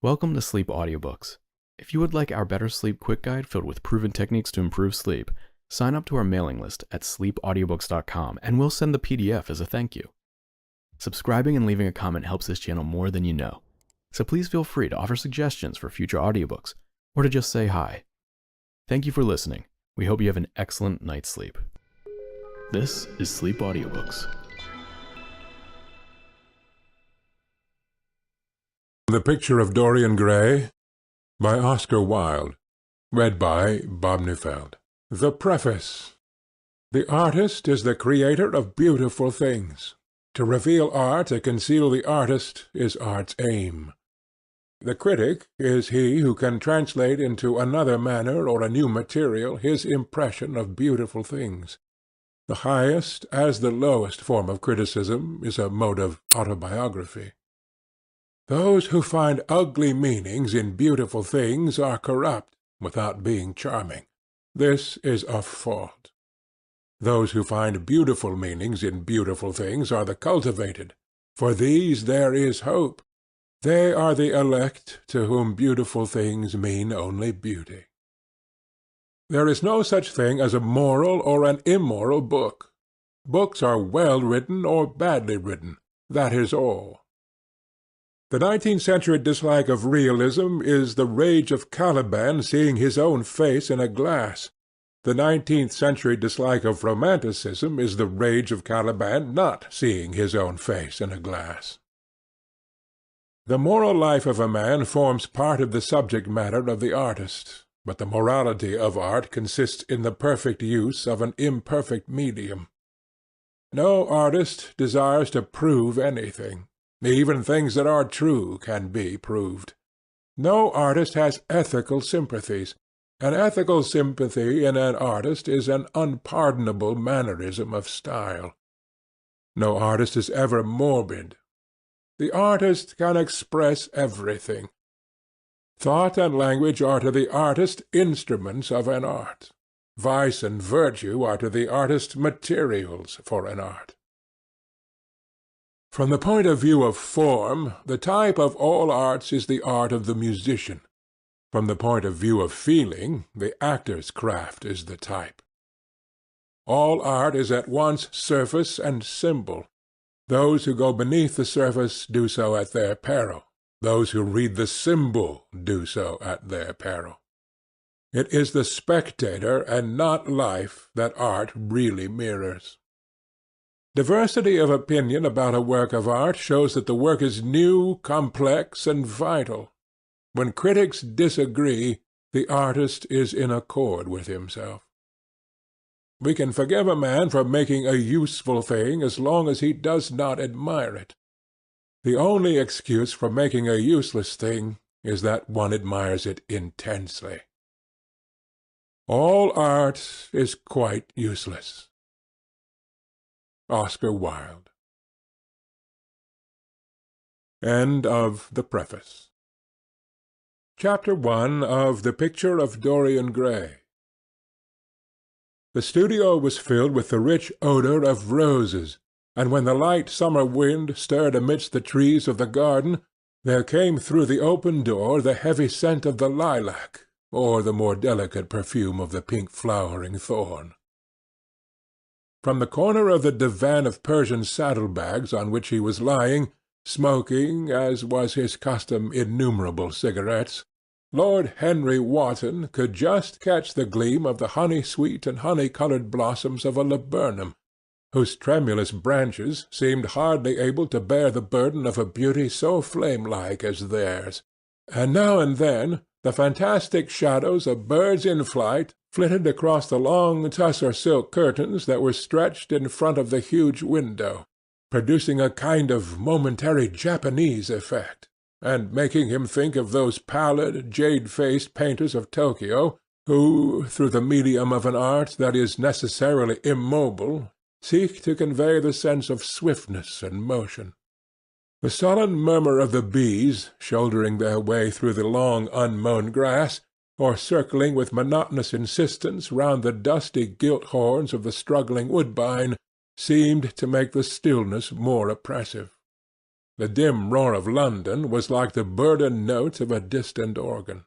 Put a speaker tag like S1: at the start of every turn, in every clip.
S1: Welcome to Sleep Audiobooks. If you would like our Better Sleep Quick Guide filled with proven techniques to improve sleep, sign up to our mailing list at sleepaudiobooks.com and we'll send the PDF as a thank you. Subscribing and leaving a comment helps this channel more than you know, so please feel free to offer suggestions for future audiobooks or to just say hi. Thank you for listening. We hope you have an excellent night's sleep. This is Sleep Audiobooks.
S2: The Picture of Dorian Gray by Oscar Wilde. Read by Bob Neufeld. The Preface. The artist is the creator of beautiful things. To reveal art, to conceal the artist, is art's aim. The critic is he who can translate into another manner or a new material his impression of beautiful things. The highest as the lowest form of criticism is a mode of autobiography. Those who find ugly meanings in beautiful things are corrupt without being charming. This is a fault. Those who find beautiful meanings in beautiful things are the cultivated. For these there is hope. They are the elect to whom beautiful things mean only beauty. There is no such thing as a moral or an immoral book. Books are well written or badly written. That is all. The 19th century dislike of realism is the rage of Caliban seeing his own face in a glass. The 19th century dislike of romanticism is the rage of Caliban not seeing his own face in a glass. The moral life of a man forms part of the subject matter of the artist, but the morality of art consists in the perfect use of an imperfect medium. No artist desires to prove anything. Even things that are true can be proved. No artist has ethical sympathies. An ethical sympathy in an artist is an unpardonable mannerism of style. No artist is ever morbid. The artist can express everything. Thought and language are to the artist instruments of an art. Vice and virtue are to the artist materials for an art. From the point of view of form, the type of all arts is the art of the musician. From the point of view of feeling, the actor's craft is the type. All art is at once surface and symbol. Those who go beneath the surface do so at their peril. Those who read the symbol do so at their peril. It is the spectator and not life that art really mirrors. Diversity of opinion about a work of art shows that the work is new, complex, and vital. When critics disagree, the artist is in accord with himself. We can forgive a man for making a useful thing as long as he does not admire it. The only excuse for making a useless thing is that one admires it intensely. All art is quite useless. Oscar Wilde. End of the Preface. Chapter 1 of The Picture of Dorian Gray. The studio was filled with the rich odor of roses, and when the light summer wind stirred amidst the trees of the garden, there came through the open door the heavy scent of the lilac, or the more delicate perfume of the pink flowering thorn. From the corner of the divan of Persian saddle-bags on which he was lying, smoking, as was his custom, innumerable cigarettes, Lord Henry Wotton could just catch the gleam of the honey-sweet and honey-coloured blossoms of a laburnum, whose tremulous branches seemed hardly able to bear the burden of a beauty so flame-like as theirs, and now and then the fantastic shadows of birds in flight flitted across the long tussar silk curtains that were stretched in front of the huge window, producing a kind of momentary Japanese effect, and making him think of those pallid, jade-faced painters of Tokyo, who, through the medium of an art that is necessarily immobile, seek to convey the sense of swiftness and motion. The sullen murmur of the bees, shouldering their way through the long unmown grass, or circling with monotonous insistence round the dusty gilt horns of the struggling woodbine, seemed to make the stillness more oppressive. The dim roar of London was like the burdened notes of a distant organ.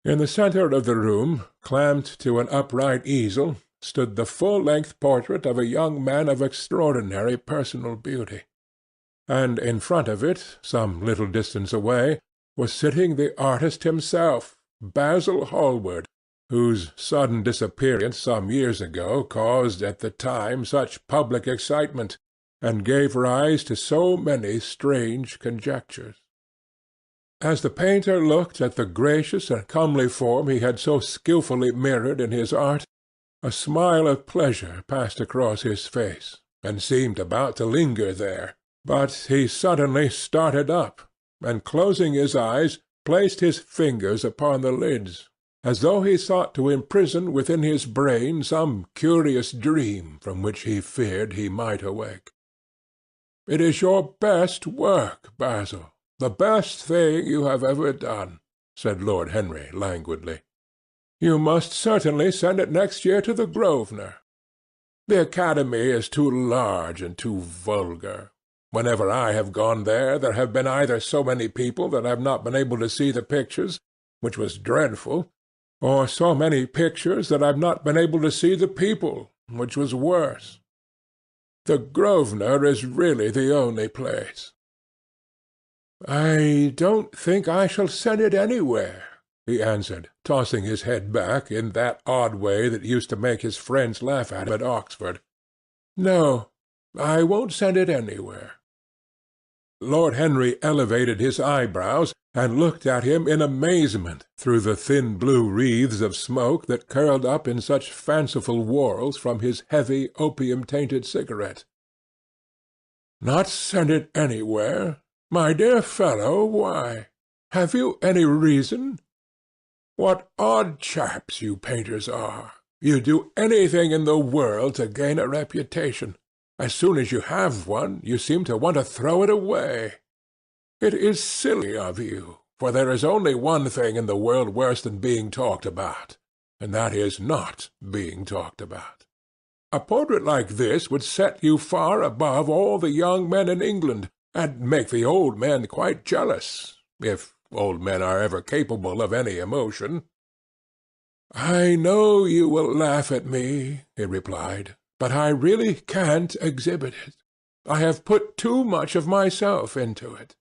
S2: In the centre of the room, clamped to an upright easel, stood the full-length portrait of a young man of extraordinary personal beauty, and in front of it, some little distance away, was sitting the artist himself, Basil Hallward, whose sudden disappearance some years ago caused at the time such public excitement, and gave rise to so many strange conjectures. As the painter looked at the gracious and comely form he had so skilfully mirrored in his art, a smile of pleasure passed across his face, and seemed about to linger there, but he suddenly started up, and closing his eyes, placed his fingers upon the lids, as though he sought to imprison within his brain some curious dream from which he feared he might awake. "It is your best work, Basil, the best thing you have ever done," said Lord Henry languidly. "You must certainly send it next year to the Grosvenor. The Academy is too large and too vulgar. Whenever I have gone there, there have been either so many people that I have not been able to see the pictures, which was dreadful, or so many pictures that I have not been able to see the people, which was worse. The Grosvenor is really the only place." "I don't think I shall send it anywhere," he answered, tossing his head back in that odd way that used to make his friends laugh at him at Oxford. "No, I won't send it anywhere." Lord Henry elevated his eyebrows, and looked at him in amazement through the thin blue wreaths of smoke that curled up in such fanciful whorls from his heavy opium-tainted cigarette. "Not send it anywhere? My dear fellow, why? Have you any reason? What odd chaps you painters are! You do anything in the world to gain a reputation. As soon as you have one, you seem to want to throw it away. It is silly of you, for there is only one thing in the world worse than being talked about, and that is not being talked about. A portrait like this would set you far above all the young men in England, and make the old men quite jealous, if old men are ever capable of any emotion." "I know you will laugh at me," he replied, "but I really can't exhibit it. I have put too much of myself into it."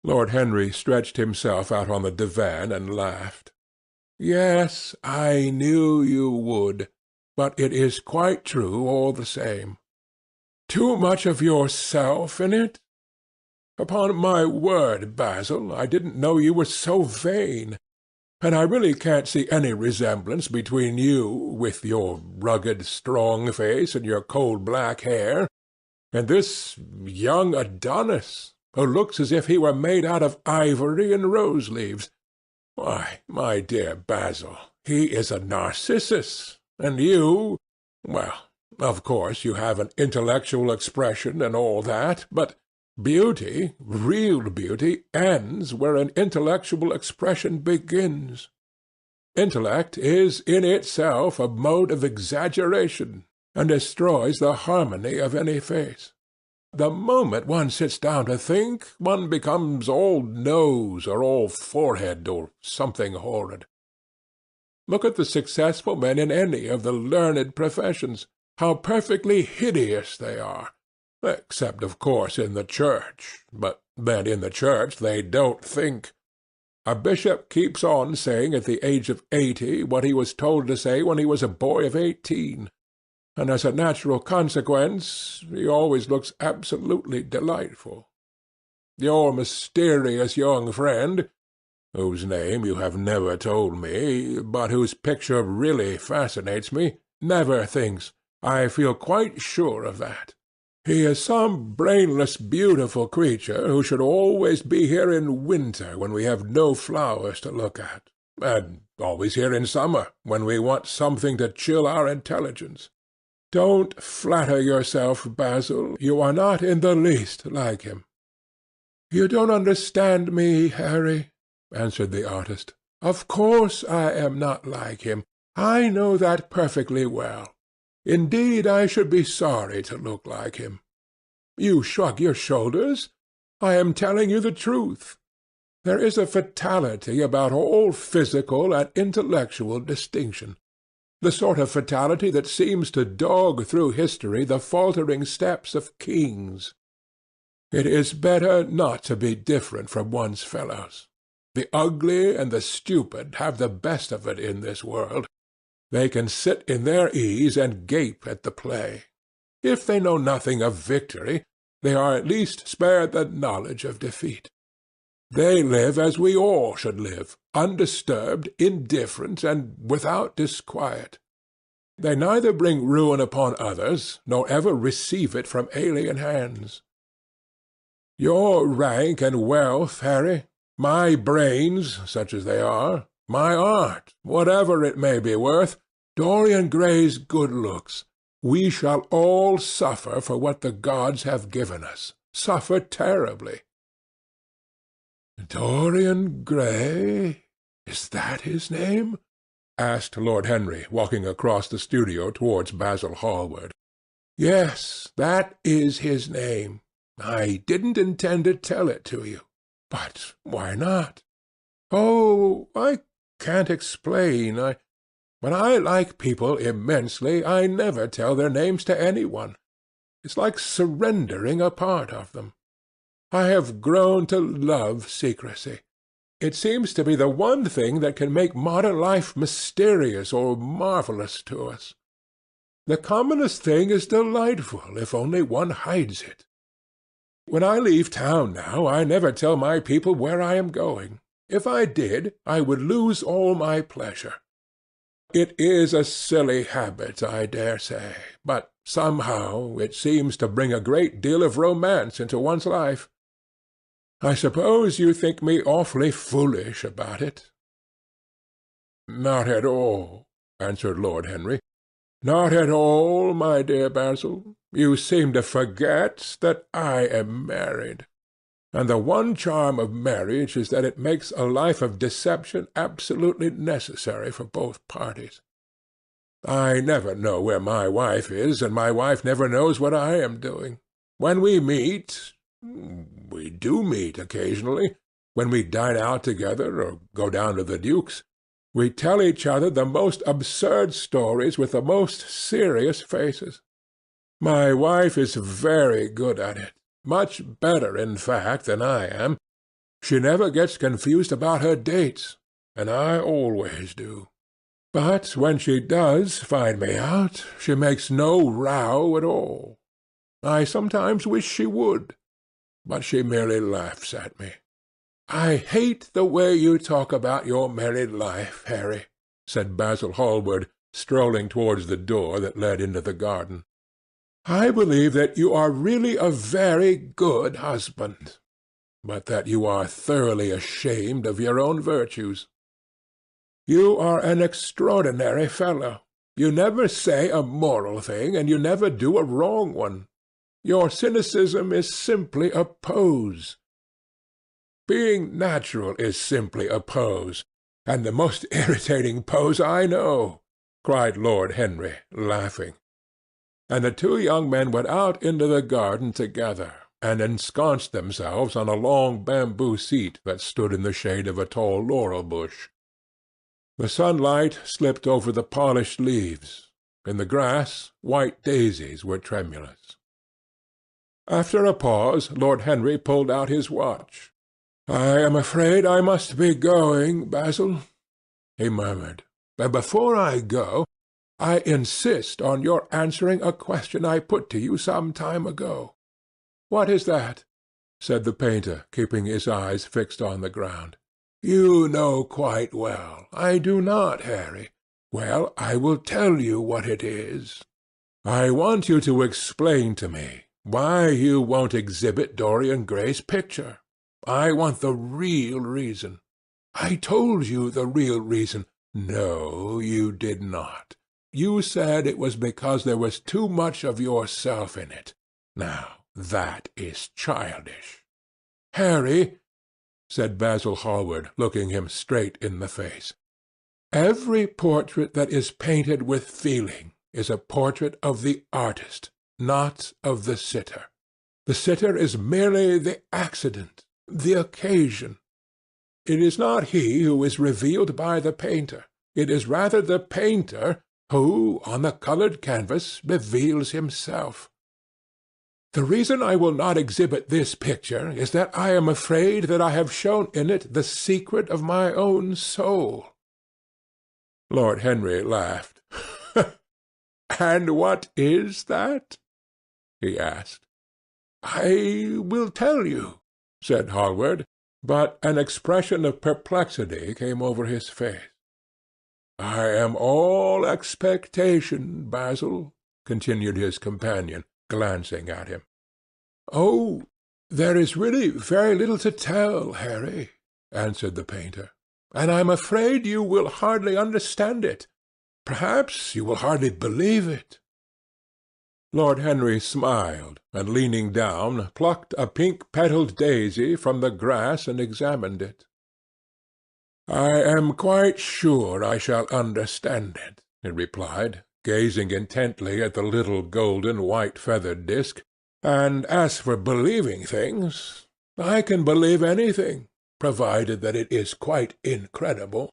S2: Lord Henry stretched himself out on the divan and laughed. "Yes, I knew you would, but it is quite true all the same. Too much of yourself in it? Upon my word, Basil, I didn't know you were so vain. And I really can't see any resemblance between you, with your rugged, strong face and your coal-black hair, and this young Adonis, who looks as if he were made out of ivory and rose-leaves. Why, my dear Basil, he is a Narcissus, and you, well, of course you have an intellectual expression and all that, but beauty, real beauty, ends where an intellectual expression begins. Intellect is in itself a mode of exaggeration, and destroys the harmony of any face. The moment one sits down to think, one becomes all nose or all forehead or something horrid. Look at the successful men in any of the learned professions, how perfectly hideous they are. Except, of course, in the church, but then in the church they don't think. A bishop keeps on saying at the age of 80 what he was told to say when he was a boy of 18, and as a natural consequence he always looks absolutely delightful. Your mysterious young friend, whose name you have never told me, but whose picture really fascinates me, never thinks. I feel quite sure of that. He is some brainless, beautiful creature who should always be here in winter when we have no flowers to look at, and always here in summer when we want something to chill our intelligence. Don't flatter yourself, Basil. You are not in the least like him." "You don't understand me, Harry," answered the artist. "Of course I am not like him. I know that perfectly well. Indeed, I should be sorry to look like him. You shrug your shoulders. I am telling you the truth. There is a fatality about all physical and intellectual distinction, the sort of fatality that seems to dog through history the faltering steps of kings. It is better not to be different from one's fellows. The ugly and the stupid have the best of it in this world. They can sit in their ease and gape at the play. If they know nothing of victory, they are at least spared the knowledge of defeat. They live as we all should live, undisturbed, indifferent, and without disquiet. They neither bring ruin upon others, nor ever receive it from alien hands. Your rank and wealth, Harry, my brains, such as they are, my art, whatever it may be worth, Dorian Gray's good looks, we shall all suffer for what the gods have given us, suffer terribly. Dorian Gray? Is that his name? Asked Lord Henry, walking across the studio towards Basil Hallward. Yes, that is his name. I didn't intend to tell it to you. But why not? Oh, I can't explain. When I like people immensely, I never tell their names to anyone. It's like surrendering a part of them. I have grown to love secrecy. It seems to be the one thing that can make modern life mysterious or marvellous to us. The commonest thing is delightful if only one hides it. When I leave town now, I never tell my people where I am going. If I did, I would lose all my pleasure. It is a silly habit, I dare say, but somehow it seems to bring a great deal of romance into one's life. I suppose you think me awfully foolish about it." "Not at all," answered Lord Henry. "Not at all, my dear Basil. You seem to forget that I am married. And the one charm of marriage is that it makes a life of deception absolutely necessary for both parties. I never know where my wife is, and my wife never knows what I am doing. When we meet, we do meet occasionally, when we dine out together or go down to the Duke's, we tell each other the most absurd stories with the most serious faces. My wife is very good at it, much better, in fact, than I am. She never gets confused about her dates, and I always do. But when she does find me out, she makes no row at all. I sometimes wish she would, but she merely laughs at me. "I hate the way you talk about your married life, Harry," said Basil Hallward, strolling towards the door that led into the garden. "I believe that you are really a very good husband, but that you are thoroughly ashamed of your own virtues. You are an extraordinary fellow. You never say a moral thing, and you never do a wrong one. Your cynicism is simply a pose. Being natural is simply a pose, and the most irritating pose I know," cried Lord Henry, laughing. And the two young men went out into the garden together, and ensconced themselves on a long bamboo seat that stood in the shade of a tall laurel bush. The sunlight slipped over the polished leaves. In the grass, white daisies were tremulous. After a pause, Lord Henry pulled out his watch. "I am afraid I must be going, Basil," he murmured. "But before I go, I insist on your answering a question I put to you some time ago." "What is that?" said the painter, keeping his eyes fixed on the ground. "You know quite well. I do not, Harry. Well, I will tell you what it is. I want you to explain to me why you won't exhibit Dorian Gray's picture. I want the real reason." "I told you the real reason." "No, you did not. You said it was because there was too much of yourself in it. Now, that is childish." "Harry," said Basil Hallward, looking him straight in the face, "every portrait that is painted with feeling is a portrait of the artist, not of the sitter. The sitter is merely the accident, the occasion. It is not he who is revealed by the painter. It is rather the painter who, on the coloured canvas, reveals himself. The reason I will not exhibit this picture is that I am afraid that I have shown in it the secret of my own soul." Lord Henry laughed. "And what is that?" he asked. "I will tell you," said Hallward, but an expression of perplexity came over his face. "I am all expectation, Basil," continued his companion, glancing at him. "Oh, there is really very little to tell, Harry," answered the painter, "and I'm afraid you will hardly understand it. Perhaps you will hardly believe it." Lord Henry smiled, and leaning down, plucked a pink-petalled daisy from the grass and examined it. "I am quite sure I shall understand it," he replied, gazing intently at the little golden white-feathered disk. "And as for believing things, I can believe anything, provided that it is quite incredible."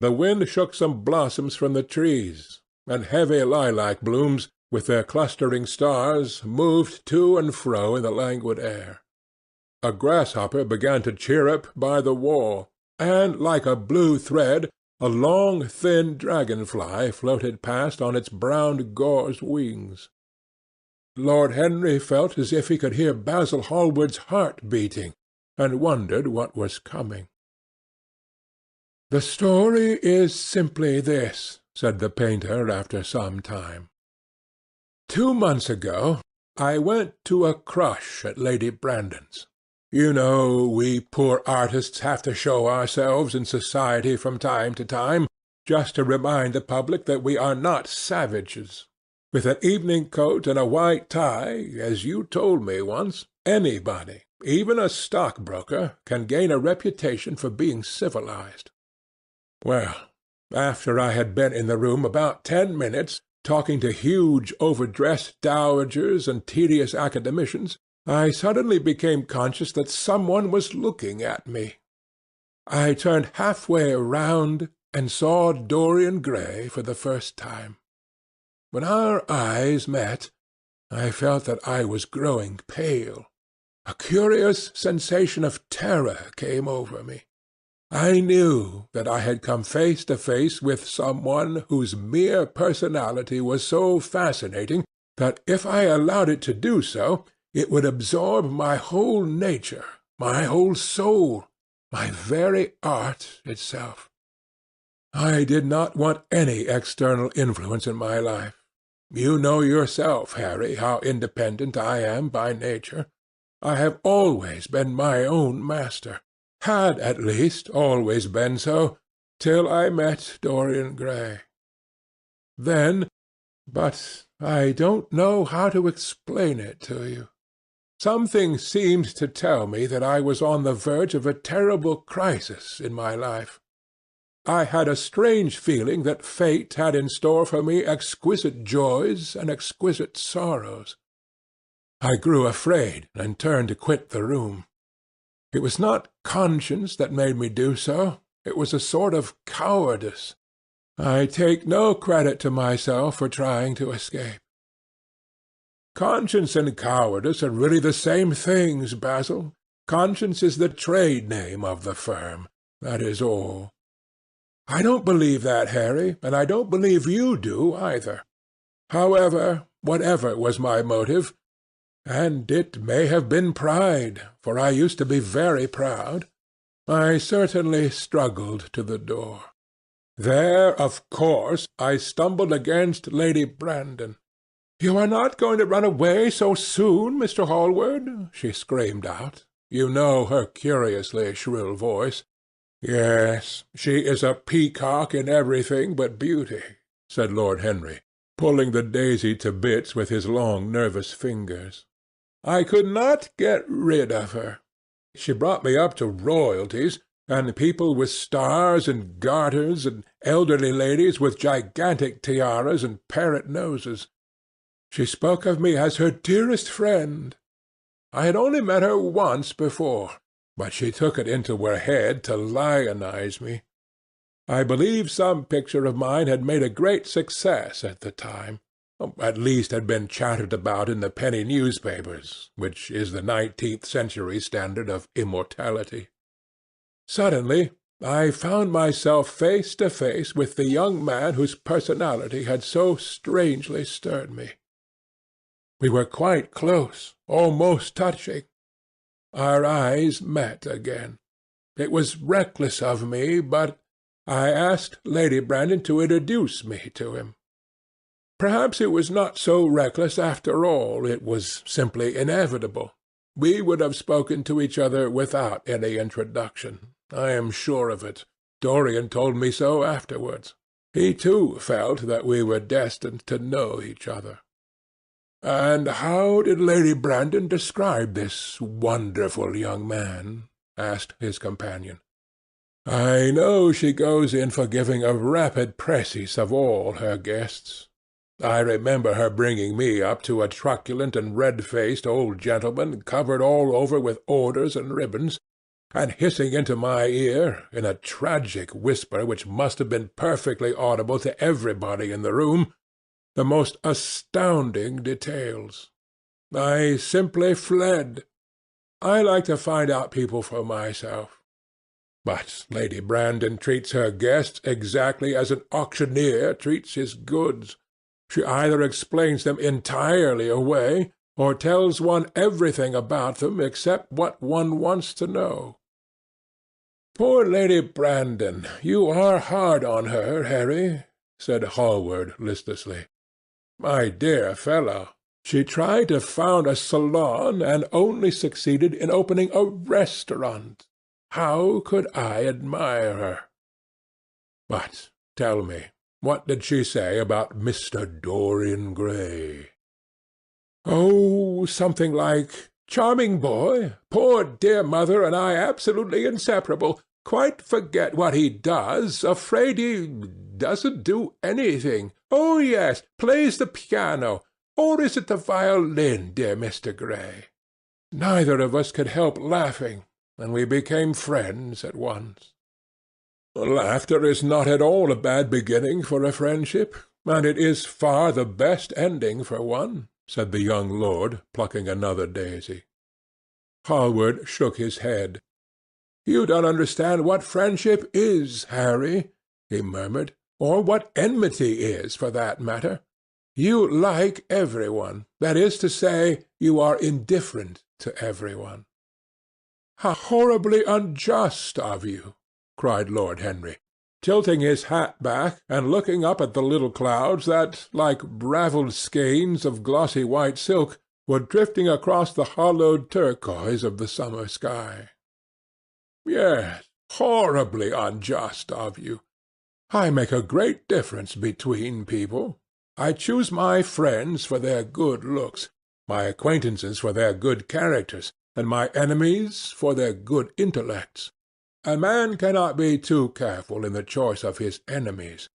S2: The wind shook some blossoms from the trees, and heavy lilac blooms, with their clustering stars, moved to and fro in the languid air. A grasshopper began to chirrup by the wall, and, like a blue thread, a long, thin dragon-fly floated past on its brown gauze wings. Lord Henry felt as if he could hear Basil Hallward's heart beating, and wondered what was coming. "The story is simply this," said the painter after some time. 2 months ago I went to a crush at Lady Brandon's. You know, we poor artists have to show ourselves in society from time to time, just to remind the public that we are not savages. With an evening coat and a white tie, as you told me once, anybody, even a stockbroker, can gain a reputation for being civilized. Well, after I had been in the room about 10 minutes, talking to huge overdressed dowagers and tedious academicians, I suddenly became conscious that someone was looking at me. I turned halfway around and saw Dorian Gray for the first time. When our eyes met, I felt that I was growing pale. A curious sensation of terror came over me. I knew that I had come face to face with someone whose mere personality was so fascinating that if I allowed it to do so, it would absorb my whole nature, my whole soul, my very art itself. I did not want any external influence in my life. You know yourself, Harry, how independent I am by nature. I have always been my own master, had at least always been so, till I met Dorian Gray. But I don't know how to explain it to you. Something seemed to tell me that I was on the verge of a terrible crisis in my life. I had a strange feeling that fate had in store for me exquisite joys and exquisite sorrows. I grew afraid and turned to quit the room. It was not conscience that made me do so. It was a sort of cowardice. I take no credit to myself for trying to escape. Conscience and cowardice are really the same things, Basil. Conscience is the trade name of the firm. That is all. I don't believe that, Harry, and I don't believe you do either. However, whatever was my motive, and it may have been pride, for I used to be very proud, I certainly struggled to the door. There, of course, I stumbled against Lady Brandon. "You are not going to run away so soon, Mr. Hallward?" she screamed out. You know her curiously shrill voice. "Yes, she is a peacock in everything but beauty," said Lord Henry, pulling the daisy to bits with his long nervous fingers. "I could not get rid of her. She brought me up to royalties, and people with stars and garters, and elderly ladies with gigantic tiaras and parrot noses. She spoke of me as her dearest friend, I had only met her once before, but she took it into her head to lionize me. I believe some picture of mine had made a great success at the time, at least had been chattered about in the penny newspapers, which is the 19th century standard of immortality. Suddenly I found myself face to face with the young man whose personality had so strangely stirred me. We were quite close, almost touching. Our eyes met again. It was reckless of me, but I asked Lady Brandon to introduce me to him. Perhaps it was not so reckless after all. It was simply inevitable. We would have spoken to each other without any introduction. I am sure of it. Dorian told me so afterwards. He too felt that we were destined to know each other. "And how did Lady Brandon describe this wonderful young man?" asked his companion. "I know she goes in for giving a rapid précis of all her guests. I remember her bringing me up to a truculent and red-faced old gentleman covered all over with orders and ribbons, and hissing into my ear, in a tragic whisper which must have been perfectly audible to everybody in the room, the most astounding details. I simply fled. I like to find out people for myself. But Lady Brandon treats her guests exactly as an auctioneer treats his goods. She either explains them entirely away, or tells one everything about them except what one wants to know. Poor Lady Brandon, you are hard on her, Harry," said Hallward listlessly. "My dear fellow, she tried to found a salon and only succeeded in opening a restaurant. How could I admire her? But tell me, what did she say about Mr. Dorian Gray?" "Oh, something like, 'Charming boy. Poor dear mother and I absolutely inseparable. Quite forget what he does. Afraid he doesn't do anything. Oh, yes, plays the piano. Or is it the violin, dear Mr. Gray?' Neither of us could help laughing, and we became friends at once." "Laughter is not at all a bad beginning for a friendship, and it is far the best ending for one," said the young lord, plucking another daisy. Hallward shook his head. "You don't understand what friendship is, Harry," he murmured, "or what enmity is, for that matter. You like every one. That is to say, you are indifferent to every one." "How horribly unjust of you!" cried Lord Henry, tilting his hat back and looking up at the little clouds that, like ravelled skeins of glossy white silk, were drifting across the hollowed turquoise of the summer sky. "Yes, horribly unjust of you. I make a great difference between people. I choose my friends for their good looks, my acquaintances for their good characters, and my enemies for their good intellects. A man cannot be too careful in the choice of his enemies.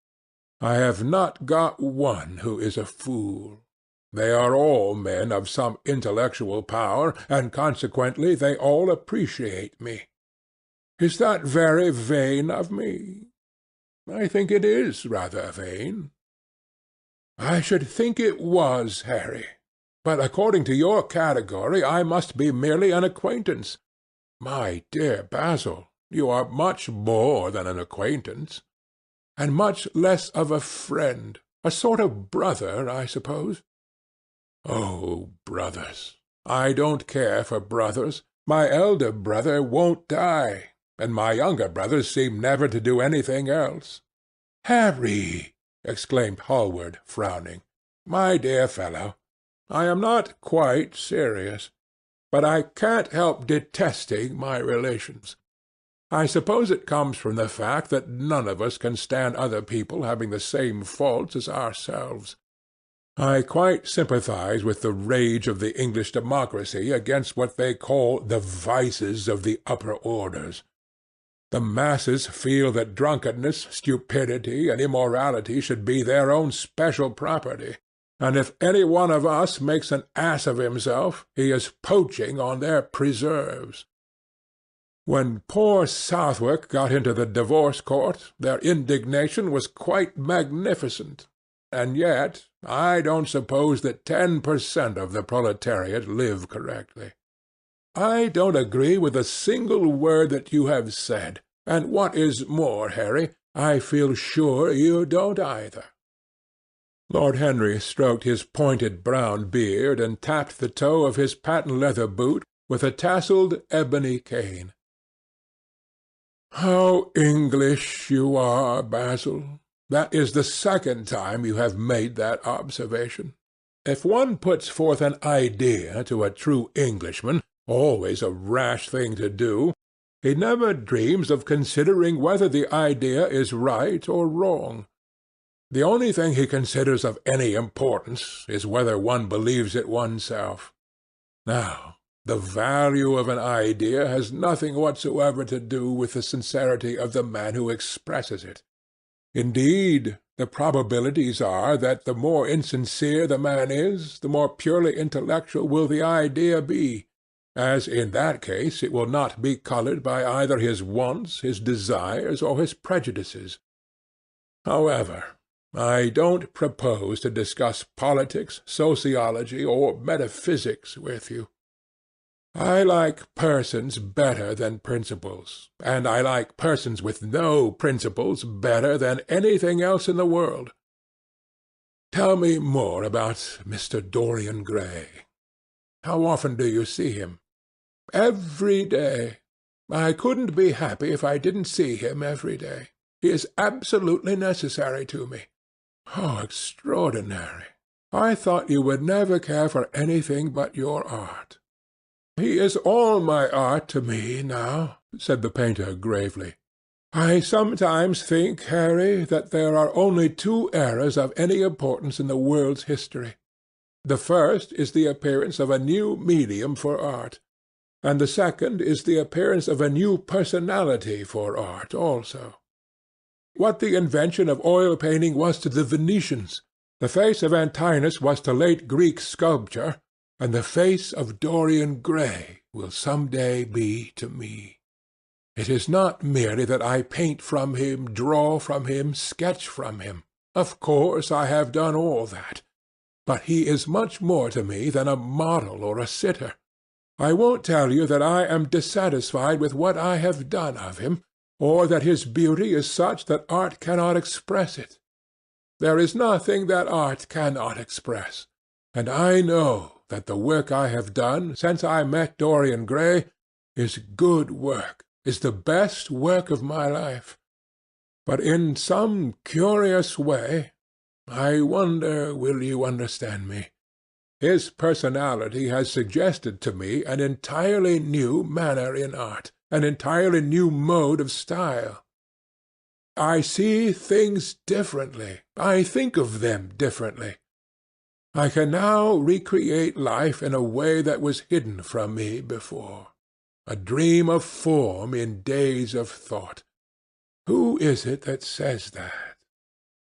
S2: I have not got one who is a fool. They are all men of some intellectual power, and consequently they all appreciate me. Is that very vain of me? I think it is rather vain." "I should think it was, Harry. But according to your category I must be merely an acquaintance. My dear Basil, you are much more than an acquaintance, and much less of a friend, a sort of brother, I suppose." "Oh, brothers! I don't care for brothers. My elder brother won't die, and my younger brothers seem never to do anything else." "Harry!" exclaimed Hallward, frowning. "My dear fellow, I am not quite serious, but I can't help detesting my relations. I suppose it comes from the fact that none of us can stand other people having the same faults as ourselves. I quite sympathize with the rage of the English democracy against what they call the vices of the upper orders. The masses feel that drunkenness, stupidity, and immorality should be their own special property. and if any one of us makes an ass of himself, he is poaching on their preserves. When poor Southwark got into the divorce court, their indignation was quite magnificent, and yet I don't suppose that 10% of the proletariat live correctly. I don't agree with a single word that you have said, and what is more, Harry, I feel sure you don't either." Lord Henry stroked his pointed brown beard and tapped the toe of his patent-leather boot with a tasselled ebony cane. "How English you are, Basil! That is the second time you have made that observation. If one puts forth an idea to a true Englishman, always a rash thing to do, he never dreams of considering whether the idea is right or wrong. The only thing he considers of any importance is whether one believes it oneself. Now, the value of an idea has nothing whatsoever to do with the sincerity of the man who expresses it. Indeed, the probabilities are that the more insincere the man is, the more purely intellectual will the idea be, as in that case it will not be coloured by either his wants, his desires, or his prejudices. However, I don't propose to discuss politics, sociology, or metaphysics with you. I like persons better than principles, and I like persons with no principles better than anything else in the world. Tell me more about Mr. Dorian Gray. How often do you see him?" "Every day. I couldn't be happy if I didn't see him every day. He is absolutely necessary to me." "How extraordinary! I thought you would never care for anything but your art." "He is all my art to me now," said the painter gravely. "I sometimes think, Harry, that there are only two eras of any importance in the world's history. The first is the appearance of a new medium for art, and the second is the appearance of a new personality for art also. What the invention of oil painting was to the Venetians, the face of Antinous was to late Greek sculpture, and the face of Dorian Gray will some day be to me. It is not merely that I paint from him, draw from him, sketch from him. Of course I have done all that. But he is much more to me than a model or a sitter. I won't tell you that I am dissatisfied with what I have done of him, or that his beauty is such that art cannot express it. There is nothing that art cannot express, and I know that the work I have done since I met Dorian Gray is good work, is the best work of my life. But in some curious way, I wonder will you understand me, his personality has suggested to me an entirely new manner in art, an entirely new mode of style. I see things differently. I think of them differently. I can now recreate life in a way that was hidden from me before. A dream of form in days of thought. Who is it that says that?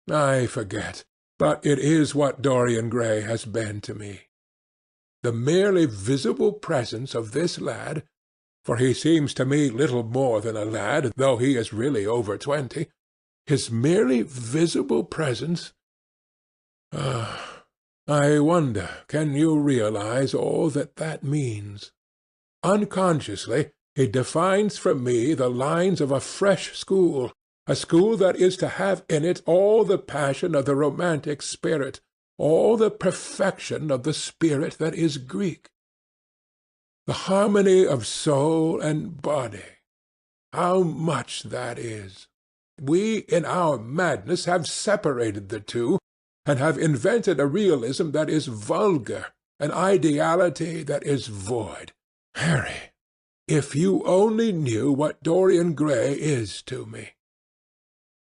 S2: I forget, but it is what Dorian Gray has been to me. The merely visible presence of this lad, for he seems to me little more than a lad, though he is really over 20, his merely visible presence. I wonder, can you realize all that that means? Unconsciously, he defines for me the lines of a fresh school, a school that is to have in it all the passion of the romantic spirit, all the perfection of the spirit that is Greek. The harmony of soul and body. How much that is! We, in our madness, have separated the two, and have invented a realism that is vulgar, an ideality that is void. Harry, if you only knew what Dorian Gray is to me!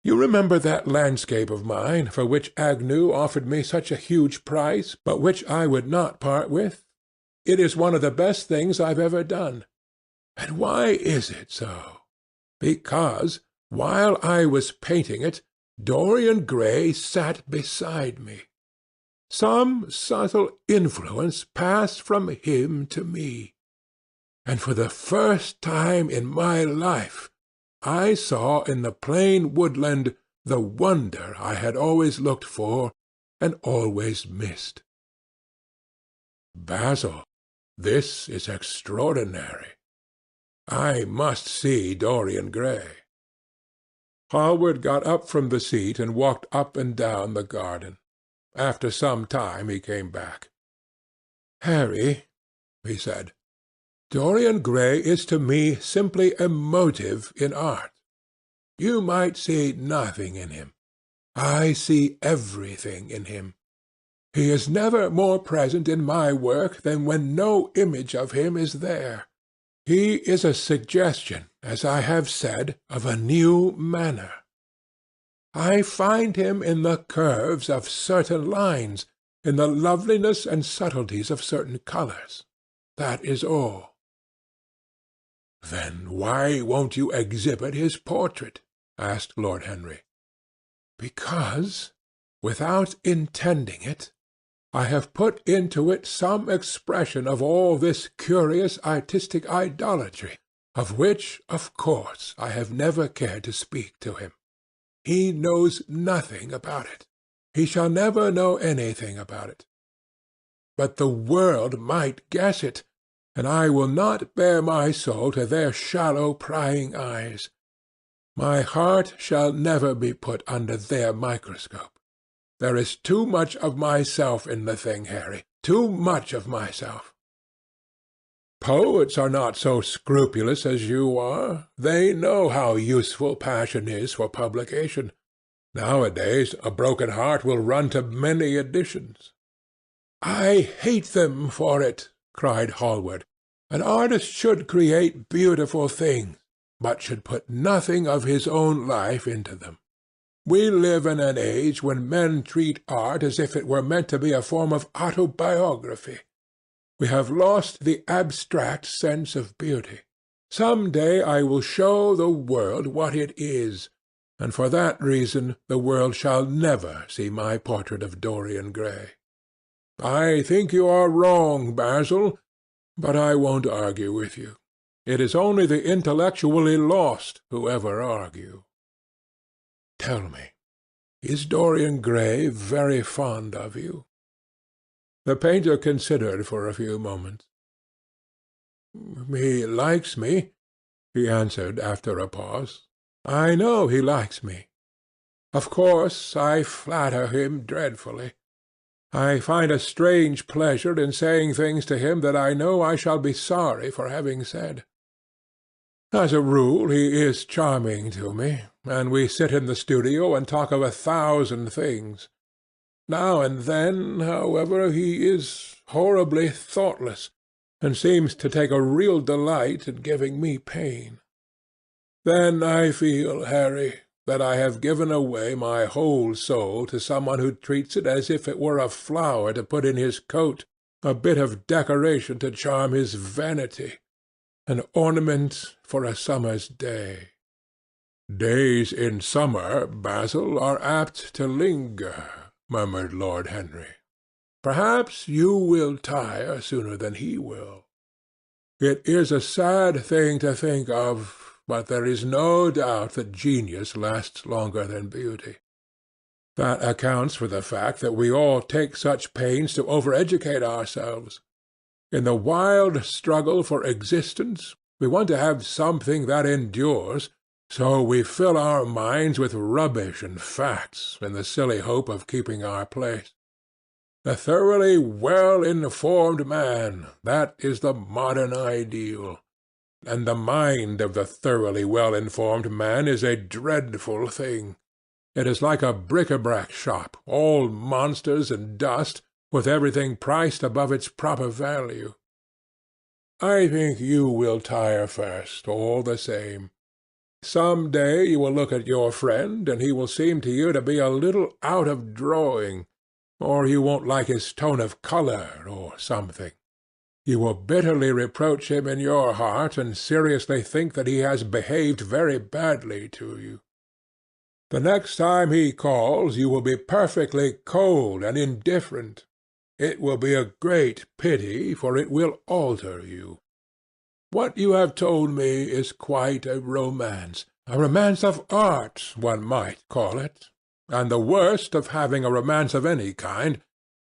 S2: You remember that landscape of mine, for which Agnew offered me such a huge price, but which I would not part with? It is one of the best things I've ever done. And why is it so? Because, while I was painting it, Dorian Gray sat beside me. Some subtle influence passed from him to me, and for the first time in my life I saw in the plain woodland the wonder I had always looked for and always missed. Basil, this is extraordinary. I must see Dorian Gray." Hallward got up from the seat and walked up and down the garden. After some time he came back. "Harry," he said, "Dorian Gray is to me simply a motive in art. You might see nothing in him. I see everything in him. He is never more present in my work than when no image of him is there. He is a suggestion, as I have said, of a new manner. I find him in the curves of certain lines, in the loveliness and subtleties of certain colours. That is all." "Then why won't you exhibit his portrait?" asked Lord Henry. "Because, without intending it, I have put into it some expression of all this curious artistic idolatry, of which, of course, I have never cared to speak to him. He knows nothing about it. He shall never know anything about it. But the world might guess it, and I will not bare my soul to their shallow prying eyes. My heart shall never be put under their microscope. There is too much of myself in the thing, Harry, too much of myself. Poets are not so scrupulous as you are. They know how useful passion is for publication. Nowadays a broken heart will run to many editions." "I hate them for it," cried Hallward. "An artist should create beautiful things, but should put nothing of his own life into them. We live in an age when men treat art as if it were meant to be a form of autobiography. We have lost the abstract sense of beauty. Some day I will show the world what it is, and for that reason the world shall never see my portrait of Dorian Gray. I think you are wrong, Basil, but I won't argue with you. It is only the intellectually lost who ever argue. Tell me, is Dorian Gray very fond of you?" The painter considered for a few moments. "He likes me," he answered after a pause. "I know he likes me. Of course I flatter him dreadfully. I find a strange pleasure in saying things to him that I know I shall be sorry for having said. As a rule he is charming to me, and we sit in the studio and talk of 1,000 things. Now and then, however, he is horribly thoughtless, and seems to take a real delight in giving me pain. Then I feel, Harry, that I have given away my whole soul to someone who treats it as if it were a flower to put in his coat, a bit of decoration to charm his vanity, an ornament for a summer's day. Days in summer, Basil, are apt to linger," murmured Lord Henry. "Perhaps you will tire sooner than he will. It is a sad thing to think of, but there is no doubt that genius lasts longer than beauty. That accounts for the fact that we all take such pains to over-educate ourselves. In the wild struggle for existence, we want to have something that endures, so we fill our minds with rubbish and facts in the silly hope of keeping our place. The thoroughly well-informed man, that is the modern ideal. And the mind of the thoroughly well-informed man is a dreadful thing. It is like a bric-a-brac shop, all monsters and dust, with everything priced above its proper value. I think you will tire first, all the same. Some day you will look at your friend, and he will seem to you to be a little out of drawing, or you won't like his tone of colour, or something. You will bitterly reproach him in your heart, and seriously think that he has behaved very badly to you. The next time he calls you will be perfectly cold and indifferent. It will be a great pity, for it will alter you. What you have told me is quite a romance of art, one might call it, and the worst of having a romance of any kind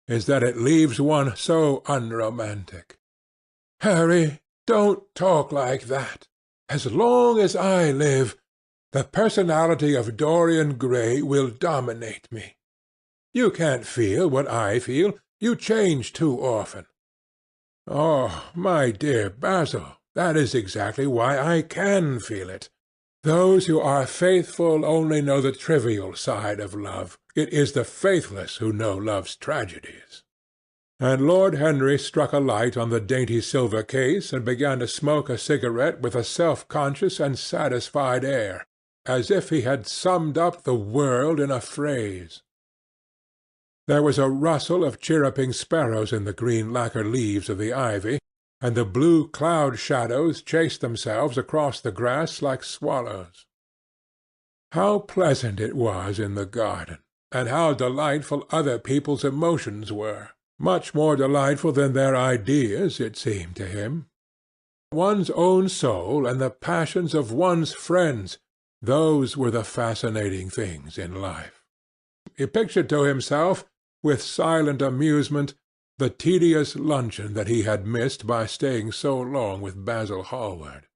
S2: is that it leaves one so unromantic. Harry, don't talk like that. As long as I live, the personality of Dorian Gray will dominate me. You can't feel what I feel. You change too often. Oh, my dear Basil, that is exactly why I can feel it. Those who are faithful only know the trivial side of love. It is the faithless who know love's tragedies. And Lord Henry struck a light on the dainty silver case and began to smoke a cigarette with a self-conscious and satisfied air, as if he had summed up the world in a phrase. There was a rustle of chirruping sparrows in the green lacquer leaves of the ivy, and the blue cloud-shadows chased themselves across the grass like swallows. How pleasant it was in the garden, and how delightful other people's emotions were! Much more delightful than their ideas, it seemed to him. One's own soul and the passions of one's friends, those were the fascinating things in life. He pictured to himself, with silent amusement, the tedious luncheon that he had missed by staying so long with Basil Hallward.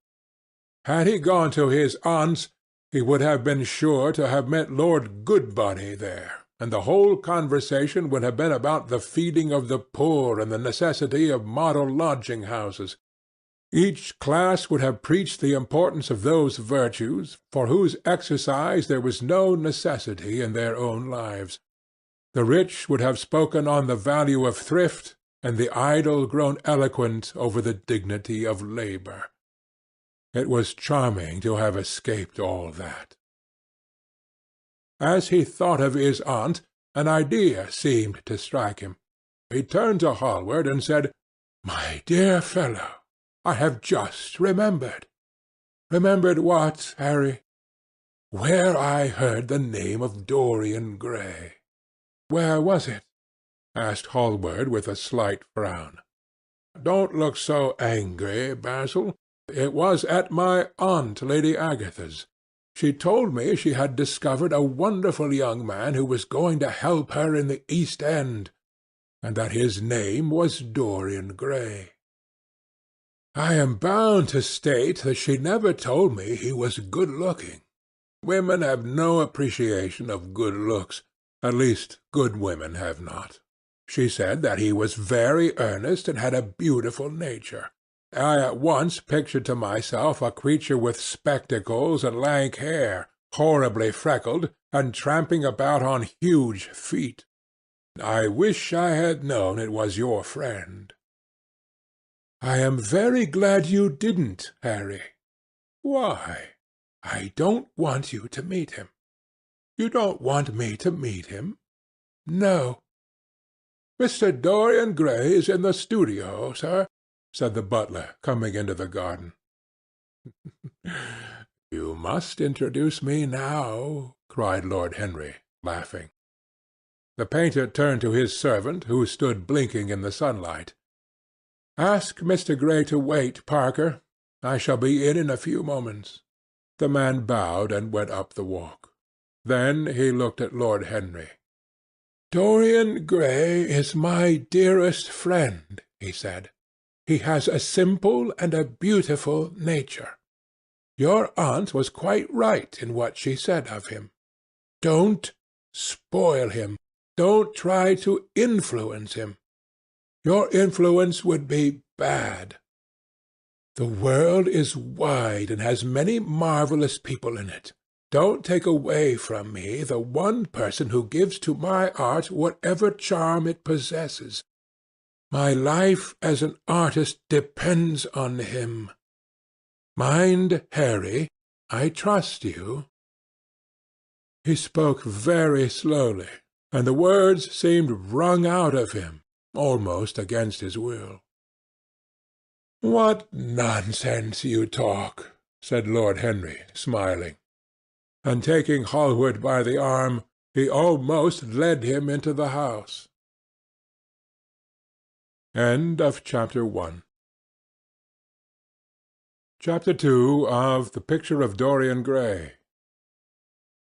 S2: Had he gone to his aunt's, he would have been sure to have met Lord Goodbody there, and the whole conversation would have been about the feeding of the poor and the necessity of model lodging-houses. Each class would have preached the importance of those virtues for whose exercise there was no necessity in their own lives. The rich would have spoken on the value of thrift, and the idle grown eloquent over the dignity of labour. It was charming to have escaped all that. As he thought of his aunt, an idea seemed to strike him. He turned to Hallward and said, "My dear fellow, I have just remembered." "Remembered what, Harry?" "Where I heard the name of Dorian Gray." "Where was it?" asked Hallward with a slight frown. "Don't look so angry, Basil. It was at my aunt Lady Agatha's. She told me she had discovered a wonderful young man who was going to help her in the East End, and that his name was Dorian Gray. I am bound to state that she never told me he was good-looking. Women have no appreciation of good looks. At least, good women have not. She said that he was very earnest and had a beautiful nature. I at once pictured to myself a creature with spectacles and lank hair, horribly freckled, and tramping about on huge feet. I wish I had known it was your friend." "I am very glad you didn't, Harry." "Why?" "I don't want you to meet him." "You don't want me to meet him?" "No." "Mr. Dorian Gray is in the studio, sir," said the butler, coming into the garden. "You must introduce me now," cried Lord Henry, laughing. The painter turned to his servant, who stood blinking in the sunlight. "Ask Mr. Gray to wait, Parker. I shall be in a few moments." The man bowed and went up the walk. Then he looked at Lord Henry. "Dorian Gray is my dearest friend," he said. "He has a simple and a beautiful nature. Your aunt was quite right in what she said of him. Don't spoil him. Don't try to influence him. Your influence would be bad. The world is wide and has many marvellous people in it. Don't take away from me the one person who gives to my art whatever charm it possesses. My life as an artist depends on him. Mind, Harry, I trust you." He spoke very slowly, and the words seemed wrung out of him, almost against his will. "What nonsense you talk," said Lord Henry, smiling. and taking Hallward by the arm, he almost led him into the house. Chapter 2 of The Picture of Dorian Gray.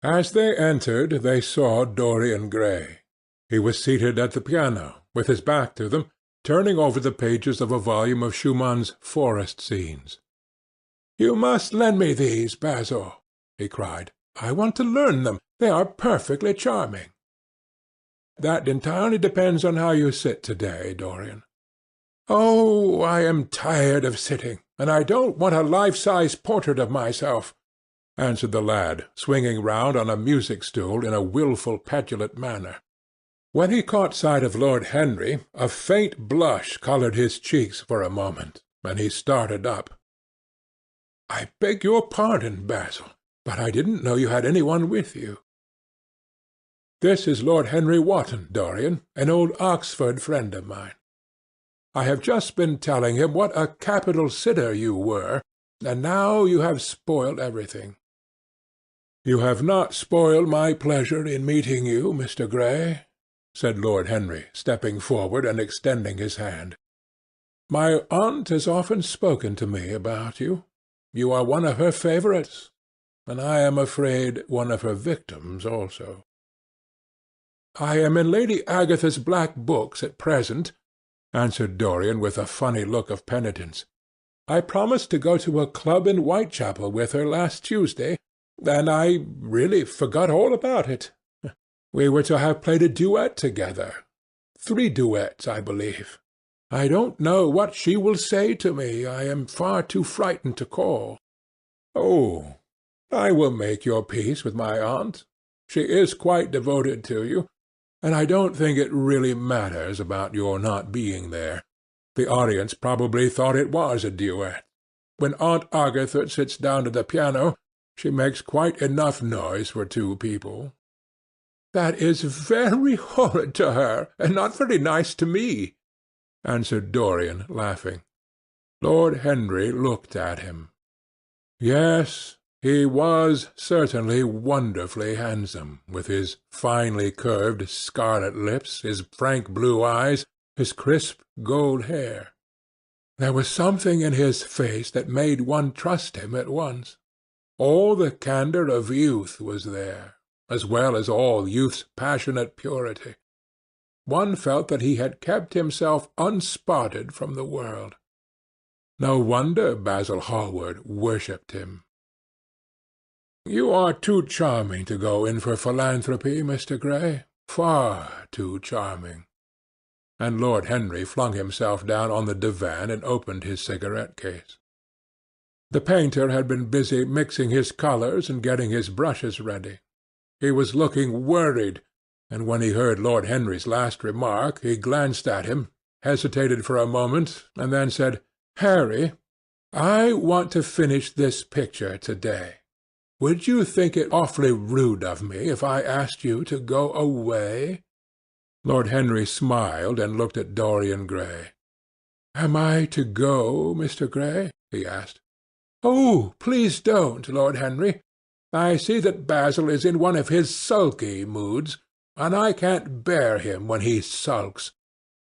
S2: As they entered, they saw Dorian Gray. He was seated at the piano, with his back to them, turning over the pages of a volume of Schumann's Forest Scenes. "You must lend me these, Basil," he cried. "I want to learn them. They are perfectly charming." "That entirely depends on how you sit to-day, Dorian." "Oh, I am tired of sitting, and I don't want a life-size portrait of myself," answered the lad, swinging round on a music-stool in a wilful, petulant manner. When he caught sight of Lord Henry, a faint blush coloured his cheeks for a moment, and he started up. "I beg your pardon, Basil, but I didn't know you had any one with you." "This is Lord Henry Wotton, Dorian, an old Oxford friend of mine. I have just been telling him what a capital sitter you were, and now you have spoiled everything." "You have not spoiled my pleasure in meeting you, Mr. Gray," said Lord Henry, stepping forward and extending his hand. "My aunt has often spoken to me about you. You are one of her favourites, and I am afraid one of her victims also." "I am in Lady Agatha's black books at present," answered Dorian with a funny look of penitence. "I promised to go to a club in Whitechapel with her last Tuesday, and I really forgot all about it. We were to have played a duet together. 3 duets, I believe. I don't know what she will say to me. I am far too frightened to call." "Oh, I will make your peace with my aunt. She is quite devoted to you, and I don't think it really matters about your not being there. The audience probably thought it was a duet. When Aunt Agatha sits down to the piano, she makes quite enough noise for 2 people." "That is very horrid to her, and not very nice to me," answered Dorian, laughing. Lord Henry looked at him. Yes, he was certainly wonderfully handsome, with his finely curved scarlet lips, his frank blue eyes, his crisp gold hair. There was something in his face that made one trust him at once. All the candour of youth was there, as well as all youth's passionate purity. One felt that he had kept himself unspotted from the world. No wonder Basil Hallward worshipped him. "You are too charming to go in for philanthropy, Mr. Gray, far too charming." And Lord Henry flung himself down on the divan and opened his cigarette-case. The painter had been busy mixing his colours and getting his brushes ready. He was looking worried, and when he heard Lord Henry's last remark, he glanced at him, hesitated for a moment, and then said, "Harry, I want to finish this picture to-day. Would you think it awfully rude of me if I asked you to go away?" Lord Henry smiled and looked at Dorian Gray. "Am I to go, Mr. Gray?" he asked. "Oh, please don't, Lord Henry. I see that Basil is in one of his sulky moods, and I can't bear him when he sulks.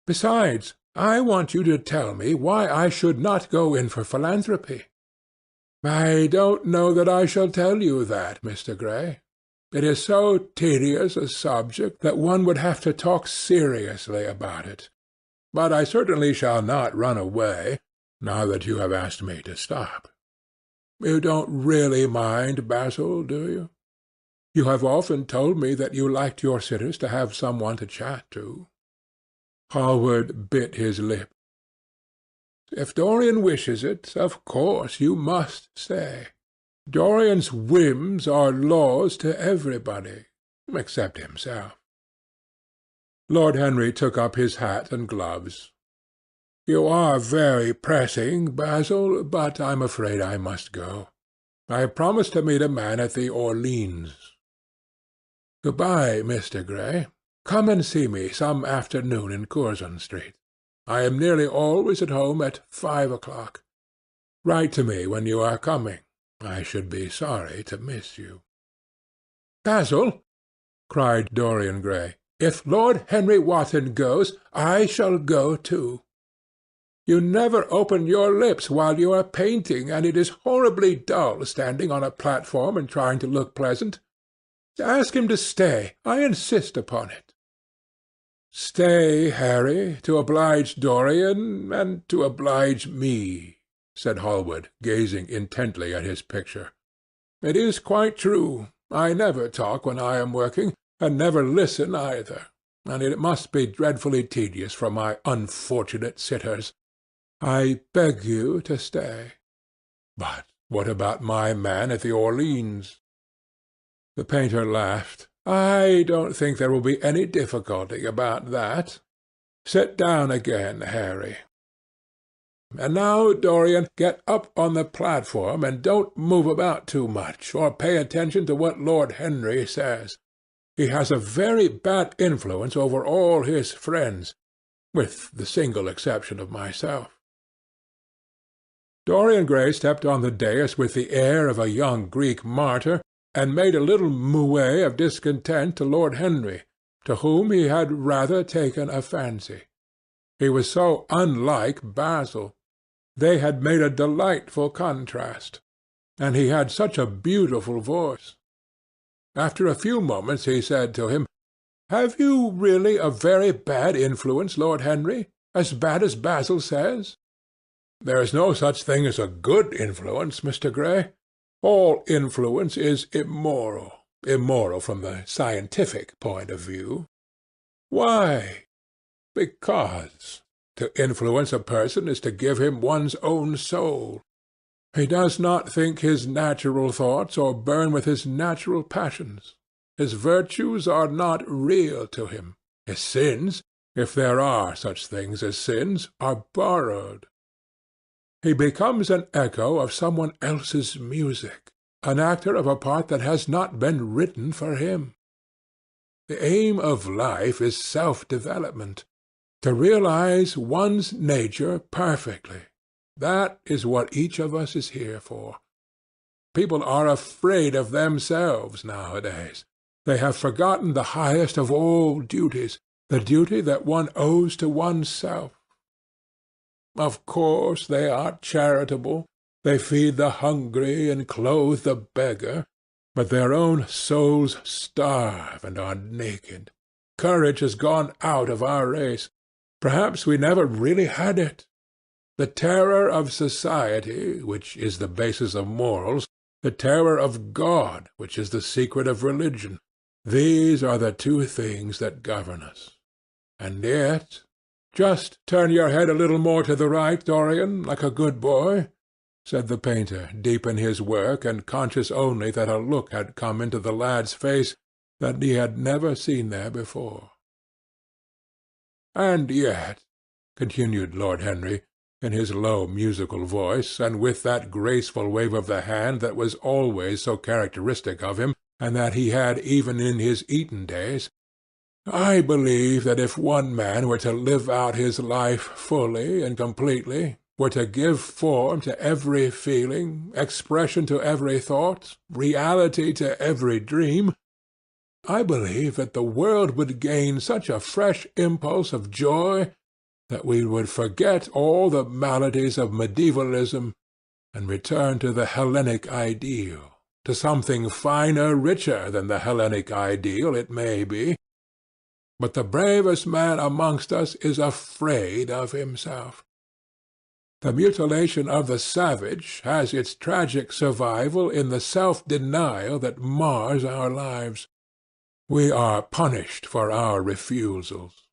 S2: Besides, I want you to tell me why I should not go in for philanthropy." "I don't know that I shall tell you that, Mr. Gray. It is so tedious a subject that one would have to talk seriously about it. But I certainly shall not run away, now that you have asked me to stop. You don't really mind, Basil, do you? You have often told me that you liked your sitters to have some one to chat to." Hallward bit his lip. "If Dorian wishes it, of course you must stay. Dorian's whims are laws to everybody, except himself." Lord Henry took up his hat and gloves. "You are very pressing, Basil, but I'm afraid I must go. I have promised to meet a man at the Orleans. Good-bye, Mr. Gray. Come and see me some afternoon in Curzon Street. I am nearly always at home at 5 o'clock. Write to me when you are coming. I should be sorry to miss you." "Basil," cried Dorian Gray, "if Lord Henry Wotton goes, I shall go too. You never open your lips while you are painting, and it is horribly dull standing on a platform and trying to look pleasant. Ask him to stay. I insist upon it." "Stay, Harry, to oblige Dorian, and to oblige me," said Hallward, gazing intently at his picture. "It is quite true. I never talk when I am working, and never listen either, and it must be dreadfully tedious for my unfortunate sitters. I beg you to stay." "But what about my man at the Orleans?" The painter laughed. "I don't think there will be any difficulty about that. Sit down again, Harry. And now, Dorian, get up on the platform, and don't move about too much, or pay attention to what Lord Henry says. He has a very bad influence over all his friends, with the single exception of myself." Dorian Gray stepped on the dais with the air of a young Greek martyr, and made a little moue of discontent to Lord Henry, to whom he had rather taken a fancy. He was so unlike Basil. They had made a delightful contrast, and he had such a beautiful voice. After a few moments he said to him, "Have you really a very bad influence, Lord Henry? As bad as Basil says?" "There is no such thing as a good influence, Mr. Gray. All influence is immoral from the scientific point of view." "Why?" "Because to influence a person is to give him one's own soul. He does not think his natural thoughts or burn with his natural passions. His virtues are not real to him. His sins, if there are such things as sins, are borrowed. He becomes an echo of someone else's music, an actor of a part that has not been written for him. The aim of life is self-development, to realize one's nature perfectly. That is what each of us is here for. People are afraid of themselves nowadays. They have forgotten the highest of all duties, the duty that one owes to oneself. Of course they are charitable, they feed the hungry and clothe the beggar, but their own souls starve and are naked. Courage has gone out of our race. Perhaps we never really had it. The terror of society, which is the basis of morals, the terror of God, which is the secret of religion, these are the two things that govern us. And yet— "Just turn your head a little more to the right, Dorian, like a good boy," said the painter, deep in his work, and conscious only that a look had come into the lad's face that he had never seen there before. "And yet," continued Lord Henry, in his low musical voice, and with that graceful wave of the hand that was always so characteristic of him, and that he had even in his Eton days, "I believe that if one man were to live out his life fully and completely, were to give form to every feeling, expression to every thought, reality to every dream, I believe that the world would gain such a fresh impulse of joy that we would forget all the maladies of medievalism and return to the Hellenic ideal, to something finer, richer than the Hellenic ideal, it may be. But the bravest man amongst us is afraid of himself. The mutilation of the savage has its tragic survival in the self-denial that mars our lives. We are punished for our refusals.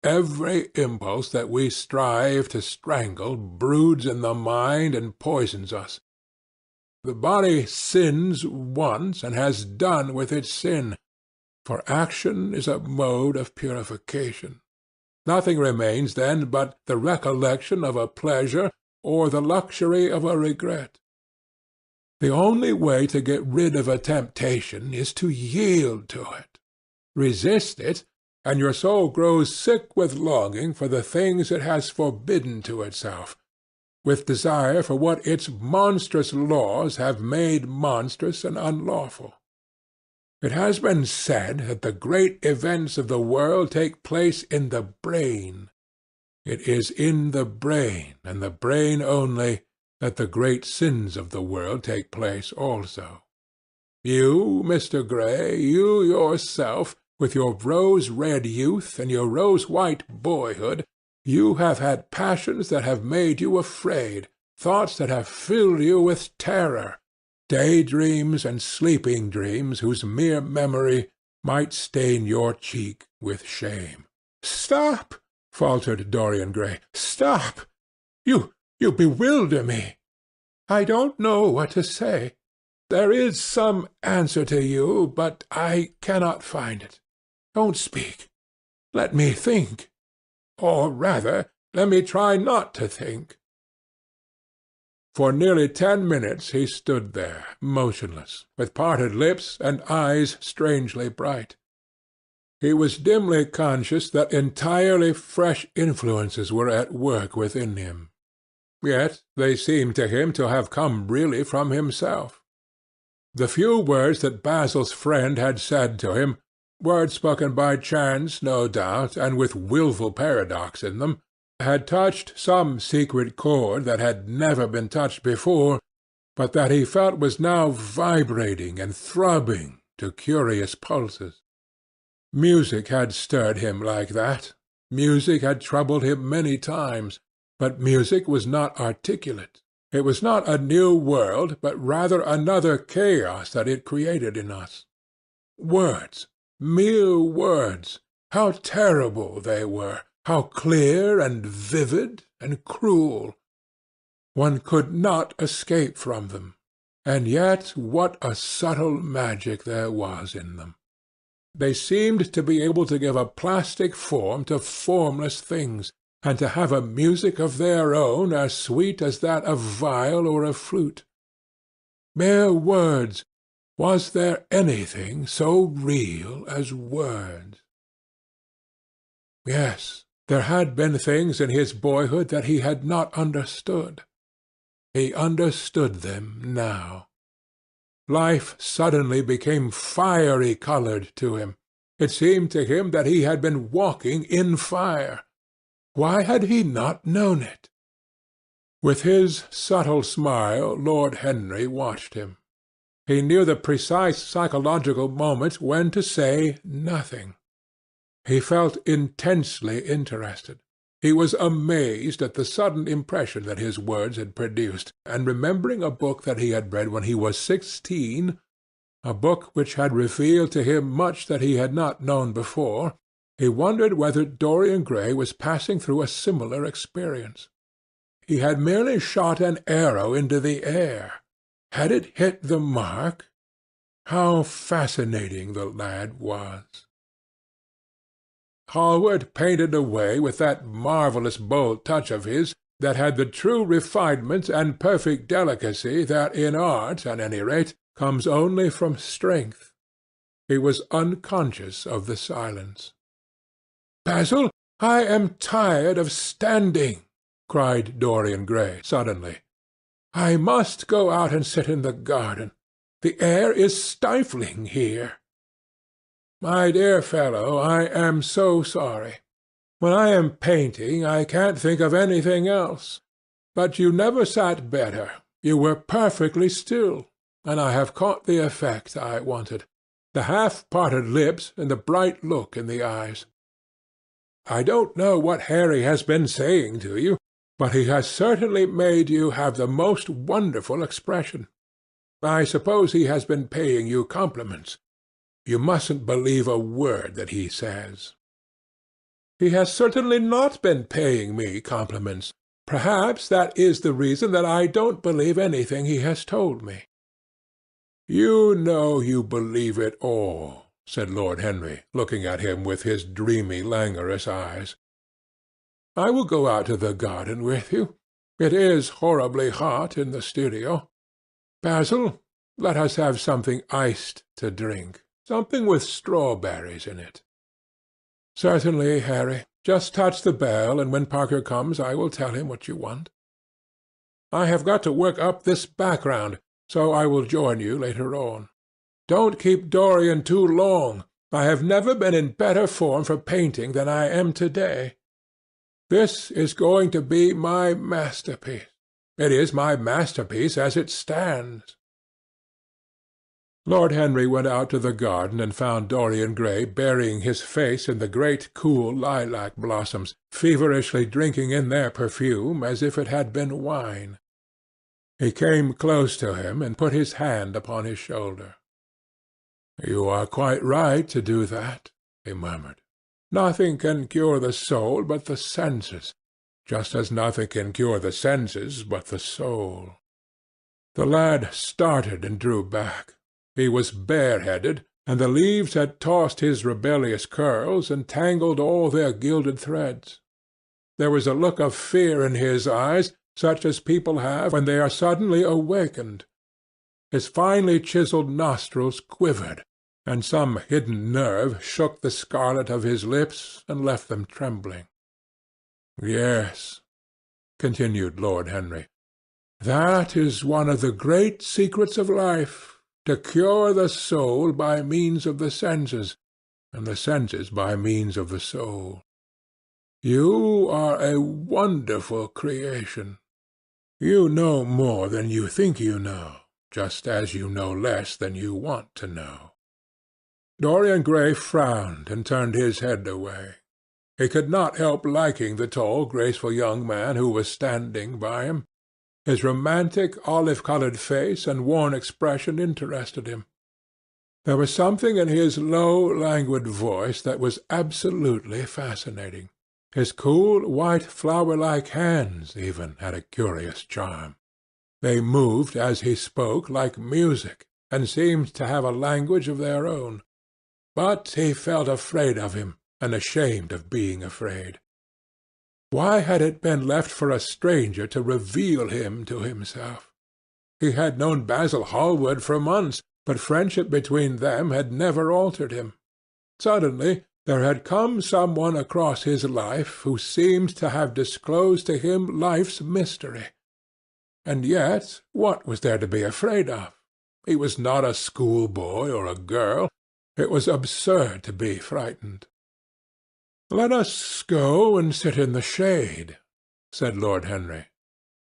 S2: Every impulse that we strive to strangle broods in the mind and poisons us. The body sins once and has done with its sin, for action is a mode of purification. Nothing remains then but the recollection of a pleasure or the luxury of a regret. The only way to get rid of a temptation is to yield to it. Resist it, and your soul grows sick with longing for the things it has forbidden to itself, with desire for what its monstrous laws have made monstrous and unlawful. It has been said that the great events of the world take place in the brain. It is in the brain, and the brain only, that the great sins of the world take place also. You, Mr. Gray, you yourself, with your rose-red youth and your rose-white boyhood, you have had passions that have made you afraid, thoughts that have filled you with terror, day-dreams and sleeping dreams whose mere memory might stain your cheek with shame. "Stop!" faltered Dorian Gray. "Stop! You bewilder me. I don't know what to say. There is some answer to you, but I cannot find it. Don't speak. Let me think. Or rather, let me try not to think." For nearly 10 minutes he stood there, motionless, with parted lips and eyes strangely bright. He was dimly conscious that entirely fresh influences were at work within him. Yet they seemed to him to have come really from himself. The few words that Basil's friend had said to him, words spoken by chance, no doubt, and with wilful paradox in them, had touched some secret chord that had never been touched before, but that he felt was now vibrating and throbbing to curious pulses. Music had stirred him like that. Music had troubled him many times, but music was not articulate. It was not a new world, but rather another chaos that it created in us. Words, mere words, how terrible they were, how clear and vivid and cruel! One could not escape from them, and yet what a subtle magic there was in them! They seemed to be able to give a plastic form to formless things, and to have a music of their own as sweet as that of viol or of flute. Mere words! Was there anything so real as words? Yes, there had been things in his boyhood that he had not understood. He understood them now. Life suddenly became fiery-colored to him. It seemed to him that he had been walking in fire. Why had he not known it? With his subtle smile Lord Henry watched him. He knew the precise psychological moment when to say nothing. He felt intensely interested. He was amazed at the sudden impression that his words had produced, and remembering a book that he had read when he was 16, a book which had revealed to him much that he had not known before, he wondered whether Dorian Gray was passing through a similar experience. He had merely shot an arrow into the air. Had it hit the mark? How fascinating the lad was! Hallward painted away with that marvellous bold touch of his that had the true refinement and perfect delicacy that in art, at any rate, comes only from strength. He was unconscious of the silence. "Basil, I am tired of standing," cried Dorian Gray suddenly. "I must go out and sit in the garden. The air is stifling here." "My dear fellow, I am so sorry. When I am painting, I can't think of anything else. But you never sat better. You were perfectly still, and I have caught the effect I wanted, the half-parted lips and the bright look in the eyes. I don't know what Harry has been saying to you, but he has certainly made you have the most wonderful expression. I suppose he has been paying you compliments. You mustn't believe a word that he says." "He has certainly not been paying me compliments. Perhaps that is the reason that I don't believe anything he has told me." "You know you believe it all," said Lord Henry, looking at him with his dreamy, languorous eyes. "I will go out to the garden with you. It is horribly hot in the studio. Basil, let us have something iced to drink, something with strawberries in it." "Certainly, Harry. Just touch the bell, and when Parker comes I will tell him what you want. I have got to work up this background, so I will join you later on." Don't keep Dorian too long. I have never been in better form for painting than I am to-day. This is going to be my masterpiece. It is my masterpiece as it stands." Lord Henry went out to the garden and found Dorian Gray burying his face in the great cool lilac blossoms, feverishly drinking in their perfume as if it had been wine. He came close to him and put his hand upon his shoulder. "You are quite right to do that," he murmured. "Nothing can cure the soul but the senses, just as nothing can cure the senses but the soul." The lad started and drew back. He was bareheaded, and the leaves had tossed his rebellious curls and tangled all their gilded threads. There was a look of fear in his eyes, such as people have when they are suddenly awakened. His finely chiselled nostrils quivered, and some hidden nerve shook the scarlet of his lips and left them trembling. "Yes," continued Lord Henry, "that is one of the great secrets of life, to cure the soul by means of the senses, and the senses by means of the soul. You are a wonderful creation. You know more than you think you know, just as you know less than you want to know." Dorian Gray frowned and turned his head away. He could not help liking the tall, graceful young man who was standing by him. His romantic, olive-coloured face and worn expression interested him. There was something in his low, languid voice that was absolutely fascinating. His cool, white, flower-like hands, even, had a curious charm. They moved, as he spoke, like music, and seemed to have a language of their own. But he felt afraid of him, and ashamed of being afraid. Why had it been left for a stranger to reveal him to himself? He had known Basil Hallward for months, but friendship between them had never altered him. Suddenly there had come someone across his life who seemed to have disclosed to him life's mystery. And yet what was there to be afraid of? He was not a schoolboy or a girl. It was absurd to be frightened. "Let us go and sit in the shade," said Lord Henry.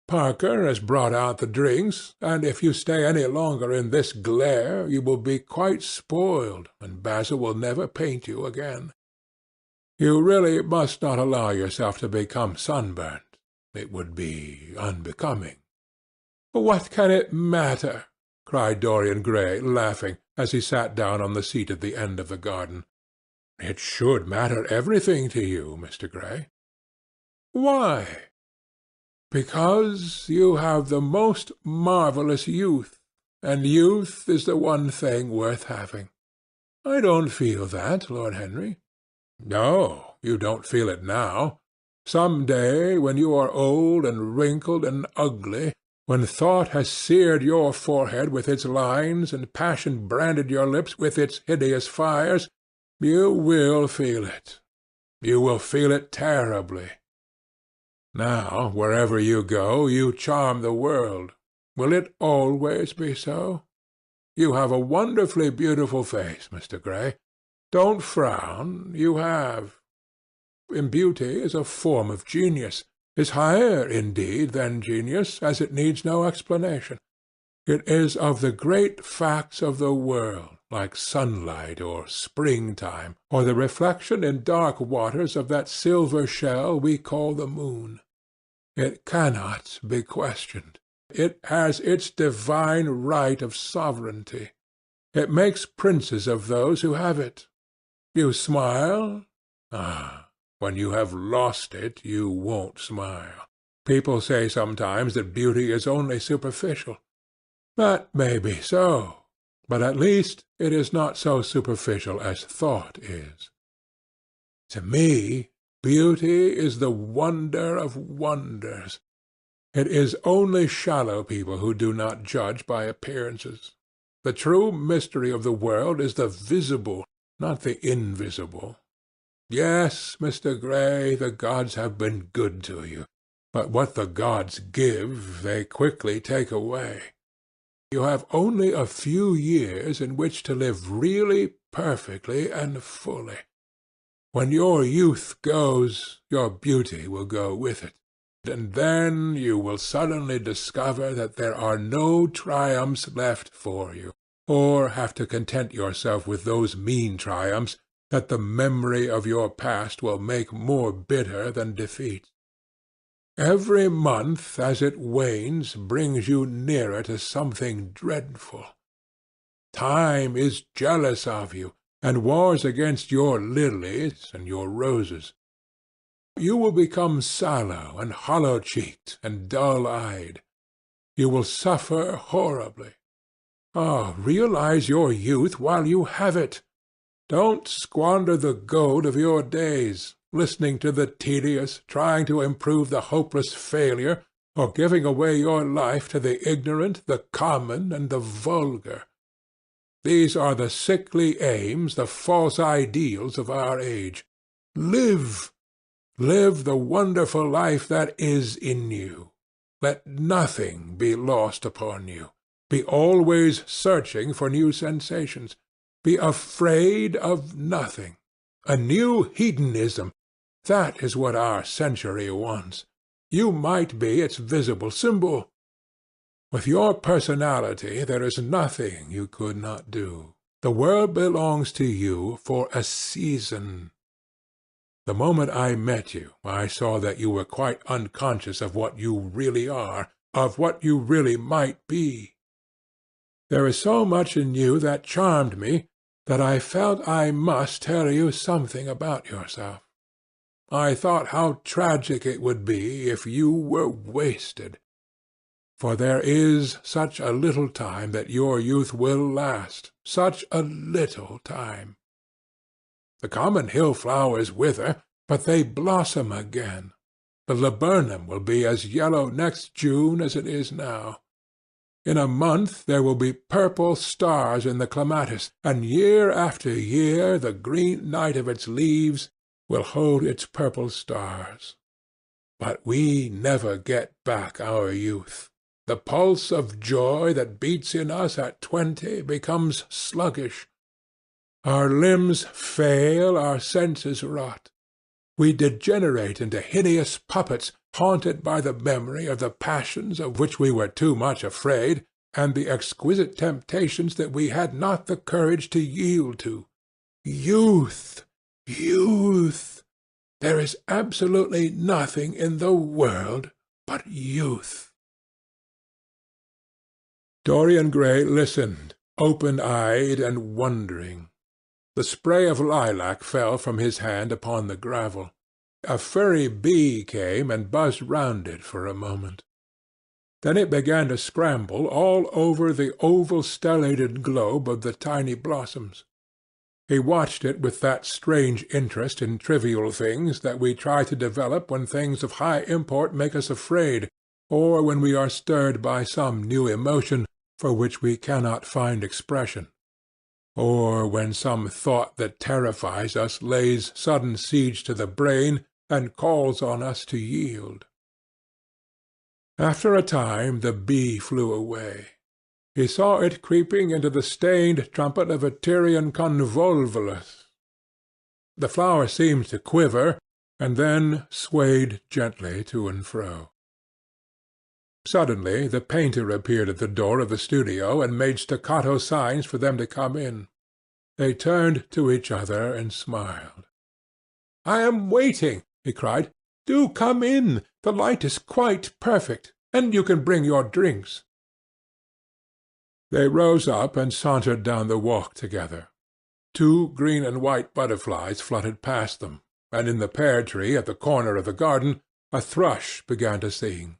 S2: "Parker has brought out the drinks, and if you stay any longer in this glare you will be quite spoiled, and Basil will never paint you again. You really must not allow yourself to become sunburnt. It would be unbecoming." "What can it matter?" cried Dorian Gray, laughing, as he sat down on the seat at the end of the garden. "It should matter everything to you, Mr. Gray." "Why?" "Because you have the most marvellous youth, and youth is the one thing worth having. I don't feel that, Lord Henry." "No, you don't feel it now. Some day, when you are old and wrinkled and ugly, when thought has seared your forehead with its lines, and passion branded your lips with its hideous fires, you will feel it. You will feel it terribly. Now, wherever you go, you charm the world. Will it always be so? You have a wonderfully beautiful face, Mr. Gray. Don't frown. You have. And beauty is a form of genius, is higher, indeed, than genius, as it needs no explanation. It is of the great facts of the world, like sunlight or springtime, or the reflection in dark waters of that silver shell we call the moon. It cannot be questioned. It has its divine right of sovereignty. It makes princes of those who have it. You smile? Ah, when you have lost it, you won't smile. People say sometimes that beauty is only superficial. That may be so, but at least it is not so superficial as thought is. To me, beauty is the wonder of wonders. It is only shallow people who do not judge by appearances. The true mystery of the world is the visible, not the invisible. Yes, Mr. Gray, the gods have been good to you, but what the gods give they quickly take away. You have only a few years in which to live really perfectly and fully. When your youth goes, your beauty will go with it, and then you will suddenly discover that there are no triumphs left for you, or have to content yourself with those mean triumphs that the memory of your past will make more bitter than defeat. Every month as it wanes brings you nearer to something dreadful. Time is jealous of you, and wars against your lilies and your roses. You will become sallow and hollow-cheeked and dull-eyed. You will suffer horribly. Ah, realize your youth while you have it. Don't squander the gold of your days, listening to the tedious, trying to improve the hopeless failure, or giving away your life to the ignorant, the common, and the vulgar. These are the sickly aims, the false ideals of our age. Live! Live the wonderful life that is in you. Let nothing be lost upon you. Be always searching for new sensations. Be afraid of nothing. A new hedonism, that is what our century wants. You might be its visible symbol. With your personality there is nothing you could not do. The world belongs to you for a season. The moment I met you, I saw that you were quite unconscious of what you really are, of what you really might be. There is so much in you that charmed me that I felt I must tell you something about yourself. I thought how tragic it would be if you were wasted. For there is such a little time that your youth will last, such a little time. The common hill flowers wither, but they blossom again. The laburnum will be as yellow next June as it is now. In a month there will be purple stars in the clematis, and year after year the green night of its leaves will hold its purple stars. But we never get back our youth. The pulse of joy that beats in us at 20 becomes sluggish. Our limbs fail, our senses rot. We degenerate into hideous puppets, haunted by the memory of the passions of which we were too much afraid, and the exquisite temptations that we had not the courage to yield to. Youth! Youth! There is absolutely nothing in the world but youth. Dorian Gray listened, open-eyed and wondering. The spray of lilac fell from his hand upon the gravel. A furry bee came and buzzed round it for a moment. Then it began to scramble all over the oval stellated globe of the tiny blossoms. He watched it with that strange interest in trivial things that we try to develop when things of high import make us afraid, or when we are stirred by some new emotion for which we cannot find expression, or when some thought that terrifies us lays sudden siege to the brain and calls on us to yield. After a time the bee flew away. He saw it creeping into the stained trumpet of a Tyrian convolvulus. The flower seemed to quiver, and then swayed gently to and fro. Suddenly the painter appeared at the door of the studio and made staccato signs for them to come in. They turned to each other and smiled. "I am waiting," he cried. "Do come in. The light is quite perfect, and you can bring your drinks." They rose up and sauntered down the walk together. 2 green and white butterflies fluttered past them, and in the pear tree at the corner of the garden a thrush began to sing.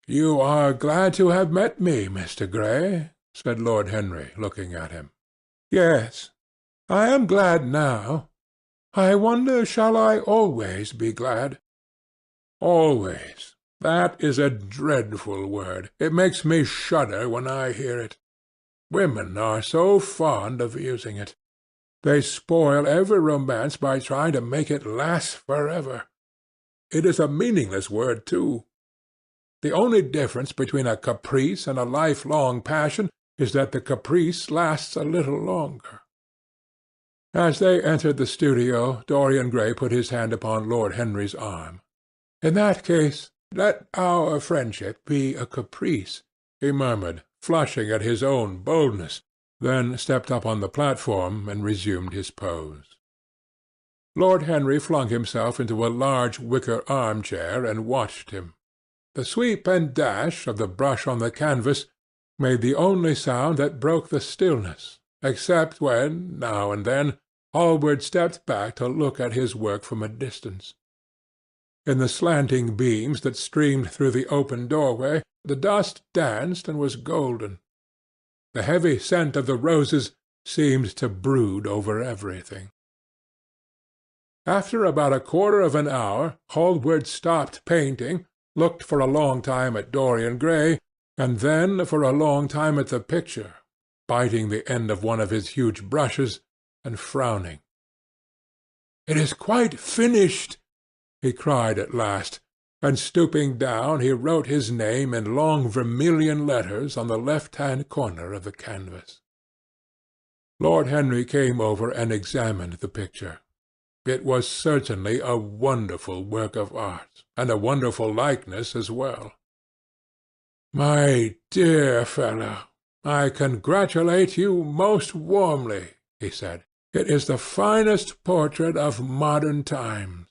S2: "You are glad to have met me, Mr. Gray," said Lord Henry, looking at him. "Yes, I am glad now. I wonder shall I always be glad?" "Always. That is a dreadful word. It makes me shudder when I hear it. Women are so fond of using it. They spoil every romance by trying to make it last forever. It is a meaningless word, too. The only difference between a caprice and a lifelong passion is that the caprice lasts a little longer." As they entered the studio, Dorian Gray put his hand upon Lord Henry's arm. "In that case, let our friendship be a caprice," he murmured, flushing at his own boldness, then stepped up on the platform and resumed his pose. Lord Henry flung himself into a large wicker arm-chair and watched him. The sweep and dash of the brush on the canvas made the only sound that broke the stillness, except when, now and then, Hallward stepped back to look at his work from a distance. In the slanting beams that streamed through the open doorway, the dust danced and was golden. The heavy scent of the roses seemed to brood over everything. After about a quarter of an hour, Hallward stopped painting, looked for a long time at Dorian Gray, and then for a long time at the picture, biting the end of one of his huge brushes and frowning. "It is quite finished," he cried at last, and stooping down he wrote his name in long vermilion letters on the left-hand corner of the canvas. Lord Henry came over and examined the picture. It was certainly a wonderful work of art, and a wonderful likeness as well. "My dear fellow, I congratulate you most warmly," he said. "It is the finest portrait of modern times.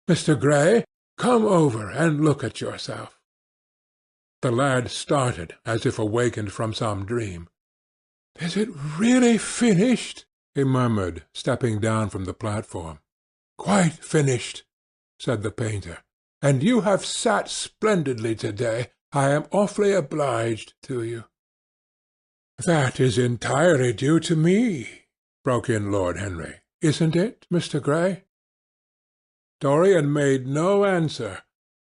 S2: Mr. Gray, come over and look at yourself." The lad started as if awakened from some dream. "Is it really finished?" he murmured, stepping down from the platform. "Quite finished," said the painter. "And you have sat splendidly to-day. I am awfully obliged to you." "That is entirely due to me," broke in Lord Henry. "Isn't it, Mr. Gray?" Dorian made no answer,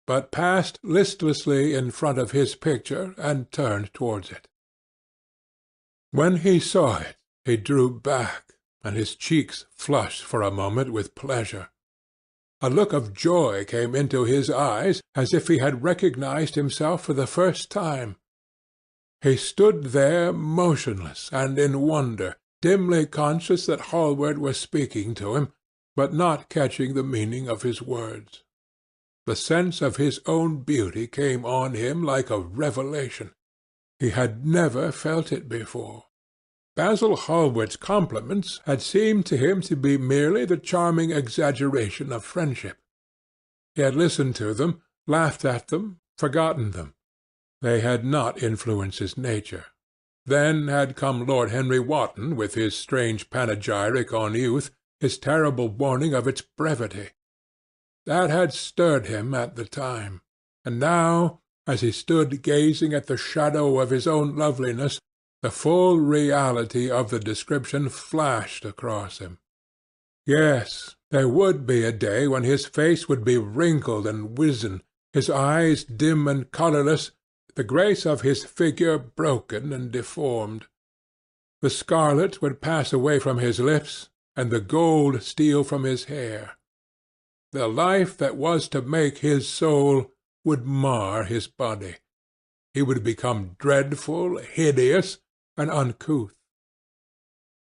S2: but passed listlessly in front of his picture and turned towards it. When he saw it, he drew back, and his cheeks flushed for a moment with pleasure. A look of joy came into his eyes, as if he had recognized himself for the first time. He stood there motionless and in wonder, dimly conscious that Hallward was speaking to him, but not catching the meaning of his words. The sense of his own beauty came on him like a revelation. He had never felt it before. Basil Hallward's compliments had seemed to him to be merely the charming exaggeration of friendship. He had listened to them, laughed at them, forgotten them. They had not influenced his nature. Then had come Lord Henry Wotton with his strange panegyric on youth, his terrible warning of its brevity. That had stirred him at the time, and now, as he stood gazing at the shadow of his own loveliness, the full reality of the description flashed across him. Yes, there would be a day when his face would be wrinkled and wizen, his eyes dim and colourless, the grace of his figure broken and deformed. The scarlet would pass away from his lips, and the gold steal from his hair. The life that was to make his soul would mar his body. He would become dreadful, hideous, and uncouth.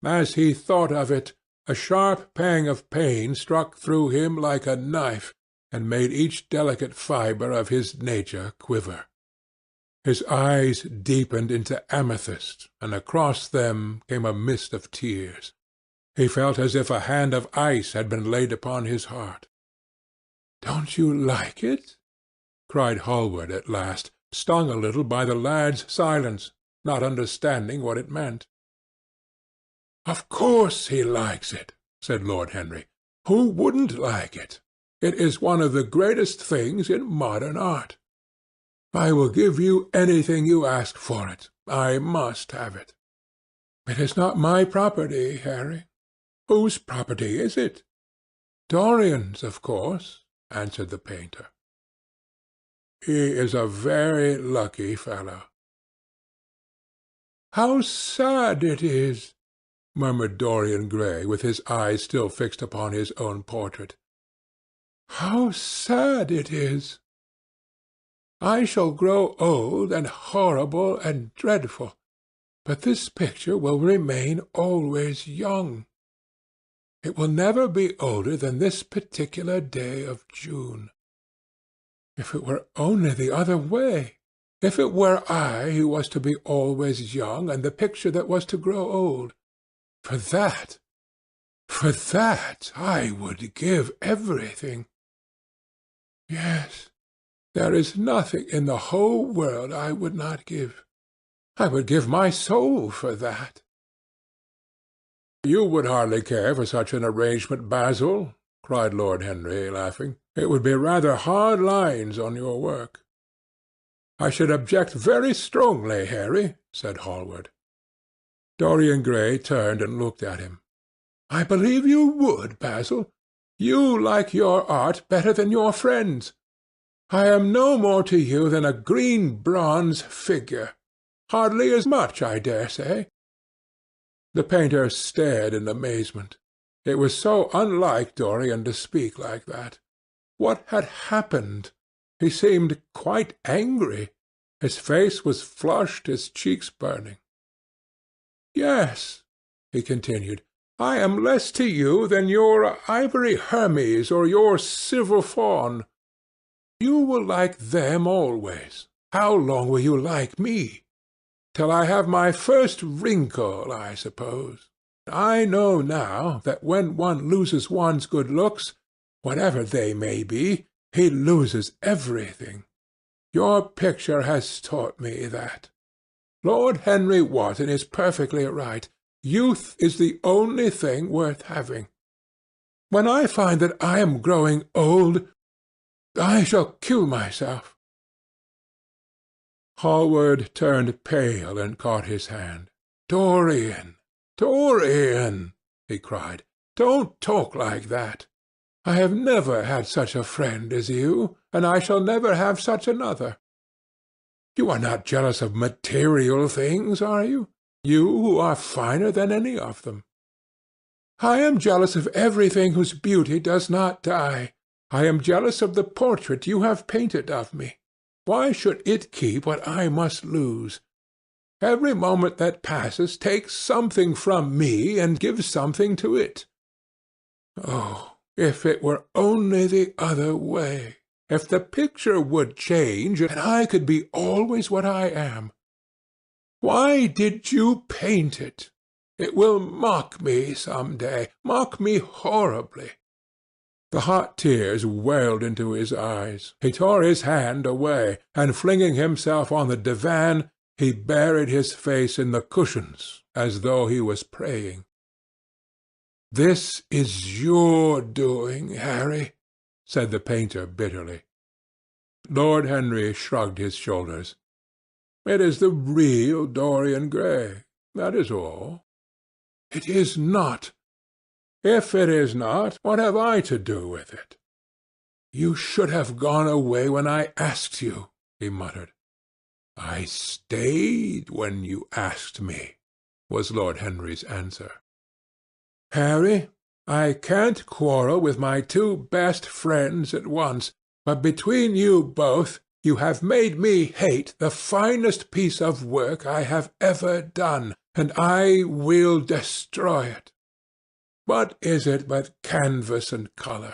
S2: As he thought of it, a sharp pang of pain struck through him like a knife, and made each delicate fibre of his nature quiver. His eyes deepened into amethyst, and across them came a mist of tears. He felt as if a hand of ice had been laid upon his heart. "Don't you like it?" cried Hallward at last, stung a little by the lad's silence, not understanding what it meant. "Of course he likes it," said Lord Henry. "Who wouldn't like it? It is one of the greatest things in modern art. I will give you anything you ask for it. I must have it." "It is not my property, Harry." "Whose property is it?" "Dorian's, of course," answered the painter. "He is a very lucky fellow." "How sad it is!" murmured Dorian Gray, with his eyes still fixed upon his own portrait. "How sad it is!" I shall grow old and horrible and dreadful, but this picture will remain always young. It will never be older than this particular day of June. If it were only the other way! If it were I who was to be always young, and the picture that was to grow old! For that I would give everything. Yes, there is nothing in the whole world I would not give. I would give my soul for that. You would hardly care for such an arrangement, Basil, cried Lord Henry, laughing. It would be rather hard lines on your work. I should object very strongly, Harry, said Hallward. Dorian Gray turned and looked at him. I believe you would, Basil. You like your art better than your friends. I am no more to you than a green bronze figure. Hardly as much, I dare say. The painter stared in amazement. It was so unlike Dorian to speak like that. What had happened? He seemed quite angry. His face was flushed, his cheeks burning. Yes, he continued, I am less to you than your ivory Hermes or your silver fawn. You will like them always. How long will you like me? Till I have my first wrinkle, I suppose. I know now that when one loses one's good looks, whatever they may be, he loses everything. Your picture has taught me that. Lord Henry Wotton is perfectly right. Youth is the only thing worth having. When I find that I am growing old, I shall kill myself. Hallward turned pale and caught his hand. Dorian, Dorian, he cried, don't talk like that. I have never had such a friend as you, and I shall never have such another. You are not jealous of material things, are you? You who are finer than any of them. I am jealous of everything whose beauty does not die. I am jealous of the portrait you have painted of me. Why should it keep what I must lose? Every moment that passes takes something from me and gives something to it. Oh, if it were only the other way! If the picture would change, and I could be always what I am! Why did you paint it? It will mock me some day, mock me horribly. The hot tears welled into his eyes. He tore his hand away, and flinging himself on the divan, he buried his face in the cushions, as though he was praying. This is your doing, Harry, said the painter bitterly. Lord Henry shrugged his shoulders. It is the real Dorian Gray, that is all. It is not. If it is not, what have I to do with it? You should have gone away when I asked you, he muttered. I stayed when you asked me, was Lord Henry's answer. Harry, I can't quarrel with my two best friends at once, but between you both, you have made me hate the finest piece of work I have ever done, and I will destroy it. What is it but canvas and colour?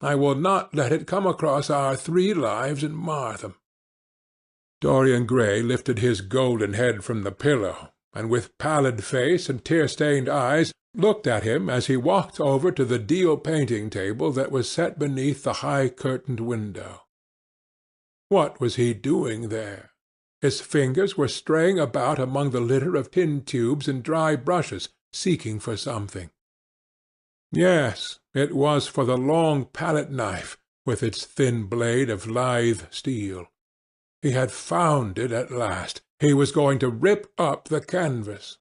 S2: I will not let it come across our 3 lives and mar them. Dorian Gray lifted his golden head from the pillow, and with pallid face and tear-stained eyes looked at him as he walked over to the deal painting table that was set beneath the high-curtained window. What was he doing there? His fingers were straying about among the litter of tin tubes and dry brushes, seeking for something. Yes, it was for the long palette-knife, with its thin blade of lithe steel. He had found it at last. He was going to rip up the canvas.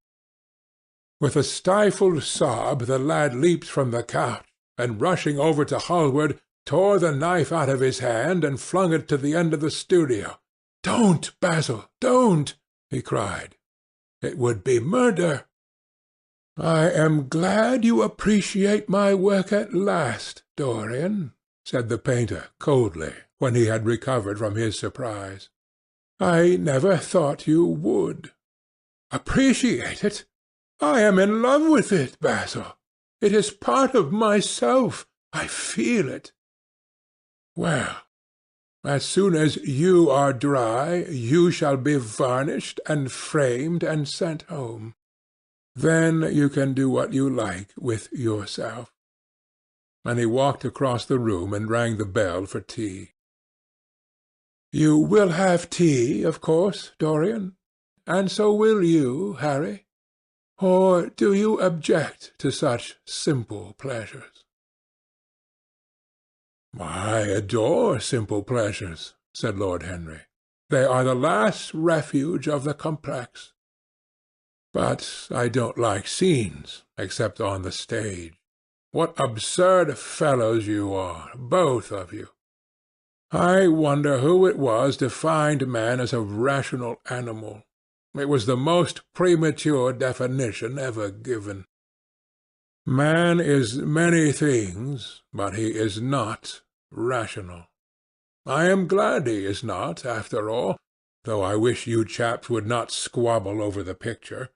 S2: With a stifled sob the lad leaped from the couch, and rushing over to Hallward, tore the knife out of his hand and flung it to the end of the studio. "Don't, Basil, don't!" he cried. "It would be murder." "I am glad you appreciate my work at last, Dorian," said the painter coldly, when he had recovered from his surprise. "I never thought you would." "Appreciate it? I am in love with it, Basil. It is part of myself. I feel it." "Well, as soon as you are dry, you shall be varnished and framed and sent home. Then you can do what you like with yourself." And he walked across the room and rang the bell for tea. "You will have tea, of course, Dorian, and so will you, Harry. Or do you object to such simple pleasures?" "I adore simple pleasures," said Lord Henry. "They are the last refuge of the complex. But I don't like scenes, except on the stage. What absurd fellows you are, both of you! I wonder who it was defined man as a rational animal. It was the most premature definition ever given. Man is many things, but he is not rational. I am glad he is not, after all, though I wish you chaps would not squabble over the picture.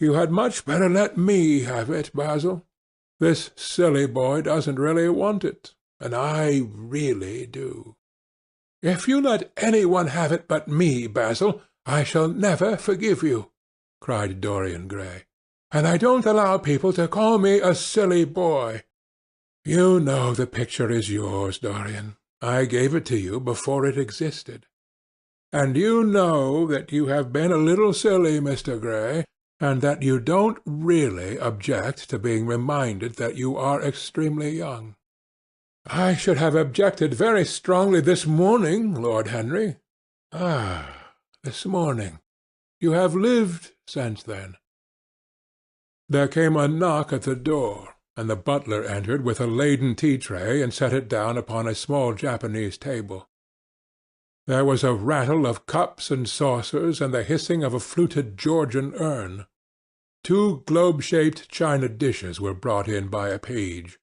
S2: You had much better let me have it, Basil. This silly boy doesn't really want it, and I really do." "If you let any one have it but me, Basil, I shall never forgive you," cried Dorian Gray. "And I don't allow people to call me a silly boy. You know the picture is yours, Dorian. I gave it to you before it existed. And you know that you have been a little silly, Mr. Gray, and that you don't really object to being reminded that you are extremely young." "I should have objected very strongly this morning, Lord Henry." "Ah, this morning. You have lived since then." There came a knock at the door, and the butler entered with a laden tea-tray and set it down upon a small Japanese table. There was a rattle of cups and saucers and the hissing of a fluted Georgian urn. 2 globe-shaped china dishes were brought in by a page.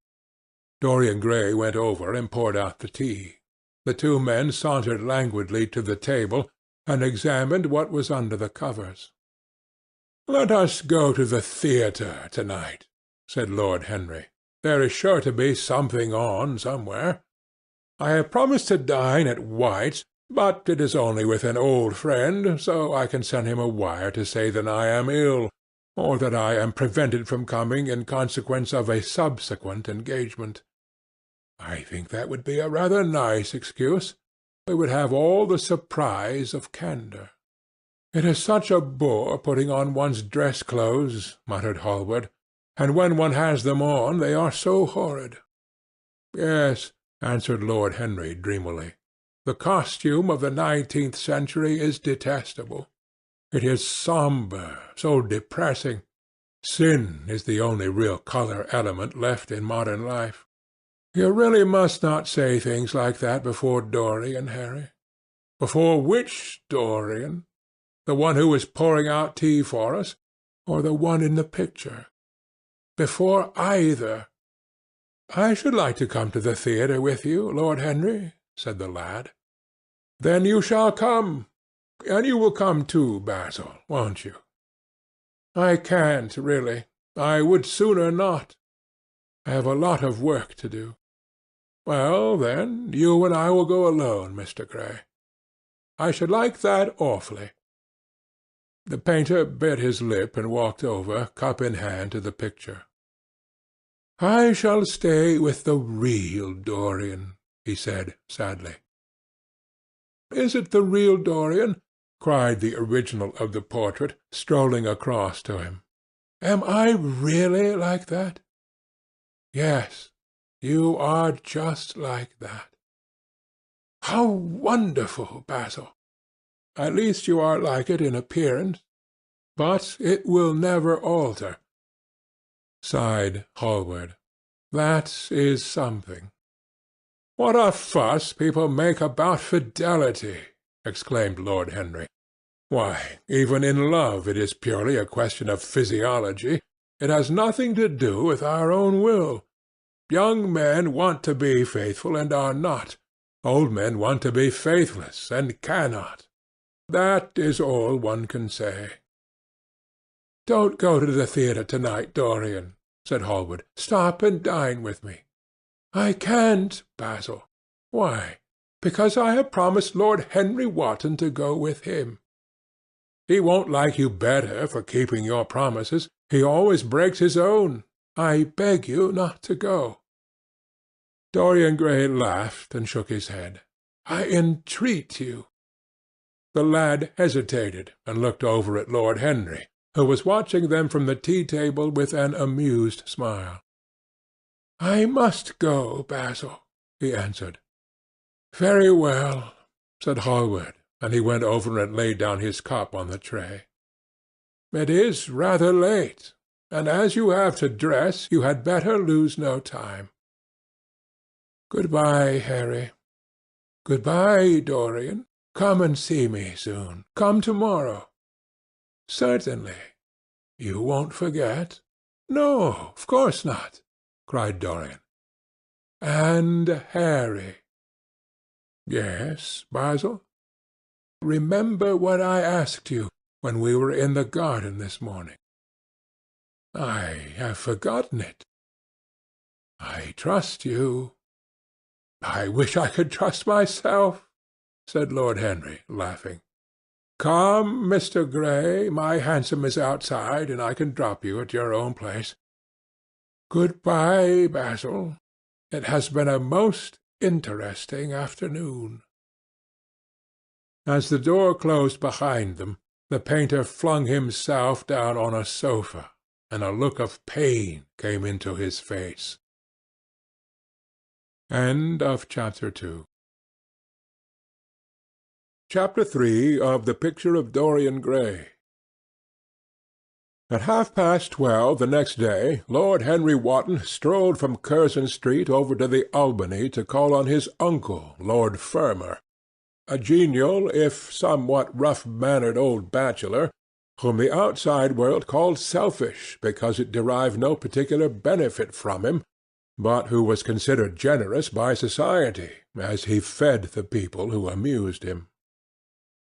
S2: Dorian Gray went over and poured out the tea. The 2 men sauntered languidly to the table and examined what was under the covers. "Let us go to the theatre to-night," said Lord Henry. "There is sure to be something on somewhere. I have promised to dine at White's, but it is only with an old friend, so I can send him a wire to say that I am ill, or that I am prevented from coming in consequence of a subsequent engagement. I think that would be a rather nice excuse. It would have all the surprise of candour." "It is such a bore putting on one's dress clothes," muttered Hallward, "and when one has them on they are so horrid." "Yes," answered Lord Henry dreamily. "The costume of the 19th century is detestable. It is sombre, so depressing. Sin is the only real colour element left in modern life. You really must not say things like that before Dorian, Harry." "Before which Dorian? The one who is pouring out tea for us, or the one in the picture?" "Before either." "I should like to come to the theatre with you, Lord Henry," said the lad. "Then you shall come. And you will come too, Basil, won't you?" "I can't, really. I would sooner not. I have a lot of work to do." "Well, then, you and I will go alone, Mr. Gray." "I should like that awfully." The painter bit his lip and walked over, cup in hand, to the picture. "I shall stay with the real Dorian," he said sadly. "Is it the real Dorian?" cried the original of the portrait, strolling across to him. "Am I really like that?" "Yes, you are just like that." "How wonderful, Basil! At least you are like it in appearance. But it will never alter," sighed Hallward. "That is something." "What a fuss people make about fidelity!" exclaimed Lord Henry. "Why, even in love it is purely a question of physiology. It has nothing to do with our own will. Young men want to be faithful and are not. Old men want to be faithless, and cannot. That is all one can say. "Don't go to the theatre to-night, Dorian," said Hallward. "Stop and dine with me." "I can't, Basil." "Why?" "Because I have promised Lord Henry Wotton to go with him." "He won't like you better for keeping your promises. He always breaks his own. I beg you not to go." Dorian Gray laughed and shook his head. "I entreat you." The lad hesitated and looked over at Lord Henry, who was watching them from the tea-table with an amused smile. "I must go, Basil," he answered. "Very well," said Hallward, and he went over and laid down his cup on the tray. "It is rather late, and as you have to dress, you had better lose no time. Good-bye, Harry. Good-bye, Dorian. Come and see me soon. Come tomorrow." "Certainly. You won't forget?" "No, of course not," cried Dorian. "And Harry." "Yes, Basil?" "Remember what I asked you when we were in the garden this morning." "I have forgotten it." "I trust you." "I wish I could trust myself," said Lord Henry, laughing. "Come, Mr. Gray, my hansom is outside, and I can drop you at your own place. Good-bye, Basil. It has been a most interesting afternoon." As the door closed behind them, the painter flung himself down on a sofa, and a look of pain came into his face. Chapter 3 of The Picture of Dorian Gray. At 12:30 the next day, Lord Henry Wotton strolled from Curzon Street over to the Albany to call on his uncle, Lord Fermor, a genial, if somewhat rough-mannered old bachelor, whom the outside world called selfish because it derived no particular benefit from him, but who was considered generous by society, as he fed the people who amused him.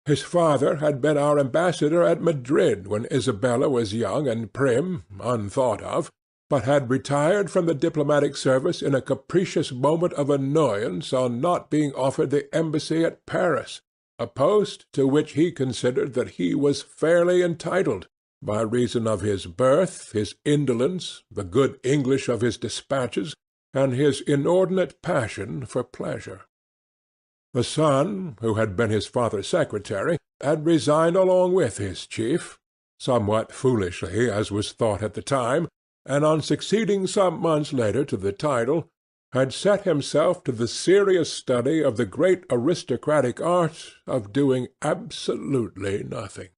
S2: His father had been our ambassador at Madrid when Isabella was young and prim, unthought of, but had retired from the diplomatic service in a capricious moment of annoyance on not being offered the embassy at Paris, a post to which he considered that he was fairly entitled, by reason of his birth, his indolence, the good English of his despatches, and his inordinate passion for pleasure. The son, who had been his father's secretary, had resigned along with his chief, somewhat foolishly as was thought at the time, and on succeeding some months later to the title, had set himself to the serious study of the great aristocratic art of doing absolutely nothing.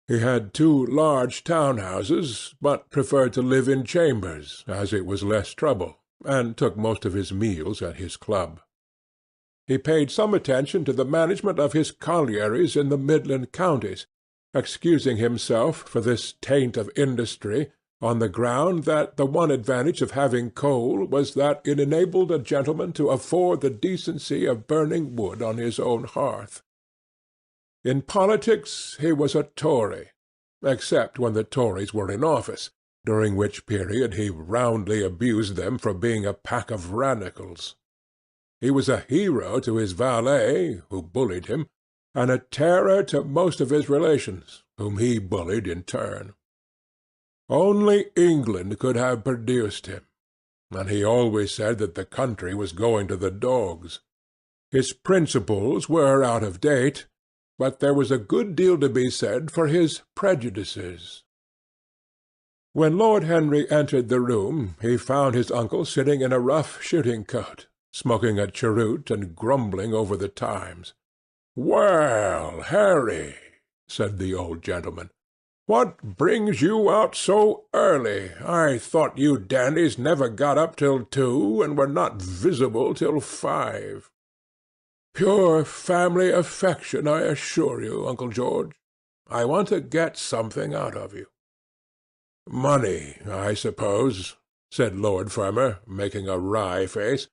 S2: He had 2 large town-houses, but preferred to live in chambers, as it was less trouble, and took most of his meals at his club. He paid some attention to the management of his collieries in the Midland counties, excusing himself for this taint of industry on the ground that the one advantage of having coal was that it enabled a gentleman to afford the decency of burning wood on his own hearth. In politics he was a Tory, except when the Tories were in office, during which period he roundly abused them for being a pack of radicals. He was a hero to his valet, who bullied him, and a terror to most of his relations, whom he bullied in turn. Only England could have produced him, and he always said that the country was going to the dogs. His principles were out of date, but there was a good deal to be said for his prejudices. When Lord Henry entered the room, he found his uncle sitting in a rough shooting-coat, smoking a cheroot and grumbling over the Times. "Well, Harry," said the old gentleman, "what brings you out so early? I thought you dandies never got up till 2, and were not visible till 5. "Pure family affection, I assure you, Uncle George. I want to get something out of you." "Money, I suppose," said Lord Fermor, making a wry face.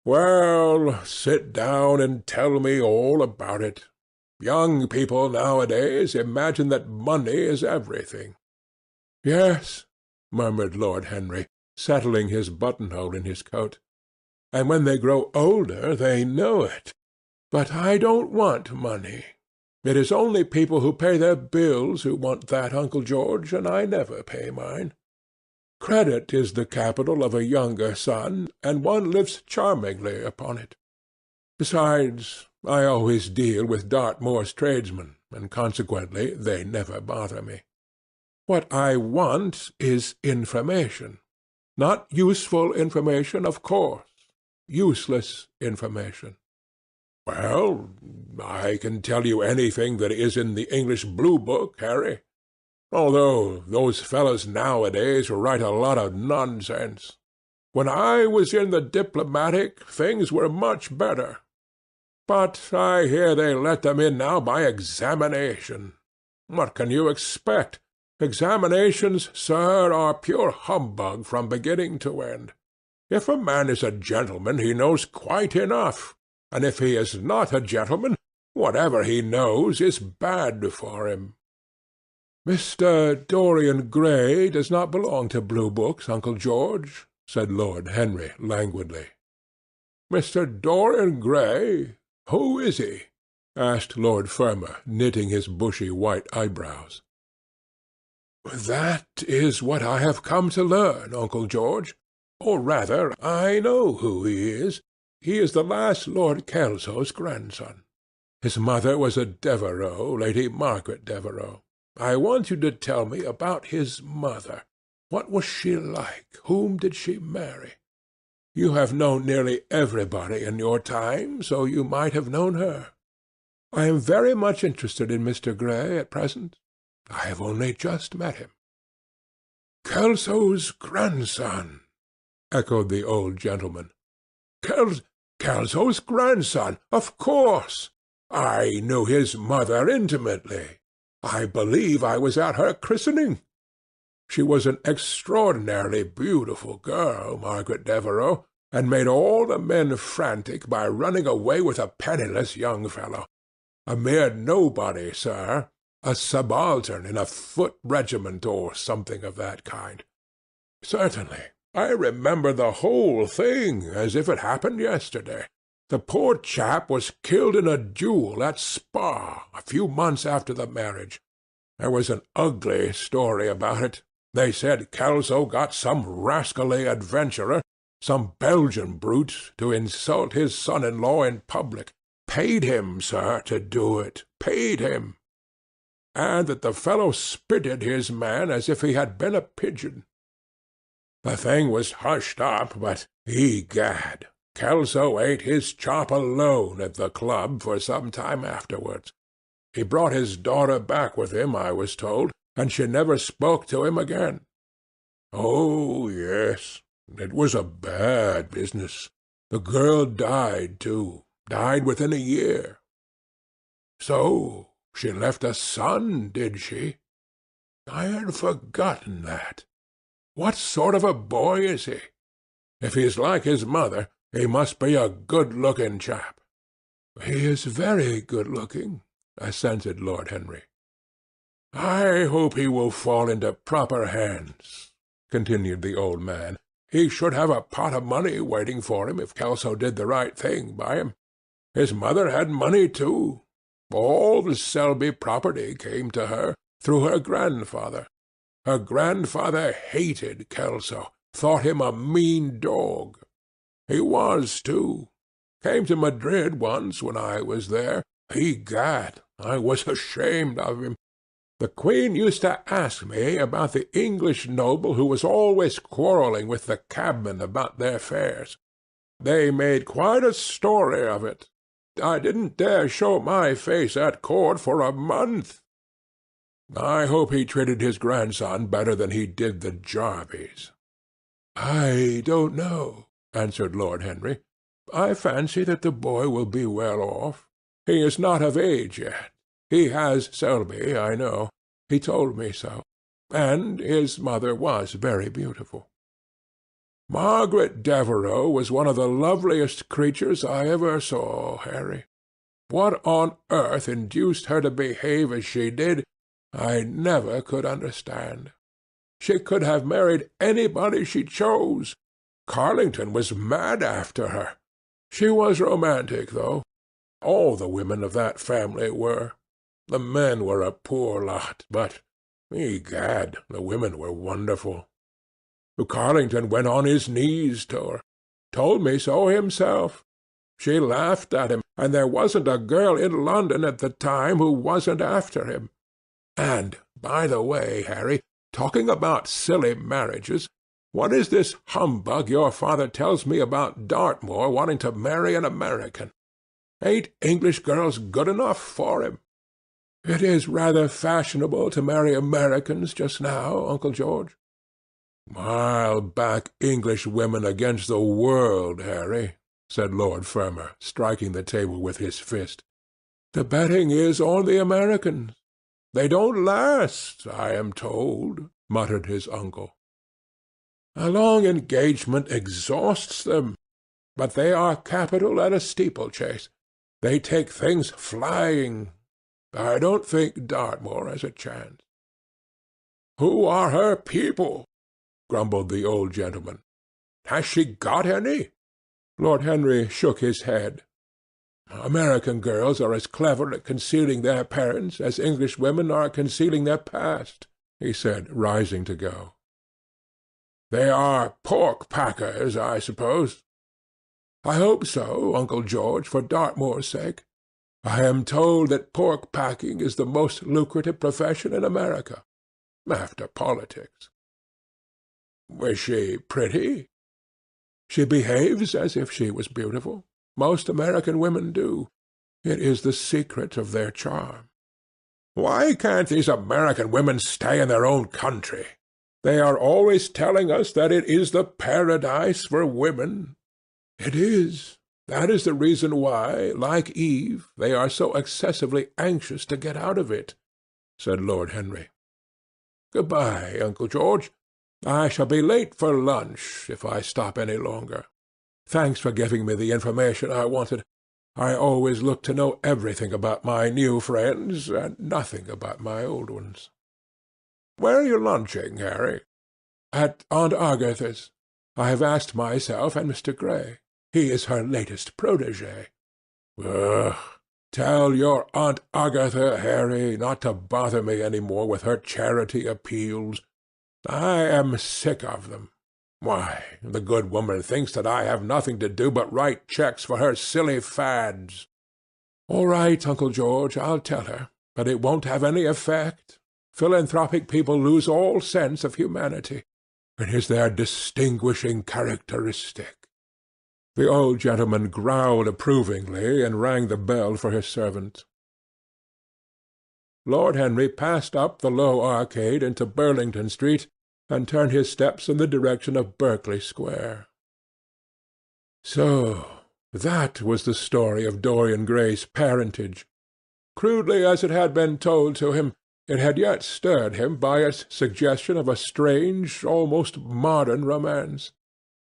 S2: Well, sit down and tell me all about it. Young people nowadays imagine that money is everything." "Yes," murmured Lord Henry, settling his buttonhole in his coat. "And when they grow older they know it. But I don't want money. It is only people who pay their bills who want that, Uncle George, and I never pay mine. Credit is the capital of a younger son, and one lives charmingly upon it. Besides, I always deal with Dartmoor's tradesmen, and consequently they never bother me. What I want is information. Not useful information, of course. Useless information." "Well, I can tell you anything that is in the English Blue Book, Harry. Although those fellows nowadays write a lot of nonsense. When I was in the Diplomatic, things were much better. But I hear they let them in now by examination. What can you expect? Examinations, sir, are pure humbug from beginning to end. If a man is a gentleman, he knows quite enough, and if he is not a gentleman, whatever he knows is bad for him." "Mr. Dorian Gray does not belong to Blue Books, Uncle George," said Lord Henry languidly. "Mr. Dorian Gray? Who is he?" asked Lord Fermor, knitting his bushy white eyebrows. "That is what I have come to learn, Uncle George. Or rather, I know who he is. He is the last Lord Kelso's grandson. His mother was a Devereux, Lady Margaret Devereux. I want you to tell me about his mother. What was she like? Whom did she marry? You have known nearly everybody in your time, so you might have known her. I am very much interested in Mr. Gray at present. I have only just met him." "Kelso's grandson," echoed the old gentleman. Kelso's grandson, of course. I knew his mother intimately. I believe I was at her christening. She was an extraordinarily beautiful girl, Margaret Devereux, and made all the men frantic by running away with a penniless young fellow. A mere nobody, sir, a subaltern in a foot regiment or something of that kind. Certainly, I remember the whole thing as if it happened yesterday. The poor chap was killed in a duel at Spa a few months after the marriage. There was an ugly story about it. They said Kelso got some rascally adventurer, some Belgian brute, to insult his son-in-law in public. Paid him, sir, to do it. Paid him. And that the fellow spitted his man as if he had been a pigeon. The thing was hushed up, but, egad, Kelso ate his chop alone at the club for some time afterwards. He brought his daughter back with him, I was told, and she never spoke to him again. Oh, yes, it was a bad business. The girl died, too, died within a year. So she left a son, did she? I had forgotten that. What sort of a boy is he? If he is like his mother, he must be a good-looking chap. He is very good-looking, assented Lord Henry. I hope he will fall into proper hands, continued the old man. He should have a pot of money waiting for him if Kelso did the right thing by him. His mother had money, too. All the Selby property came to her through her grandfather. Her grandfather hated Kelso, thought him a mean dog. He was, too. Came to Madrid once when I was there. Egad, I was ashamed of him. The Queen used to ask me about the English noble who was always quarrelling with the cabmen about their fares. They made quite a story of it. I didn't dare show my face at court for a month. I hope he treated his grandson better than he did the Jarveys. I don't know, answered Lord Henry. I fancy that the boy will be well off. He is not of age yet. He has Selby, I know. He told me so. And his mother was very beautiful. Margaret Devereux was one of the loveliest creatures I ever saw, Harry. What on earth induced her to behave as she did, I never could understand. She could have married anybody she chose. Carlington was mad after her. She was romantic, though. All the women of that family were. The men were a poor lot, but, egad, the women were wonderful. Carlington went on his knees to her. Told me so himself. She laughed at him, and there wasn't a girl in London at the time who wasn't after him. And, by the way, Harry, talking about silly marriages, what is this humbug your father tells me about Dartmoor wanting to marry an American? Ain't English girls good enough for him? It is rather fashionable to marry Americans just now, Uncle George. I'll back English women against the world, Harry, said Lord Fermor, striking the table with his fist. The betting is on the Americans. They don't last, I am told, muttered his uncle. A long engagement exhausts them, but they are capital at a steeplechase. They take things flying. I don't think Dartmoor has a chance. Who are her people? Grumbled the old gentleman. Has she got any? Lord Henry shook his head. American girls are as clever at concealing their parents as English women are at concealing their past, he said, rising to go. They are pork-packers, I suppose. I hope so, Uncle George, for Dartmoor's sake. I am told that pork-packing is the most lucrative profession in America, after politics. Was she pretty? She behaves as if she was beautiful. Most American women do. It is the secret of their charm. Why can't these American women stay in their own country? They are always telling us that it is the paradise for women. It is. That is the reason why, like Eve, they are so excessively anxious to get out of it, said Lord Henry. Good-bye, Uncle George. I shall be late for lunch if I stop any longer. Thanks for giving me the information I wanted. I always look to know everything about my new friends and nothing about my old ones. Where are you lunching, Harry? At Aunt Agatha's. I have asked myself and Mr. Gray. He is her latest protégé. Ugh! Tell your Aunt Agatha, Harry, not to bother me any more with her charity appeals. I am sick of them. Why, the good woman thinks that I have nothing to do but write checks for her silly fads. All right, Uncle George, I'll tell her, but it won't have any effect. Philanthropic people lose all sense of humanity. It is their distinguishing characteristic. The old gentleman growled approvingly and rang the bell for his servant. Lord Henry passed up the low arcade into Burlington Street and turned his steps in the direction of Berkeley Square. So that was the story of Dorian Gray's parentage. Crudely as it had been told to him, it had yet stirred him by its suggestion of a strange, almost modern romance.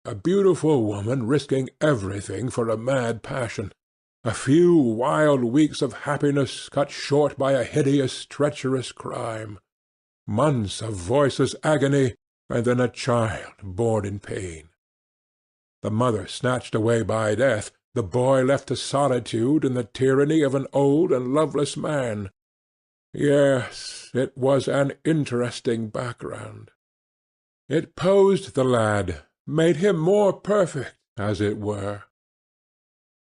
S2: A beautiful woman risking everything for a mad passion. A few wild weeks of happiness cut short by a hideous, treacherous crime. Months of voiceless agony, and then a child born in pain. The mother snatched away by death, the boy left to solitude and the tyranny of an old and loveless man. Yes, it was an interesting background. It posed the lad, made him more perfect, as it were.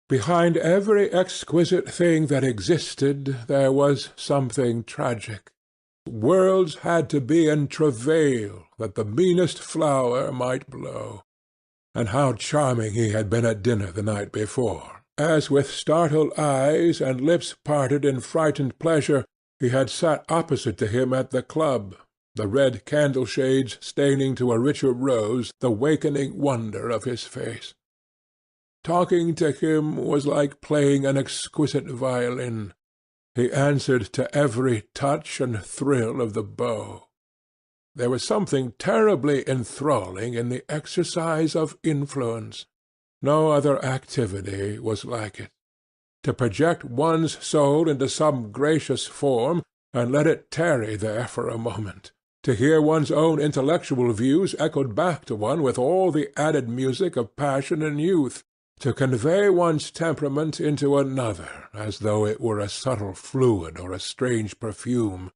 S2: Behind every exquisite thing that existed there was something tragic. Worlds had to be in travail that the meanest flower might blow. And how charming he had been at dinner the night before, as with startled eyes and lips parted in frightened pleasure he had sat opposite to him at the club, the red candle-shades staining to a richer rose the wakening wonder of his face. Talking to him was like playing an exquisite violin. He answered to every touch and thrill of the bow. There was something terribly enthralling in the exercise of influence. No other activity was like it. To project one's soul into some gracious form, and let it tarry there for a moment, to hear one's own intellectual views echoed back to one with all the added music of passion and youth, to convey one's temperament into another as though it were a subtle fluid or a strange perfume.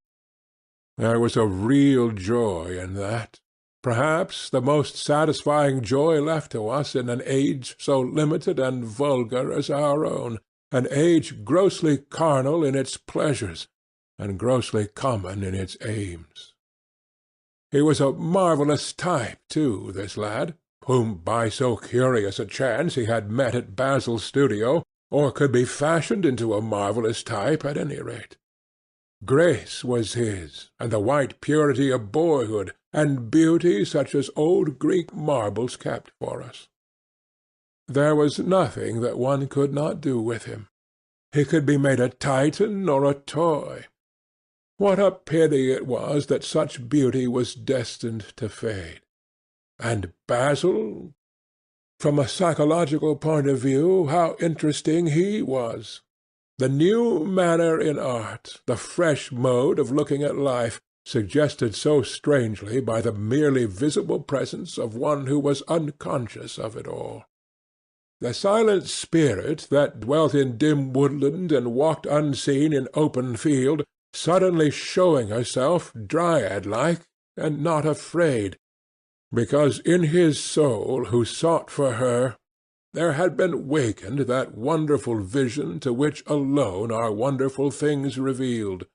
S2: There was a real joy in that, perhaps the most satisfying joy left to us in an age so limited and vulgar as our own, an age grossly carnal in its pleasures, and grossly common in its aims. He was a marvellous type, too, this lad, whom by so curious a chance he had met at Basil's studio, or could be fashioned into a marvellous type at any rate. Grace was his, and the white purity of boyhood, and beauty such as old Greek marbles kept for us. There was nothing that one could not do with him. He could be made a Titan or a toy. What a pity it was that such beauty was destined to fade. And Basil? From a psychological point of view, how interesting he was! The new manner in art, the fresh mode of looking at life, suggested so strangely by the merely visible presence of one who was unconscious of it all. The silent spirit that dwelt in dim woodland and walked unseen in open field, suddenly showing herself dryad-like and not afraid, because in his soul who sought for her there had been wakened that wonderful vision to which alone are wonderful things revealed,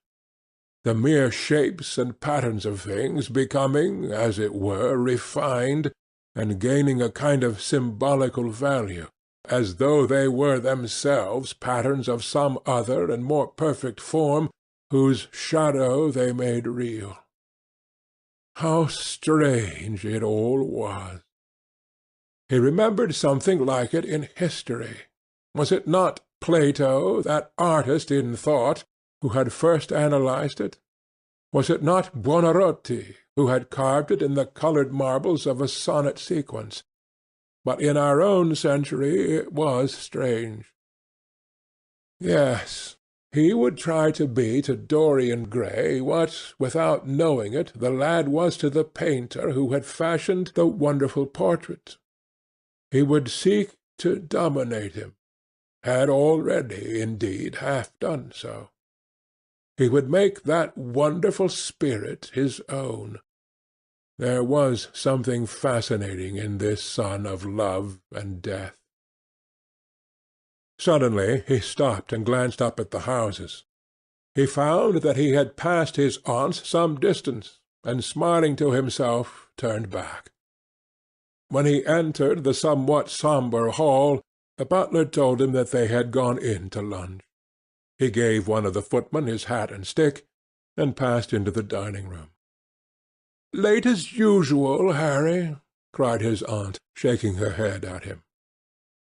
S2: the mere shapes and patterns of things becoming, as it were, refined, and gaining a kind of symbolical value, as though they were themselves patterns of some other and more perfect form, whose shadow they made real. How strange it all was! He remembered something like it in history. Was it not Plato, that artist in thought, who had first analyzed it? Was it not Buonarroti, who had carved it in the coloured marbles of a sonnet sequence? But in our own century it was strange. Yes, he would try to be to Dorian Gray what, without knowing it, the lad was to the painter who had fashioned the wonderful portrait. He would seek to dominate him, had already, indeed, half done so. He would make that wonderful spirit his own. There was something fascinating in this son of love and death. Suddenly he stopped and glanced up at the houses. He found that he had passed his aunts some distance, and smiling to himself, turned back. When he entered the somewhat sombre hall, the butler told him that they had gone in to lunch. He gave one of the footmen his hat and stick, and passed into the dining-room. "Late as usual, Harry," cried his aunt, shaking her head at him.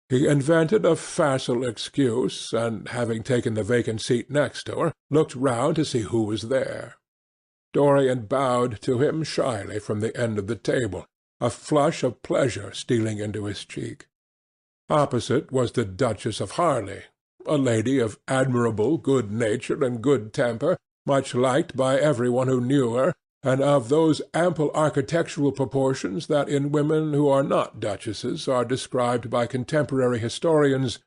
S2: He invented a facile excuse, and, having taken the vacant seat next to her, looked round to see who was there. Dorian bowed to him shyly from the end of the table, a flush of pleasure stealing into his cheek. Opposite was the Duchess of Harley, a lady of admirable good nature and good temper, much liked by every one who knew her, and of those ample architectural proportions that in women who are not duchesses are described by contemporary historians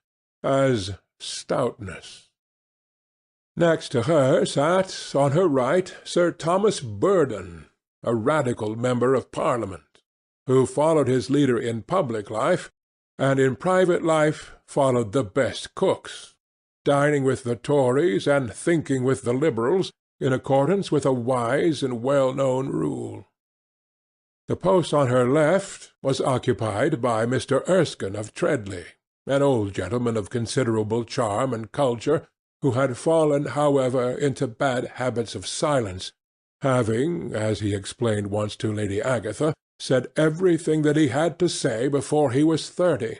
S2: as stoutness. Next to her sat, on her right, Sir Thomas Burdon, a Radical member of Parliament, who followed his leader in public life, and in private life followed the best cooks, dining with the Tories and thinking with the Liberals, in accordance with a wise and well-known rule. The post on her left was occupied by Mr. Erskine of Treadley, an old gentleman of considerable charm and culture, who had fallen, however, into bad habits of silence, having, as he explained once to Lady Agatha, said everything that he had to say before he was 30.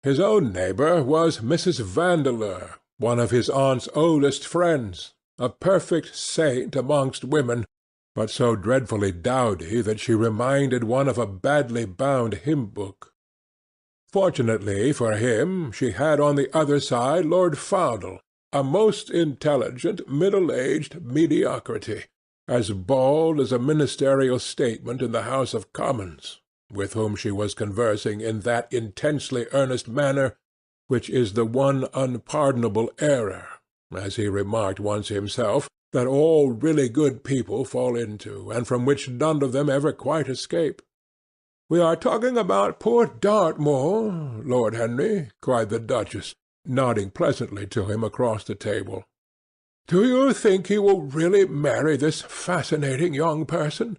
S2: His own neighbour was Mrs. Vandeleur, one of his aunt's oldest friends, a perfect saint amongst women, but so dreadfully dowdy that she reminded one of a badly bound hymn-book. Fortunately for him, she had on the other side Lord Faudel, a most intelligent, middle-aged mediocrity, as bald as a ministerial statement in the House of Commons, with whom she was conversing in that intensely earnest manner which is the one unpardonable error, as he remarked once himself, that all really good people fall into, and from which none of them ever quite escape. "We are talking about poor Dartmoor, Lord Henry," cried the Duchess, nodding pleasantly to him across the table. "Do you think he will really marry this fascinating young person?"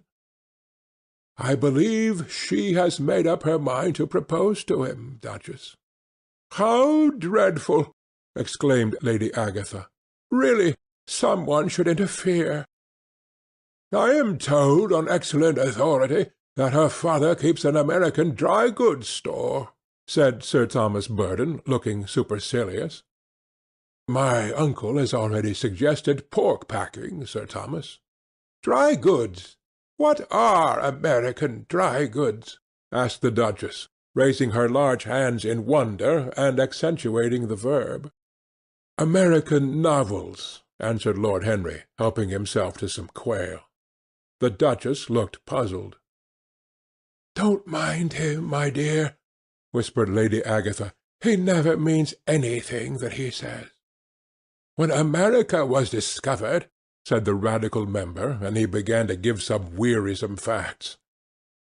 S2: "I believe she has made up her mind to propose to him, Duchess." "How dreadful!" exclaimed Lady Agatha. "Really, some one should interfere." "I am told on excellent authority that her father keeps an American dry-goods store," said Sir Thomas Burdon, looking supercilious. "My uncle has already suggested pork-packing, Sir Thomas." "Dry goods! What are American dry goods?" asked the Duchess, raising her large hands in wonder and accentuating the verb. "American novels," answered Lord Henry, helping himself to some quail. The Duchess looked puzzled. "Don't mind him, my dear," whispered Lady Agatha. "He never means anything that he says." "When America was discovered," said the Radical member, and he began to give some wearisome facts.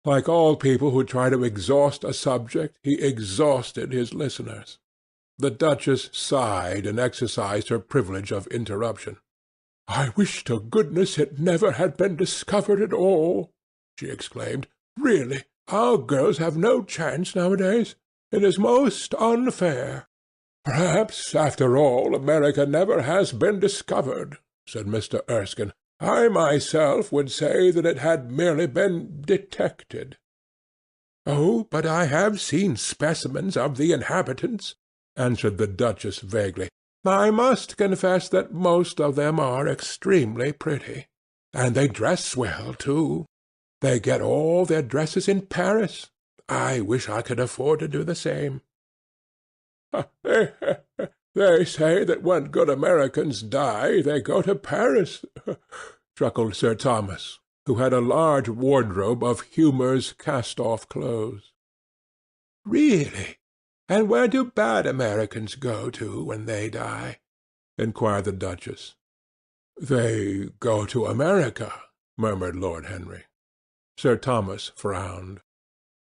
S2: Like all people who try to exhaust a subject, he exhausted his listeners. The Duchess sighed and exercised her privilege of interruption. "I wish to goodness it never had been discovered at all," she exclaimed. "Really, our girls have no chance nowadays. It is most unfair." "Perhaps, after all, America never has been discovered," said Mr. Erskine. "I myself would say that it had merely been detected." "Oh, but I have seen specimens of the inhabitants," answered the Duchess vaguely. "I must confess that most of them are extremely pretty. And they dress well, too. They get all their dresses in Paris. I wish I could afford to do the same." "They say that when good Americans die they go to Paris," chuckled Sir Thomas, who had a large wardrobe of Humour's cast-off clothes. "Really? And where do bad Americans go to when they die?" inquired the Duchess. "They go to America," murmured Lord Henry. Sir Thomas frowned.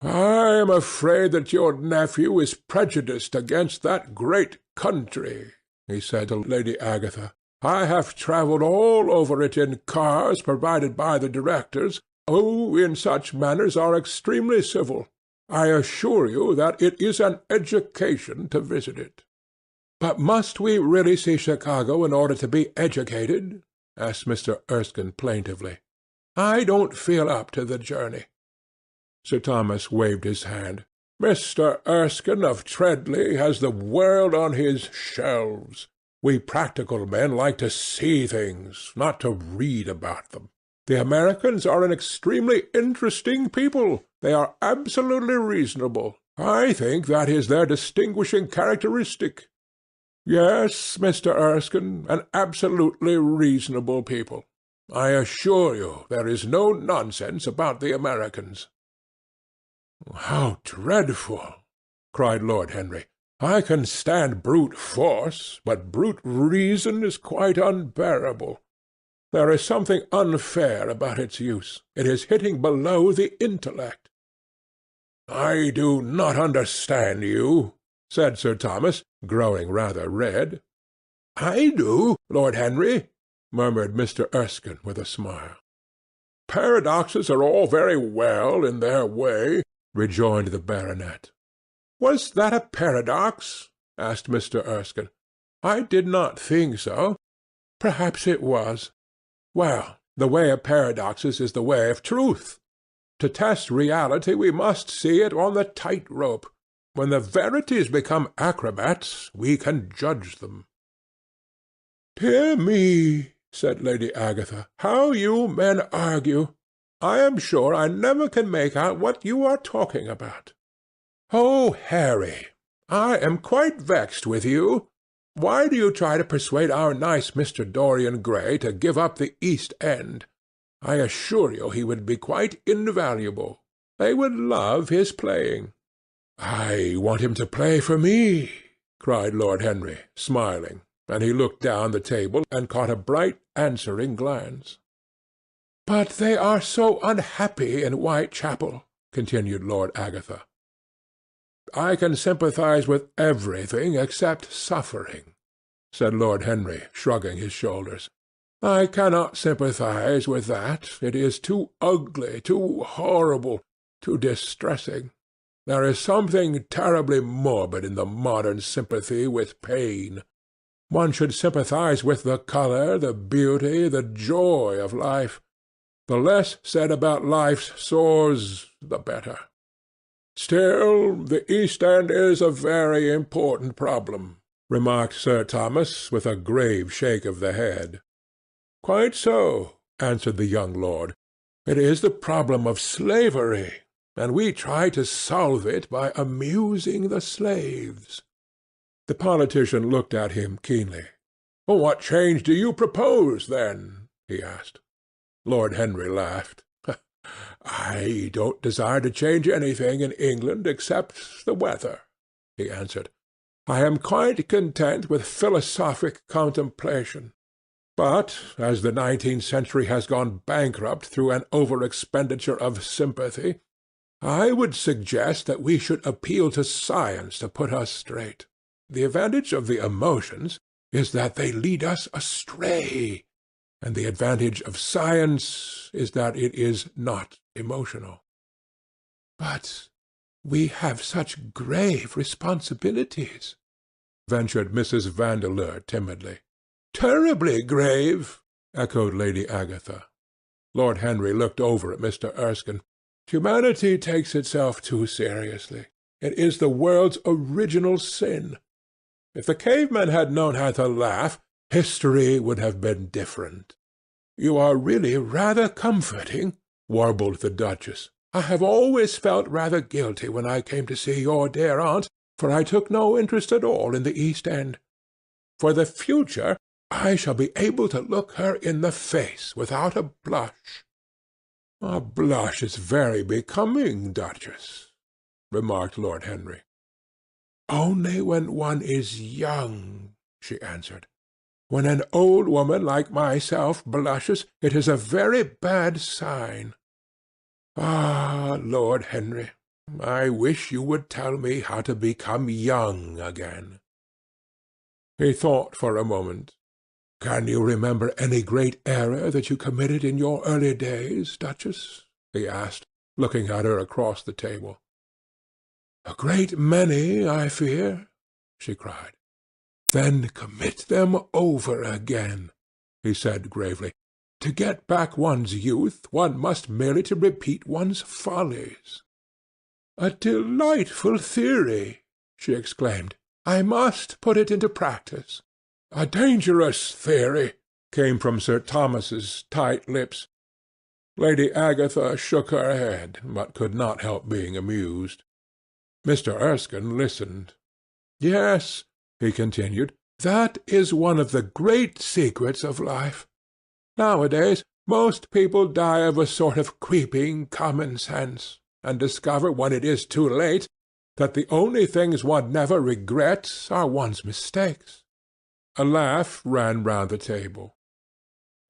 S2: "I am afraid that your nephew is prejudiced against that great country," he said to Lady Agatha. "I have travelled all over it in cars provided by the directors, who in such matters are extremely civil. I assure you that it is an education to visit it." "But must we really see Chicago in order to be educated?" asked Mr. Erskine plaintively. "I don't feel up to the journey." Sir Thomas waved his hand. "Mr. Erskine of Treadley has the world on his shelves. We practical men like to see things, not to read about them. The Americans are an extremely interesting people. They are absolutely reasonable. I think that is their distinguishing characteristic. Yes, Mr. Erskine, an absolutely reasonable people. I assure you there is no nonsense about the Americans." "How dreadful!" cried Lord Henry. "I can stand brute force, but brute reason is quite unbearable. There is something unfair about its use. It is hitting below the intellect." "I do not understand you," said Sir Thomas, growing rather red. "I do, Lord Henry," murmured Mr. Erskine with a smile. "Paradoxes are all very well in their way," rejoined the baronet. "Was that a paradox?" asked Mr. Erskine. "I did not think so. Perhaps it was. Well, the way of paradoxes is the way of truth. To test reality we must see it on the tight-rope. When the verities become acrobats, we can judge them." "Dear me," said Lady Agatha. "How you men argue! I am sure I never can make out what you are talking about. Oh, Harry, I am quite vexed with you. Why do you try to persuade our nice Mr. Dorian Gray to give up the East End? I assure you he would be quite invaluable. They would love his playing." "I want him to play for me," cried Lord Henry, smiling, and he looked down the table and caught a bright answering glance. "But they are so unhappy in Whitechapel," continued Lord Agatha. "I can sympathize with everything except suffering," said Lord Henry, shrugging his shoulders. "I cannot sympathize with that. It is too ugly, too horrible, too distressing. There is something terribly morbid in the modern sympathy with pain. One should sympathize with the colour, the beauty, the joy of life. The less said about life's sores, the better. Still, the East End is a very important problem," remarked Sir Thomas, with a grave shake of the head. "Quite so," answered the young lord. "It is the problem of slavery, and we try to solve it by amusing the slaves." The politician looked at him keenly. "What change do you propose, then?" he asked. Lord Henry laughed. "I don't desire to change anything in England except the weather," he answered. "I am quite content with philosophic contemplation. But as the 19th century has gone bankrupt through an over-expenditure of sympathy, I would suggest that we should appeal to science to put us straight. The advantage of the emotions is that they lead us astray, and the advantage of science is that it is not emotional." "But we have such grave responsibilities," ventured Mrs. Vandeleur timidly. "Terribly grave," echoed Lady Agatha. Lord Henry looked over at Mr. Erskine. "Humanity takes itself too seriously. It is the world's original sin. If the cavemen had known how to laugh, history would have been different." "You are really rather comforting," warbled the Duchess. "I have always felt rather guilty when I came to see your dear aunt, for I took no interest at all in the East End. For the future I shall be able to look her in the face without a blush." "A blush is very becoming, Duchess," remarked Lord Henry. "Only when one is young," she answered. "When an old woman like myself blushes, it is a very bad sign. Ah, Lord Henry, I wish you would tell me how to become young again." He thought for a moment. "Can you remember any great error that you committed in your early days, Duchess?" he asked, looking at her across the table. "A great many, I fear," she cried. "Then commit them over again," he said gravely. "To get back one's youth, one must merely to repeat one's follies." "A delightful theory!" she exclaimed. "I must put it into practice." "A dangerous theory," came from Sir Thomas's tight lips. Lady Agatha shook her head, but could not help being amused. Mr. Erskine listened. "Yes," he continued, "that is one of the great secrets of life. Nowadays most people die of a sort of creeping common sense, and discover when it is too late that the only things one never regrets are one's mistakes." A laugh ran round the table.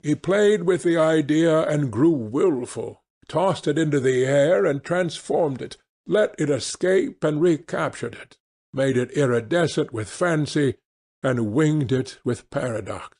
S2: "He played with the idea and grew wilful, tossed it into the air and transformed it, let it escape and recaptured it, made it iridescent with fancy, and winged it with paradox.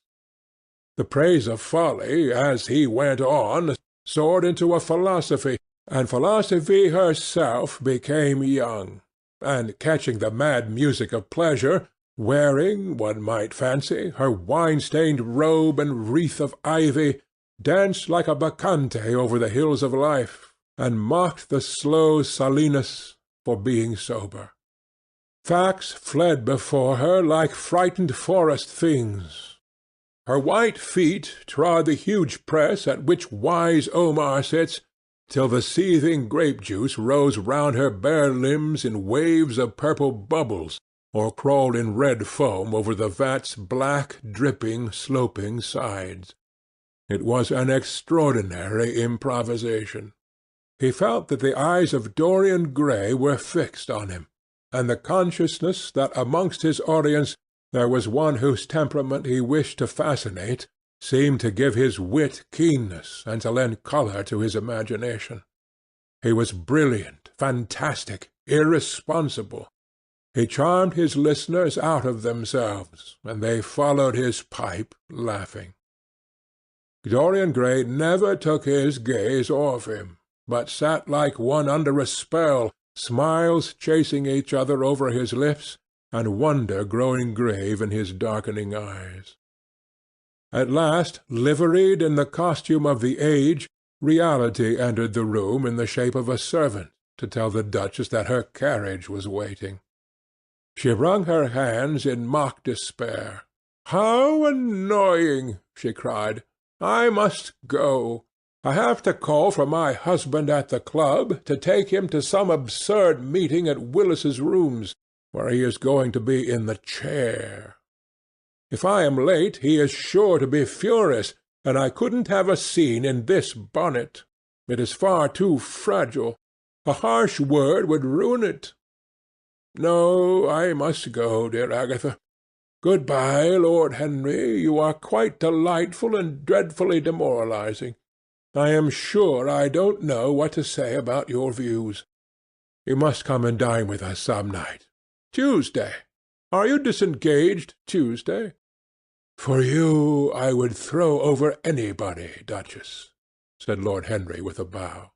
S2: The praise of folly, as he went on, soared into a philosophy, and philosophy herself became young, and catching the mad music of pleasure, wearing, one might fancy, her wine-stained robe and wreath of ivy, danced like a bacchante over the hills of life, and mocked the slow Silenus for being sober. Facts fled before her like frightened forest things. Her white feet trod the huge press at which wise Omar sits, till the seething grape-juice rose round her bare limbs in waves of purple bubbles, or crawled in red foam over the vat's black, dripping, sloping sides. It was an extraordinary improvisation. He felt that the eyes of Dorian Gray were fixed on him, and the consciousness that amongst his audience there was one whose temperament he wished to fascinate seemed to give his wit keenness and to lend colour to his imagination. He was brilliant, fantastic, irresponsible. He charmed his listeners out of themselves, and they followed his pipe, laughing. Dorian Gray never took his gaze off him, but sat like one under a spell, smiles chasing each other over his lips, and wonder growing grave in his darkening eyes. At last, liveried in the costume of the age, reality entered the room in the shape of a servant to tell the Duchess that her carriage was waiting. She wrung her hands in mock despair. "How annoying!" she cried. "I must go. I have to call for my husband at the club, to take him to some absurd meeting at Willis's Rooms, where he is going to be in the chair. If I am late, he is sure to be furious, and I couldn't have a scene in this bonnet. It is far too fragile. A harsh word would ruin it. No, I must go, dear Agatha. Good-bye, Lord Henry. You are quite delightful and dreadfully demoralizing. I am sure I don't know what to say about your views. You must come and dine with us some night. Tuesday. Are you disengaged Tuesday? For you I would throw over anybody, Duchess, said Lord Henry with a bow.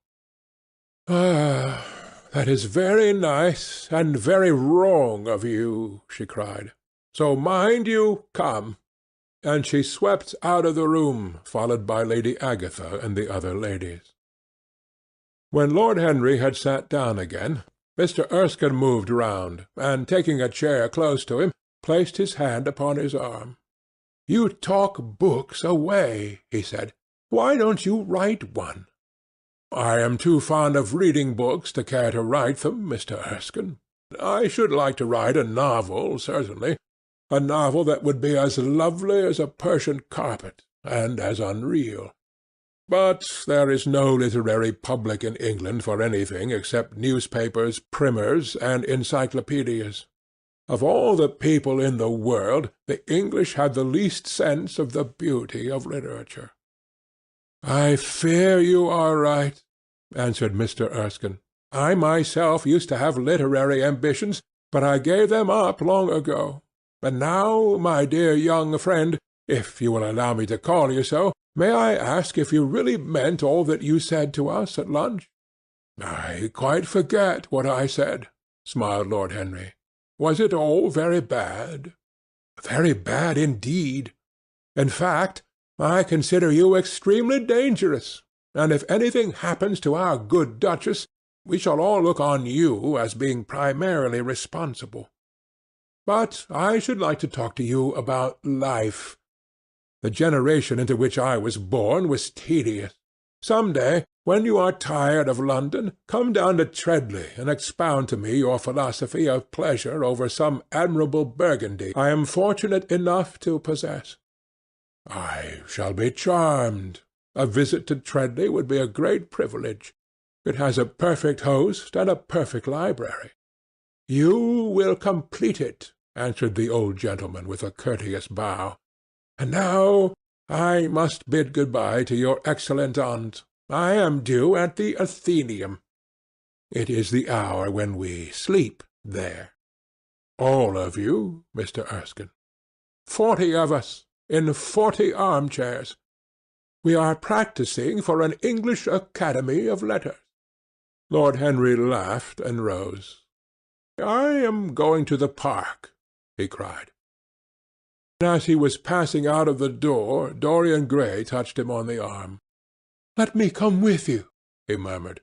S2: Ah, that is very nice and very wrong of you, she cried. So mind you come. And she swept out of the room, followed by Lady Agatha and the other ladies. When Lord Henry had sat down again, Mr. Erskine moved round, and taking a chair close to him, placed his hand upon his arm. "You talk books away," he said. "Why don't you write one?" "I am too fond of reading books to care to write them, Mr. Erskine. I should like to write a novel, certainly. A novel that would be as lovely as a Persian carpet, and as unreal. But there is no literary public in England for anything except newspapers, primers, and encyclopedias. Of all the people in the world, the English have the least sense of the beauty of literature." "I fear you are right," answered Mr. Erskine. "I myself used to have literary ambitions, but I gave them up long ago. And now, my dear young friend, if you will allow me to call you so, may I ask if you really meant all that you said to us at lunch?" "I quite forget what I said," smiled Lord Henry. "Was it all very bad?" "Very bad indeed. In fact, I consider you extremely dangerous, and if anything happens to our good Duchess, we shall all look on you as being primarily responsible. But I should like to talk to you about life. The generation into which I was born was tedious. Some day, when you are tired of London, come down to Treadley and expound to me your philosophy of pleasure over some admirable Burgundy I am fortunate enough to possess. I shall be charmed. A visit to Treadley would be a great privilege. It has a perfect host and a perfect library." "You will complete it," answered the old gentleman with a courteous bow. "And now I must bid good-bye to your excellent aunt. I am due at the Athenaeum. It is the hour when we sleep there." "All of you, Mr. Erskine?" 40 of us, in 40 armchairs. We are practising for an English Academy of Letters." Lord Henry laughed and rose. "I am going to the park," he cried. As he was passing out of the door, Dorian Gray touched him on the arm. "Let me come with you," he murmured.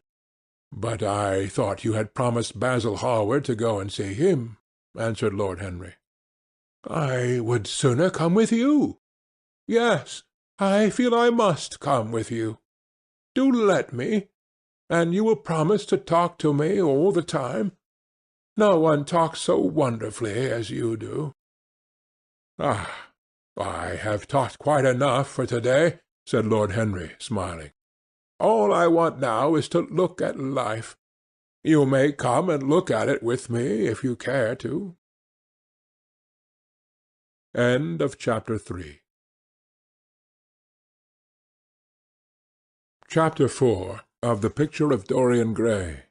S2: "But I thought you had promised Basil Hallward to go and see him," answered Lord Henry. "I would sooner come with you." Yes, I feel I must come with you. Do let me, and you will promise to talk to me all the time. No one talks so wonderfully as you do." "Ah, I have talked quite enough for to-day," said Lord Henry, smiling. "All I want now is to look at life. You may come and look at it with me if you care to." Chapter 4 of The Picture of Dorian Gray.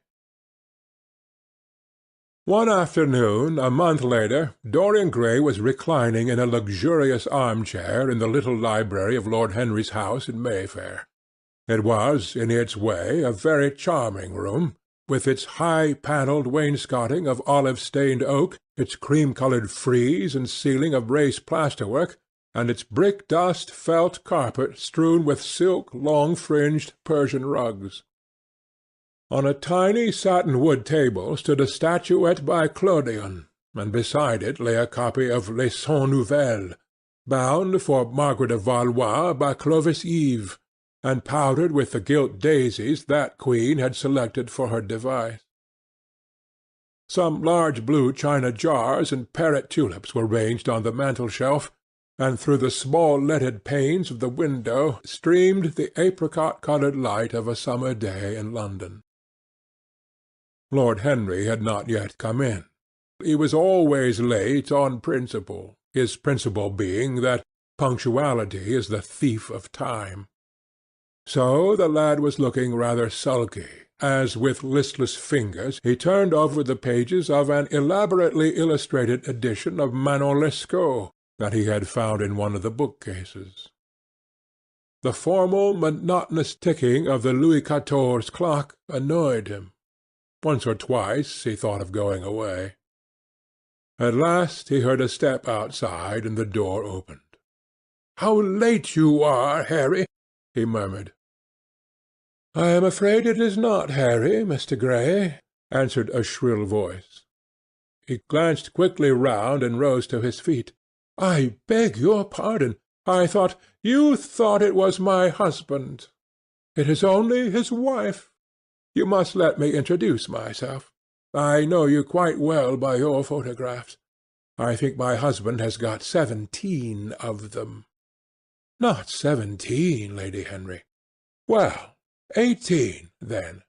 S2: One afternoon, a month later, Dorian Gray was reclining in a luxurious armchair in the little library of Lord Henry's house in Mayfair. It was, in its way, a very charming room, with its high-panelled wainscoting of olive-stained oak, its cream-coloured frieze and ceiling of race plasterwork, and its brick-dust felt carpet strewn with silk long-fringed Persian rugs. On a tiny satin-wood table stood a statuette by Clodion, and beside it lay a copy of Les Cent Nouvelles, bound for Margaret of Valois by Clovis Eve, and powdered with the gilt daisies that queen had selected for her device. Some large blue china jars and parrot tulips were ranged on the mantel-shelf, and through the small leaded panes of the window streamed the apricot-coloured light of a summer day in London. Lord Henry had not yet come in. He was always late on principle, his principle being that punctuality is the thief of time. So the lad was looking rather sulky, as with listless fingers he turned over the pages of an elaborately illustrated edition of Manon Lescaut that he had found in one of the bookcases. The formal, monotonous ticking of the Louis XIV clock annoyed him. Once or twice he thought of going away. At last he heard a step outside, and the door opened. "How late you are, Harry!" he murmured. "I am afraid it is not Harry, Mr. Gray," answered a shrill voice. He glanced quickly round and rose to his feet. "I beg your pardon. You thought it was my husband. It is only his wife. You must let me introduce myself. I know you quite well by your photographs. I think my husband has got 17 of them." "Not 17, Lady Henry." "Well, 18, then.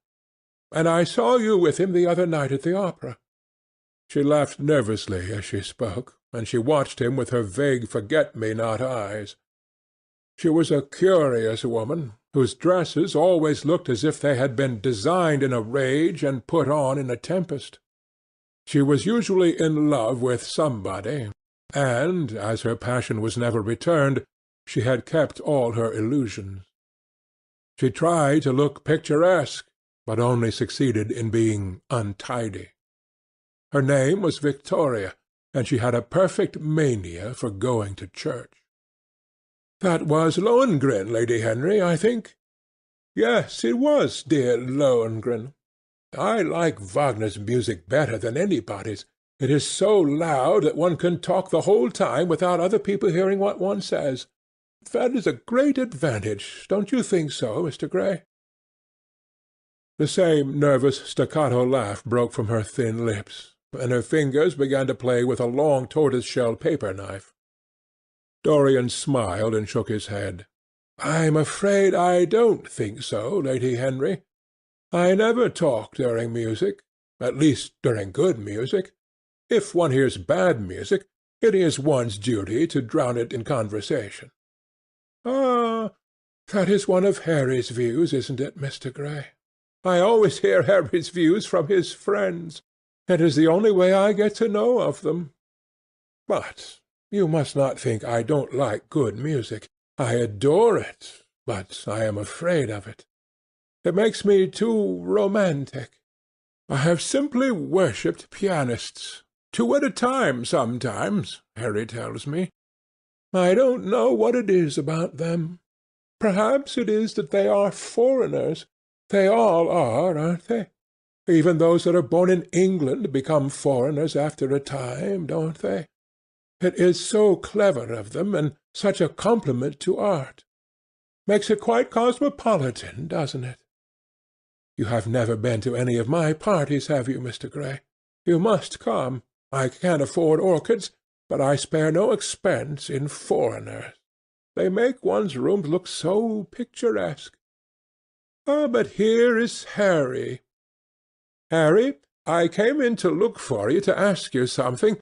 S2: And I saw you with him the other night at the opera." She laughed nervously as she spoke, and she watched him with her vague forget-me-not eyes. She was a curious woman, whose dresses always looked as if they had been designed in a rage and put on in a tempest. She was usually in love with somebody, and, as her passion was never returned, she had kept all her illusions. She tried to look picturesque, but only succeeded in being untidy. Her name was Victoria, and she had a perfect mania for going to church. "That was Lohengrin, Lady Henry, I think?" "Yes, it was dear Lohengrin. I like Wagner's music better than anybody's. It is so loud that one can talk the whole time without other people hearing what one says. That is a great advantage, don't you think so, Mr. Gray?" The same nervous staccato laugh broke from her thin lips, and her fingers began to play with a long tortoise-shell paper-knife. Dorian smiled and shook his head. "I'm afraid I don't think so, Lady Henry. I never talk during music, at least during good music. If one hears bad music, it is one's duty to drown it in conversation." "Ah, that is one of Harry's views, isn't it, Mr. Gray? I always hear Harry's views from his friends. It is the only way I get to know of them. But you must not think I don't like good music. I adore it, but I am afraid of it. It makes me too romantic. I have simply worshipped pianists, 2 at a time sometimes, Harry tells me. I don't know what it is about them. Perhaps it is that they are foreigners. They all are, aren't they? Even those that are born in England become foreigners after a time, don't they? It is so clever of them, and such a compliment to art. Makes it quite cosmopolitan, doesn't it? You have never been to any of my parties, have you, Mr. Gray? You must come. I can't afford orchids, but I spare no expense in foreigners. They make one's rooms look so picturesque. Ah, but here is Harry. Harry, I came in to look for you to ask you something.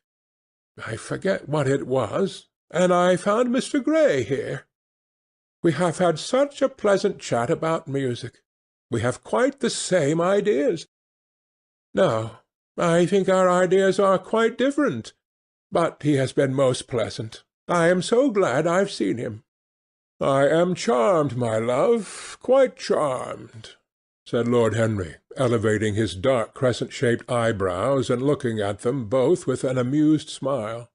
S2: I forget what it was, and I found Mr. Gray here. We have had such a pleasant chat about music. We have quite the same ideas. No, I think our ideas are quite different, but he has been most pleasant. I am so glad I've seen him. I am charmed, my love, quite charmed, said Lord Henry, elevating his dark crescent-shaped eyebrows and looking at them both with an amused smile.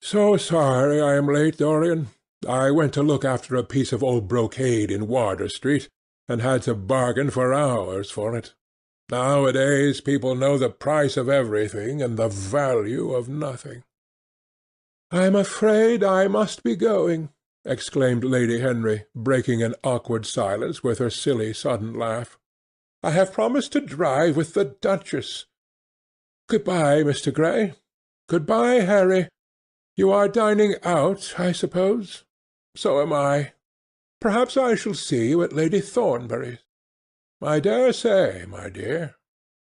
S2: So sorry I am late, Dorian. I went to look after a piece of old brocade in Wardour Street, and had to bargain for hours for it. Nowadays people know the price of everything and the value of nothing. I'm afraid I must be going, exclaimed Lady Henry, breaking an awkward silence with her silly sudden laugh. I have promised to drive with the Duchess. Good-bye, Mr. Gray. Good-bye, Harry. You are dining out, I suppose? So am I. Perhaps I shall see you at Lady Thornbury's. I dare say, my dear,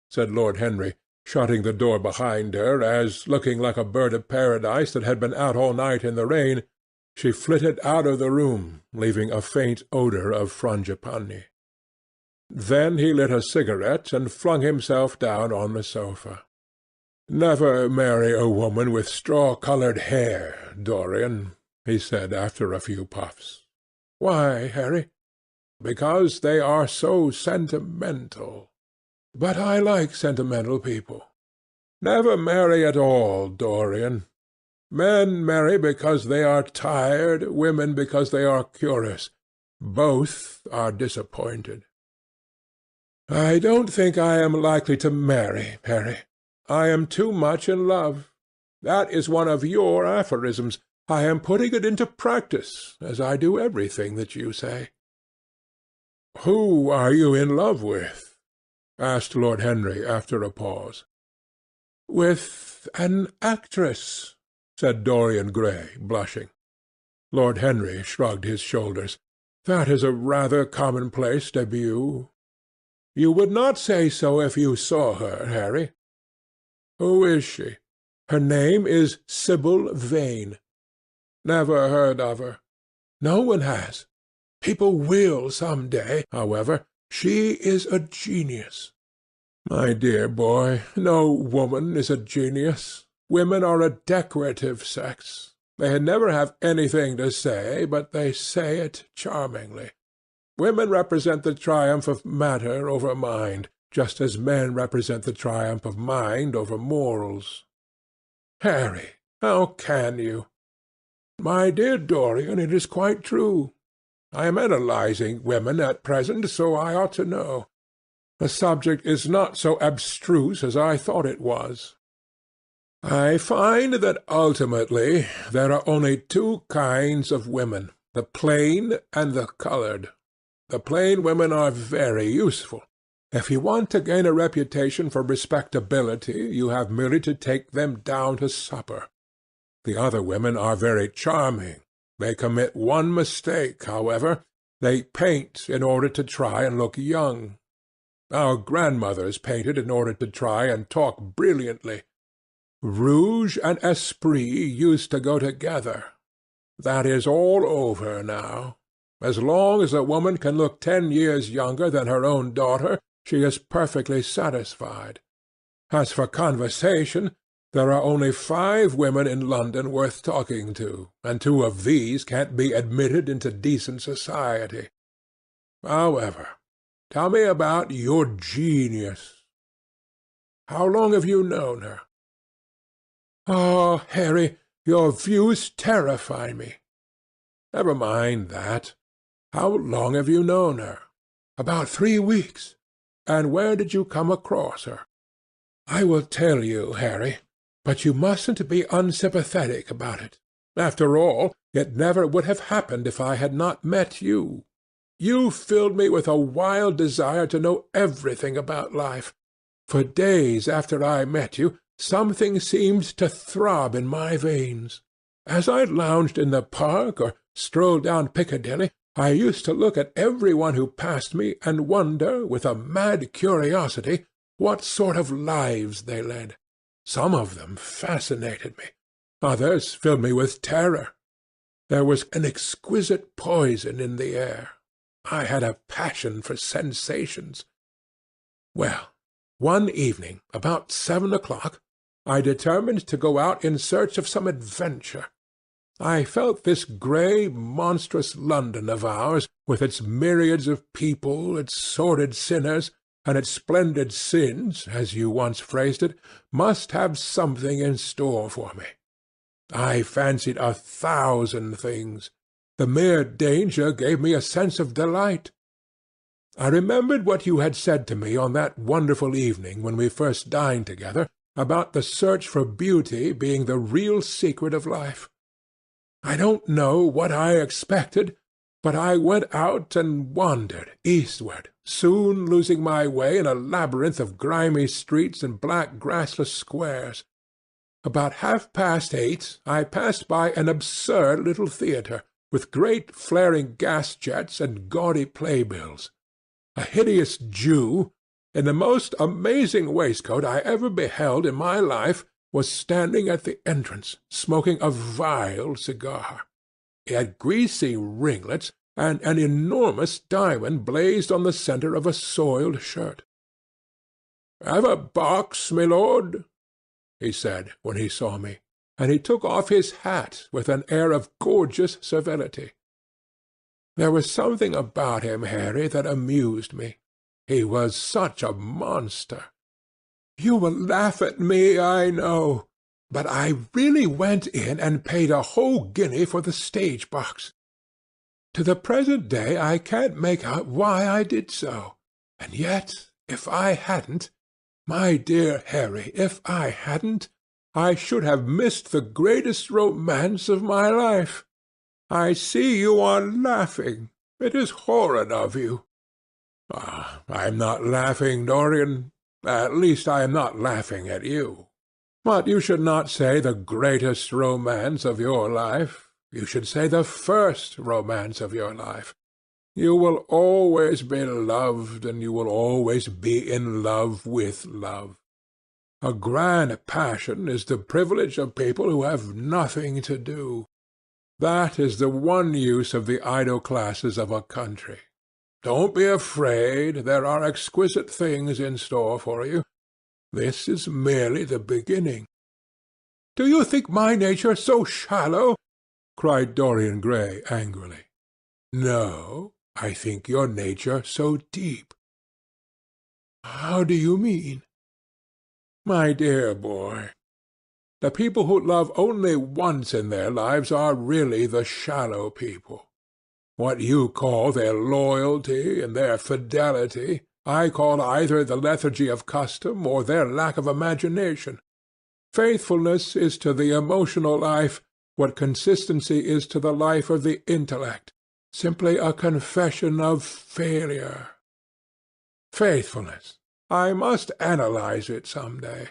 S2: said Lord Henry, shutting the door behind her as, looking like a bird of paradise that had been out all night in the rain, she flitted out of the room, leaving a faint odour of frangipani. Then he lit a cigarette and flung himself down on the sofa. Never marry a woman with straw-coloured hair, Dorian, he said after a few puffs. Why, Harry? Because they are so sentimental. But I like sentimental people. Never marry at all, Dorian. Men marry because they are tired, women because they are curious. Both are disappointed. I don't think I am likely to marry, Harry. I am too much in love. That is one of your aphorisms. I am putting it into practice, as I do everything that you say. Who are you in love with? Asked Lord Henry after a pause. With an actress, said Dorian Gray, blushing. Lord Henry shrugged his shoulders. That is a rather commonplace debut. You would not say so if you saw her, Harry. Who is she? Her name is Sybil Vane. Never heard of her. No one has. People will some day, however. She is a genius. My dear boy, no woman is a genius. Women are a decorative sex. They never have anything to say, but they say it charmingly. Women represent the triumph of matter over mind, just as men represent the triumph of mind over morals. Harry, how can you? My dear Dorian, it is quite true. I am analyzing women at present, so I ought to know. The subject is not so abstruse as I thought it was. I find that ultimately there are only two kinds of women, the plain and the coloured. The plain women are very useful. If you want to gain a reputation for respectability, you have merely to take them down to supper. The other women are very charming. They commit one mistake, however. They paint in order to try and look young. Our grandmothers painted in order to try and talk brilliantly. Rouge and esprit used to go together. That is all over now. As long as a woman can look 10 years younger than her own daughter, she is perfectly satisfied. As for conversation, there are only 5 women in London worth talking to, and 2 of these can't be admitted into decent society. However, tell me about your genius. How long have you known her? Oh, Harry, your views terrify me. Never mind that. How long have you known her? About 3 weeks. And where did you come across her? I will tell you, Harry. But you mustn't be unsympathetic about it. After all, it never would have happened if I had not met you. You filled me with a wild desire to know everything about life. For days after I met you, something seemed to throb in my veins. As I lounged in the park or strolled down Piccadilly, I used to look at every one who passed me and wonder, with a mad curiosity, what sort of lives they led. Some of them fascinated me. Others filled me with terror. There was an exquisite poison in the air. I had a passion for sensations. Well, one evening, about 7 o'clock, I determined to go out in search of some adventure. I felt this grey, monstrous London of ours, with its myriads of people, its sordid sinners, and its splendid sins, as you once phrased it, must have something in store for me. I fancied 1,000 things. The mere danger gave me a sense of delight. I remembered what you had said to me on that wonderful evening when we first dined together, about the search for beauty being the real secret of life. I don't know what I expected, but I went out and wandered eastward, soon losing my way in a labyrinth of grimy streets and black grassless squares. About 8:30 I passed by an absurd little theatre, with great flaring gas-jets and gaudy playbills. A hideous Jew, in the most amazing waistcoat I ever beheld in my life, was standing at the entrance, smoking a vile cigar. He had greasy ringlets, and an enormous diamond blazed on the centre of a soiled shirt. "Have a box, my lord?" he said, when he saw me, and he took off his hat with an air of gorgeous servility. There was something about him, Harry, that amused me. He was such a monster. You will laugh at me, I know, but I really went in and paid a whole guinea for the stage box. To the present day I can't make out why I did so, and yet if I hadn't, my dear Harry, if I hadn't, I should have missed the greatest romance of my life. I see you are laughing. It is horrid of you. I am not laughing, Dorian. At least I am not laughing at you. But you should not say the greatest romance of your life. You should say the first romance of your life. You will always be loved, and you will always be in love with love. A grand passion is the privilege of people who have nothing to do. That is the one use of the idle classes of a country. Don't be afraid. There are exquisite things in store for you. This is merely the beginning. "Do you think my nature so shallow?" cried Dorian Gray angrily. "No, I think your nature so deep." "How do you mean?" "My dear boy, the people who love only once in their lives are really the shallow people. What you call their loyalty and their fidelity, I call either the lethargy of custom or their lack of imagination. Faithfulness is to the emotional life what consistency is to the life of the intellect, simply a confession of failure. Faithfulness. I must analyze it some day.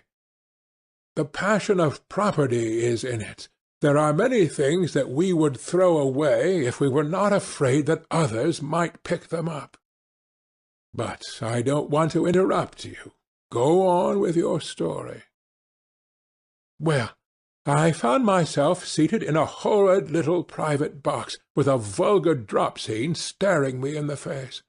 S2: The passion of property is in it. There are many things that we would throw away if we were not afraid that others might pick them up. But I don't want to interrupt you. Go on with your story." "Well, I found myself seated in a horrid little private box, with a vulgar drop scene staring me in the face.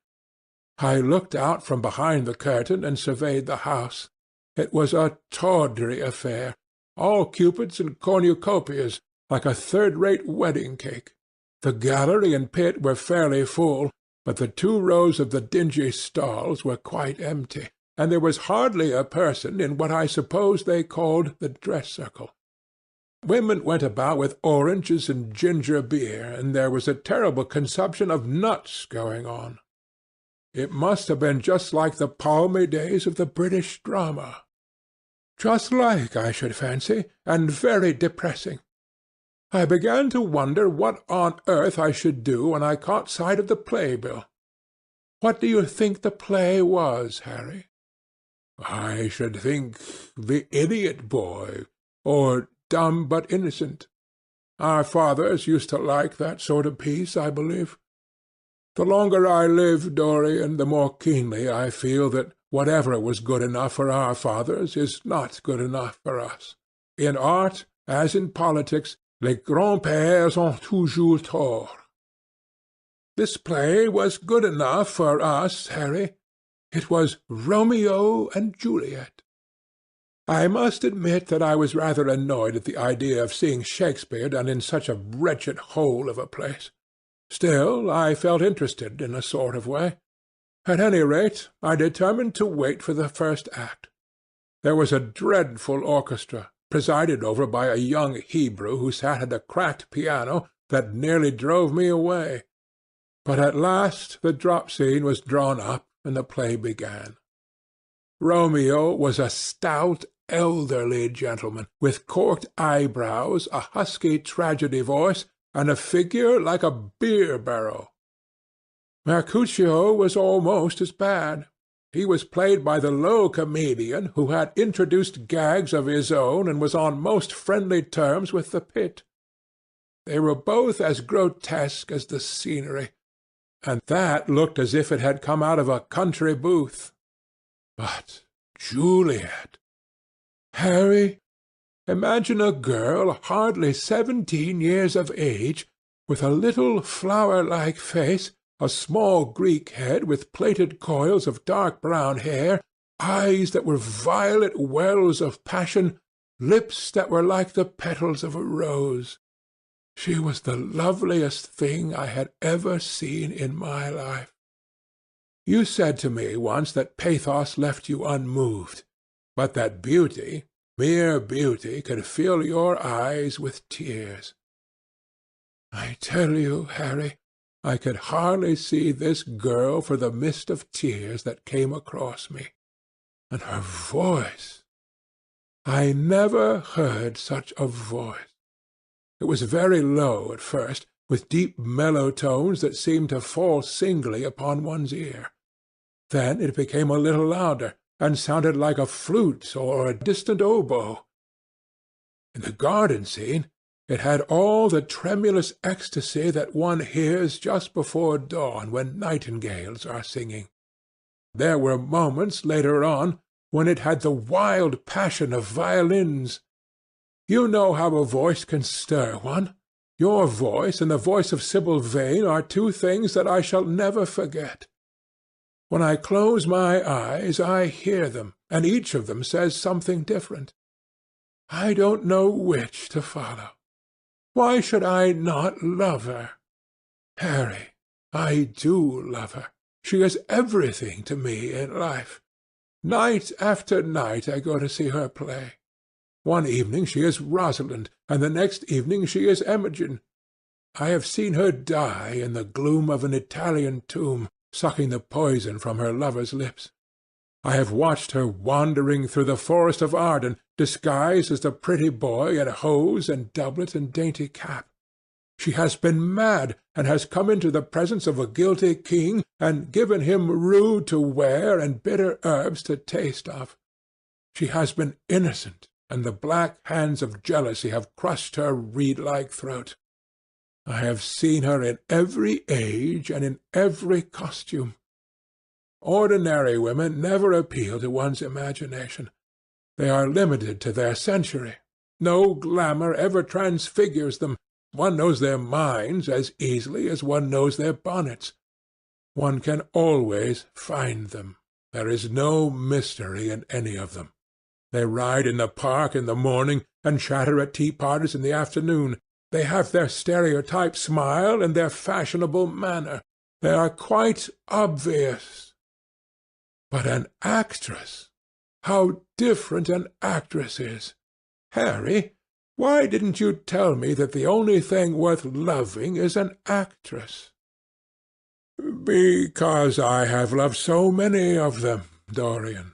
S2: I looked out from behind the curtain and surveyed the house. It was a tawdry affair, all cupids and cornucopias, like a third-rate wedding cake. The gallery and pit were fairly full, but the 2 rows of the dingy stalls were quite empty, and there was hardly a person in what I suppose they called the dress-circle. Women went about with oranges and ginger beer, and there was a terrible consumption of nuts going on. It must have been just like the palmy days of the British drama. Just like, I should fancy, and very depressing. I began to wonder what on earth I should do when I caught sight of the playbill. What do you think the play was, Harry? I should think The Idiot Boy, or Dumb but Innocent. Our fathers used to like that sort of piece, I believe. The longer I live, Dorian, the more keenly I feel that whatever was good enough for our fathers is not good enough for us. In art, as in politics, les grands-pères ont toujours tort. This play was good enough for us, Harry. It was Romeo and Juliet. I must admit that I was rather annoyed at the idea of seeing Shakespeare done in such a wretched hole of a place. Still, I felt interested in a sort of way. At any rate, I determined to wait for the first act. There was a dreadful orchestra, presided over by a young Hebrew who sat at a cracked piano that nearly drove me away. But at last the drop scene was drawn up, and the play began. Romeo was a stout, elderly gentleman, with corked eyebrows, a husky tragedy voice, and a figure like a beer-barrel. Mercutio was almost as bad. He was played by the low comedian who had introduced gags of his own and was on most friendly terms with the pit. They were both as grotesque as the scenery, and that looked as if it had come out of a country booth. But Juliet! Harry, imagine a girl hardly 17 years of age, with a little flower-like face, a small Greek head with plaited coils of dark brown hair, eyes that were violet wells of passion, lips that were like the petals of a rose. She was the loveliest thing I had ever seen in my life. You said to me once that pathos left you unmoved, but that beauty, mere beauty, could fill your eyes with tears. I tell you, Harry, I could hardly see this girl for the mist of tears that came across me. And her voice! I never heard such a voice. It was very low at first, with deep mellow tones that seemed to fall singly upon one's ear. Then it became a little louder, and sounded like a flute or a distant oboe. In the garden scene it had all the tremulous ecstasy that one hears just before dawn when nightingales are singing. There were moments later on when it had the wild passion of violins. You know how a voice can stir one. Your voice and the voice of Sibyl Vane are two things that I shall never forget. When I close my eyes I hear them, and each of them says something different. I don't know which to follow. Why should I not love her? Harry, I do love her. She is everything to me in life. Night after night I go to see her play. One evening she is Rosalind, and the next evening she is Imogen. I have seen her die in the gloom of an Italian tomb, sucking the poison from her lover's lips. I have watched her wandering through the forest of Arden, disguised as the pretty boy in hose and doublet and dainty cap. She has been mad, and has come into the presence of a guilty king, and given him rue to wear and bitter herbs to taste of. She has been innocent, and the black hands of jealousy have crushed her reed-like throat. I have seen her in every age and in every costume. Ordinary women never appeal to one's imagination. They are limited to their century. No glamour ever transfigures them. One knows their minds as easily as one knows their bonnets. One can always find them. There is no mystery in any of them. They ride in the park in the morning, and chatter at tea-parties in the afternoon. They have their stereotyped smile and their fashionable manner. They are quite obvious. But an actress! How different an actress is! Harry, why didn't you tell me that the only thing worth loving is an actress? Because I have loved so many of them, Dorian.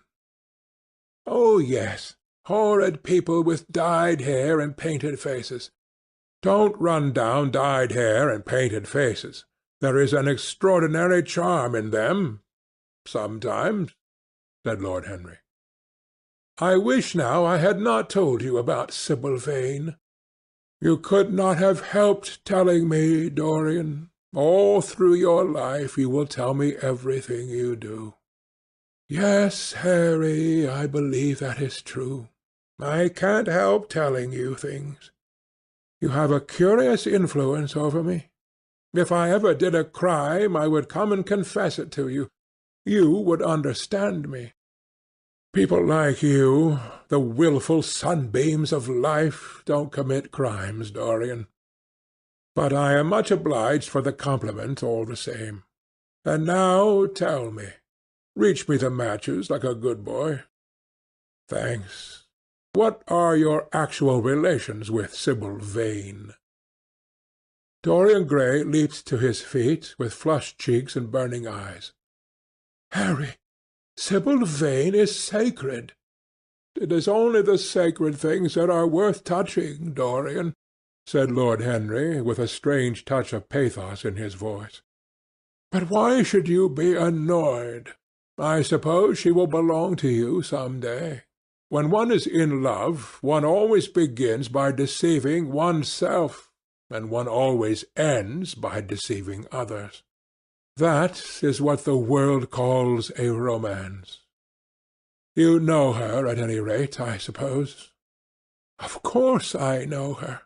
S2: Oh, yes, Horrid people with dyed hair and painted faces. Don't run down dyed hair and painted faces. There is an extraordinary charm in them, sometimes," said Lord Henry. "I wish now I had not told you about Sibyl Vane. You could not have helped telling me, Dorian. All through your life you will tell me everything you do." "Yes, Harry, I believe that is true. I can't help telling you things. You have a curious influence over me. If I ever did a crime, I would come and confess it to you. You would understand me. People like you, the wilful sunbeams of life, don't commit crimes, Dorian. But I am much obliged for the compliment all the same. And now tell me. Reach me the matches like a good boy. Thanks. What are your actual relations with Sibyl Vane?" Dorian Gray leaped to his feet with flushed cheeks and burning eyes. "Harry, Sibyl Vane is sacred." "It is only the sacred things that are worth touching, Dorian," said Lord Henry, with a strange touch of pathos in his voice. "But why should you be annoyed? I suppose she will belong to you some day. When one is in love, one always begins by deceiving oneself, and one always ends by deceiving others. That is what the world calls a romance. You know her, at any rate, I suppose?" "Of course I know her.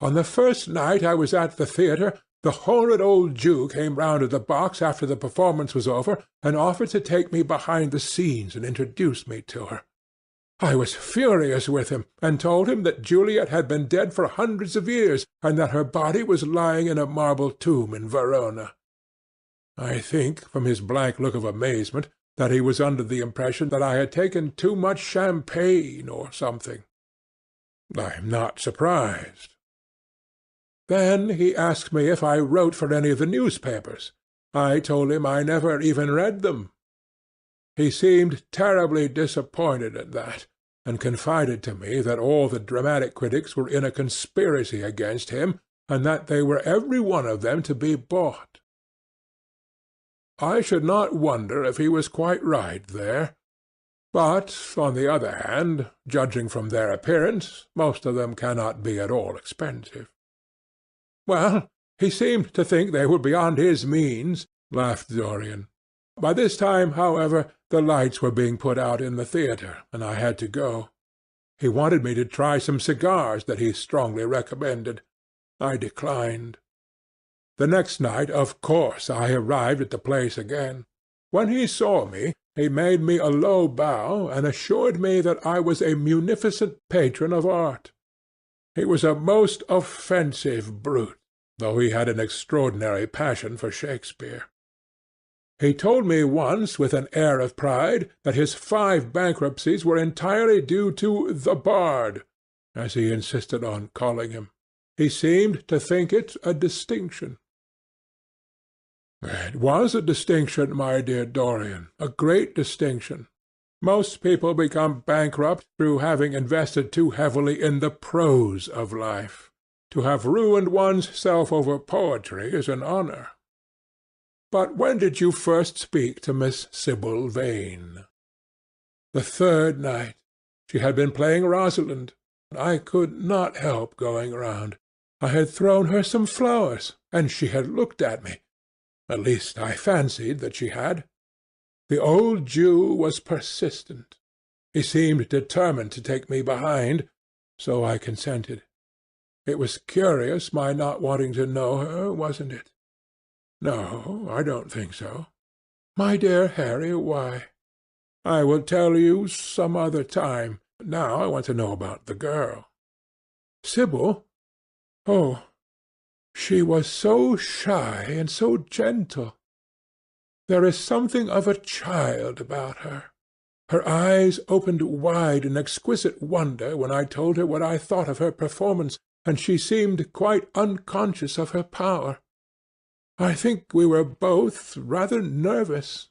S2: On the first night I was at the theatre, the horrid old Jew came round to the box after the performance was over, and offered to take me behind the scenes and introduce me to her. I was furious with him, and told him that Juliet had been dead for hundreds of years, and that her body was lying in a marble tomb in Verona. I think, from his blank look of amazement, that he was under the impression that I had taken too much champagne or something. I am not surprised. Then he asked me if I wrote for any of the newspapers. I told him I never even read them. He seemed terribly disappointed at that, and confided to me that all the dramatic critics were in a conspiracy against him, and that they were every one of them to be bought. I should not wonder if he was quite right there. But, on the other hand, judging from their appearance, most of them cannot be at all expensive." "Well, he seemed to think they were beyond his means," laughed Dorian. "By this time, however, the lights were being put out in the theatre, and I had to go. He wanted me to try some cigars that he strongly recommended. I declined. The next night, of course, I arrived at the place again. When he saw me, he made me a low bow, and assured me that I was a munificent patron of art. He was a most offensive brute, though he had an extraordinary passion for Shakespeare. He told me once, with an air of pride, that his 5 bankruptcies were entirely due to the Bard, as he insisted on calling him. He seemed to think it a distinction. It was a distinction, my dear Dorian, a great distinction. Most people become bankrupt through having invested too heavily in the prose of life. To have ruined one's self over poetry is an honor. But when did you first speak to Miss Sibyl Vane?" "The 3rd night. She had been playing Rosalind. I could not help going round. I had thrown her some flowers, and she had looked at me. At least I fancied that she had. The old Jew was persistent. He seemed determined to take me behind, so I consented. It was curious my not wanting to know her, wasn't it?" "No, I don't think so." "My dear Harry, why?" "I will tell you some other time. Now I want to know about the girl." "Sibyl? Oh, she was so shy and so gentle. There is something of a child about her. Her eyes opened wide in exquisite wonder when I told her what I thought of her performance, and she seemed quite unconscious of her power. I think we were both rather nervous.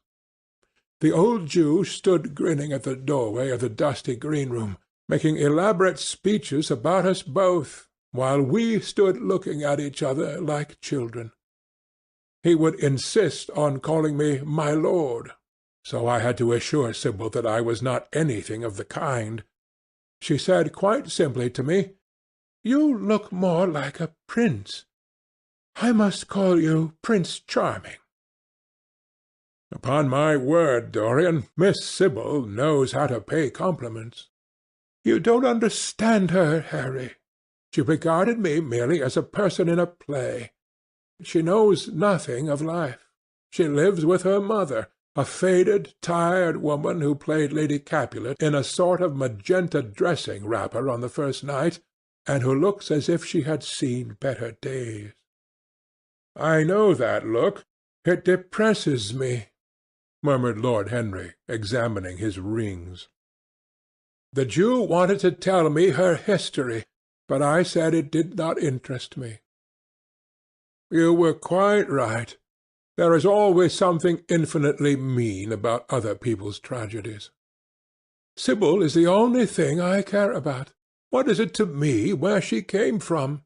S2: The old Jew stood grinning at the doorway of the dusty green-room, making elaborate speeches about us both, while we stood looking at each other like children. He would insist on calling me my lord, so I had to assure Sibyl that I was not anything of the kind. She said quite simply to me, "You look more like a prince. I must call you Prince Charming." Upon my word, Dorian, Miss Sibyl knows how to pay compliments. You don't understand her, Harry. She regarded me merely as a person in a play. She knows nothing of life. She lives with her mother, a faded, tired woman who played Lady Capulet in a sort of magenta dressing-wrapper on the first night, and who looks as if she had seen better days. I know that look. It depresses me, murmured Lord Henry, examining his rings. The Jew wanted to tell me her history, but I said it did not interest me. You were quite right. There is always something infinitely mean about other people's tragedies. Sibyl is the only thing I care about. What is it to me where she came from?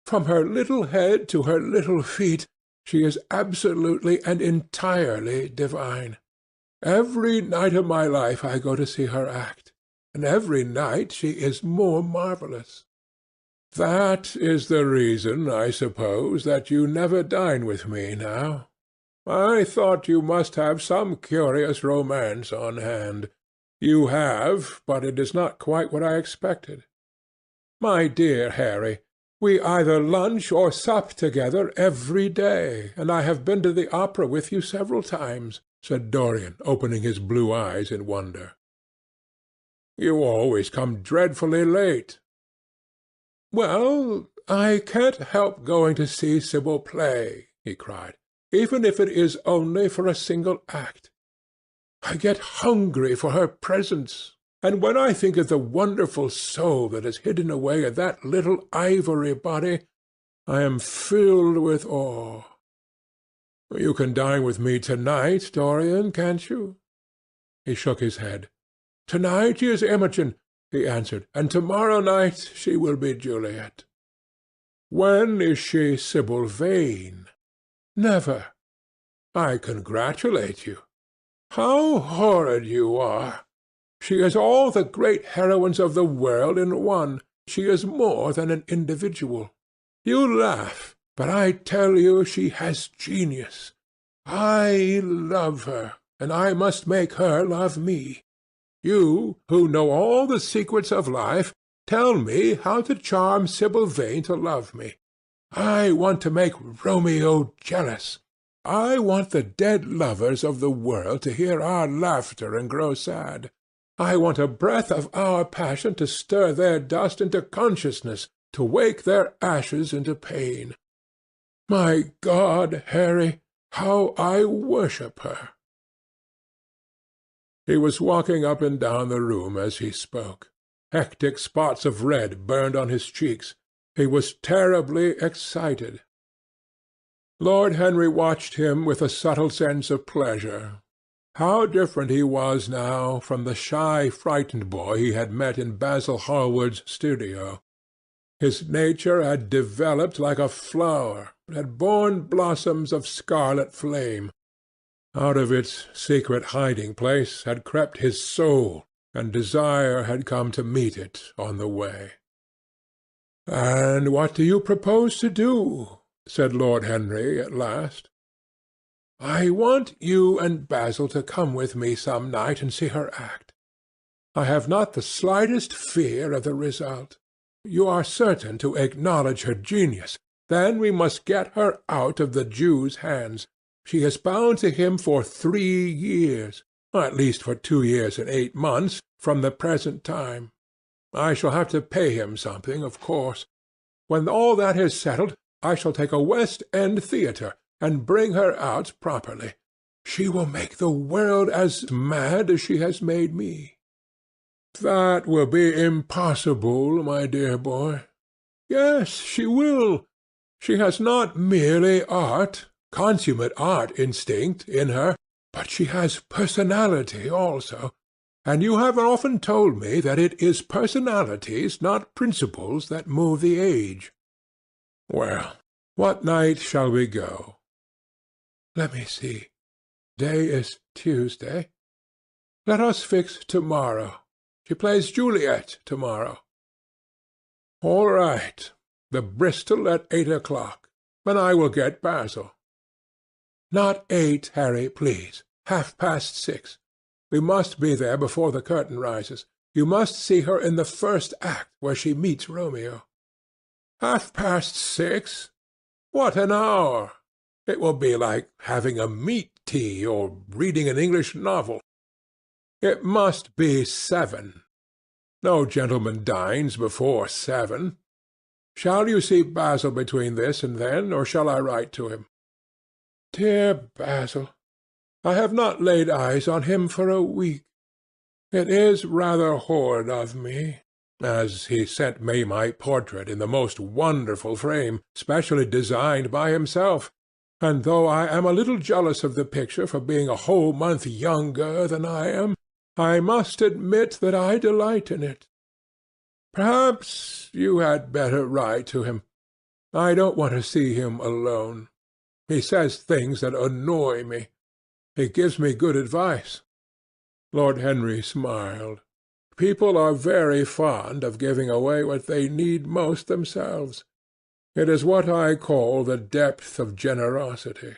S2: From her little head to her little feet, she is absolutely and entirely divine. Every night of my life I go to see her act, and every night she is more marvellous. That is the reason, I suppose, that you never dine with me now. I thought you must have some curious romance on hand. You have, but it is not quite what I expected. My dear Harry, we either lunch or sup together every day, and I have been to the opera with you several times," said Dorian, opening his blue eyes in wonder. "You always come dreadfully late." "Well, I can't help going to see Sibyl play," he cried, "even if it is only for a single act. I get hungry for her presence, and when I think of the wonderful soul that is hidden away in that little ivory body, I am filled with awe. You can dine with me to-night, Dorian, can't you?" He shook his head. "To-night she is Imogen," he answered, "and to-morrow night she will be Juliet." "When is she Sibyl Vane?" "Never." "I congratulate you." "How horrid you are! She is all the great heroines of the world in one. She is more than an individual. You laugh, but I tell you she has genius. I love her, and I must make her love me. You, who know all the secrets of life, tell me how to charm Sibyl Vane to love me. I want to make Romeo jealous. I want the dead lovers of the world to hear our laughter and grow sad. I want a breath of our passion to stir their dust into consciousness, to wake their ashes into pain. My God, Harry, how I worship her!" He was walking up and down the room as he spoke. Hectic spots of red burned on his cheeks. He was terribly excited. Lord Henry watched him with a subtle sense of pleasure. How different he was now from the shy, frightened boy he had met in Basil Hallward's studio. His nature had developed like a flower, had borne blossoms of scarlet flame. Out of its secret hiding-place had crept his soul, and desire had come to meet it on the way. "And what do you propose to do?" said Lord Henry at last. "I want you and Basil to come with me some night and see her act. I have not the slightest fear of the result. You are certain to acknowledge her genius. Then we must get her out of the Jew's hands. She is bound to him for 3 years, at least for 2 years and 8 months, from the present time. I shall have to pay him something, of course. When all that is settled, I shall take a West End theatre, and bring her out properly. She will make the world as mad as she has made me." "That will be impossible, my dear boy." "Yes, she will. She has not merely art, consummate art instinct, in her, but she has personality also. and you have often told me that it is personalities, not principles, that move the age. Well, what night shall we go? Let me see. Day is Tuesday. Let us fix tomorrow. She plays Juliet tomorrow. All right. The Bristol at 8 o'clock, and I will get Basil. Not 8, Harry, please. 6:30. We must be there before the curtain rises. You must see her in the first act, where she meets Romeo. 6:30? What an hour! It will be like having a meat tea or reading an English novel. It must be 7. No gentleman dines before 7. Shall you see Basil between this and then, or shall I write to him? Dear Basil, I have not laid eyes on him for a week. It is rather horrid of me, as he sent me my portrait in the most wonderful frame, specially designed by himself, and though I am a little jealous of the picture for being a whole month younger than I am, I must admit that I delight in it. Perhaps you had better write to him. I don't want to see him alone. He says things that annoy me. He gives me good advice. Lord Henry smiled. People are very fond of giving away what they need most themselves. It is what I call the depth of generosity.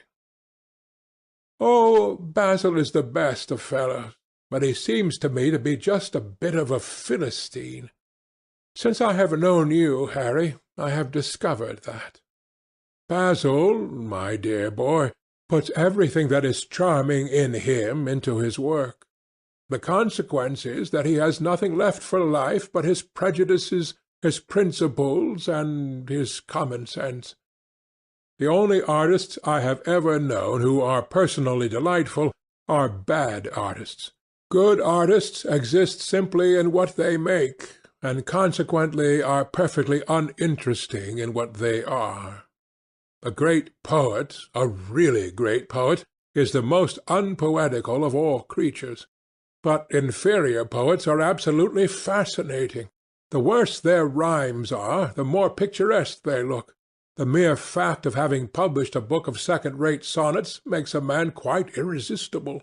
S2: Oh, Basil is the best of fellows, but he seems to me to be just a bit of a Philistine. Since I have known you, Harry, I have discovered that. Basil, my dear boy, puts everything that is charming in him into his work. The consequence is that he has nothing left for life but his prejudices, his principles, and his common sense. The only artists I have ever known who are personally delightful are bad artists. Good artists exist simply in what they make, and consequently are perfectly uninteresting in what they are. A great poet, a really great poet, is the most unpoetical of all creatures. But inferior poets are absolutely fascinating. The worse their rhymes are, the more picturesque they look. The mere fact of having published a book of second-rate sonnets makes a man quite irresistible.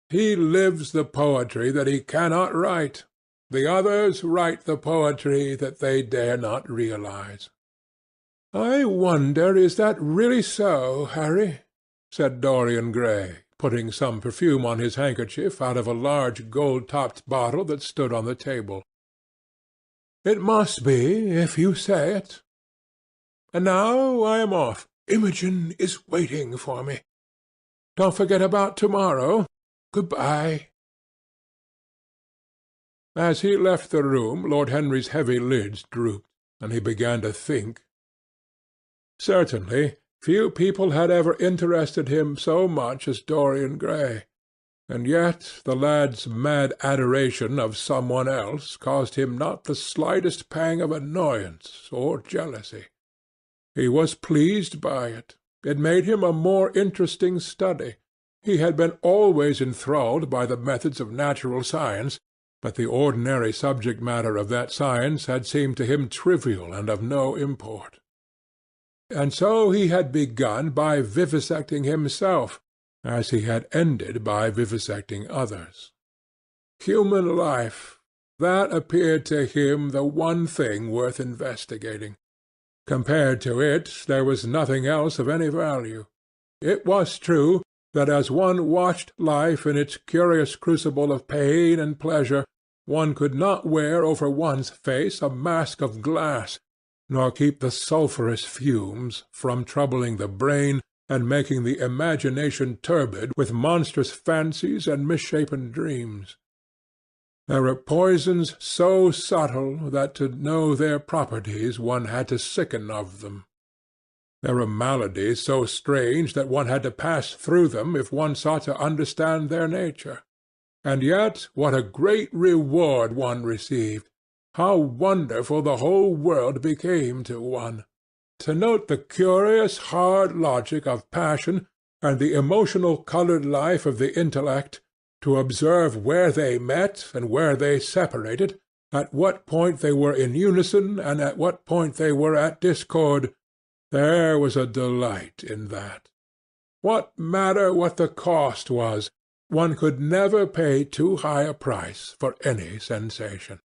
S2: He lives the poetry that he cannot write. The others write the poetry that they dare not realize. "I wonder is that really so, Harry?" said Dorian Gray, putting some perfume on his handkerchief out of a large gold-topped bottle that stood on the table. "It must be, if you say it. And now I am off. Imogen is waiting for me. Don't forget about tomorrow. Good-bye." As he left the room, Lord Henry's heavy lids drooped, and he began to think. Certainly, few people had ever interested him so much as Dorian Gray, and yet the lad's mad adoration of some one else caused him not the slightest pang of annoyance or jealousy. He was pleased by it. It made him a more interesting study. He had been always enthralled by the methods of natural science, but the ordinary subject matter of that science had seemed to him trivial and of no import. And so he had begun by vivisecting himself, as he had ended by vivisecting others. Human life, that appeared to him the one thing worth investigating. Compared to it, there was nothing else of any value. It was true that as one watched life in its curious crucible of pain and pleasure, one could not wear over one's face a mask of glass, nor keep the sulphurous fumes from troubling the brain and making the imagination turbid with monstrous fancies and misshapen dreams. There were poisons so subtle that to know their properties one had to sicken of them. There were maladies so strange that one had to pass through them if one sought to understand their nature. And yet what a great reward one received! How wonderful the whole world became to one! To note the curious hard logic of passion and the emotional coloured life of the intellect, to observe where they met and where they separated, at what point they were in unison and at what point they were at discord, there was a delight in that. What matter what the cost was? One could never pay too high a price for any sensation.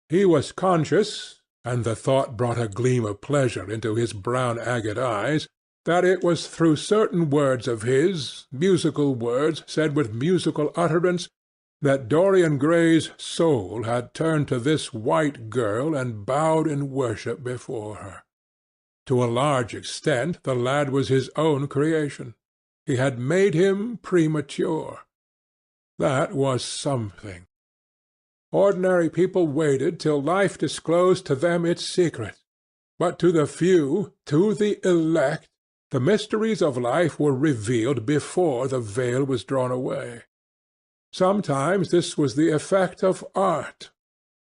S2: He was conscious, and the thought brought a gleam of pleasure into his brown agate eyes, that it was through certain words of his, musical words said with musical utterance, that Dorian Gray's soul had turned to this white girl and bowed in worship before her. To a large extent the lad was his own creation. He had made him premature. That was something. Ordinary people waited till life disclosed to them its secret, but to the few, to the elect, the mysteries of life were revealed before the veil was drawn away. Sometimes this was the effect of art,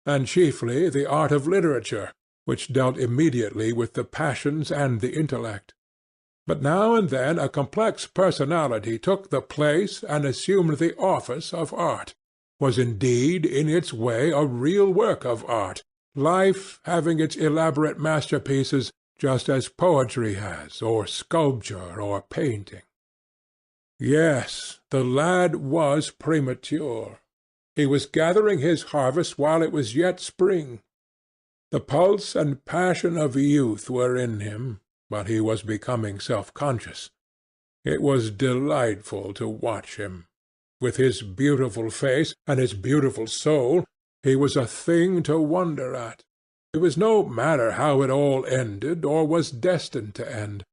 S2: and chiefly the art of literature, which dealt immediately with the passions and the intellect. But now and then a complex personality took the place and assumed the office of art, was indeed in its way a real work of art, life having its elaborate masterpieces just as poetry has, or sculpture, or painting. Yes, the lad was premature. He was gathering his harvest while it was yet spring. The pulse and passion of youth were in him, but he was becoming self-conscious. It was delightful to watch him. With his beautiful face and his beautiful soul, he was a thing to wonder at. It was no matter how it all ended, or was destined to end.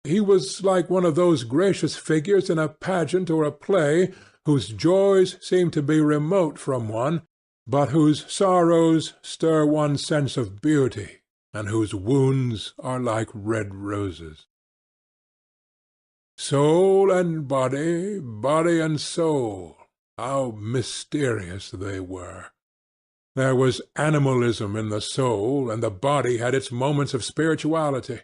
S2: He was like one of those gracious figures in a pageant or a play, whose joys seem to be remote from one, but whose sorrows stir one's sense of beauty, and whose wounds are like red roses. Soul and body, body and soul, how mysterious they were! There was animalism in the soul, and the body had its moments of spirituality.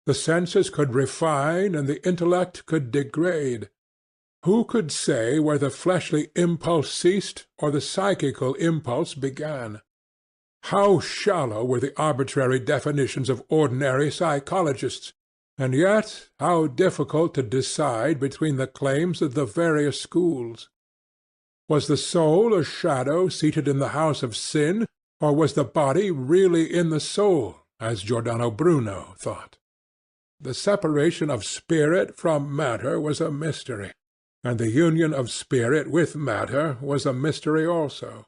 S2: The senses could refine, and the intellect could degrade. Who could say where the fleshly impulse ceased, or the psychical impulse began? How shallow were the arbitrary definitions of ordinary psychologists, and yet how difficult to decide between the claims of the various schools! Was the soul a shadow seated in the house of sin, or was the body really in the soul, as Giordano Bruno thought? The separation of spirit from matter was a mystery, and the union of spirit with matter was a mystery also.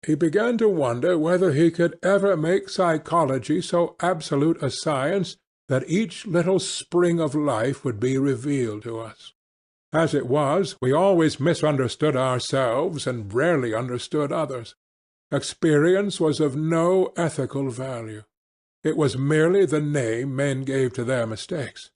S2: He began to wonder whether he could ever make psychology so absolute a science that each little spring of life would be revealed to us. As it was, we always misunderstood ourselves and rarely understood others. Experience was of no ethical value. It was merely the name men gave to their mistakes.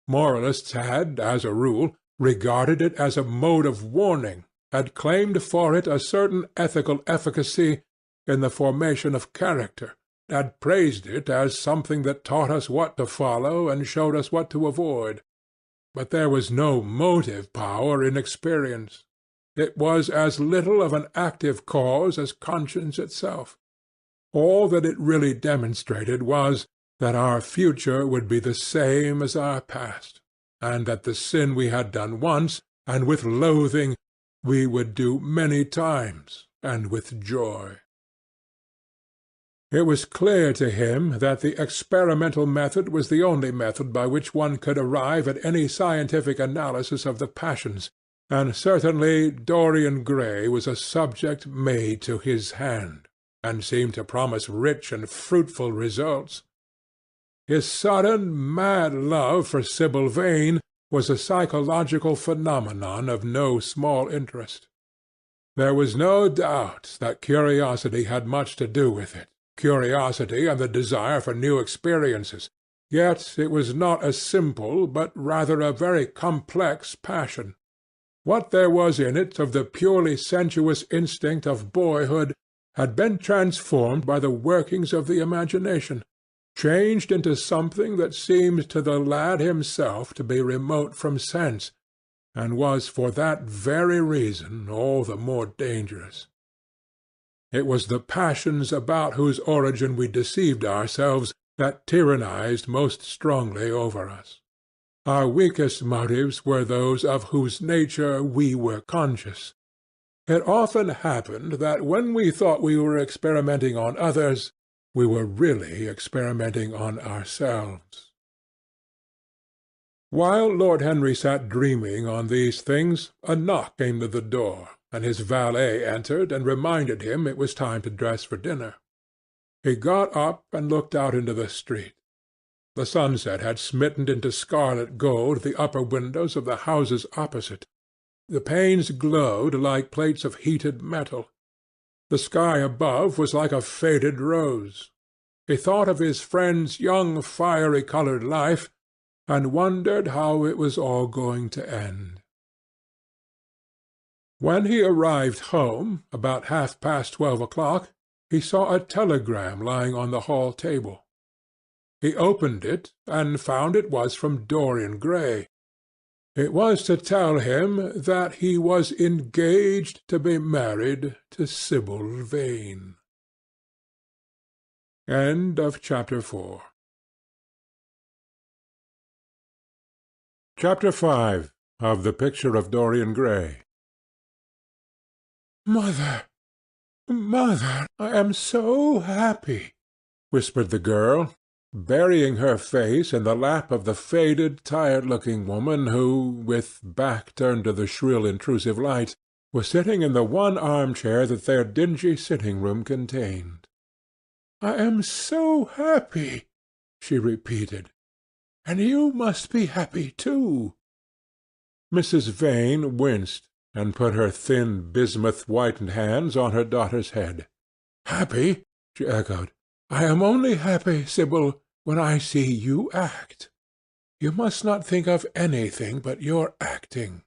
S2: Moralists had, as a rule, regarded it as a mode of warning, had claimed for it a certain ethical efficacy in the formation of character, had praised it as something that taught us what to follow and showed us what to avoid. But there was no motive power in experience. It was as little of an active cause as conscience itself. All that it really demonstrated was that our future would be the same as our past, and that the sin we had done once, and with loathing, we would do many times, and with joy. It was clear to him that the experimental method was the only method by which one could arrive at any scientific analysis of the passions, and certainly Dorian Gray was a subject made to his hand, and seemed to promise rich and fruitful results. His sudden, mad love for Sibyl Vane was a psychological phenomenon of no small interest. There was no doubt that curiosity had much to do with it, curiosity and the desire for new experiences, yet it was not a simple, but rather a very complex passion. What there was in it of the purely sensuous instinct of boyhood had been transformed by the workings of the imagination, changed into something that seemed to the lad himself to be remote from sense, and was for that very reason all the more dangerous. It was the passions about whose origin we deceived ourselves that tyrannized most strongly over us. Our weakest motives were those of whose nature we were conscious. It often happened that when we thought we were experimenting on others, we were really experimenting on ourselves. While Lord Henry sat dreaming on these things, a knock came to the door, and his valet entered and reminded him it was time to dress for dinner. He got up and looked out into the street. The sunset had smitten into scarlet gold the upper windows of the houses opposite. The panes glowed like plates of heated metal. The sky above was like a faded rose. He thought of his friend's young fiery-coloured life, and wondered how it was all going to end. When he arrived home, about 12:30, he saw a telegram lying on the hall table. He opened it, and found it was from Dorian Gray. It was to tell him that he was engaged to be married to Sibyl Vane. End of Chapter 4. Chapter 5 of The Picture of Dorian Gray. "Mother, mother, I am so happy," whispered the girl, burying her face in the lap of the faded, tired-looking woman who, with back turned to the shrill, intrusive light, was sitting in the one arm-chair that their dingy sitting-room contained. "I am so happy," she repeated. "And you must be happy, too." Mrs. Vane winced, and put her thin, bismuth-whitened hands on her daughter's head. "Happy?" she echoed. "I am only happy, Sibyl, when I see you act. You must not think of anything but your acting.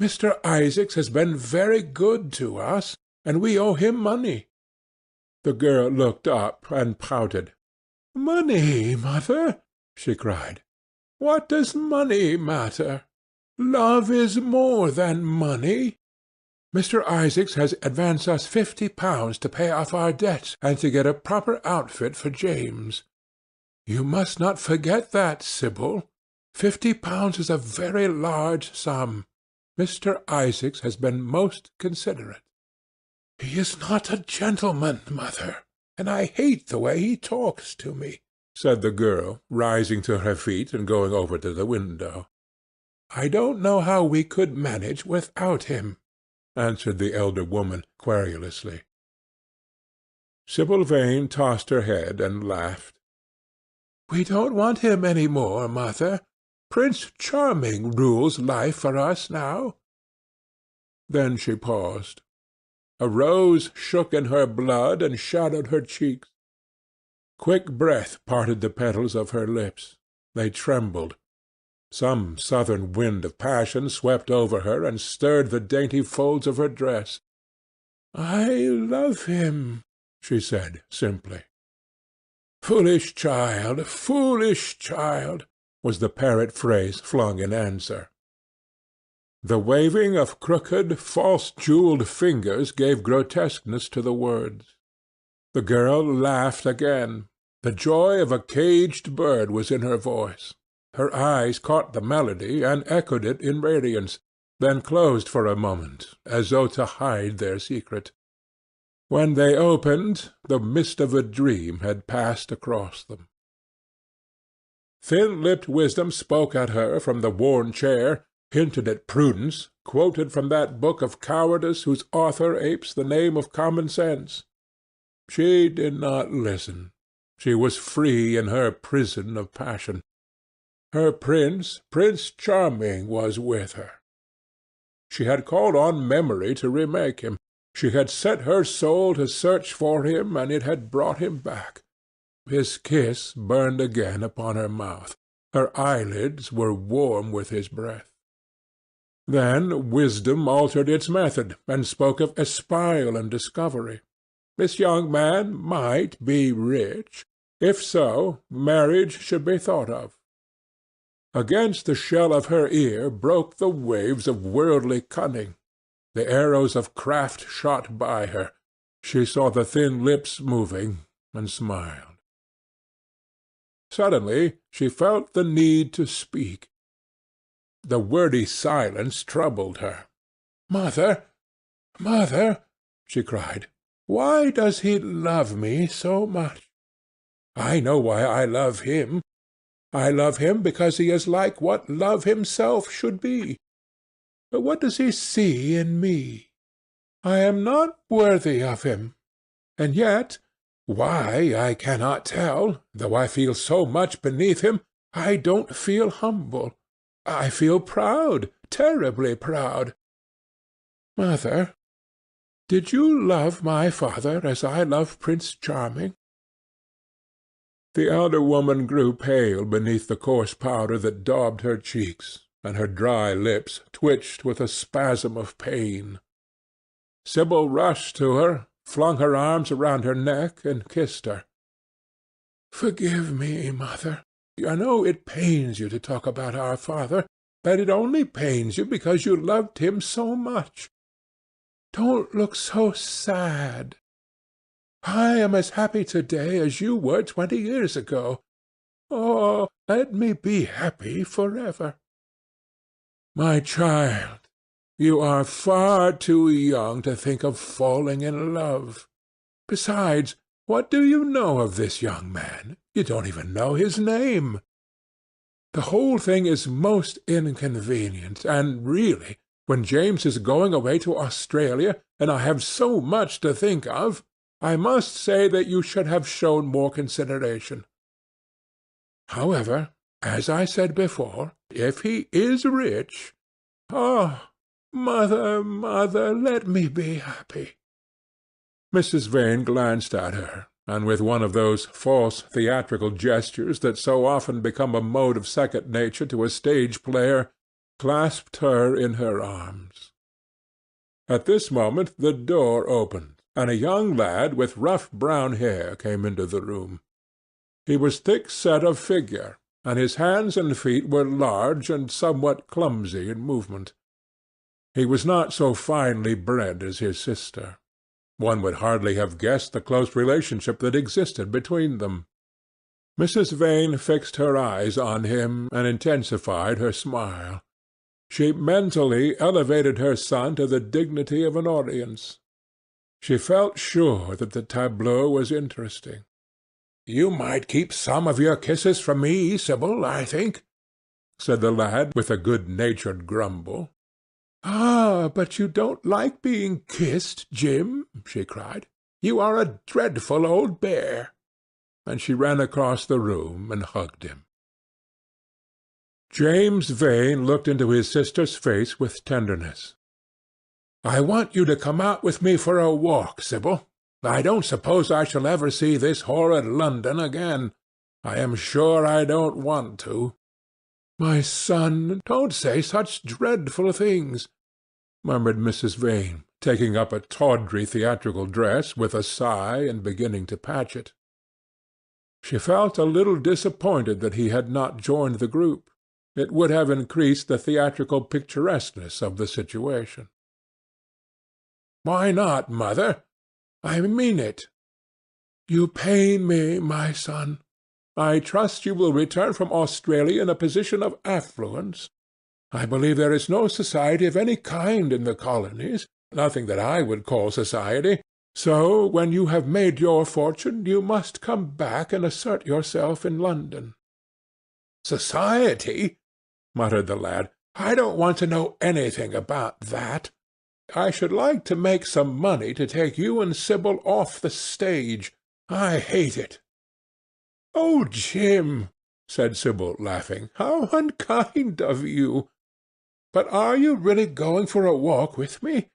S2: Mr. Isaacs has been very good to us, and we owe him money." The girl looked up and pouted. "Money, mother!" she cried. "What does money matter? Love is more than money. Mr. Isaacs has advanced us £50 to pay off our debts and to get a proper outfit for James. You must not forget that, Sibyl. £50 is a very large sum. Mr. Isaacs has been most considerate." "He is not a gentleman, mother, and I hate the way he talks to me," said the girl, rising to her feet and going over to the window. "I don't know how we could manage without him," answered the elder woman querulously. Sibyl Vane tossed her head and laughed. "We don't want him any more, mother. Prince Charming rules life for us now." Then she paused. A rose shook in her blood and shadowed her cheeks. Quick breath parted the petals of her lips. They trembled. Some southern wind of passion swept over her and stirred the dainty folds of her dress. "I love him," she said simply. "Foolish child, was the parrot phrase flung in answer. The waving of crooked, false-jewelled fingers gave grotesqueness to the words. The girl laughed again. The joy of a caged bird was in her voice. Her eyes caught the melody and echoed it in radiance, then closed for a moment, as though to hide their secret. When they opened, the mist of a dream had passed across them. Thin-lipped wisdom spoke at her from the worn chair, hinted at prudence, quoted from that book of cowardice whose author apes the name of common sense. She did not listen. She was free in her prison of passion. Her Prince Charming, was with her. She had called on memory to remake him. She had set her soul to search for him, and it had brought him back. His kiss burned again upon her mouth. Her eyelids were warm with his breath. Then wisdom altered its method, and spoke of espial and discovery. This young man might be rich. If so, marriage should be thought of. Against the shell of her ear broke the waves of worldly cunning. The arrows of craft shot by her. She saw the thin lips moving, and smiled. Suddenly she felt the need to speak. The wordy silence troubled her. "Mother, mother," she cried, "why does he love me so much? I know why I love him. I love him because he is like what love himself should be. But what does he see in me? I am not worthy of him, and yet, why I cannot tell, though I feel so much beneath him, I don't feel humble. I feel proud, terribly proud. Mother, did you love my father as I love Prince Charming?" The elder woman grew pale beneath the coarse powder that daubed her cheeks, and her dry lips twitched with a spasm of pain. Sibyl rushed to her, flung her arms around her neck, and kissed her. "Forgive me, mother. I know it pains you to talk about our father, but it only pains you because you loved him so much. Don't look so sad. I am as happy to-day as you were 20 years ago. Oh, let me be happy forever." "My child, you are far too young to think of falling in love. Besides, what do you know of this young man? You don't even know his name. The whole thing is most inconvenient, and really, when James is going away to Australia, and I have so much to think of, I must say that you should have shown more consideration. However, as I said before, if he is rich— Oh, mother, mother, let me be happy." Mrs. Vane glanced at her, and with one of those false theatrical gestures that so often become a mode of second nature to a stage player, clasped her in her arms. At this moment the door opened, and a young lad with rough brown hair came into the room. He was thick-set of figure, and his hands and feet were large and somewhat clumsy in movement. He was not so finely bred as his sister. One would hardly have guessed the close relationship that existed between them. Mrs. Vane fixed her eyes on him and intensified her smile. She mentally elevated her son to the dignity of an audience. She felt sure that the tableau was interesting. "You might keep some of your kisses from me, Sibyl, I think," said the lad with a good-natured grumble. "Ah, but you don't like being kissed, Jim," she cried. "You are a dreadful old bear." And she ran across the room and hugged him. James Vane looked into his sister's face with tenderness. "I want you to come out with me for a walk, Sibyl. I don't suppose I shall ever see this horrid London again. I am sure I don't want to." "My son, don't say such dreadful things," murmured Mrs. Vane, taking up a tawdry theatrical dress with a sigh and beginning to patch it. She felt a little disappointed that he had not joined the group. It would have increased the theatrical picturesqueness of the situation. "Why not, mother? I mean it." "You pain me, my son. I trust you will return from Australia in a position of affluence. I believe there is no society of any kind in the colonies, nothing that I would call society, so when you have made your fortune you must come back and assert yourself in London." "Society!" muttered the lad. "I don't want to know anything about that. I should like to make some money to take you and Sibyl off the stage. I hate it." "Oh, Jim," said Sibyl, laughing, "how unkind of you! But are you really going for a walk with me?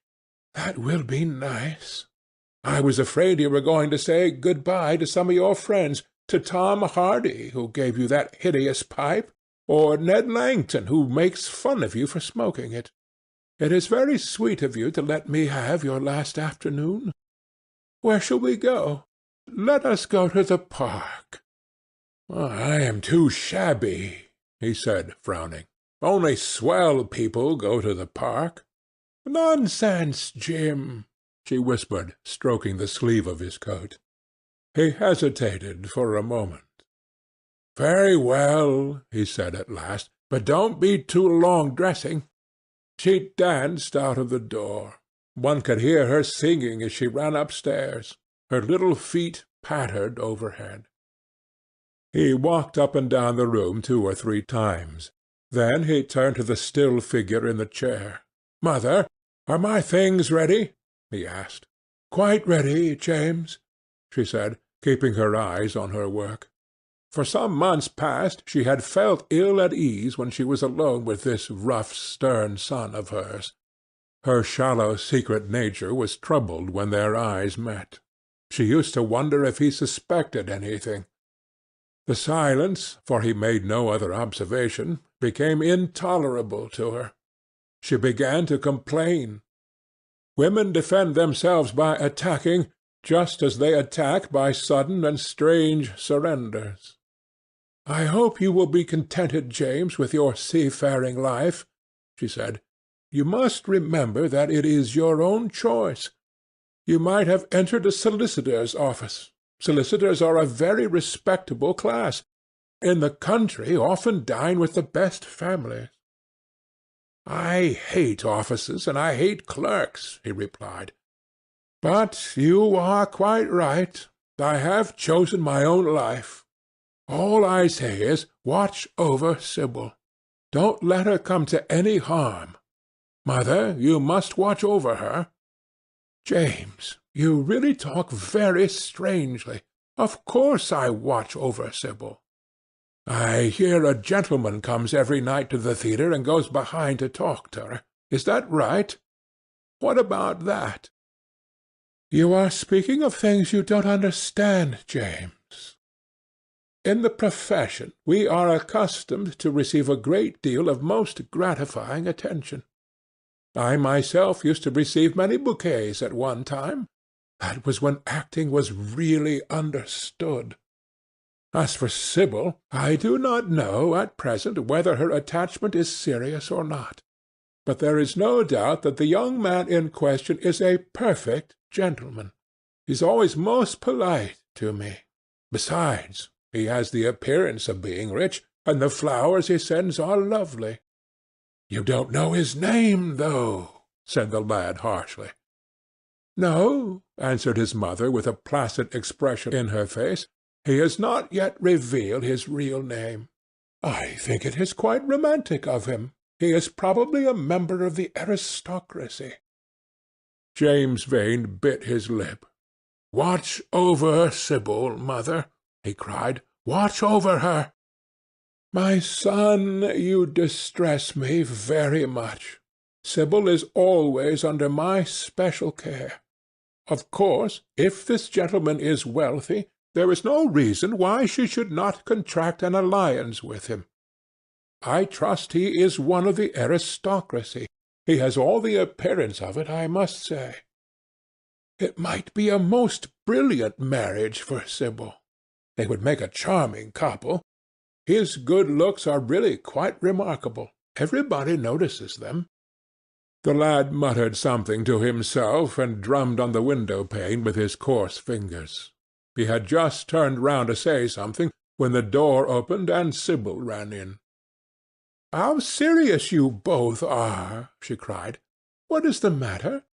S2: That will be nice. I was afraid you were going to say good-bye to some of your friends, to Tom Hardy, who gave you that hideous pipe, or Ned Langton, who makes fun of you for smoking it. It is very sweet of you to let me have your last afternoon. Where shall we go? Let us go to the park." "I am too shabby," he said, frowning. "Only swell people go to the park." "Nonsense, Jim," she whispered, stroking the sleeve of his coat. He hesitated for a moment. "Very well," he said at last, "but don't be too long dressing." She danced out of the door. One could hear her singing as she ran upstairs. Her little feet pattered overhead. He walked up and down the room 2 or 3 times. Then he turned to the still figure in the chair. "Mother, are my things ready?" he asked. "Quite ready, James," she said, keeping her eyes on her work. For some months past she had felt ill at ease when she was alone with this rough, stern son of hers. Her shallow, secret nature was troubled when their eyes met. She used to wonder if he suspected anything. The silence, for he made no other observation, became intolerable to her. She began to complain. Women defend themselves by attacking, just as they attack by sudden and strange surrenders. "I hope you will be contented, James, with your seafaring life," she said. "You must remember that it is your own choice. You might have entered a solicitor's office. Solicitors are a very respectable class. In the country often dine with the best families." "I hate offices, and I hate clerks," he replied. "But you are quite right. I have chosen my own life. All I say is, watch over Sibyl. Don't let her come to any harm. Mother, you must watch over her. James, you really talk very strangely. Of course I watch over Sibyl. I hear a gentleman comes every night to the theatre and goes behind to talk to her. Is that right? What about that?" "You are speaking of things you don't understand, James. In the profession we are accustomed to receive a great deal of most gratifying attention. I myself used to receive many bouquets at one time. That was when acting was really understood. As for Sibyl, I do not know at present whether her attachment is serious or not. But there is no doubt that the young man in question is a perfect gentleman. He's always most polite to me. Besides, he has the appearance of being rich, and the flowers he sends are lovely." "You don't know his name, though," said the lad harshly. "No," answered his mother with a placid expression in her face. "He has not yet revealed his real name. I think it is quite romantic of him. He is probably a member of the aristocracy." James Vane bit his lip. "Watch over Sibyl, mother," he cried. "Watch over her." "My son, you distress me very much. Sibyl is always under my special care. Of course, if this gentleman is wealthy, there is no reason why she should not contract an alliance with him. I trust he is one of the aristocracy. He has all the appearance of it, I must say. It might be a most brilliant marriage for Sibyl. They would make a charming couple. His good looks are really quite remarkable. Everybody notices them." The lad muttered something to himself and drummed on the window-pane with his coarse fingers. He had just turned round to say something when the door opened and Sibyl ran in. "How serious you both are!" she cried. "What is the matter?"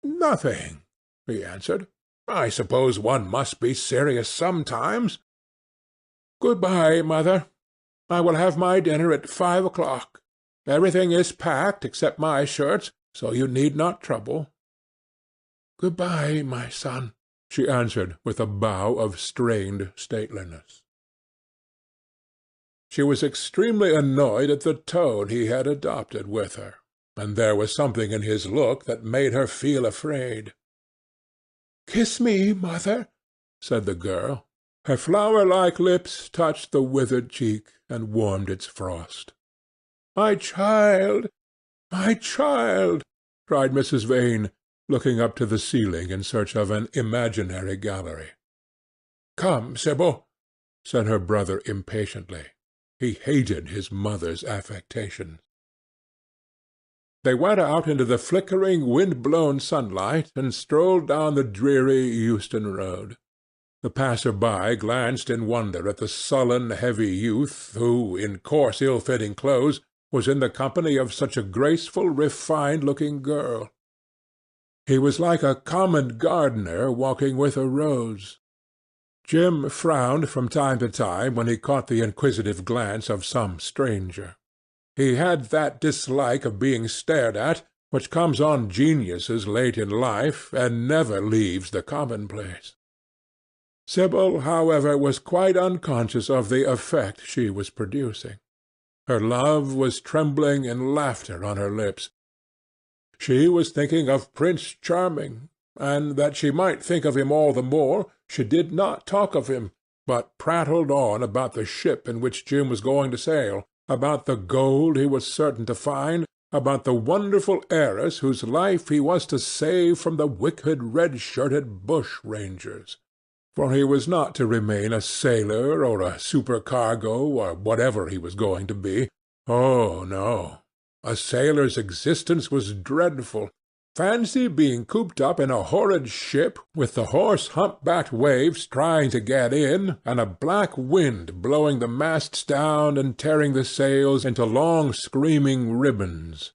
S2: "Nothing," he answered. "I suppose one must be serious sometimes. Good-bye, mother. I will have my dinner at 5 o'clock. Everything is packed except my shirts, so you need not trouble." "Good-bye, my son," she answered with a bow of strained stateliness. She was extremely annoyed at the tone he had adopted with her, and there was something in his look that made her feel afraid. "Kiss me, mother," said the girl. Her flower-like lips touched the withered cheek and warmed its frost. "My child, my child!" cried Mrs. Vane, looking up to the ceiling in search of an imaginary gallery. "Come, Sibyl," said her brother impatiently. He hated his mother's affectations. They went out into the flickering, wind-blown sunlight and strolled down the dreary Euston Road. The passer-by glanced in wonder at the sullen, heavy youth who, in coarse, ill-fitting clothes, was in the company of such a graceful, refined-looking girl. He was like a common gardener walking with a rose. Jim frowned from time to time when he caught the inquisitive glance of some stranger. He had that dislike of being stared at which comes on geniuses late in life and never leaves the commonplace. Sibyl, however, was quite unconscious of the effect she was producing. Her love was trembling in laughter on her lips. She was thinking of Prince Charming, and that she might think of him all the more, she did not talk of him, but prattled on about the ship in which Jim was going to sail, about the gold he was certain to find, about the wonderful heiress whose life he was to save from the wicked red-shirted bushrangers. For he was not to remain a sailor or a supercargo or whatever he was going to be. Oh, no. A sailor's existence was dreadful. Fancy being cooped up in a horrid ship, with the hoarse hump-backed waves trying to get in, and a black wind blowing the masts down and tearing the sails into long screaming ribbons.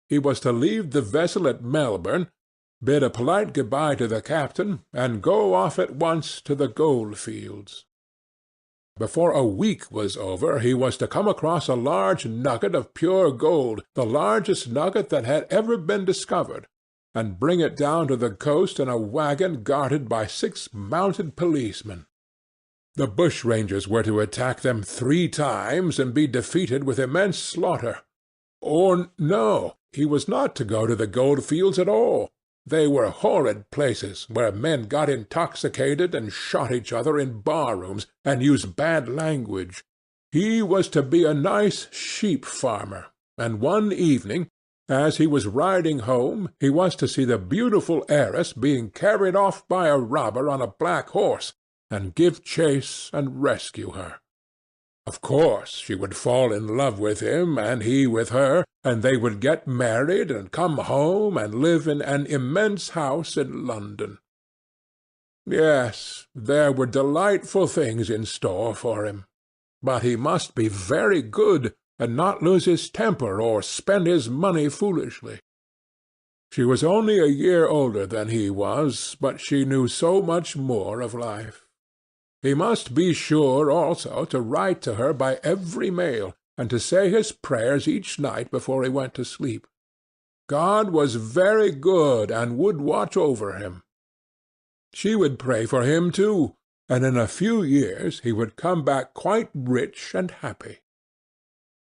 S2: He was to leave the vessel at Melbourne, bid a polite good-bye to the captain, and go off at once to the gold-fields. Before a week was over he was to come across a large nugget of pure gold, the largest nugget that had ever been discovered, and bring it down to the coast in a wagon guarded by 6 mounted policemen. The bushrangers were to attack them 3 times and be defeated with immense slaughter. Or no, he was not to go to the gold-fields at all. They were horrid places where men got intoxicated and shot each other in bar-rooms and used bad language. He was to be a nice sheep-farmer, and one evening, as he was riding home, he was to see the beautiful heiress being carried off by a robber on a black horse, and give chase and rescue her. Of course she would fall in love with him, and he with her, and they would get married and come home and live in an immense house in London. Yes, there were delightful things in store for him. But he must be very good, and not lose his temper or spend his money foolishly. She was only a year older than he was, but she knew so much more of life. He must be sure also to write to her by every mail, and to say his prayers each night before he went to sleep. God was very good and would watch over him. She would pray for him too, and in a few years he would come back quite rich and happy.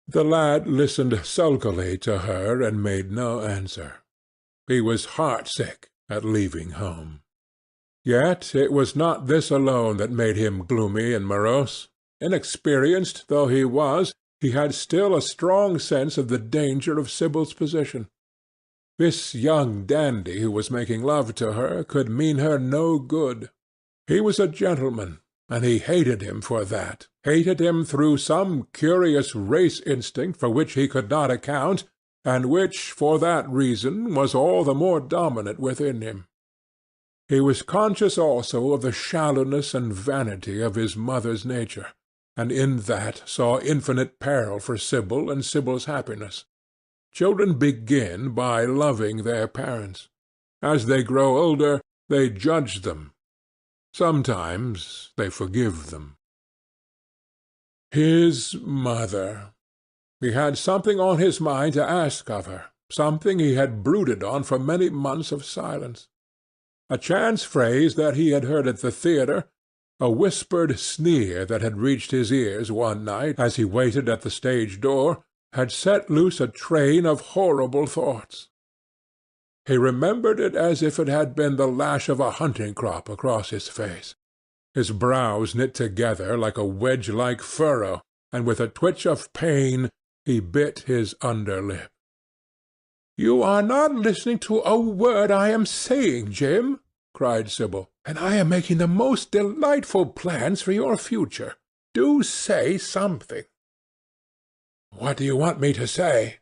S2: The lad listened sulkily to her and made no answer. He was heartsick at leaving home. Yet it was not this alone that made him gloomy and morose. Inexperienced though he was, he had still a strong sense of the danger of Sibyl's position. This young dandy who was making love to her could mean her no good. He was a gentleman, and he hated him for that, hated him through some curious race instinct for which he could not account, and which, for that reason, was all the more dominant within him. He was conscious also of the shallowness and vanity of his mother's nature, and in that saw infinite peril for Sibyl and Sibyl's happiness. Children begin by loving their parents. As they grow older, they judge them. Sometimes they forgive them. His mother. He had something on his mind to ask of her, something he had brooded on for many months of silence. A chance phrase that he had heard at the theatre, a whispered sneer that had reached his ears one night as he waited at the stage door, had set loose a train of horrible thoughts. He remembered it as if it had been the lash of a hunting crop across his face. His brows knit together like a wedge-like furrow, and with a twitch of pain he bit his under lip. "You are not listening to a word I am saying, Jim," cried Sibyl, "and I am making the most delightful plans for your future. Do say something. What do you want me to say?"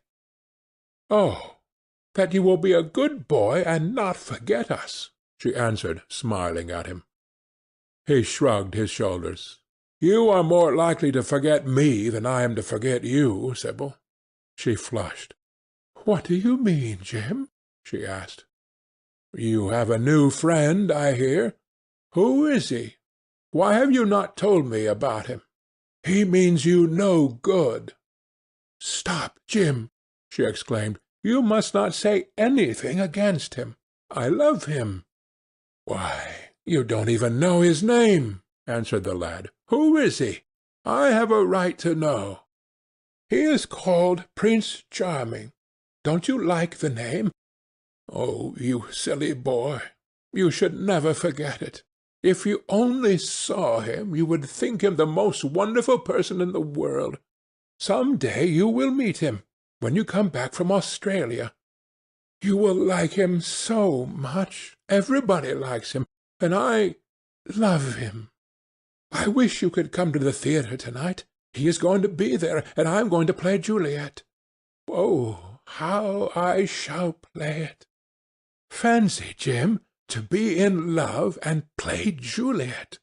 S2: "Oh, that you will be a good boy and not forget us," she answered, smiling at him. He shrugged his shoulders. "You are more likely to forget me than I am to forget you, Sibyl." She flushed. "What do you mean, Jim?" she asked. "You have a new friend, I hear. Who is he? Why have you not told me about him? He means you no good." "Stop, Jim!" she exclaimed. "You must not say anything against him. I love him." "Why, you don't even know his name," answered the lad. "Who is he? I have a right to know." "He is called Prince Charming. Don't you like the name? Oh, you silly boy, you should never forget it. If you only saw him, you would think him the most wonderful person in the world. Some day you will meet him, when you come back from Australia. You will like him so much. Everybody likes him, and I love him. I wish you could come to the theatre tonight. He is going to be there, and I am going to play Juliet. Oh, how I shall play it! Fancy, Jim, to be in love and play Juliet,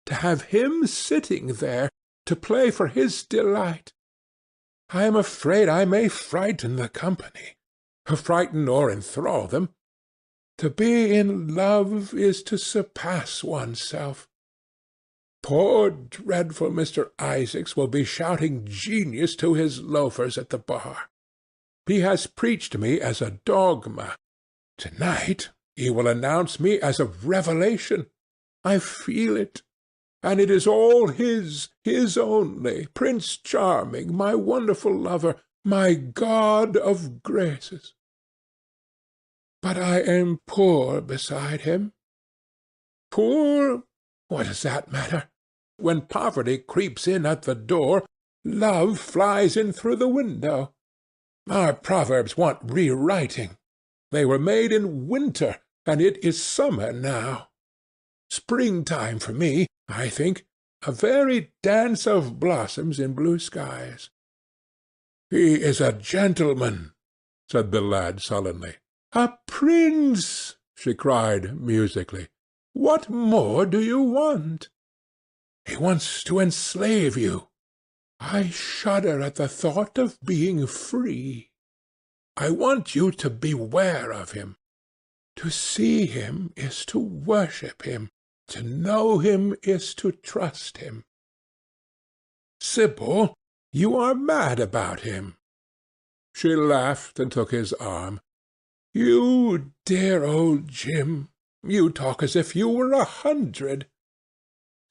S2: to have him sitting there, to play for his delight. I am afraid I may frighten the company, frighten or enthrall them. To be in love is to surpass oneself. Poor dreadful Mr. Isaacs will be shouting genius to his loafers at the bar. He has preached me as a dogma. To-night he will announce me as a revelation. I feel it. And it is all his only, Prince Charming, my wonderful lover, my god of graces. But I am poor beside him. Poor? What does that matter? When poverty creeps in at the door, love flies in through the window. Our proverbs want rewriting. They were made in winter, and it is summer now. Springtime for me, I think, a very dance of blossoms in blue skies." "He is a gentleman," said the lad sullenly. "A prince!" she cried musically. "What more do you want?" "He wants to enslave you. I shudder at the thought of being free. I want you to beware of him. To see him is to worship him. To know him is to trust him. Sibyl, you are mad about him." She laughed and took his arm. "You dear old Jim, you talk as if you were 100.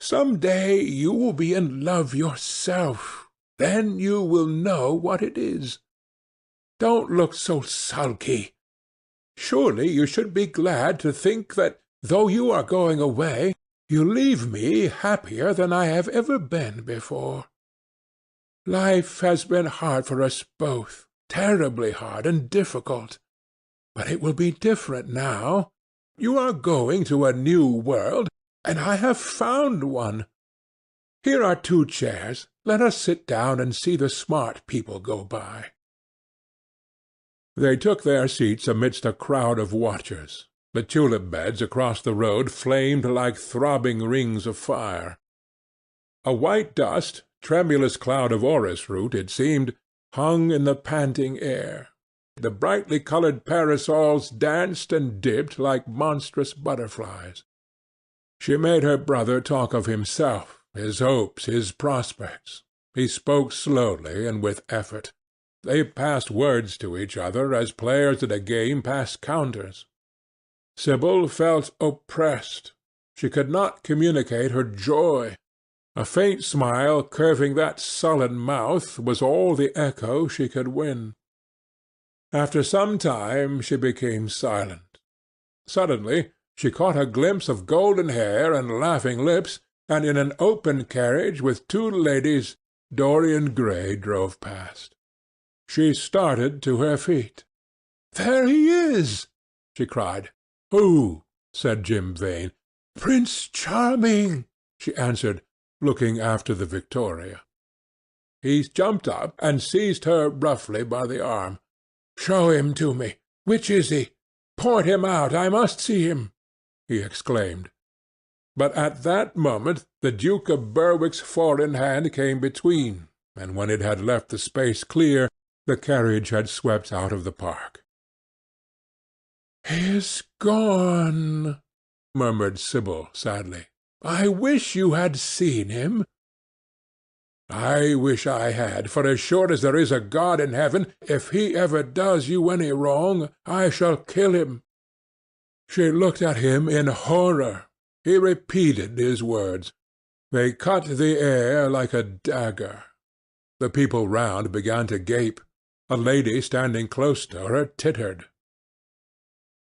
S2: Some day you will be in love yourself. Then you will know what it is. Don't look so sulky. Surely you should be glad to think that, though you are going away, you leave me happier than I have ever been before. Life has been hard for us both, terribly hard and difficult. But it will be different now. You are going to a new world, and I have found one. Here are 2 chairs. Let us sit down and see the smart people go by." They took their seats amidst a crowd of watchers. The tulip beds across the road flamed like throbbing rings of fire. A white dust, tremulous cloud of orris root, it seemed, hung in the panting air. The brightly coloured parasols danced and dipped like monstrous butterflies. She made her brother talk of himself, his hopes, his prospects. He spoke slowly and with effort. They passed words to each other as players at a game pass counters. Sibyl felt oppressed. She could not communicate her joy. A faint smile curving that sullen mouth was all the echo she could win. After some time she became silent. Suddenly she caught a glimpse of golden hair and laughing lips, and in an open carriage with 2 ladies Dorian Gray drove past. She started to her feet. "There he is!" she cried. "Who?" said Jim Vane. "Prince Charming," she answered, looking after the Victoria. He jumped up and seized her roughly by the arm. "Show him to me. Which is he? Point him out. I must see him," he exclaimed. But at that moment the Duke of Berwick's four-in hand came between, and when it had left the space clear, the carriage had swept out of the park. "He is gone," murmured Sibyl sadly. "I wish you had seen him." "I wish I had, for as sure as there is a God in heaven, if he ever does you any wrong, I shall kill him." She looked at him in horror. He repeated his words. They cut the air like a dagger. The people round began to gape. A lady standing close to her tittered.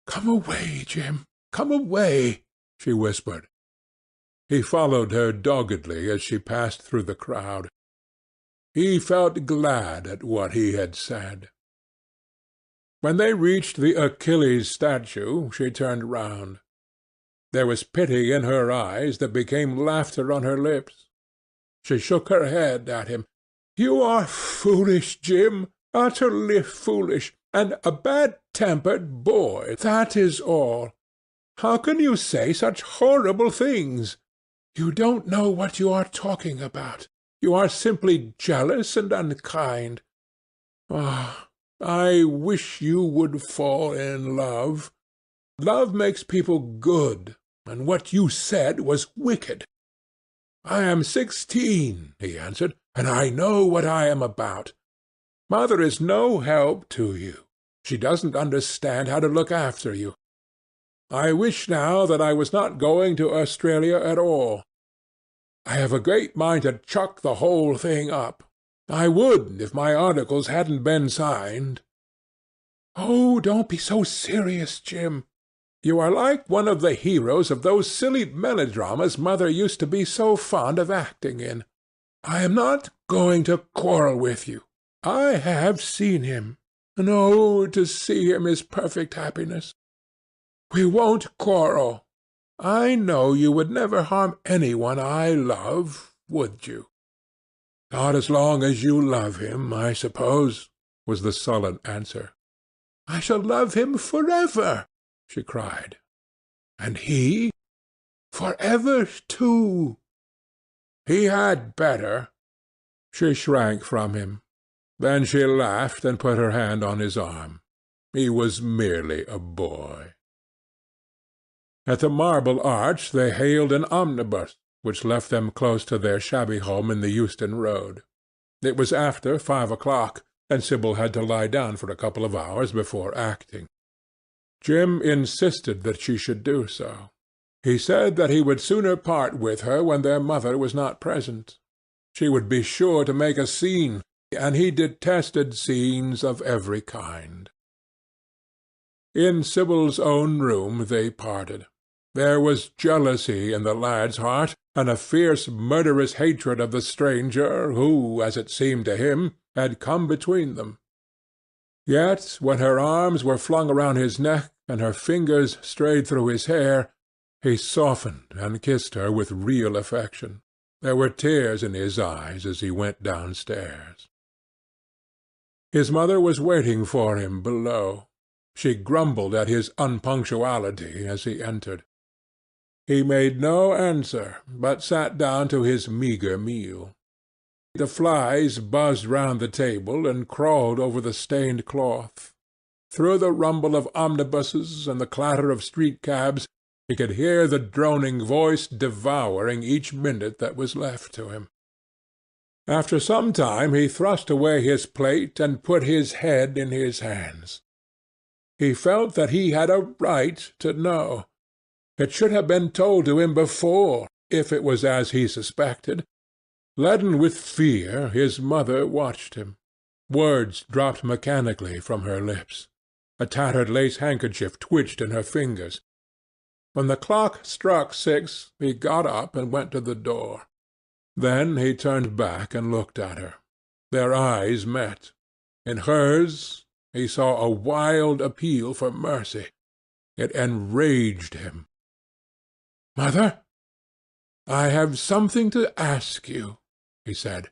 S2: "Come away, Jim, come away," she whispered. He followed her doggedly as she passed through the crowd. He felt glad at what he had said. When they reached the Achilles statue, she turned round. There was pity in her eyes that became laughter on her lips. She shook her head at him. "You are foolish, Jim, utterly foolish, and a bad-tempered boy, that is all. How can you say such horrible things? You don't know what you are talking about. You are simply jealous and unkind. Ah, I wish you would fall in love. Love makes people good, and what you said was wicked." "I am 16, he answered, "and I know what I am about. Mother is no help to you. She doesn't understand how to look after you. I wish now that I was not going to Australia at all. I have a great mind to chuck the whole thing up. I would if my articles hadn't been signed." "Oh, don't be so serious, Jim. You are like one of the heroes of those silly melodramas Mother used to be so fond of acting in. I am not going to quarrel with you. I have seen him, and oh, to see him is perfect happiness. We won't quarrel. I know you would never harm any one I love, would you?" "Not as long as you love him, I suppose," was the sullen answer. "I shall love him forever," she cried. "And he?" "Forever, too." "He had better." She shrank from him. Then she laughed and put her hand on his arm. He was merely a boy. At the Marble Arch they hailed an omnibus, which left them close to their shabby home in the Euston Road. It was after 5 o'clock, and Sibyl had to lie down for a couple of hours before acting. Jim insisted that she should do so. He said that he would sooner part with her when their mother was not present. She would be sure to make a scene, and he detested scenes of every kind. In Sibyl's own room they parted. There was jealousy in the lad's heart, and a fierce murderous hatred of the stranger who, as it seemed to him, had come between them. Yet when her arms were flung around his neck and her fingers strayed through his hair, he softened and kissed her with real affection. There were tears in his eyes as he went downstairs. His mother was waiting for him below. She grumbled at his unpunctuality as he entered. He made no answer, but sat down to his meagre meal. The flies buzzed round the table and crawled over the stained cloth. Through the rumble of omnibuses and the clatter of street-cabs he could hear the droning voice devouring each minute that was left to him. After some time he thrust away his plate and put his head in his hands. He felt that he had a right to know. It should have been told to him before, if it was as he suspected. Leaden with fear, his mother watched him. Words dropped mechanically from her lips. A tattered lace handkerchief twitched in her fingers. When the clock struck 6, he got up and went to the door. Then he turned back and looked at her. Their eyes met. In hers he saw a wild appeal for mercy. It enraged him. "Mother, I have something to ask you," he said.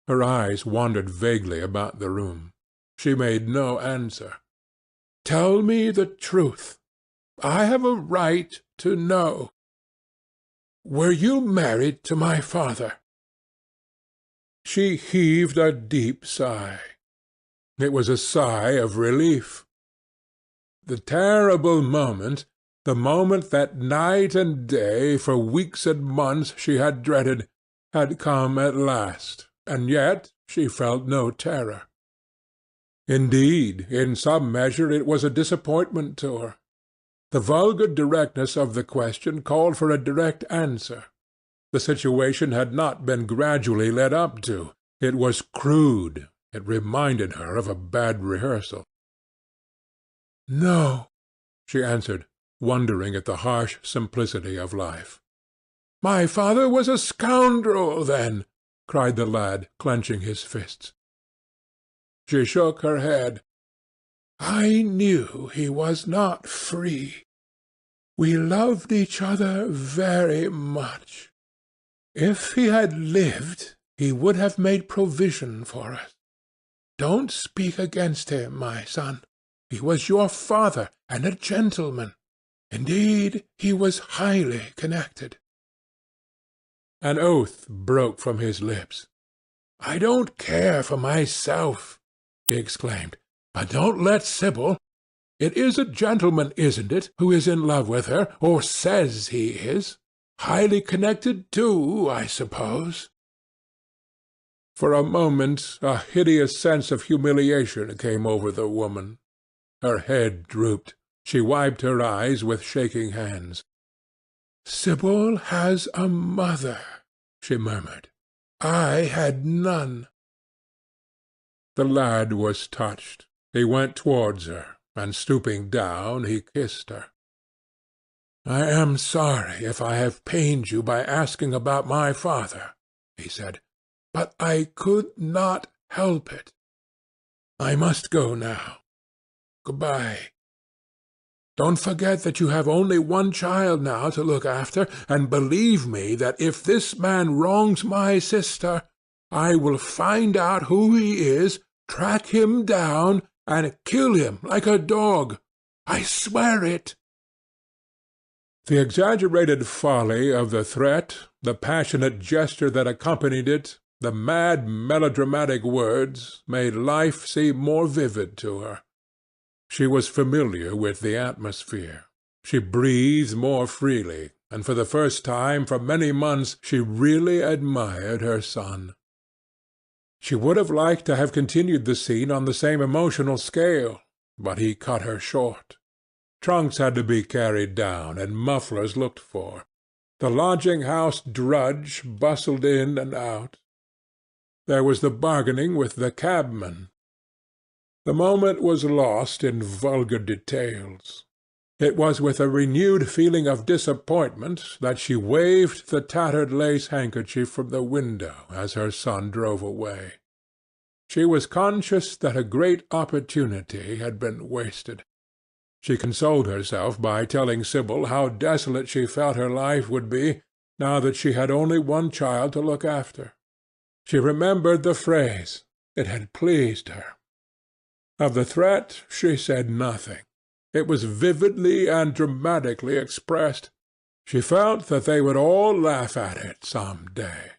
S2: Her eyes wandered vaguely about the room. She made no answer. "Tell me the truth. I have a right to know. Were you married to my father?" She heaved a deep sigh. It was a sigh of relief. The terrible moment, the moment that night and day, for weeks and months, she had dreaded, had come at last, and yet she felt no terror. Indeed, in some measure it was a disappointment to her. The vulgar directness of the question called for a direct answer. The situation had not been gradually led up to. It was crude. It reminded her of a bad rehearsal. "No," she answered, wondering at the harsh simplicity of life. "My father was a scoundrel, then!" cried the lad, clenching his fists. She shook her head. "I knew he was not free. We loved each other very much. If he had lived, he would have made provision for us. Don't speak against him, my son. He was your father, and a gentleman. Indeed, he was highly connected." An oath broke from his lips. "I don't care for myself," he exclaimed. "But don't let Sibyl. It is a gentleman, isn't it, who is in love with her, or says he is? Highly connected, too, I suppose." For a moment a hideous sense of humiliation came over the woman. Her head drooped. She wiped her eyes with shaking hands. "Sibyl has a mother," she murmured. "I had none." The lad was touched. He went towards her, and stooping down, he kissed her. "I am sorry if I have pained you by asking about my father," he said, "but I could not help it. I must go now. Good-bye. Don't forget that you have only one child now to look after, and believe me that if this man wrongs my sister, I will find out who he is, track him down, and kill him like a dog. I swear it." The exaggerated folly of the threat, the passionate gesture that accompanied it, the mad melodramatic words, made life seem more vivid to her. She was familiar with the atmosphere. She breathed more freely, and for the first time for many months she really admired her son. She would have liked to have continued the scene on the same emotional scale, but he cut her short. Trunks had to be carried down, and mufflers looked for. The lodging-house drudge bustled in and out. There was the bargaining with the cabman. The moment was lost in vulgar details. It was with a renewed feeling of disappointment that she waved the tattered lace handkerchief from the window as her son drove away. She was conscious that a great opportunity had been wasted. She consoled herself by telling Sibyl how desolate she felt her life would be now that she had only one child to look after. She remembered the phrase. It had pleased her. Of the threat she said nothing. It was vividly and dramatically expressed. She felt that they would all laugh at it some day.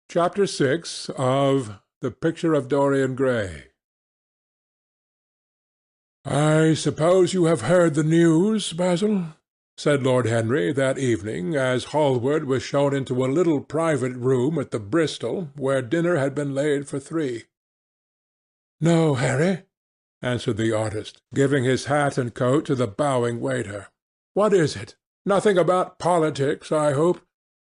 S2: Chapter 6 of The Picture of Dorian Gray. "I suppose you have heard the news, Basil?" said Lord Henry that evening, as Hallward was shown into a little private room at the Bristol, where dinner had been laid for 3. "No, Harry," answered the artist, giving his hat and coat to the bowing waiter. "What is it? Nothing about politics, I hope.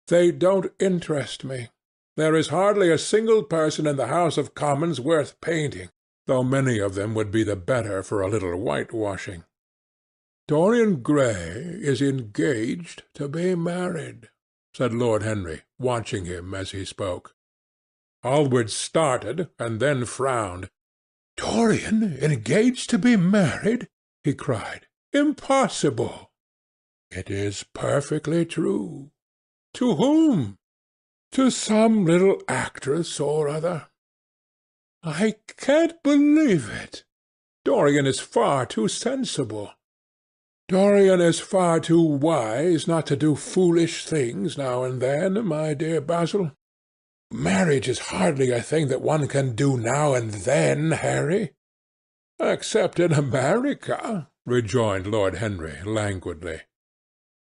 S2: They don't interest me. There is hardly a single person in the House of Commons worth painting, though many of them would be the better for a little whitewashing. Dorian Gray is engaged to be married," said Lord Henry, watching him as he spoke. Hallward started, and then frowned. "Dorian engaged to be married?" he cried. "Impossible!" It is perfectly true. To whom? To some little actress or other. I can't believe it. Dorian is far too sensible. Dorian is far too wise not to do foolish things now and then, my dear Basil. Marriage is hardly a thing that one can do now and then, Harry. Except in America, rejoined Lord Henry languidly.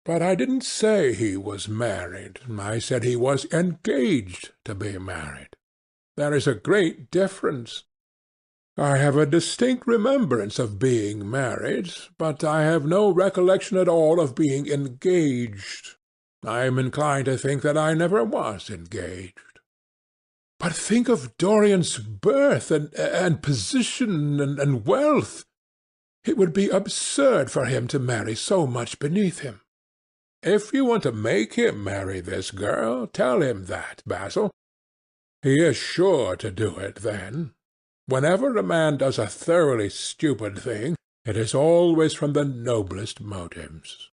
S2: But I didn't say he was married. I said he was engaged to be married. There is a great difference. I have a distinct remembrance of being married, but I have no recollection at all of being engaged. I am inclined to think that I never was engaged. But think of Dorian's birth and position and wealth. It would be absurd for him to marry so much beneath him. If you want to make him marry this girl, tell him that, Basil. He is sure to do it then. Whenever a man does a thoroughly stupid thing, it is always from the noblest motives.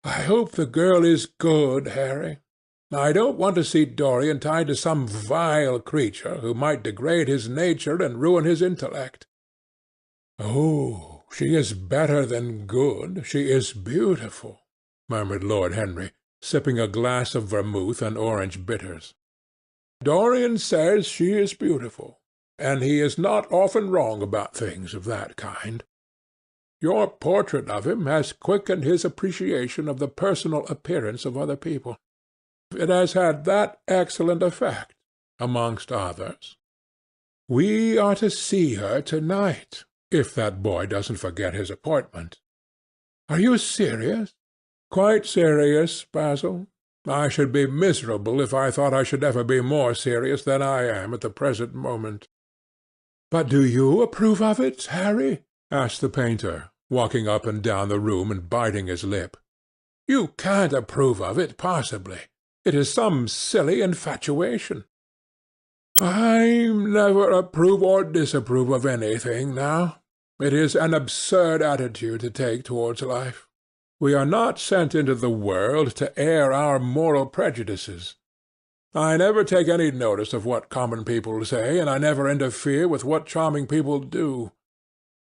S2: I hope the girl is good, Harry. I don't want to see Dorian tied to some vile creature who might degrade his nature and ruin his intellect. Oh, she is better than good. She is beautiful, murmured Lord Henry, sipping a glass of vermouth and orange bitters. Dorian says she is beautiful, and he is not often wrong about things of that kind. Your portrait of him has quickened his appreciation of the personal appearance of other people. It has had that excellent effect, amongst others. We are to see her to-night, if that boy doesn't forget his appointment. Are you serious? Quite serious, Basil. I should be miserable if I thought I should ever be more serious than I am at the present moment. But do you approve of it, Harry? Asked the painter, walking up and down the room and biting his lip. You can't approve of it, possibly. It is some silly infatuation. I never approve or disapprove of anything now. It is an absurd attitude to take towards life. We are not sent into the world to air our moral prejudices. I never take any notice of what common people say, and I never interfere with what charming people do.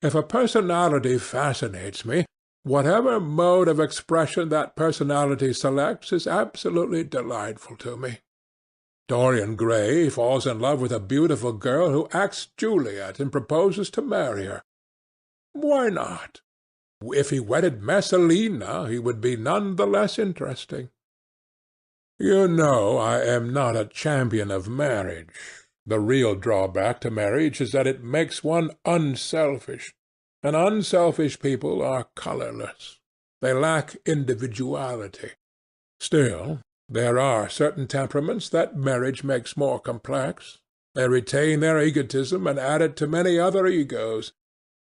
S2: If a personality fascinates me, whatever mode of expression that personality selects is absolutely delightful to me. Dorian Gray falls in love with a beautiful girl who acts Juliet and proposes to marry her. Why not? If he wedded Messalina, he would be none the less interesting. You know I am not a champion of marriage. The real drawback to marriage is that it makes one unselfish, and unselfish people are colourless. They lack individuality. Still, there are certain temperaments that marriage makes more complex. They retain their egotism and add it to many other egos.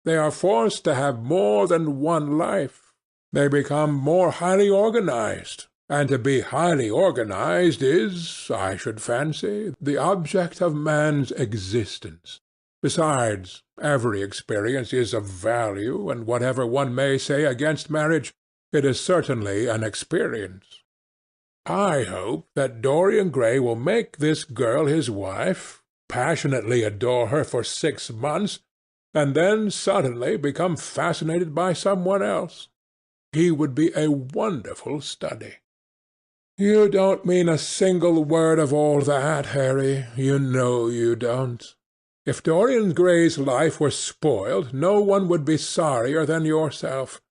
S2: They are forced to have more than one life. They become more highly organized, and to be highly organized is, I should fancy, the object of man's existence. Besides, every experience is of value, and whatever one may say against marriage, it is certainly an experience. I hope that Dorian Gray will make this girl his wife, passionately adore her for 6 months, and then suddenly become fascinated by someone else. He would be a wonderful study. You don't mean a single word of all that, Harry. You know you don't. If Dorian Gray's life were spoiled, no one would be sorrier than yourself.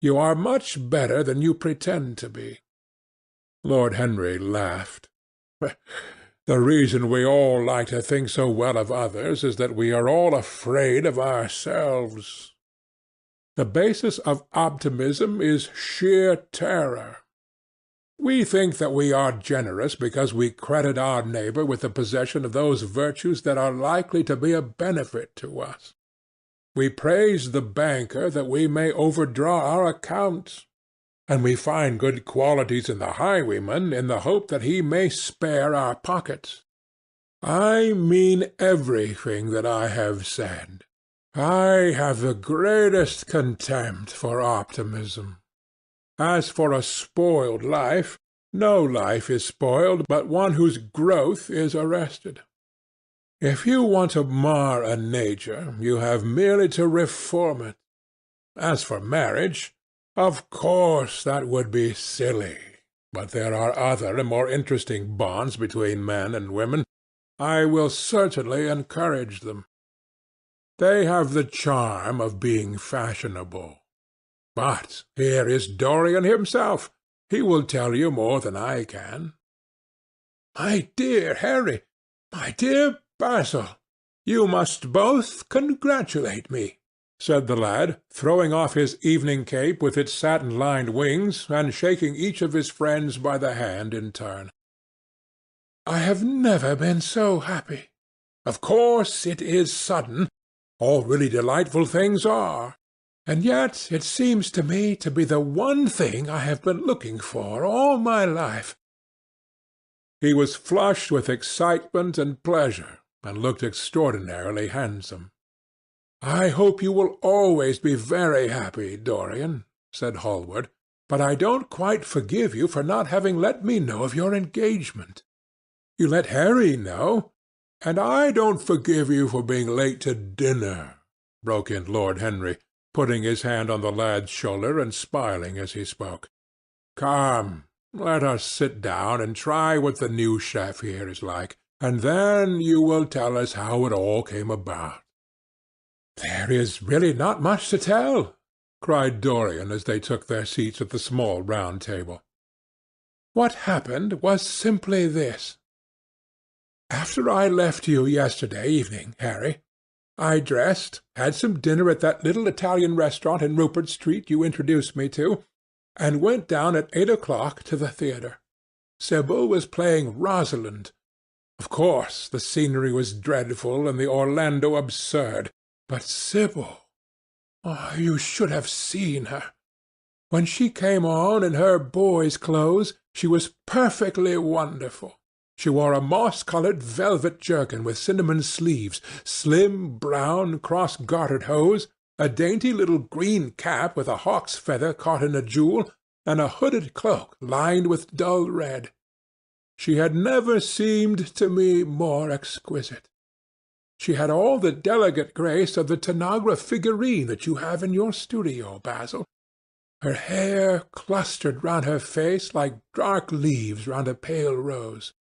S2: You are much better than you pretend to be. Lord Henry laughed. The reason we all like to think so well of others is that we are all afraid of ourselves. The basis of optimism is sheer terror. We think that we are generous because we credit our neighbor with the possession of those virtues that are likely to be a benefit to us. We praise the banker that we may overdraw our accounts, and we find good qualities in the highwayman in the hope that he may spare our pockets. I mean everything that I have said. I have the greatest contempt for optimism. As for a spoiled life, no life is spoiled but one whose growth is arrested. If you want to mar a nature, you have merely to reform it. As for marriage, of course that would be silly, but there are other and more interesting bonds between men and women. I will certainly encourage them. They have the charm of being fashionable. But here is Dorian himself. He will tell you more than I can. My dear Harry, my dear Basil, you must both congratulate me, said the lad, throwing off his evening cape with its satin-lined wings, and shaking each of his friends by the hand in turn. I have never been so happy. Of course it is sudden. All really delightful things are. And yet it seems to me to be the one thing I have been looking for all my life. He was flushed with excitement and pleasure, and looked extraordinarily handsome. I hope you will always be very happy, Dorian, said Hallward, but I don't quite forgive you for not having let me know of your engagement. You let Harry know, and I don't forgive you for being late to dinner, broke in Lord Henry, putting his hand on the lad's shoulder and smiling as he spoke. Come, let us sit down and try what the new chef here is like, and then you will tell us how it all came about. There is really not much to tell, cried Dorian as they took their seats at the small round table. What happened was simply this. After I left you yesterday evening, Harry, I dressed, had some dinner at that little Italian restaurant in Rupert Street you introduced me to, and went down at 8 o'clock to the theatre. Sybil was playing Rosalind. Of course, the scenery was dreadful and the Orlando absurd, but Sybil, oh, you should have seen her. When she came on in her boy's clothes, she was perfectly wonderful. She wore a moss-coloured velvet jerkin with cinnamon sleeves, slim, brown, cross-gartered hose, a dainty little green cap with a hawk's feather caught in a jewel, and a hooded cloak lined with dull red. She had never seemed to me more exquisite. She had all the delicate grace of the Tanagra figurine that you have in your studio, Basil. Her hair clustered round her face like dark leaves round a pale rose.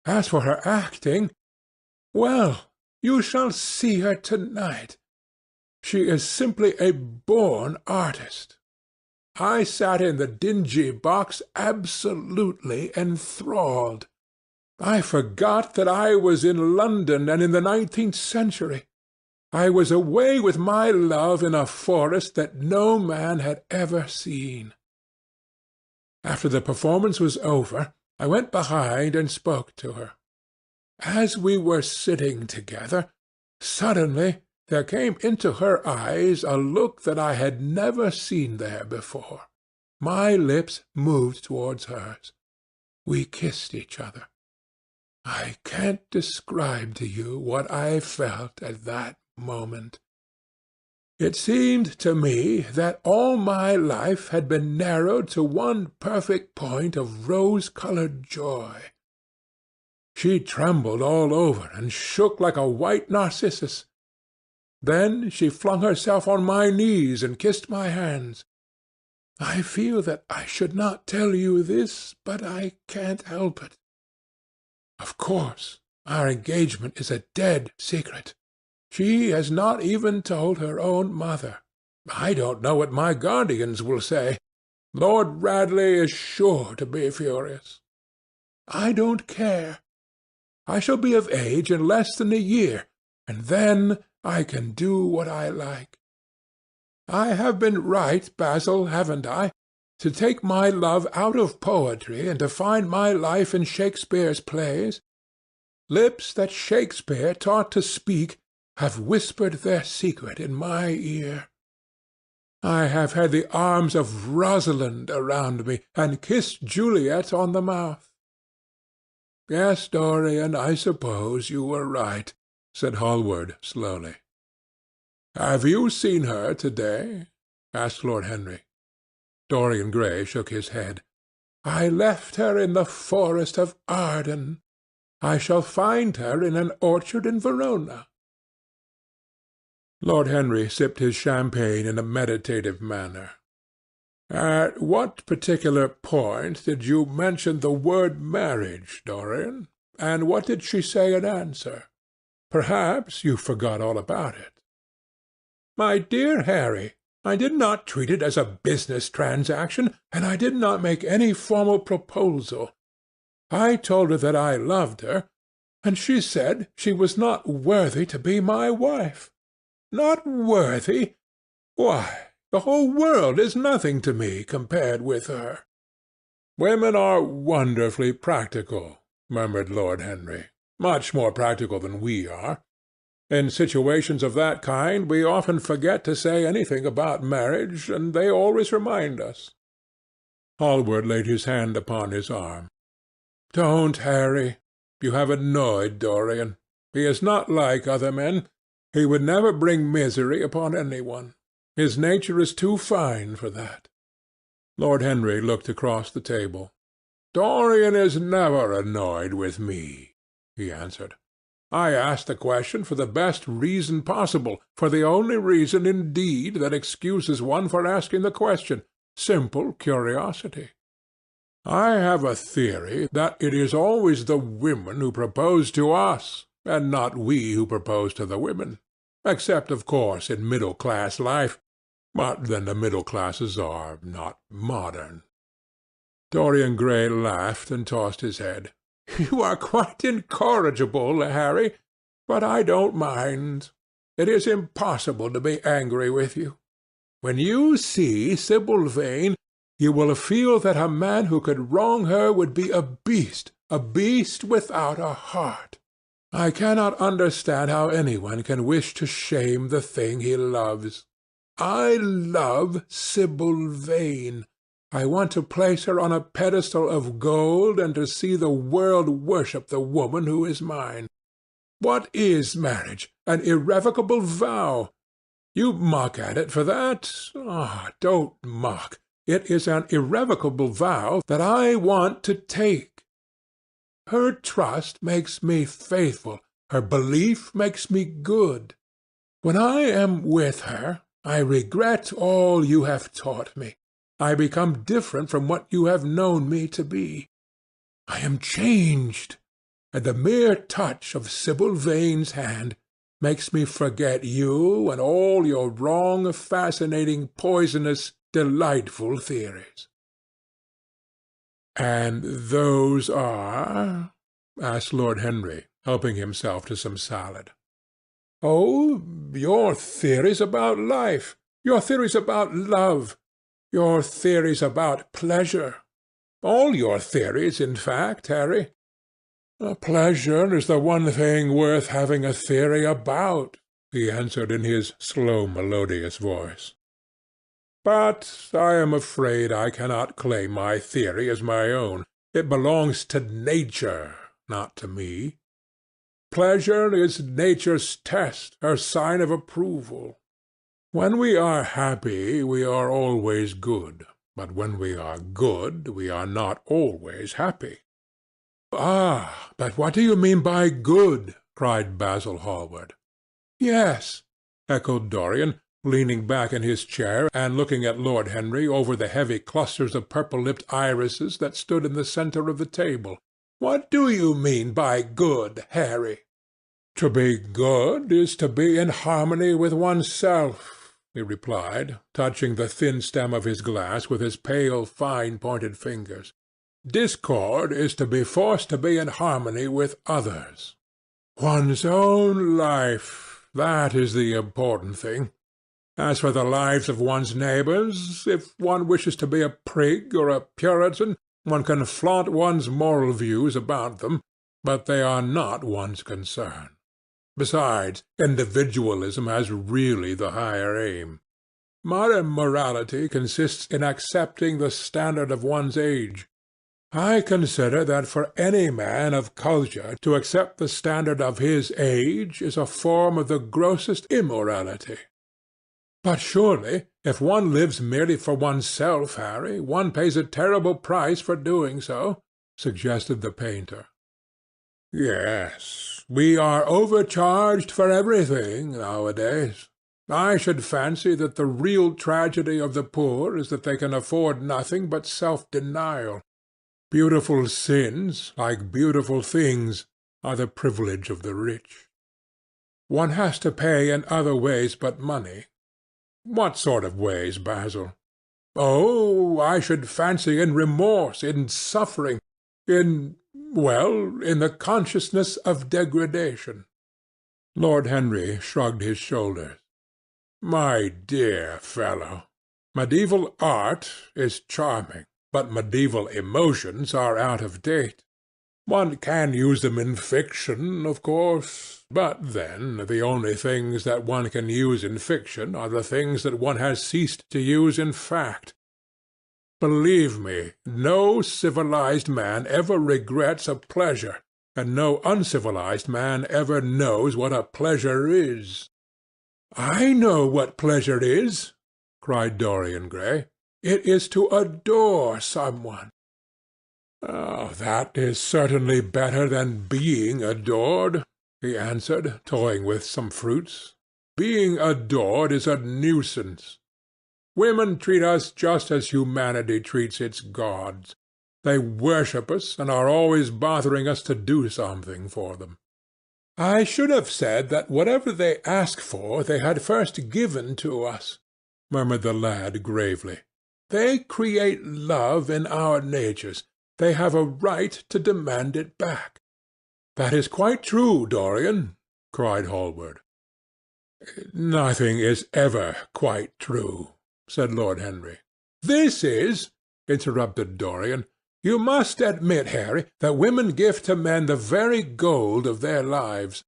S2: As for her acting, well, you shall see her to-night. She is simply a born artist. I sat in the dingy box absolutely enthralled. I forgot that I was in London and in the 19th century. I was away with my love in a forest that no man had ever seen. After the performance was over, I went behind and spoke to her. As we were sitting together, suddenly there came into her eyes a look that I had never seen there before. My lips moved towards hers. We kissed each other. I can't describe to you what I felt at that moment. It seemed to me that all my life had been narrowed to one perfect point of rose-coloured joy. She trembled all over and shook like a white narcissus. Then she flung herself on my knees and kissed my hands. I feel that I should not tell you this, but I can't help it. Of course, our engagement is a dead secret. She has not even told her own mother. I don't know what my guardians will say. Lord Radley is sure to be furious. I don't care. I shall be of age in less than a year, and then I can do what I like. I have been right, Basil, haven't I, to take my love out of poetry and to find my life in Shakespeare's plays? Lips that Shakespeare taught to speak have whispered their secret in my ear. I have had the arms of Rosalind around me, and kissed Juliet on the mouth. Yes, Dorian, I suppose you were right, said Hallward slowly. Have you seen her to-day? Asked Lord Henry. Dorian Gray shook his head. "I left her in the forest of Arden. I shall find her in an orchard in Verona." Lord Henry sipped his champagne in a meditative manner. "At what particular point did you mention the word marriage, Dorian? And what did she say in answer? Perhaps you forgot all about it." "My dear Harry, I did not treat it as a business transaction, and I did not make any formal proposal. I told her that I loved her, and she said she was not worthy to be my wife. Not worthy? Why, the whole world is nothing to me compared with her." "Women are wonderfully practical," murmured Lord Henry. "Much more practical than we are. In situations of that kind we often forget to say anything about marriage, and they always remind us." Hallward laid his hand upon his arm. "Don't, Harry. You have annoyed Dorian. He is not like other men. He would never bring misery upon any one. His nature is too fine for that." Lord Henry looked across the table. "Dorian is never annoyed with me," he answered. "I asked the question for the best reason possible, for the only reason, indeed, that excuses one for asking the question, simple curiosity. I have a theory that it is always the women who propose to us, and not we who propose to the women, except, of course, in middle-class life, but then the middle classes are not modern." Dorian Gray laughed and tossed his head. "You are quite incorrigible, Harry, but I don't mind. It is impossible to be angry with you. When you see Sibyl Vane, you will feel that a man who could wrong her would be a beast without a heart. I cannot understand how anyone can wish to shame the thing he loves. I love Sibyl Vane. I want to place her on a pedestal of gold and to see the world worship the woman who is mine. What is marriage? An irrevocable vow. You mock at it for that. Ah, don't mock. It is an irrevocable vow that I want to take. Her trust makes me faithful. Her belief makes me good. When I am with her, I regret all you have taught me. I become different from what you have known me to be. I am changed, and the mere touch of Sibyl Vane's hand makes me forget you and all your wrong, fascinating, poisonous, delightful theories." "And those are?" asked Lord Henry, helping himself to some salad. "Oh, your theories about life, your theories about love, your theories about pleasure. All your theories, in fact, Harry. Pleasure is the one thing worth having a theory about," he answered in his slow, melodious voice. "But I am afraid I cannot claim my theory as my own. It belongs to nature, not to me. Pleasure is nature's test, her sign of approval. When we are happy, we are always good, but when we are good, we are not always happy." "Ah, but what do you mean by good?" cried Basil Hallward. "Yes," echoed Dorian, leaning back in his chair and looking at Lord Henry over the heavy clusters of purple-lipped irises that stood in the centre of the table. "What do you mean by good, Harry?" "To be good is to be in harmony with oneself," he replied, touching the thin stem of his glass with his pale, fine-pointed fingers. "Discord is to be forced to be in harmony with others. One's own life, that is the important thing. As for the lives of one's neighbours, if one wishes to be a prig or a Puritan, one can flaunt one's moral views about them, but they are not one's concern. Besides, individualism has really the higher aim. Modern morality consists in accepting the standard of one's age. I consider that for any man of culture to accept the standard of his age is a form of the grossest immorality. "But surely, if one lives merely for oneself, Harry, one pays a terrible price for doing so," suggested the painter. "Yes, we are overcharged for everything nowadays. I should fancy that the real tragedy of the poor is that they can afford nothing but self-denial. Beautiful sins, like beautiful things, are the privilege of the rich. One has to pay in other ways but money. What sort of ways, Basil?" "Oh, I should fancy in remorse, in suffering, in the consciousness of degradation." Lord Henry shrugged his shoulders. "My dear fellow, medieval art is charming, but medieval emotions are out of date. One can use them in fiction, of course, but then the only things that one can use in fiction are the things that one has ceased to use in fact. Believe me, no civilized man ever regrets a pleasure, and no uncivilized man ever knows what a pleasure is." "I know what pleasure is," cried Dorian Gray. "It is to adore someone." "Oh, that is certainly better than being adored," he answered, toying with some fruits. "Being adored is a nuisance. Women treat us just as humanity treats its gods. They worship us, and are always bothering us to do something for them." "I should have said that whatever they ask for they had first given to us," murmured the lad gravely. "They create love in our natures. They have a right to demand it back." "That is quite true, Dorian," cried Hallward. "Nothing is ever quite true," said Lord Henry. "This is," interrupted Dorian. "You must admit, Harry, that women give to men the very gold of their lives."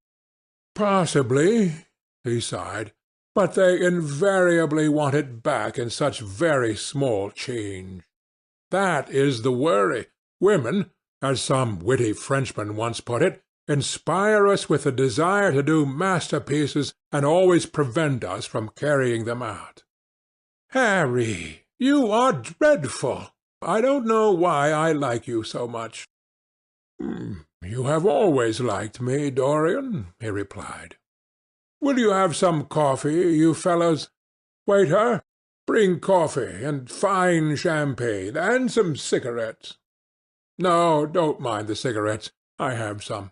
S2: "Possibly," he sighed, "but they invariably want it back in such very small change. That is the worry. Women, as some witty Frenchman once put it, inspire us with the desire to do masterpieces, and always prevent us from carrying them out." "Harry, you are dreadful. I don't know why I like you so much." "You have always liked me, Dorian," he replied. "Will you have some coffee, you fellows? Waiter, bring coffee, and fine champagne, and some cigarettes. No, don't mind the cigarettes. I have some.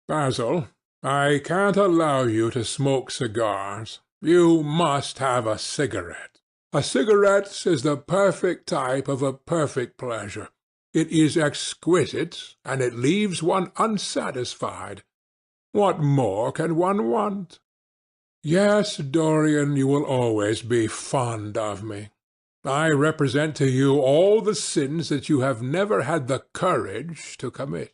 S2: Basil, I can't allow you to smoke cigars. You must have a cigarette. A cigarette is the perfect type of a perfect pleasure. It is exquisite, and it leaves one unsatisfied. What more can one want? Yes, Dorian, you will always be fond of me. I represent to you all the sins that you have never had the courage to commit."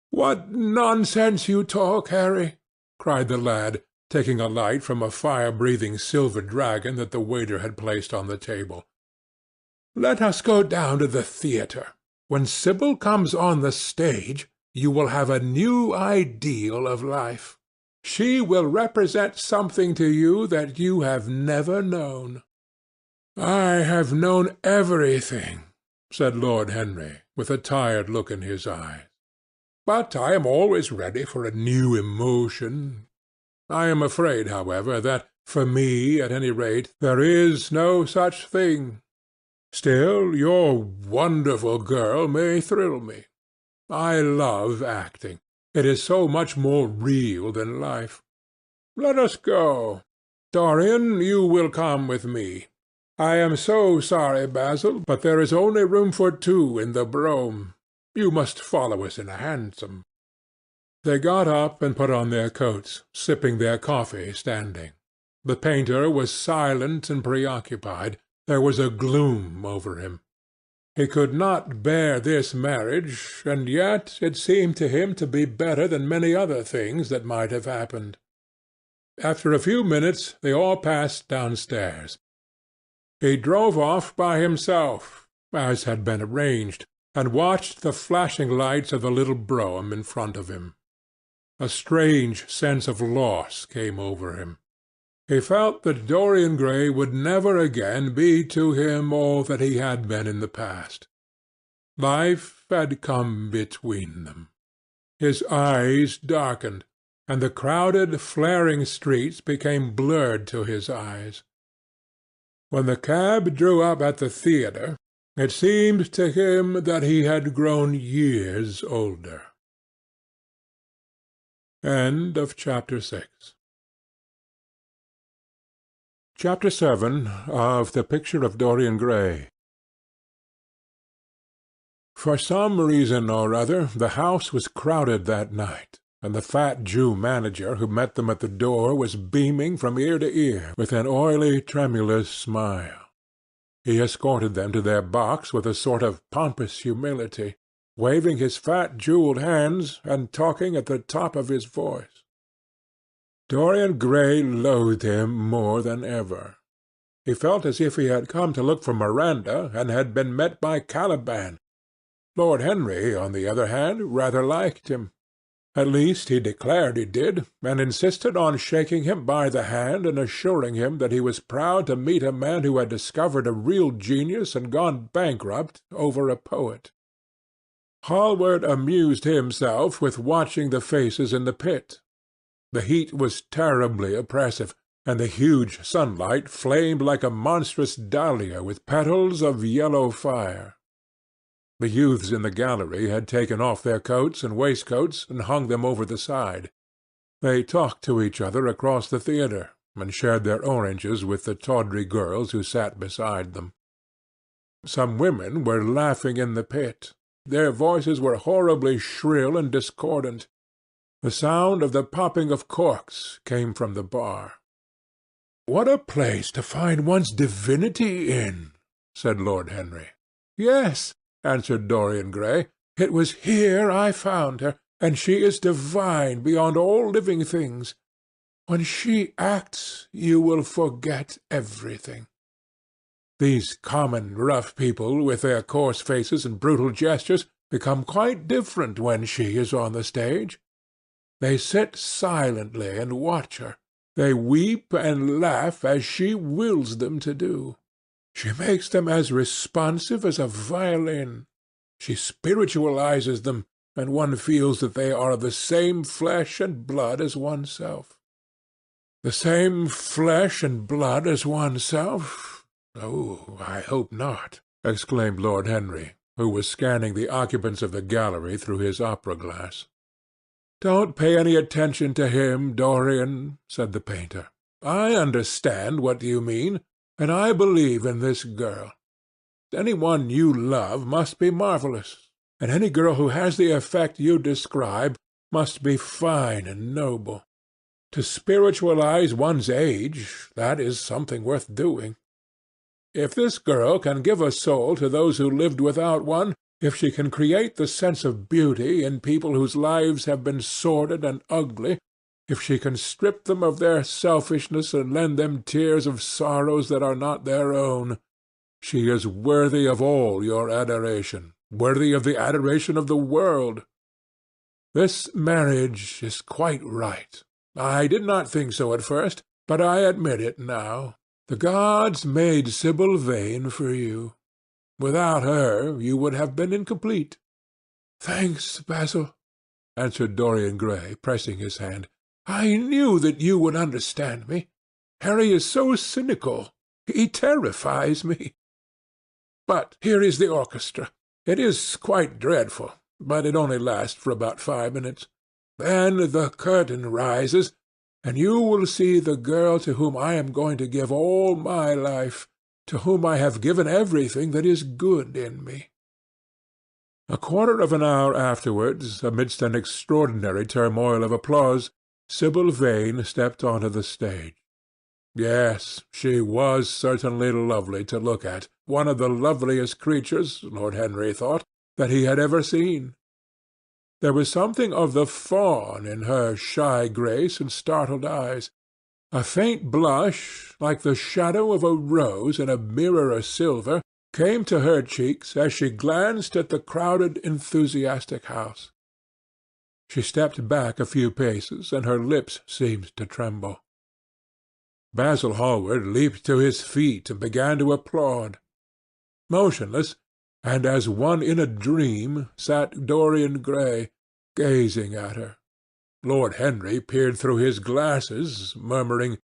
S2: "What nonsense you talk, Harry!" cried the lad, taking a light from a fire-breathing silver dragon that the waiter had placed on the table. "Let us go down to the theatre. When Sibyl comes on the stage, you will have a new ideal of life. She will represent something to you that you have never known." "I have known everything," said Lord Henry, with a tired look in his eyes. "But I am always ready for a new emotion. I am afraid, however, that, for me at any rate, there is no such thing. Still, your wonderful girl may thrill me. I love acting. It is so much more real than life. Let us go. Dorian, you will come with me. I am so sorry, Basil, but there is only room for two in the brougham. You must follow us in a hansom." They got up and put on their coats, sipping their coffee standing. The painter was silent and preoccupied. There was a gloom over him. He could not bear this marriage, and yet it seemed to him to be better than many other things that might have happened. After a few minutes they all passed downstairs. He drove off by himself, as had been arranged, and watched the flashing lights of the little brougham in front of him. A strange sense of loss came over him. He felt that Dorian Gray would never again be to him all that he had been in the past. Life had come between them. His eyes darkened, and the crowded, flaring streets became blurred to his eyes. When the cab drew up at the theatre, it seemed to him that he had grown years older. End of Chapter 6. Chapter 7 of The Picture of Dorian Gray. For some reason or other, the house was crowded that night, and the fat Jew manager who met them at the door was beaming from ear to ear with an oily, tremulous smile. He escorted them to their box with a sort of pompous humility, waving his fat jewelled hands and talking at the top of his voice. Dorian Gray loathed him more than ever. He felt as if he had come to look for Miranda and had been met by Caliban. Lord Henry, on the other hand, rather liked him. At least he declared he did, and insisted on shaking him by the hand and assuring him that he was proud to meet a man who had discovered a real genius and gone bankrupt over a poet. Hallward amused himself with watching the faces in the pit. The heat was terribly oppressive, and the huge sunlight flamed like a monstrous dahlia with petals of yellow fire. The youths in the gallery had taken off their coats and waistcoats and hung them over the side. They talked to each other across the theatre, and shared their oranges with the tawdry girls who sat beside them. Some women were laughing in the pit. Their voices were horribly shrill and discordant. The sound of the popping of corks came from the bar. "What a place to find one's divinity in!" said Lord Henry. "Yes," answered Dorian Gray. "It was here I found her, and she is divine beyond all living things. When she acts, you will forget everything. These common rough people, with their coarse faces and brutal gestures, become quite different when she is on the stage. They sit silently and watch her. They weep and laugh as she wills them to do. She makes them as responsive as a violin. She spiritualizes them, and one feels that they are of the same flesh and blood as oneself." "The same flesh and blood as oneself? Oh, I hope not," exclaimed Lord Henry, who was scanning the occupants of the gallery through his opera-glass. "Don't pay any attention to him, Dorian," said the painter. "I understand what you mean, and I believe in this girl. Any one you love must be marvellous, and any girl who has the effect you describe must be fine and noble. To spiritualize one's age, that is something worth doing. If this girl can give a soul to those who lived without one, if she can create the sense of beauty in people whose lives have been sordid and ugly, if she can strip them of their selfishness and lend them tears of sorrows that are not their own, she is worthy of all your adoration, worthy of the adoration of the world. This marriage is quite right. I did not think so at first, but I admit it now. The gods made Sibyl Vane for you. Without her you would have been incomplete." "Thanks, Basil," answered Dorian Gray, pressing his hand. "I knew that you would understand me. Harry is so cynical. He terrifies me. But here is the orchestra. It is quite dreadful, but it only lasts for about 5 minutes. Then the curtain rises, and you will see the girl to whom I am going to give all my life, to whom I have given everything that is good in me." A quarter of an hour afterwards, amidst an extraordinary turmoil of applause, Sibyl Vane stepped onto the stage. Yes, she was certainly lovely to look at, one of the loveliest creatures, Lord Henry thought, that he had ever seen. There was something of the fawn in her shy grace and startled eyes. A faint blush, like the shadow of a rose in a mirror of silver, came to her cheeks as she glanced at the crowded, enthusiastic house. She stepped back a few paces, and her lips seemed to tremble. Basil Hallward leaped to his feet and began to applaud. Motionless, and as one in a dream, sat Dorian Gray, gazing at her. Lord Henry peered through his glasses, murmuring,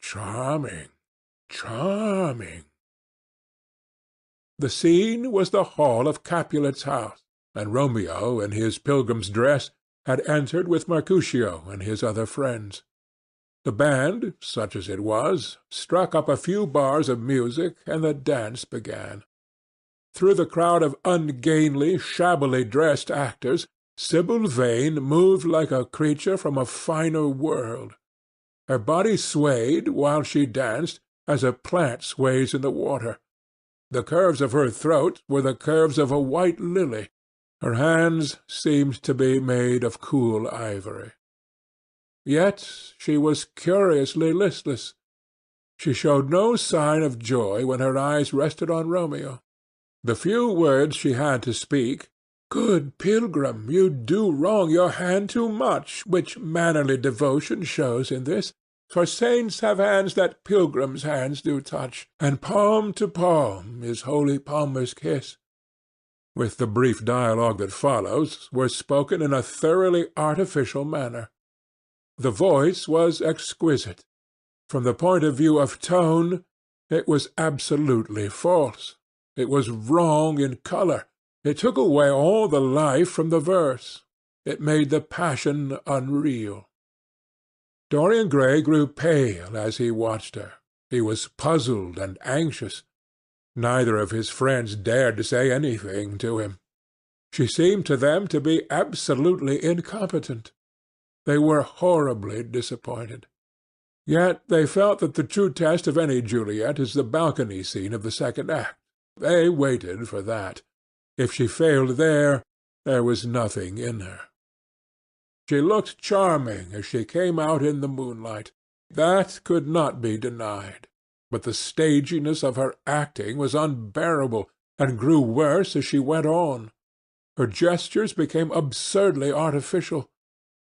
S2: "Charming, charming." The scene was the hall of Capulet's house, and Romeo, in his pilgrim's dress, had entered with Mercutio and his other friends. The band, such as it was, struck up a few bars of music, and the dance began. Through the crowd of ungainly, shabbily dressed actors, Sibyl Vane moved like a creature from a finer world. Her body swayed, while she danced, as a plant sways in the water. The curves of her throat were the curves of a white lily. Her hands seemed to be made of cool ivory. Yet she was curiously listless. She showed no sign of joy when her eyes rested on Romeo. The few words she had to speak, "Good pilgrim, you do wrong your hand too much, which mannerly devotion shows in this. For saints have hands that pilgrims' hands do touch, and palm to palm is holy palmer's kiss," with the brief dialogue that follows, were spoken in a thoroughly artificial manner. The voice was exquisite. From the point of view of tone, it was absolutely false. It was wrong in colour. It took away all the life from the verse. It made the passion unreal. Dorian Gray grew pale as he watched her. He was puzzled and anxious. Neither of his friends dared to say anything to him. She seemed to them to be absolutely incompetent. They were horribly disappointed. Yet they felt that the true test of any Juliet is the balcony scene of the second act. They waited for that. If she failed there was nothing in her. She looked charming as she came out in the moonlight. That could not be denied. But the staginess of her acting was unbearable, and grew worse as she went on. Her gestures became absurdly artificial.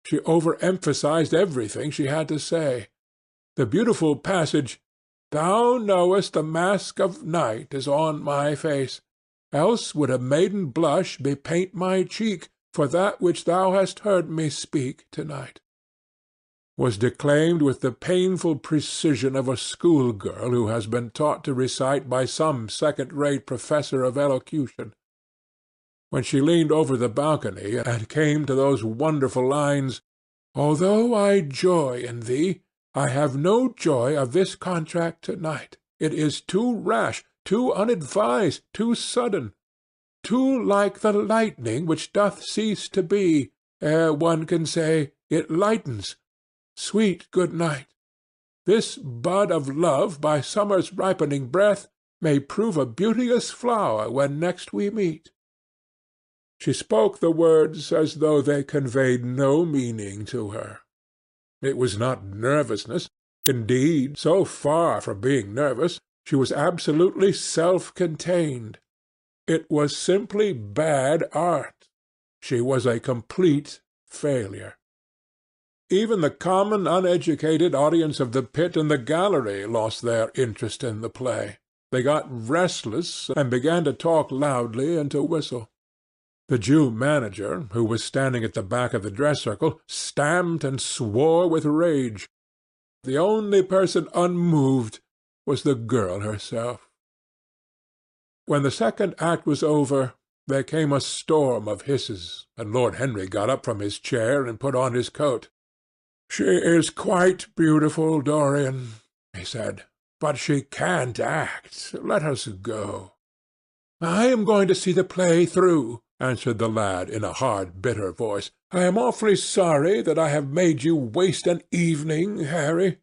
S2: She overemphasized everything she had to say. The beautiful passage, "Thou knowest the mask of night is on my face, else would a maiden blush bepaint my cheek for that which thou hast heard me speak to-night," was declaimed with the painful precision of a schoolgirl who has been taught to recite by some second-rate professor of elocution. When she leaned over the balcony and came to those wonderful lines, "Although I joy in thee, I have no joy of this contract to-night. It is too rash, too unadvised, too sudden, too like the lightning which doth cease to be, ere one can say, it lightens. Sweet good night. This bud of love by summer's ripening breath may prove a beauteous flower when next we meet." She spoke the words as though they conveyed no meaning to her. It was not nervousness. Indeed, so far from being nervous, she was absolutely self-contained. It was simply bad art. She was a complete failure. Even the common uneducated audience of the pit and the gallery lost their interest in the play. They got restless and began to talk loudly and to whistle. The Jew manager, who was standing at the back of the dress-circle, stamped and swore with rage. The only person unmoved was the girl herself. When the second act was over, there came a storm of hisses, and Lord Henry got up from his chair and put on his coat. "She is quite beautiful, Dorian," he said, "but she can't act. Let us go." "I am going to see the play through," answered the lad in a hard, bitter voice. "I am awfully sorry that I have made you waste an evening, Harry.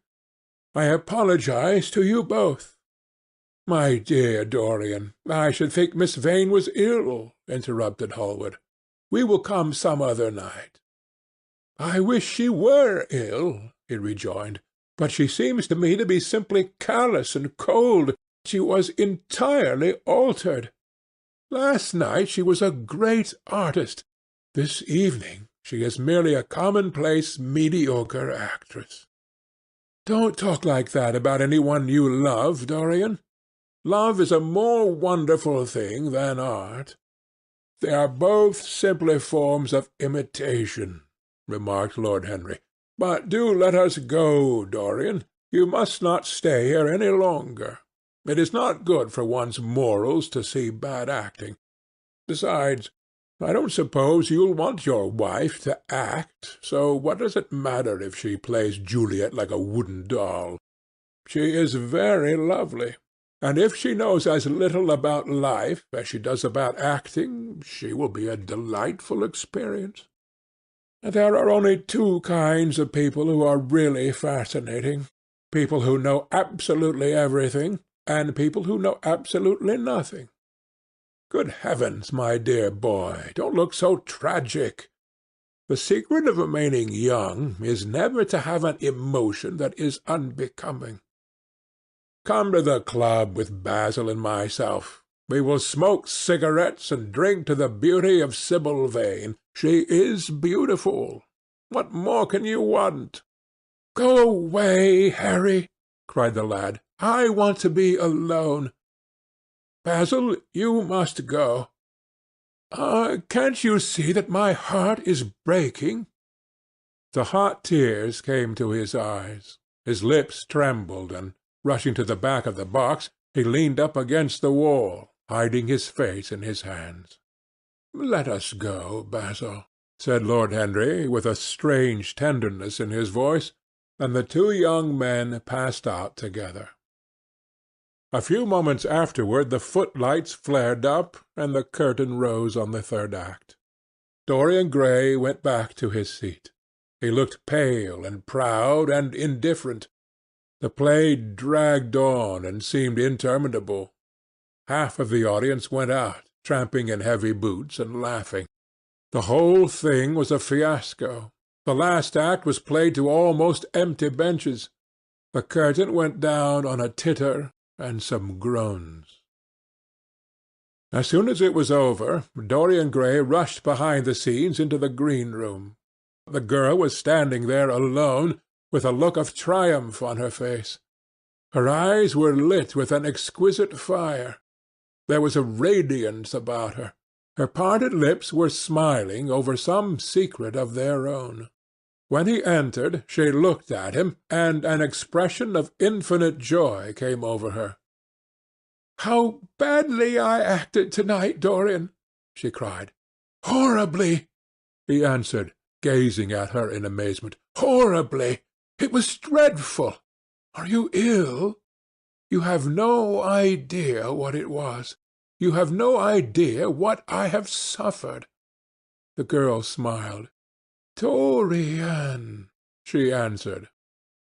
S2: I apologize to you both." "My dear Dorian, I should think Miss Vane was ill," interrupted Hallward. "We will come some other night." "I wish she were ill," he rejoined. "But she seems to me to be simply callous and cold. She was entirely altered. Last night she was a great artist. This evening she is merely a commonplace, mediocre actress." Don't talk like that about any one you love, Dorian. Love is a more wonderful thing than art. They are both simply forms of imitation, remarked Lord Henry. But do let us go, Dorian. You must not stay here any longer. It is not good for one's morals to see bad acting. Besides, I don't suppose you'll want your wife to act, so what does it matter if she plays Juliet like a wooden doll? She is very lovely, and if she knows as little about life as she does about acting, she will be a delightful experience. There are only two kinds of people who are really fascinating: people who know absolutely everything, and people who know absolutely nothing. Good heavens, my dear boy, don't look so tragic. The secret of remaining young is never to have an emotion that is unbecoming. Come to the club with Basil and myself. We will smoke cigarettes and drink to the beauty of Sibyl Vane. She is beautiful. What more can you want? Go away, Harry, cried the lad. I want to be alone. Basil, you must go. Can't you see that my heart is breaking? The hot tears came to his eyes. His lips trembled, and, rushing to the back of the box, he leaned up against the wall, hiding his face in his hands. Let us go, Basil, said Lord Henry, with a strange tenderness in his voice, and the two young men passed out together. A few moments afterward the footlights flared up, and the curtain rose on the third act. Dorian Gray went back to his seat. He looked pale and proud and indifferent. The play dragged on and seemed interminable. Half of the audience went out, tramping in heavy boots and laughing. The whole thing was a fiasco. The last act was played to almost empty benches. The curtain went down on a titter and some groans. As soon as it was over, Dorian Gray rushed behind the scenes into the green room. The girl was standing there alone, with a look of triumph on her face. Her eyes were lit with an exquisite fire. There was a radiance about her. Her parted lips were smiling over some secret of their own. When he entered, she looked at him, and an expression of infinite joy came over her. "How badly I acted to-night, Dorian!" she cried. "Horribly," he answered, gazing at her in amazement. "Horribly! It was dreadful! Are you ill? You have no idea what it was. You have no idea what I have suffered." The girl smiled. "Dorian," she answered,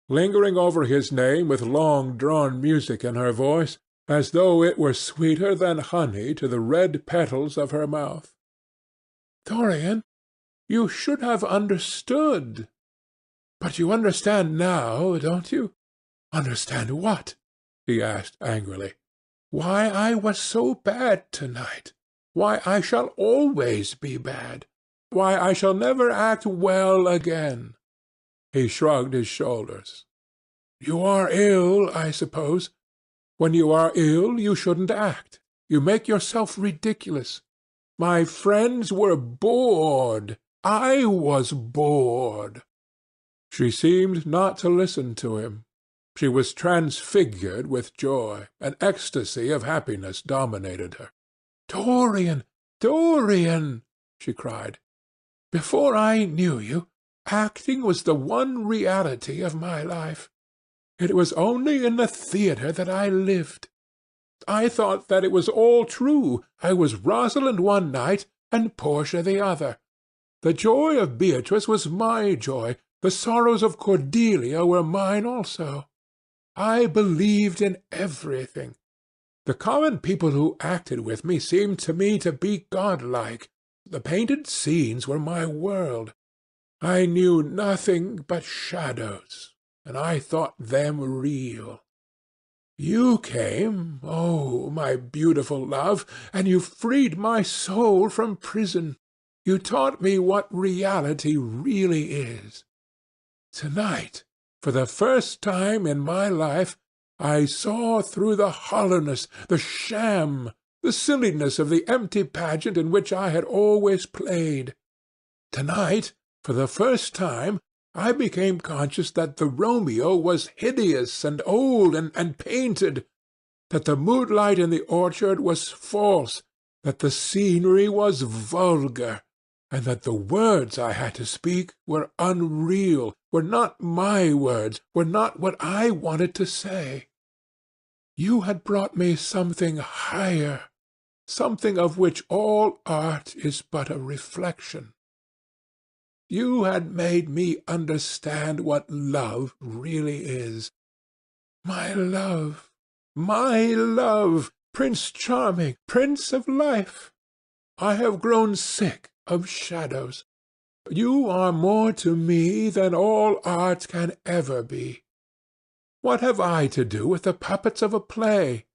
S2: lingering over his name with long-drawn music in her voice, as though it were sweeter than honey to the red petals of her mouth. "Dorian, you should have understood. But you understand now, don't you?" "Understand what?" he asked angrily. "Why I was so bad to-night. Why I shall always be bad. Why I shall never act well again." He shrugged his shoulders. "You are ill, I suppose. When you are ill, you shouldn't act. You make yourself ridiculous. My friends were bored. I was bored." She seemed not to listen to him. She was transfigured with joy. An ecstasy of happiness dominated her. "Dorian, Dorian!" she cried. "Before I knew you, acting was the one reality of my life. It was only in the theatre that I lived. I thought that it was all true. I was Rosalind one night and Portia the other. The joy of Beatrice was my joy. The sorrows of Cordelia were mine also. I believed in everything. The common people who acted with me seemed to me to be godlike. The painted scenes were my world. I knew nothing but shadows, and I thought them real. You came, oh, my beautiful love, and you freed my soul from prison. You taught me what reality really is. To-night For the first time in my life I saw through the hollowness, the sham, the silliness of the empty pageant in which I had always played. Tonight, for the first time, I became conscious that the Romeo was hideous and old and painted, that the moonlight in the orchard was false, that the scenery was vulgar, and that the words I had to speak were unreal, were not my words, were not what I wanted to say. You had brought me something higher, something of which all art is but a reflection. You had made me understand what love really is. My love, Prince Charming, Prince of Life! I have grown sick of shadows. You are more to me than all art can ever be. What have I to do with the puppets of a play?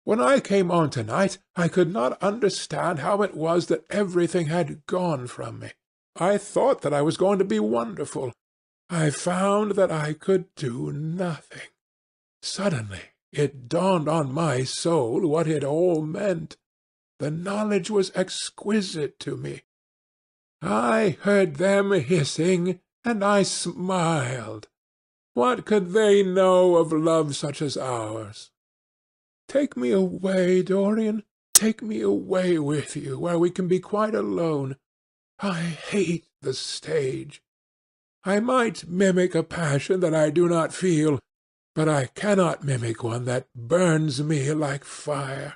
S2: When I came on tonight, I could not understand how it was that everything had gone from me. I thought that I was going to be wonderful. I found that I could do nothing. Suddenly it dawned on my soul what it all meant. The knowledge was exquisite to me. I heard them hissing, and I smiled. What could they know of love such as ours? Take me away, Dorian. Take me away with you, where we can be quite alone. I hate the stage. I might mimic a passion that I do not feel, but I cannot mimic one that burns me like fire.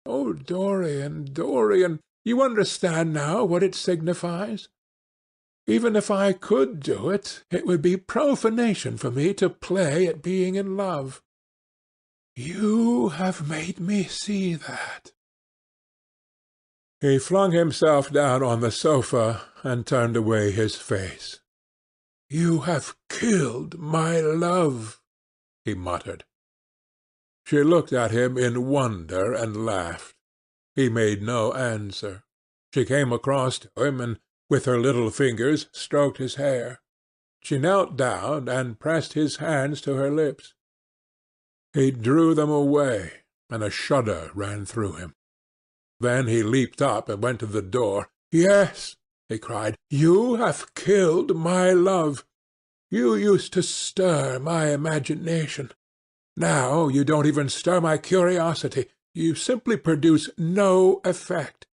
S2: Oh, Dorian, Dorian, you understand now what it signifies? Even if I could do it, it would be profanation for me to play at being in love. You have made me see that. He flung himself down on the sofa and turned away his face. You have killed my love, he muttered. She looked at him in wonder and laughed. He made no answer. She came across to him and, with her little fingers, stroked his hair. She knelt down and pressed his hands to her lips. He drew them away, and a shudder ran through him. Then he leaped up and went to the door. Yes, he cried, you have killed my love. You used to stir my imagination. Now you don't even stir my curiosity. You simply produce no effect.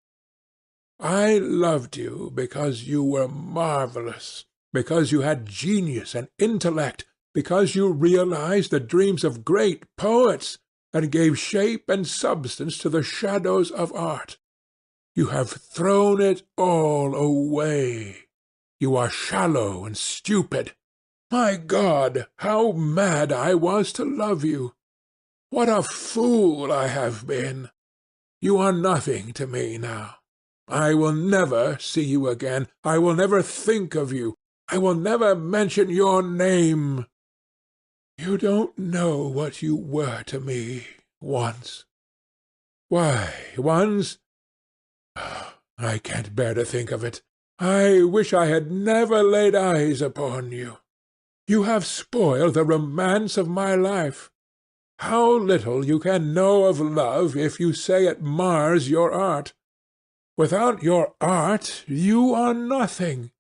S2: I loved you because you were marvelous, because you had genius and intellect, because you realized the dreams of great poets, and gave shape and substance to the shadows of art. You have thrown it all away. You are shallow and stupid. My God, how mad I was to love you! What a fool I have been! You are nothing to me now. I will never see you again. I will never think of you. I will never mention your name. You don't know what you were to me once. Why, once? I can't bear to think of it. I wish I had never laid eyes upon you. You have spoiled the romance of my life. How little you can know of love if you say it mars your art. Without your art you are nothing.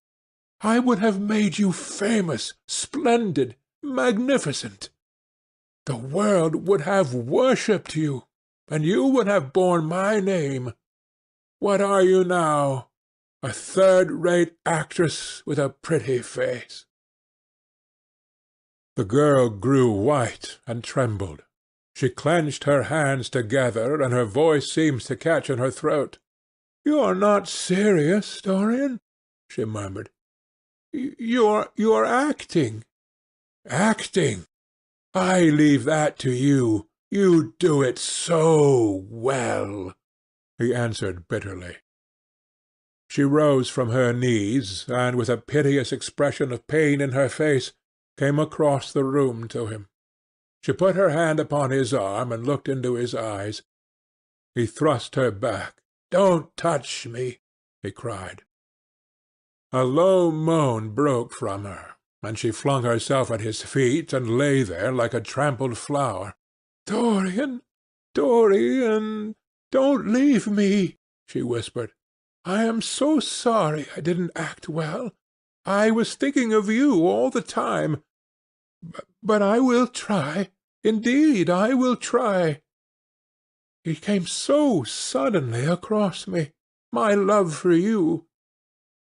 S2: I would have made you famous, splendid, magnificent. The world would have worshipped you, and you would have borne my name. What are you now? A third-rate actress with a pretty face. The girl grew white and trembled. She clenched her hands together, and her voice seemed to catch in her throat. "You are not serious, Dorian," she murmured. You are acting." "Acting! I leave that to you. You do it so well," he answered bitterly. She rose from her knees, and with a piteous expression of pain in her face, came across the room to him. She put her hand upon his arm and looked into his eyes. He thrust her back. "Don't touch me," he cried. A low moan broke from her, and she flung herself at his feet and lay there like a trampled flower. "Dorian, Dorian, don't leave me," she whispered. "I am so sorry I didn't act well. I was thinking of you all the time. But I will try. Indeed, I will try. It came so suddenly across me, my love for you.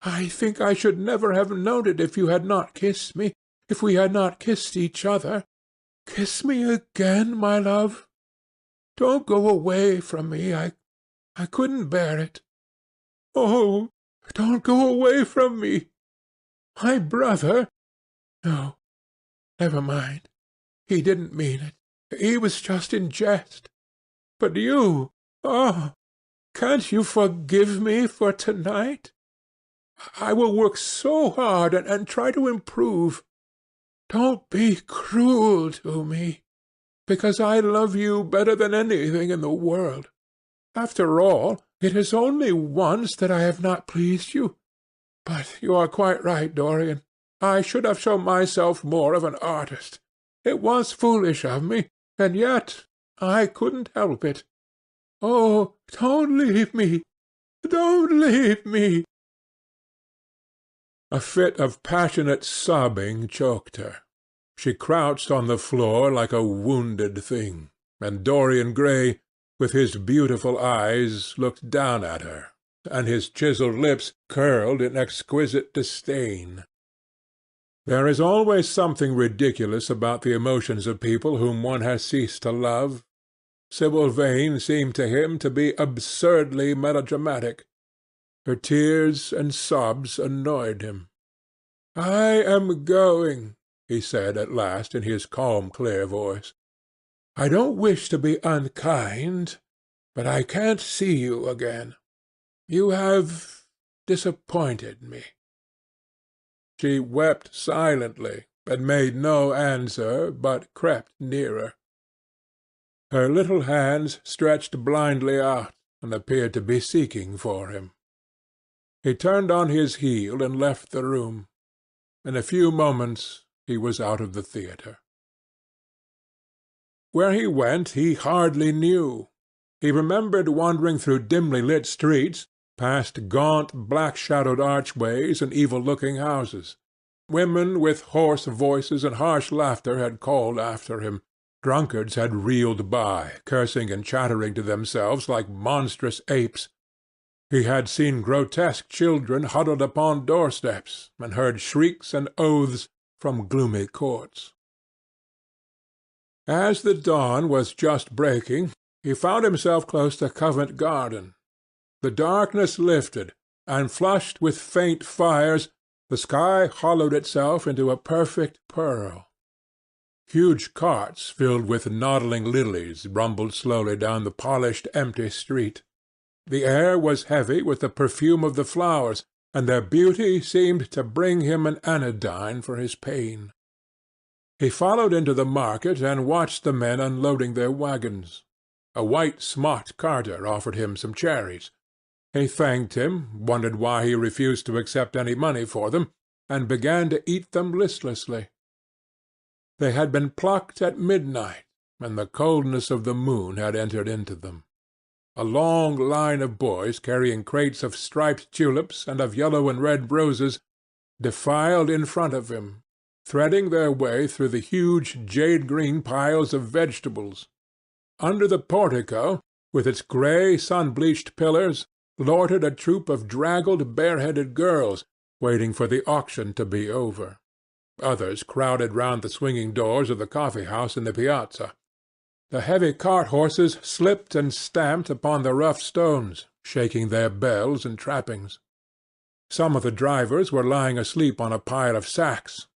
S2: I think I should never have known it if you had not kissed me, if we had not kissed each other. Kiss me again, my love. Don't go away from me. I couldn't bear it. Oh, don't go away from me. My brother. No, never mind. He didn't mean it. He was just in jest. But you, oh, can't you forgive me for tonight? I will work so hard and try to improve. Don't be cruel to me, because I love you better than anything in the world. After all, it is only once that I have not pleased you. But you are quite right, Dorian. I should have shown myself more of an artist. It was foolish of me, and yet I couldn't help it. Oh, don't leave me! Don't leave me!" A fit of passionate sobbing choked her. She crouched on the floor like a wounded thing, and Dorian Gray, with his beautiful eyes, looked down at her, and his chiselled lips curled in exquisite disdain. There is always something ridiculous about the emotions of people whom one has ceased to love. Sibyl Vane seemed to him to be absurdly melodramatic. Her tears and sobs annoyed him. "I am going," he said at last in his calm, clear voice. "I don't wish to be unkind, but I can't see you again. You have disappointed me." She wept silently, and made no answer, but crept nearer. Her little hands stretched blindly out, and appeared to be seeking for him. He turned on his heel and left the room. In a few moments he was out of the theatre. Where he went he hardly knew. He remembered wandering through dimly lit streets, past gaunt, black-shadowed archways and evil-looking houses. Women with hoarse voices and harsh laughter had called after him. Drunkards had reeled by, cursing and chattering to themselves like monstrous apes. He had seen grotesque children huddled upon doorsteps, and heard shrieks and oaths from gloomy courts. As the dawn was just breaking, he found himself close to Covent Garden. The darkness lifted, and flushed with faint fires, the sky hollowed itself into a perfect pearl. Huge carts filled with nodding lilies rumbled slowly down the polished, empty street. The air was heavy with the perfume of the flowers, and their beauty seemed to bring him an anodyne for his pain. He followed into the market and watched the men unloading their wagons. A white smocked carter offered him some cherries. He thanked him, wondered why he refused to accept any money for them, and began to eat them listlessly. They had been plucked at midnight, and the coldness of the moon had entered into them. A long line of boys carrying crates of striped tulips and of yellow and red roses defiled in front of him, threading their way through the huge jade-green piles of vegetables. Under the portico, with its grey sun-bleached pillars, loitered a troop of draggled, bareheaded girls, waiting for the auction to be over. Others crowded round the swinging doors of the coffee-house in the piazza. The heavy cart-horses slipped and stamped upon the rough stones, shaking their bells and trappings. Some of the drivers were lying asleep on a pile of sacks.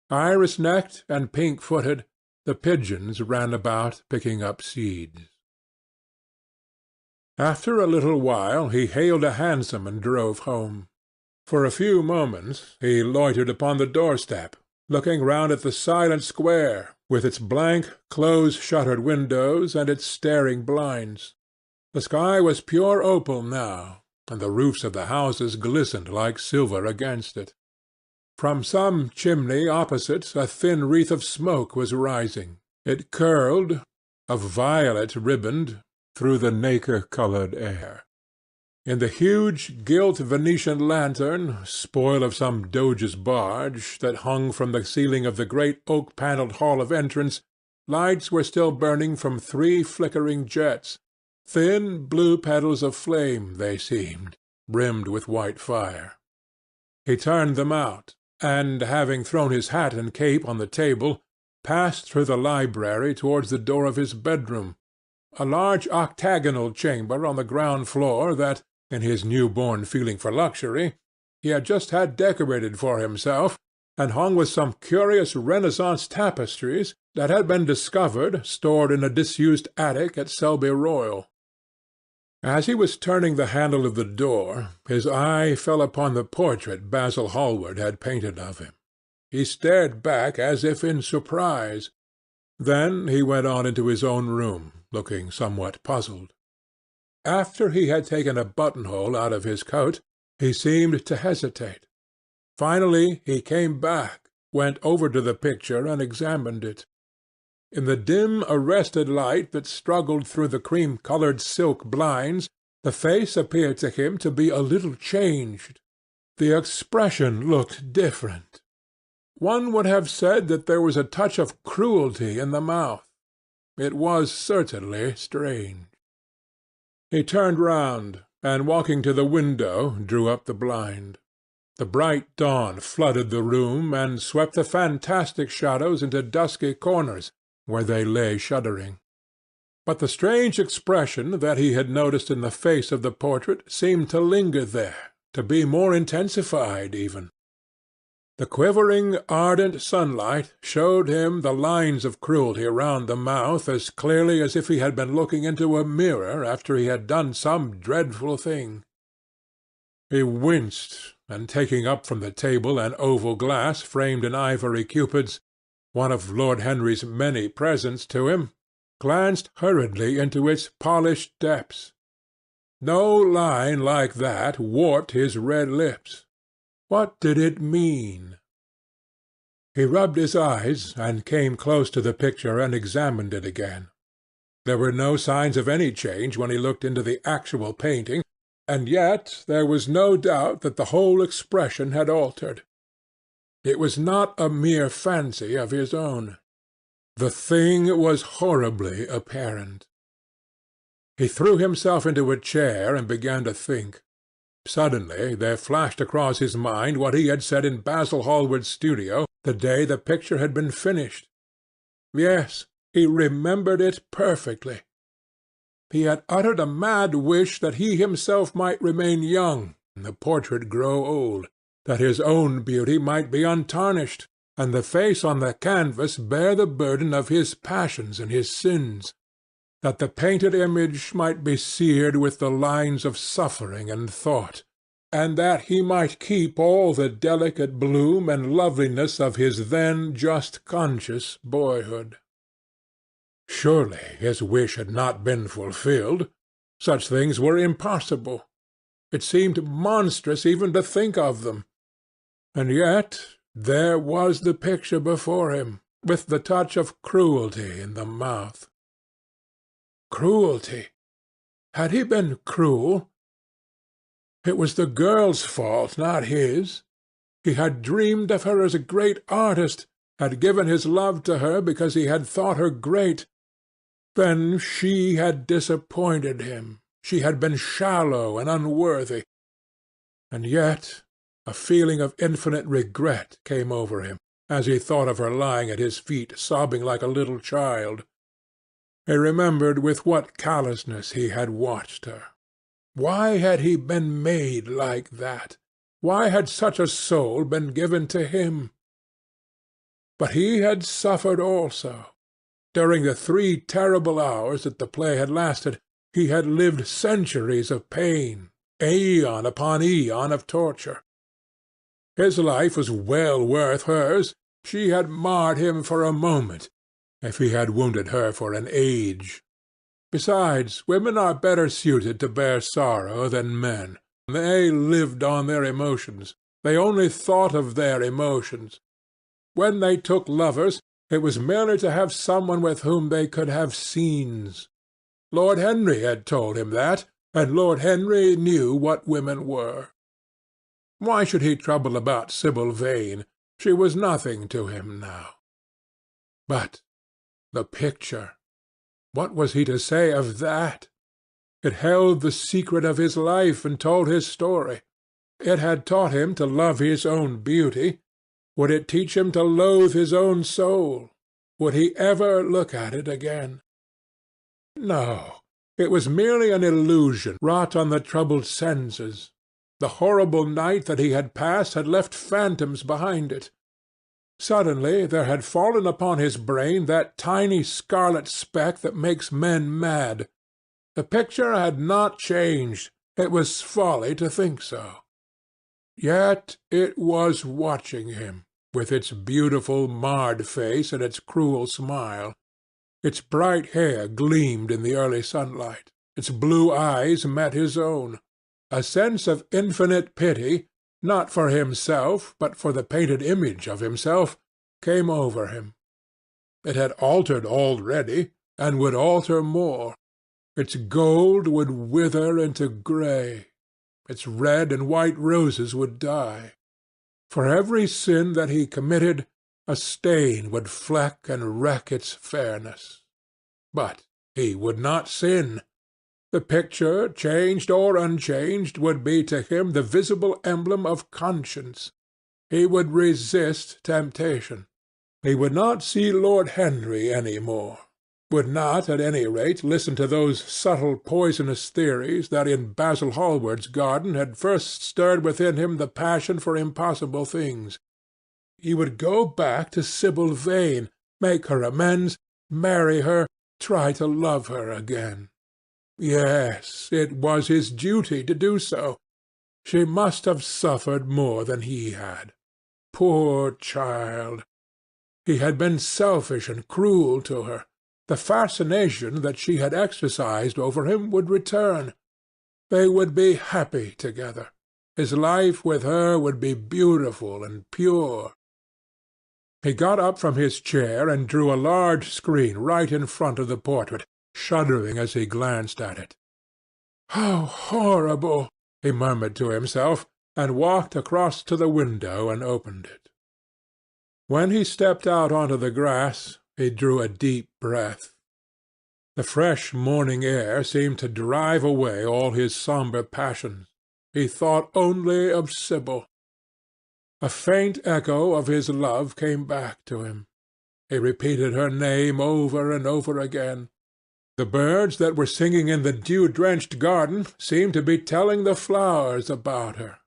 S2: Iris-necked and pink-footed, the pigeons ran about picking up seeds. After a little while he hailed a hansom and drove home. For a few moments he loitered upon the doorstep, looking round at the silent square, with its blank, close-shuttered windows and its staring blinds. The sky was pure opal now, and the roofs of the houses glistened like silver against it. From some chimney opposite a thin wreath of smoke was rising. It curled, a violet riband, through the nacre-coloured air. In the huge gilt Venetian lantern, spoil of some doge's barge, that hung from the ceiling of the great oak-panelled hall of entrance, lights were still burning from 3 flickering jets. Thin blue petals of flame they seemed, brimmed with white fire. He turned them out, and, having thrown his hat and cape on the table, passed through the library towards the door of his bedroom, a large octagonal chamber on the ground floor that, in his new-born feeling for luxury, he had just had decorated for himself, and hung with some curious Renaissance tapestries that had been discovered stored in a disused attic at Selby Royal. As he was turning the handle of the door, his eye fell upon the portrait Basil Hallward had painted of him. He stared back as if in surprise. Then he went on into his own room, looking somewhat puzzled. After he had taken a buttonhole out of his coat, he seemed to hesitate. Finally he came back, went over to the picture and examined it. In the dim arrested light that struggled through the cream-coloured silk blinds, the face appeared to him to be a little changed. The expression looked different. One would have said that there was a touch of cruelty in the mouth. It was certainly strange. He turned round, and walking to the window, drew up the blind. The bright dawn flooded the room, and swept the fantastic shadows into dusky corners, where they lay shuddering. But the strange expression that he had noticed in the face of the portrait seemed to linger there, to be more intensified even. The quivering, ardent sunlight showed him the lines of cruelty round the mouth as clearly as if he had been looking into a mirror after he had done some dreadful thing. He winced, and taking up from the table an oval glass framed in ivory cupids, one of Lord Henry's many presents to him, glanced hurriedly into its polished depths. No line like that warped his red lips. What did it mean? He rubbed his eyes, and came close to the picture and examined it again. There were no signs of any change when he looked into the actual painting, and yet there was no doubt that the whole expression had altered. It was not a mere fancy of his own. The thing was horribly apparent. He threw himself into a chair and began to think. Suddenly there flashed across his mind what he had said in Basil Hallward's studio the day the picture had been finished. Yes, he remembered it perfectly. He had uttered a mad wish that he himself might remain young and the portrait grow old, that his own beauty might be untarnished, and the face on the canvas bear the burden of his passions and his sins, that the painted image might be seared with the lines of suffering and thought, and that he might keep all the delicate bloom and loveliness of his then just conscious boyhood. Surely his wish had not been fulfilled. Such things were impossible. It seemed monstrous even to think of them. And yet there was the picture before him, with the touch of cruelty in the mouth. Cruelty! Had he been cruel? It was the girl's fault, not his. He had dreamed of her as a great artist, had given his love to her because he had thought her great. Then she had disappointed him. She had been shallow and unworthy. And yet a feeling of infinite regret came over him as he thought of her lying at his feet, sobbing like a little child. He remembered with what callousness he had watched her. Why had he been made like that? Why had such a soul been given to him? But he had suffered also. During the 3 terrible hours that the play had lasted, he had lived centuries of pain, aeon upon aeon of torture. His life was well worth hers. She had marred him for a moment, if he had wounded her for an age. Besides, women are better suited to bear sorrow than men. They lived on their emotions. They only thought of their emotions. When they took lovers, it was merely to have someone with whom they could have scenes. Lord Henry had told him that, and Lord Henry knew what women were. Why should he trouble about Sibyl Vane? She was nothing to him now. But the picture, what was he to say of that? It held the secret of his life and told his story. It had taught him to love his own beauty. Would it teach him to loathe his own soul? Would he ever look at it again? No, it was merely an illusion wrought on the troubled senses. The horrible night that he had passed had left phantoms behind it. Suddenly there had fallen upon his brain that tiny scarlet speck that makes men mad. The picture had not changed. It was folly to think so. Yet it was watching him, with its beautiful marred face and its cruel smile. Its bright hair gleamed in the early sunlight. Its blue eyes met his own. A sense of infinite pity, not for himself, but for the painted image of himself, came over him. It had altered already, and would alter more. Its gold would wither into grey. Its red and white roses would die. For every sin that he committed, a stain would fleck and wreck its fairness. But he would not sin. The picture, changed or unchanged, would be to him the visible emblem of conscience. He would resist temptation. He would not see Lord Henry any more, would not, at any rate, listen to those subtle poisonous theories that in Basil Hallward's garden had first stirred within him the passion for impossible things. He would go back to Sibyl Vane, make her amends, marry her, try to love her again. Yes, it was his duty to do so. She must have suffered more than he had. Poor child! He had been selfish and cruel to her. The fascination that she had exercised over him would return. They would be happy together. His life with her would be beautiful and pure. He got up from his chair and drew a large screen right in front of the portrait, shuddering as he glanced at it. "How horrible!" he murmured to himself, and walked across to the window and opened it. When he stepped out onto the grass, he drew a deep breath. The fresh morning air seemed to drive away all his sombre passions. He thought only of Sibyl. A faint echo of his love came back to him. He repeated her name over and over again. The birds that were singing in the dew-drenched garden seemed to be telling the flowers about her.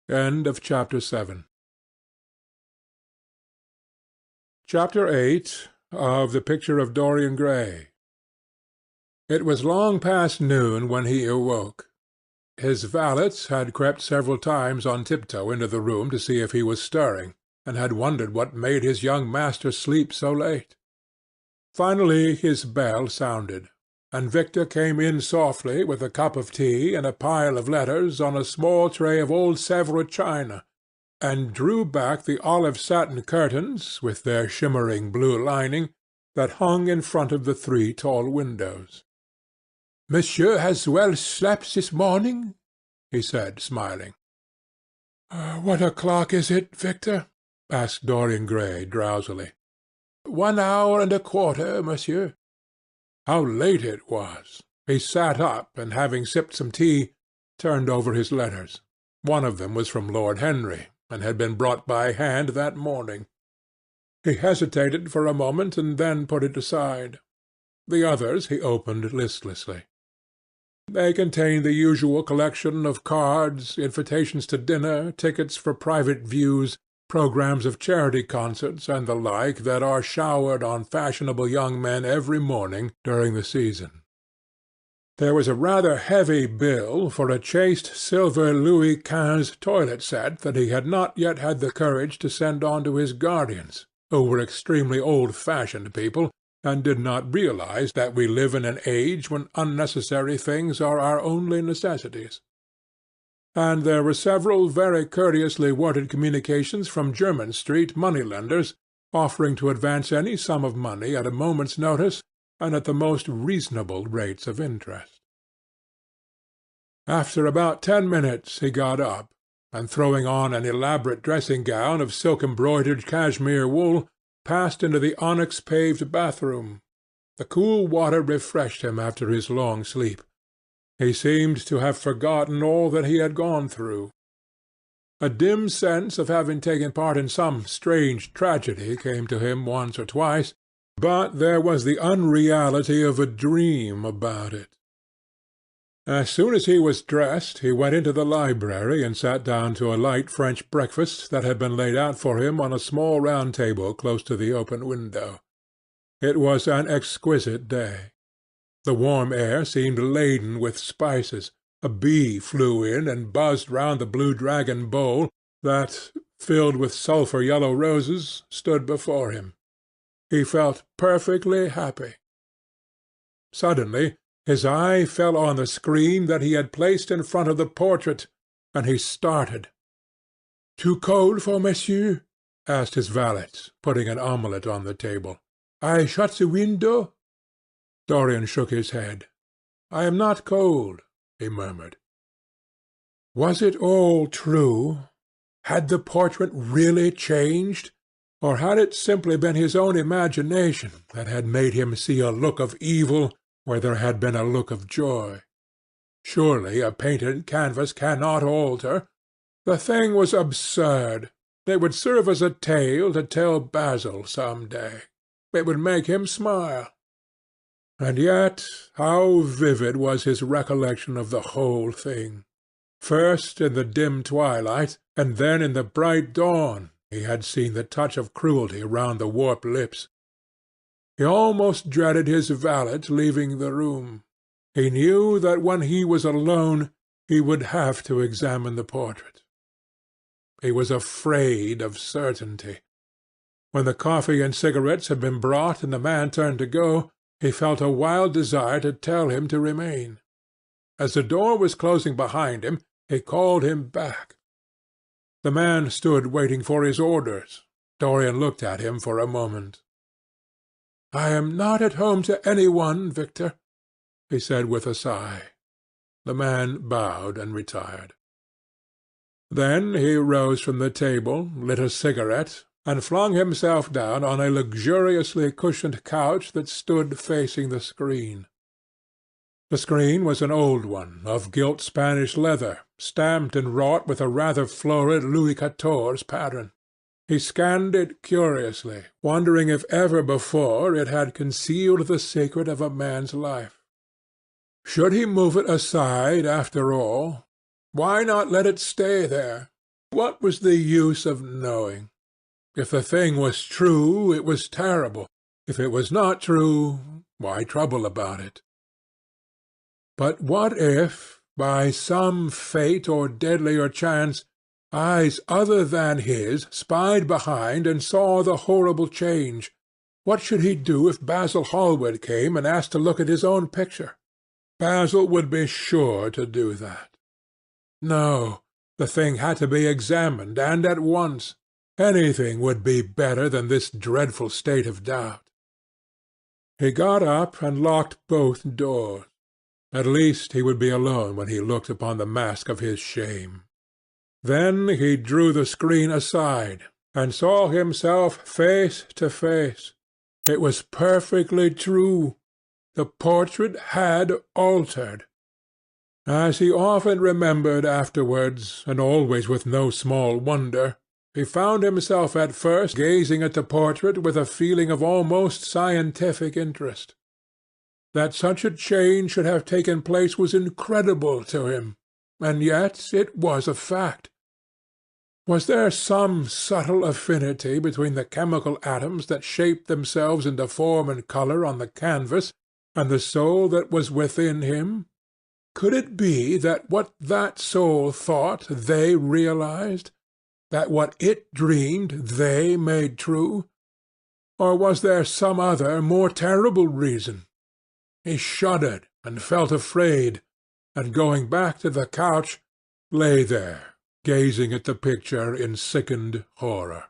S2: End of Chapter 7. Chapter 8 of The Picture of Dorian Gray. It was long past noon when he awoke. His valet had crept several times on tiptoe into the room to see if he was stirring, and had wondered what made his young master sleep so late. Finally his bell sounded, and Victor came in softly with a cup of tea and a pile of letters on a small tray of old Sèvres china, and drew back the olive satin curtains, with their shimmering blue lining, that hung in front of the 3 tall windows. "Monsieur has well slept this morning?" he said, smiling. "What o'clock is it, Victor?" asked Dorian Gray drowsily. 1 hour and a quarter, monsieur." How late it was! He sat up, and having sipped some tea, turned over his letters. One of them was from Lord Henry, and had been brought by hand that morning. He hesitated for a moment, and then put it aside. The others he opened listlessly. They contained the usual collection of cards, invitations to dinner, tickets for private views, programs of charity concerts, and the like that are showered on fashionable young men every morning during the season. There was a rather heavy bill for a chaste silver Louis XV toilet set that he had not yet had the courage to send on to his guardians, who were extremely old-fashioned people, and did not realize that we live in an age when unnecessary things are our only necessities. and there were several very courteously worded communications from Jermyn Street money-lenders, offering to advance any sum of money at a moment's notice and at the most reasonable rates of interest. After about 10 minutes he got up, and throwing on an elaborate dressing-gown of silk-embroidered cashmere wool, passed into the onyx-paved bathroom. The cool water refreshed him after his long sleep. He seemed to have forgotten all that he had gone through. A dim sense of having taken part in some strange tragedy came to him once or twice, but there was the unreality of a dream about it. As soon as he was dressed, he went into the library and sat down to a light French breakfast that had been laid out for him on a small round table close to the open window. It was an exquisite day. The warm air seemed laden with spices. A bee flew in and buzzed round the blue dragon bowl that, filled with sulphur-yellow roses, stood before him. He felt perfectly happy. Suddenly his eye fell on the screen that he had placed in front of the portrait, and he started. "Too cold for monsieur?" asked his valet, putting an omelette on the table. "I shut the window?" Dorian shook his head. "I am not cold," he murmured. Was it all true? Had the portrait really changed, or had it simply been his own imagination that had made him see a look of evil where there had been a look of joy? Surely a painted canvas cannot alter. The thing was absurd. It would serve as a tale to tell Basil some day. It would make him smile. And yet how vivid was his recollection of the whole thing! First in the dim twilight, and then in the bright dawn, he had seen the touch of cruelty round the warped lips. He almost dreaded his valet leaving the room. He knew that when he was alone he would have to examine the portrait. He was afraid of certainty. When the coffee and cigarettes had been brought and the man turned to go, he felt a wild desire to tell him to remain. As the door was closing behind him, he called him back. The man stood waiting for his orders. Dorian looked at him for a moment. "I am not at home to any one, Victor," he said with a sigh. The man bowed and retired. Then he rose from the table, lit a cigarette, and flung himself down on a luxuriously cushioned couch that stood facing the screen. The screen was an old one, of gilt Spanish leather, stamped and wrought with a rather florid Louis XIV pattern. He scanned it curiously, wondering if ever before it had concealed the secret of a man's life. Should he move it aside after all? Why not let it stay there? What was the use of knowing? If the thing was true, it was terrible. If it was not true, why trouble about it? But what if, by some fate or deadlier chance, eyes other than his spied behind and saw the horrible change? What should he do if Basil Hallward came and asked to look at his own picture? Basil would be sure to do that. No, the thing had to be examined, and at once. Anything would be better than this dreadful state of doubt. He got up and locked both doors. At least he would be alone when he looked upon the mask of his shame. Then he drew the screen aside, and saw himself face to face. It was perfectly true. The portrait had altered. As he often remembered afterwards, and always with no small wonder, he found himself at first gazing at the portrait with a feeling of almost scientific interest. That such a change should have taken place was incredible to him, and yet it was a fact. Was there some subtle affinity between the chemical atoms that shaped themselves into form and colour on the canvas, and the soul that was within him? Could it be that what that soul thought they realized, that what it dreamed they made true? Or was there some other, more terrible reason? He shuddered and felt afraid, and going back to the couch, lay there, gazing at the picture in sickened horror.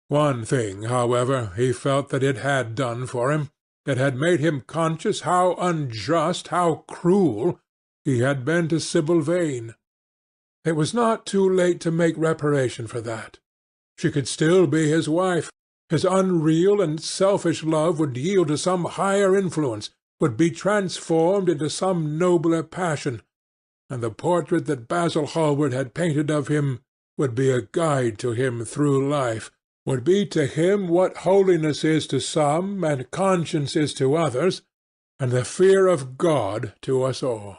S2: One thing, however, he felt that it had done for him. It had made him conscious how unjust, how cruel, he had been to Sibyl Vane. It was not too late to make reparation for that. She could still be his wife. His unreal and selfish love would yield to some higher influence, would be transformed into some nobler passion, and the portrait that Basil Hallward had painted of him would be a guide to him through life, would be to him what holiness is to some, and conscience is to others, and the fear of God to us all.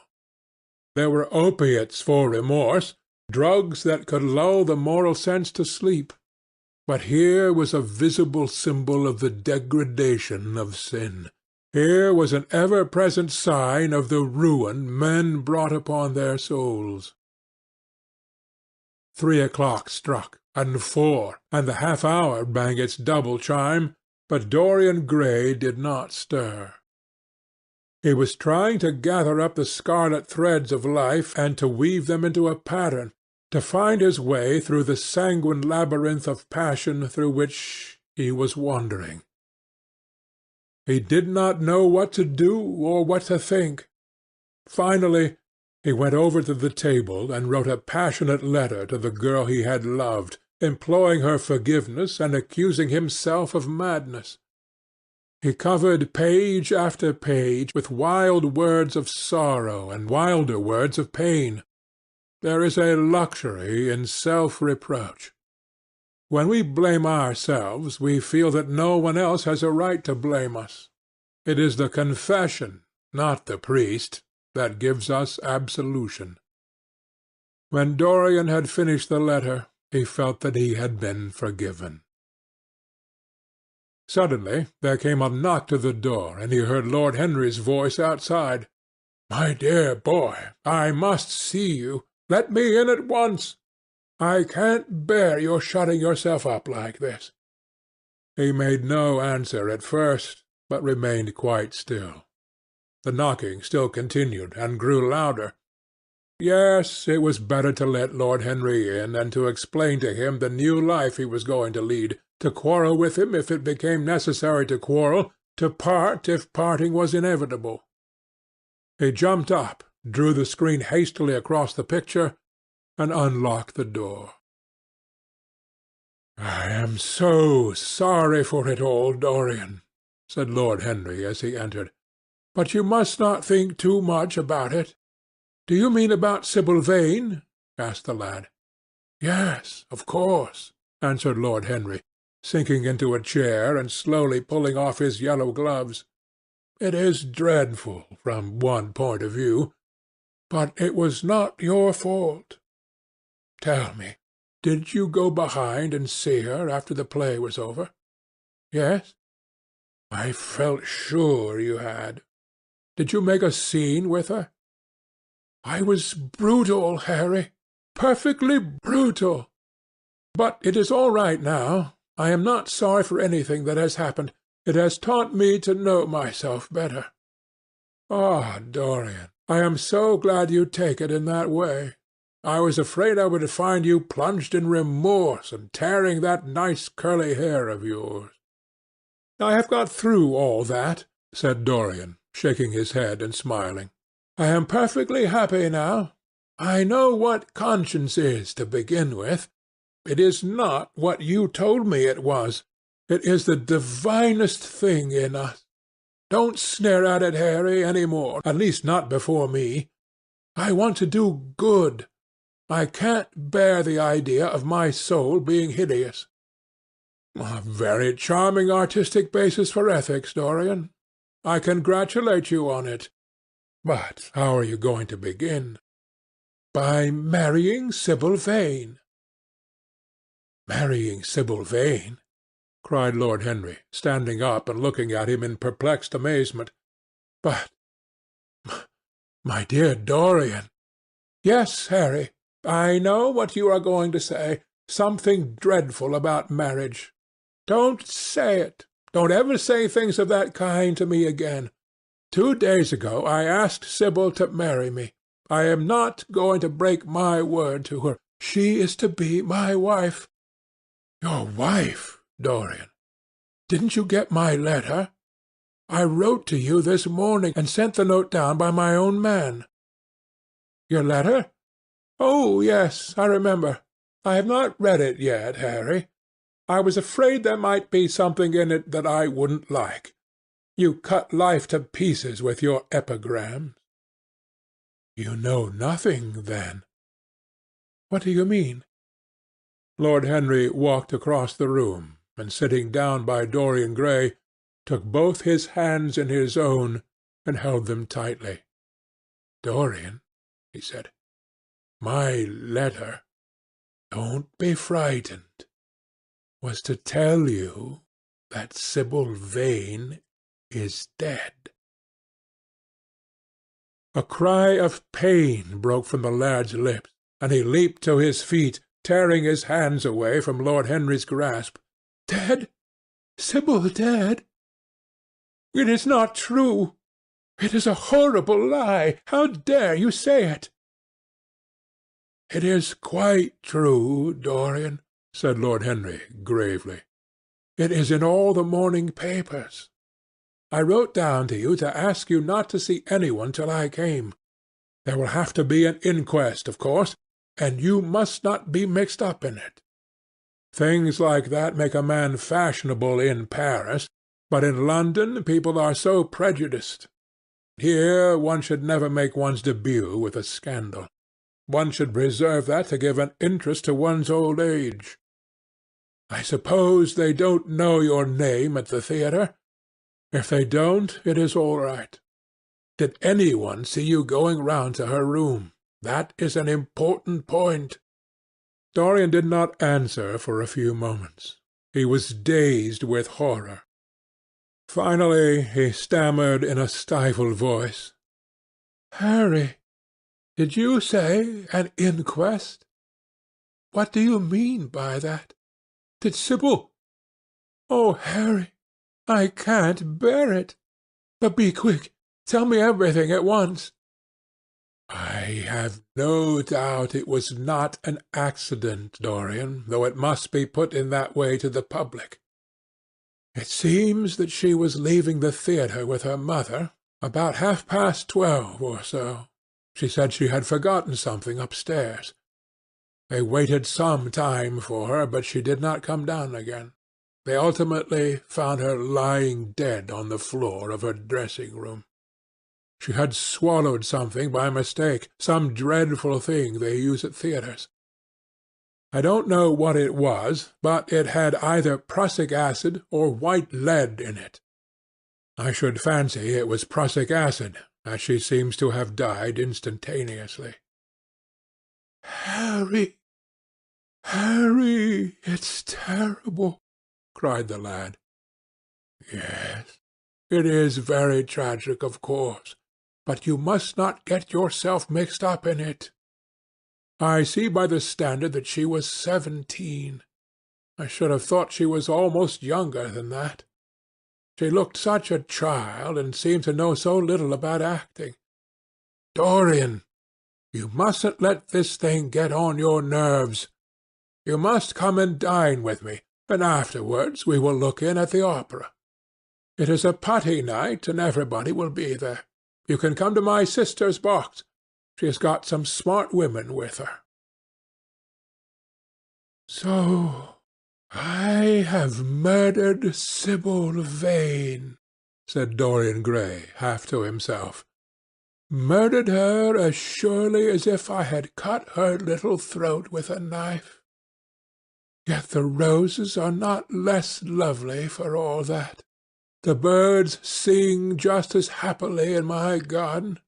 S2: There were opiates for remorse, drugs that could lull the moral sense to sleep. But here was a visible symbol of the degradation of sin. Here was an ever-present sign of the ruin men brought upon their souls. 3 o'clock struck, and 4, and the half-hour rang its double chime, but Dorian Gray did not stir. He was trying to gather up the scarlet threads of life and to weave them into a pattern, to find his way through the sanguine labyrinth of passion through which he was wandering. He did not know what to do or what to think. Finally, he went over to the table and wrote a passionate letter to the girl he had loved, imploring her forgiveness and accusing himself of madness. He covered page after page with wild words of sorrow and wilder words of pain. There is a luxury in self-reproach. When we blame ourselves, we feel that no one else has a right to blame us. It is the confession, not the priest, that gives us absolution. When Dorian had finished the letter, he felt that he had been forgiven. Suddenly there came a knock to the door, and he heard Lord Henry's voice outside. "My dear boy, I must see you. Let me in at once. I can't bear your shutting yourself up like this." He made no answer at first, but remained quite still. The knocking still continued, and grew louder. Yes, it was better to let Lord Henry in, and to explain to him the new life he was going to lead, to quarrel with him if it became necessary to quarrel, to part if parting was inevitable. He jumped up, drew the screen hastily across the picture, and unlocked the door. "I am so sorry for it all, Dorian," said Lord Henry as he entered. "But you must not think too much about it." "Do you mean about Sibyl Vane?" asked the lad. "Yes, of course," answered Lord Henry, sinking into a chair and slowly pulling off his yellow gloves. "It is dreadful from one point of view, but it was not your fault. Tell me, did you go behind and see her after the play was over?" "Yes." "I felt sure you had. Did you make a scene with her?" "I was brutal, Harry, perfectly brutal. But it is all right now. I am not sorry for anything that has happened. It has taught me to know myself better." "Ah, Dorian, I am so glad you take it in that way. I was afraid I would find you plunged in remorse and tearing that nice curly hair of yours." "I have got through all that," said Dorian, shaking his head and smiling. "I am perfectly happy now. I know what conscience is to begin with. It is not what you told me it was. It is the divinest thing in us. Don't sneer at it, Harry, any more, at least not before me. I want to do good. I can't bear the idea of my soul being hideous." "A very charming artistic basis for ethics, Dorian. I congratulate you on it. But how are you going to begin?" "By marrying Sibyl Vane." "Marrying Sibyl Vane?" cried Lord Henry, standing up and looking at him in perplexed amazement. "But, my dear Dorian—" "Yes, Harry, I know what you are going to say. Something dreadful about marriage. Don't say it. Don't ever say things of that kind to me again. 2 days ago I asked Sibyl to marry me. I am not going to break my word to her. She is to be my wife." "Your wife, Dorian? Didn't you get my letter? I wrote to you this morning, and sent the note down by my own man." "Your letter? Oh, yes, I remember. I have not read it yet, Harry. I was afraid there might be something in it that I wouldn't like. You cut life to pieces with your epigrams." "You know nothing, then." "What do you mean?" Lord Henry walked across the room, and sitting down by Dorian Gray, took both his hands in his own and held them tightly. "Dorian," he said, "my letter, don't be frightened, was to tell you that Sibyl Vane is dead." A cry of pain broke from the lad's lips, and he leaped to his feet, tearing his hands away from Lord Henry's grasp. "Dead? Sibyl dead? It is not true. It is a horrible lie. How dare you say it?" "It is quite true, Dorian," said Lord Henry gravely. "It is in all the morning papers. I wrote down to you to ask you not to see anyone till I came. There will have to be an inquest, of course, and you must not be mixed up in it. Things like that make a man fashionable in Paris, but in London people are so prejudiced. Here one should never make one's debut with a scandal. One should reserve that to give an interest to one's old age. I suppose they don't know your name at the theatre? If they don't, it is all right. Did anyone see you going round to her room? That is an important point." Dorian did not answer for a few moments. He was dazed with horror. Finally he stammered in a stifled voice, "Harry, did you say an inquest? What do you mean by that? Did Sibyl? Oh, Harry, I can't bear it. But be quick. Tell me everything at once." "I have no doubt it was not an accident, Dorian, though it must be put in that way to the public. It seems that she was leaving the theatre with her mother about 12:30 or so. She said she had forgotten something upstairs. They waited some time for her, but she did not come down again. They ultimately found her lying dead on the floor of her dressing-room. She had swallowed something by mistake, some dreadful thing they use at theatres. I don't know what it was, but it had either prussic acid or white lead in it. I should fancy it was prussic acid, as she seems to have died instantaneously." "Harry, Harry, it's terrible," cried the lad. "Yes, it is very tragic, of course, but you must not get yourself mixed up in it. I see by the Standard that she was 17. I should have thought she was almost younger than that. She looked such a child, and seemed to know so little about acting. Dorian, you mustn't let this thing get on your nerves. You must come and dine with me, and afterwards we will look in at the opera. It is a putty night, and everybody will be there. You can come to my sister's box. She has got some smart women with her." "So I have murdered Sibyl Vane," said Dorian Gray, half to himself. "Murdered her as surely as if I had cut her little throat with a knife. Yet the roses are not less lovely for all that. The birds sing just as happily in my garden.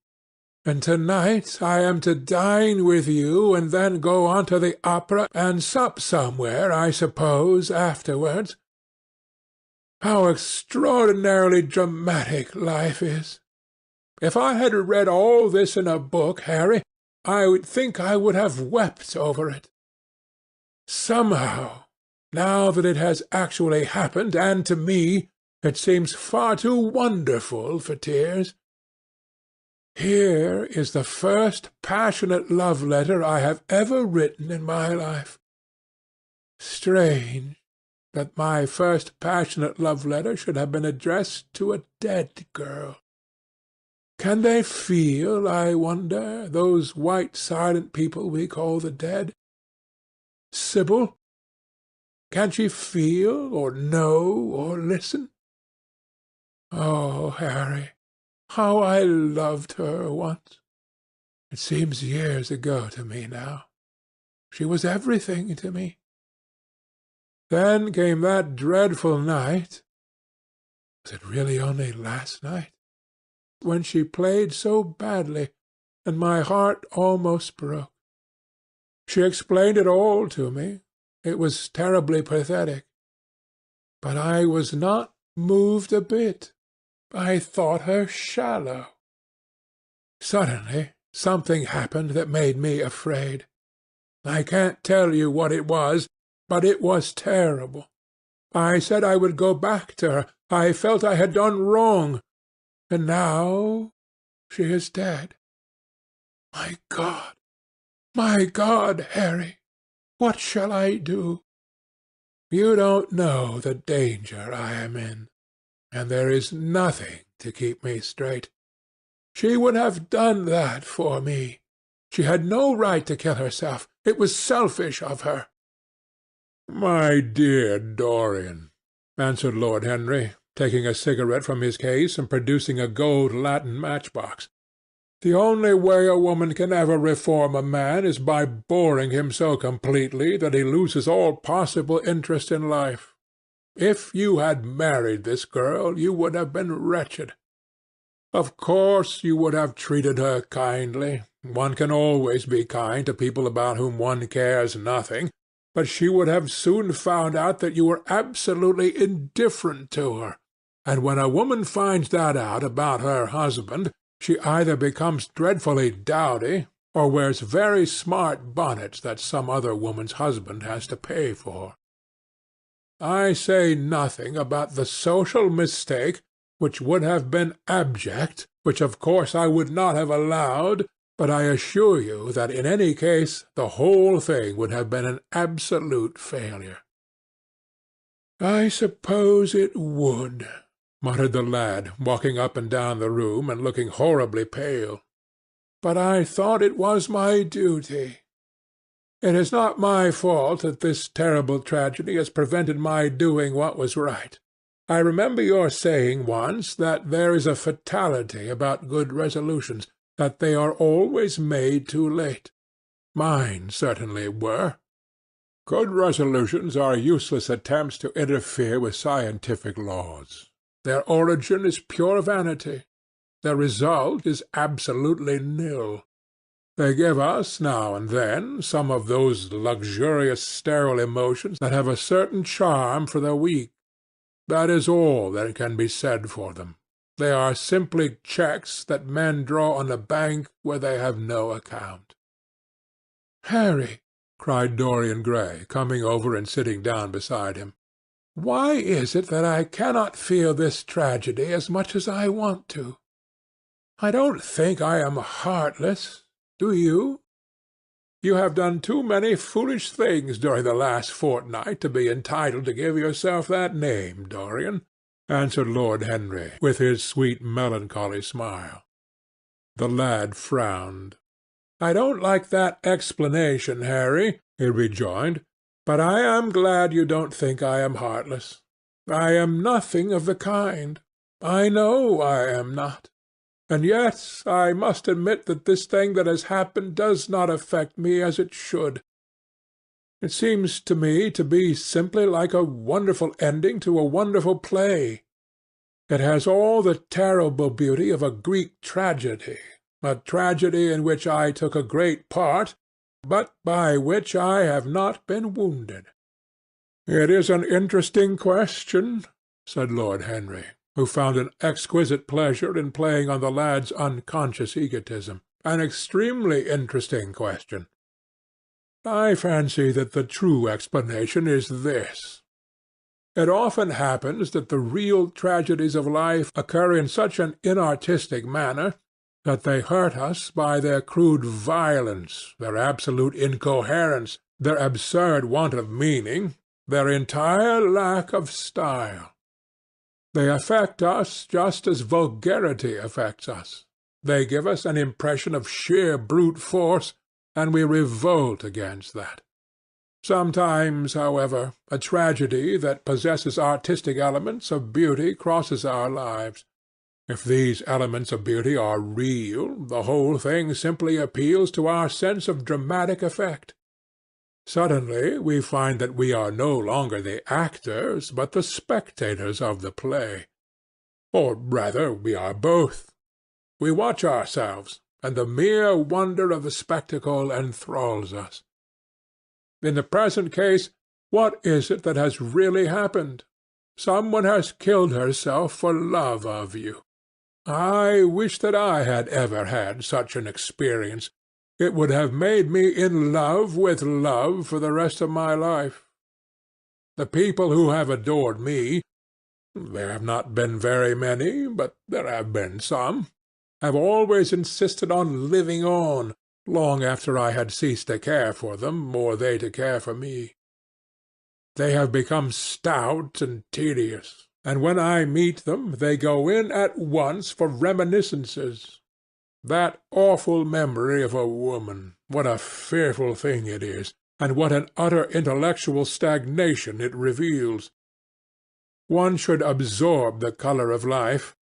S2: And to-night I am to dine with you, and then go on to the opera, and sup somewhere, I suppose, afterwards. How extraordinarily dramatic life is! If I had read all this in a book, Harry, I think I would have wept over it. Somehow, now that it has actually happened, and to me, it seems far too wonderful for tears. Here is the first passionate love letter I have ever written in my life. Strange that my first passionate love letter should have been addressed to a dead girl. Can they feel, I wonder, those white silent people we call the dead? Sibyl? Can she feel, or know, or listen? Oh, Harry, how I loved her once! It seems years ago to me now. She was everything to me. Then came that dreadful night. Was it really only last night? When she played so badly, and my heart almost broke. She explained it all to me. It was terribly pathetic. But I was not moved a bit. I thought her shallow. Suddenly something happened that made me afraid. I can't tell you what it was, but it was terrible. I said I would go back to her. I felt I had done wrong. And now she is dead. My God, Harry, what shall I do? You don't know the danger I am in, and there is nothing to keep me straight. She would have done that for me. She had no right to kill herself. It was selfish of her. My dear Dorian, answered Lord Henry, taking a cigarette from his case and producing a gold latten matchbox. The only way a woman can ever reform a man is by boring him so completely that he loses all possible interest in life. If you had married this girl, you would have been wretched. Of course you would have treated her kindly. One can always be kind to people about whom one cares nothing, but she would have soon found out that you were absolutely indifferent to her. And when a woman finds that out about her husband, she either becomes dreadfully dowdy, or wears very smart bonnets that some other woman's husband has to pay for. I say nothing about the social mistake, which would have been abject, which of course I would not have allowed, but I assure you that in any case the whole thing would have been an absolute failure. I suppose it would, muttered the lad, walking up and down the room and looking horribly pale. But I thought it was my duty. It is not my fault that this terrible tragedy has prevented my doing what was right. I remember your saying once that there is a fatality about good resolutions, that they are always made too late. Mine certainly were. Good resolutions are useless attempts to interfere with scientific laws. Their origin is pure vanity. Their result is absolutely nil. They give us, now and then, some of those luxurious sterile emotions that have a certain charm for the weak. That is all that can be said for them. They are simply cheques that men draw on a bank where they have no account. Harry, cried Dorian Gray, coming over and sitting down beside him, why is it that I cannot feel this tragedy as much as I want to? I don't think I am heartless. Do you? You have done too many foolish things during the last fortnight to be entitled to give yourself that name, Dorian, answered Lord Henry, with his sweet melancholy smile. The lad frowned. I don't like that explanation, Harry, he rejoined, but I am glad you don't think I am heartless. I am nothing of the kind. I know I am not. And yet I must admit that this thing that has happened does not affect me as it should. It seems to me to be simply like a wonderful ending to a wonderful play. It has all the terrible beauty of a Greek tragedy, a tragedy in which I took a great part, but by which I have not been wounded. It is an interesting question, said Lord Henry, who found an exquisite pleasure in playing on the lad's unconscious egotism. An extremely interesting question. I fancy that the true explanation is this. It often happens that the real tragedies of life occur in such an inartistic manner that they hurt us by their crude violence, their absolute incoherence, their absurd want of meaning, their entire lack of style. They affect us just as vulgarity affects us. They give us an impression of sheer brute force, and we revolt against that. Sometimes, however, a tragedy that possesses artistic elements of beauty crosses our lives. If these elements of beauty are real, the whole thing simply appeals to our sense of dramatic effect. Suddenly we find that we are no longer the actors, but the spectators of the play. Or rather, we are both. We watch ourselves, and the mere wonder of the spectacle enthralls us. In the present case, what is it that has really happened? Someone has killed herself for love of you. I wish that I had ever had such an experience. It would have made me in love with love for the rest of my life. The people who have adored me, there have not been very many, but there have been some, have always insisted on living on, long after I had ceased to care for them, or they to care for me. They have become stout and tedious, and when I meet them they go in at once for reminiscences. That awful memory of a woman, what a fearful thing it is, and what an utter intellectual stagnation it reveals. One should absorb the colour of life,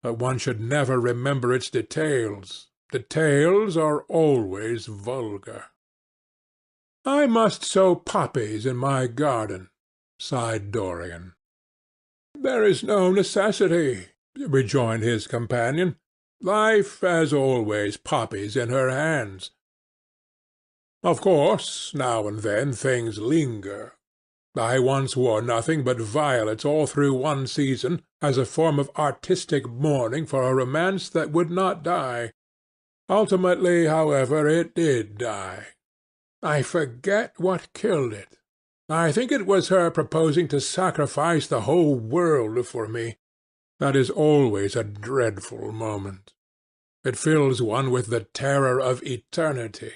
S2: but one should never remember its details. Details are always vulgar. "I must sow poppies in my garden," sighed Dorian. "There is no necessity," rejoined his companion. "Life has always poppies in her hands. Of course, now and then things linger. I once wore nothing but violets all through one season, as a form of artistic mourning for a romance that would not die. Ultimately, however, it did die. I forget what killed it. I think it was her proposing to sacrifice the whole world for me. That is always a dreadful moment. It fills one with the terror of eternity.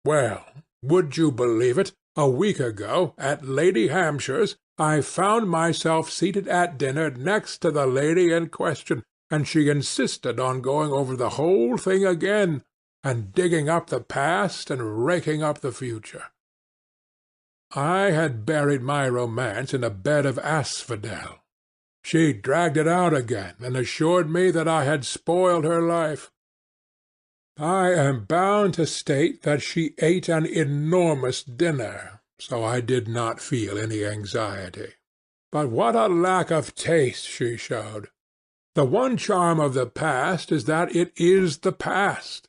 S2: Well, would you believe it? A week ago, at Lady Hampshire's, I found myself seated at dinner next to the lady in question, and she insisted on going over the whole thing again, and digging up the past and raking up the future. I had buried my romance in a bed of asphodel. She dragged it out again, and assured me that I had spoiled her life. I am bound to state that she ate an enormous dinner, so I did not feel any anxiety. But what a lack of taste she showed! The one charm of the past is that it is the past.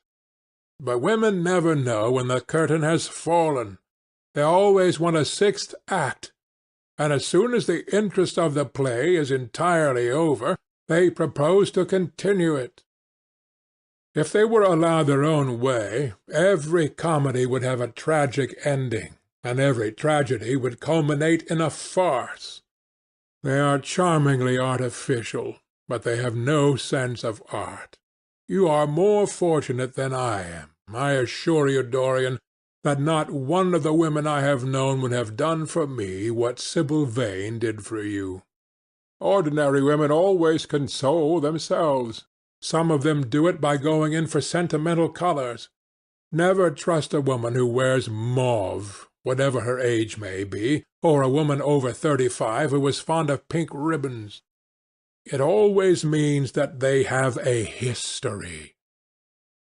S2: But women never know when the curtain has fallen. They always want a sixth act, and as soon as the interest of the play is entirely over, they propose to continue it. If they were allowed their own way, every comedy would have a tragic ending, and every tragedy would culminate in a farce. They are charmingly artificial, but they have no sense of art. You are more fortunate than I am. I assure you, Dorian, that not one of the women I have known would have done for me what Sibyl Vane did for you. Ordinary women always console themselves. Some of them do it by going in for sentimental colours. Never trust a woman who wears mauve, whatever her age may be, or a woman over 35 who is fond of pink ribbons. It always means that they have a history.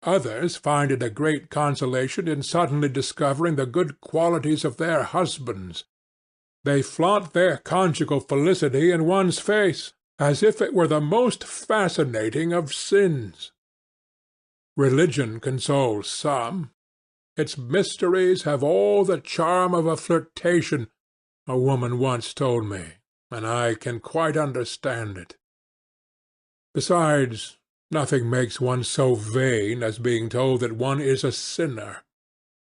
S2: Others find it a great consolation in suddenly discovering the good qualities of their husbands. They flaunt their conjugal felicity in one's face, as if it were the most fascinating of sins. Religion consoles some. Its mysteries have all the charm of a flirtation, a woman once told me, and I can quite understand it. Besides, nothing makes one so vain as being told that one is a sinner.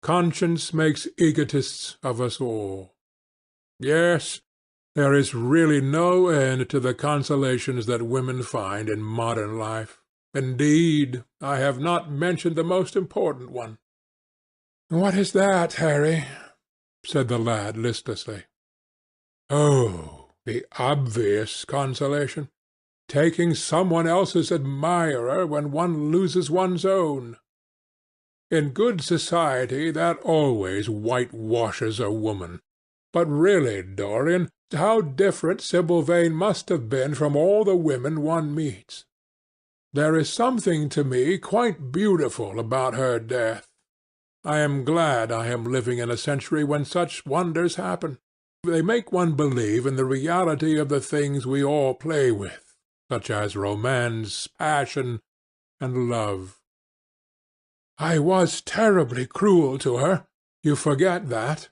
S2: Conscience makes egotists of us all. Yes, there is really no end to the consolations that women find in modern life. Indeed, I have not mentioned the most important one." "What is that, Harry?" said the lad listlessly. "Oh, the obvious consolation. Taking someone else's admirer when one loses one's own. In good society that always whitewashes a woman. But really, Dorian, how different Sibyl Vane must have been from all the women one meets. There is something to me quite beautiful about her death. I am glad I am living in a century when such wonders happen. They make one believe in the reality of the things we all play with, such as romance, passion, and love. I was terribly cruel to her. You forget that.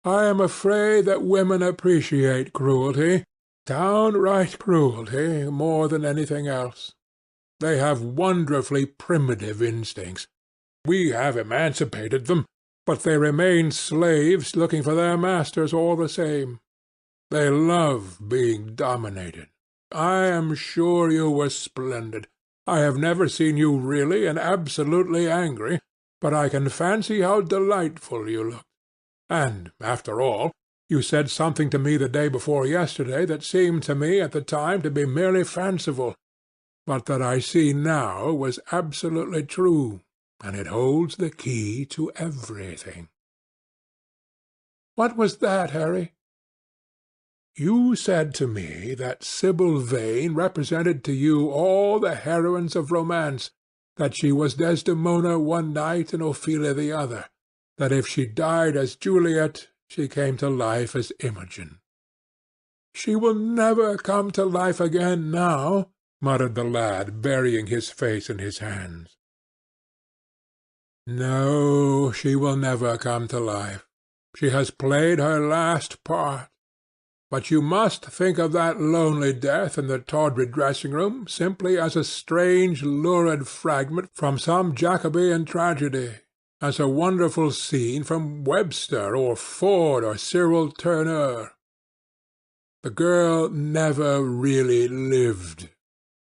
S2: I am afraid that women appreciate cruelty, downright cruelty, more than anything else. They have wonderfully primitive instincts. We have emancipated them, but they remain slaves looking for their masters all the same. They love being dominated. I am sure you were splendid. I have never seen you really and absolutely angry, but I can fancy how delightful you looked. And, after all, you said something to me the day before yesterday that seemed to me at the time to be merely fanciful, but that I see now was absolutely true, and it holds the key to everything." "What was that, Harry?" "You said to me that Sibyl Vane represented to you all the heroines of romance, that she was Desdemona one night and Ophelia the other, that if she died as Juliet, she came to life as Imogen." "She will never come to life again now," muttered the lad, burying his face in his hands. "No, she will never come to life. She has played her last part. But you must think of that lonely death in the tawdry dressing-room simply as a strange, lurid fragment from some Jacobean tragedy, as a wonderful scene from Webster or Ford or Cyril Tourneur. The girl never really lived,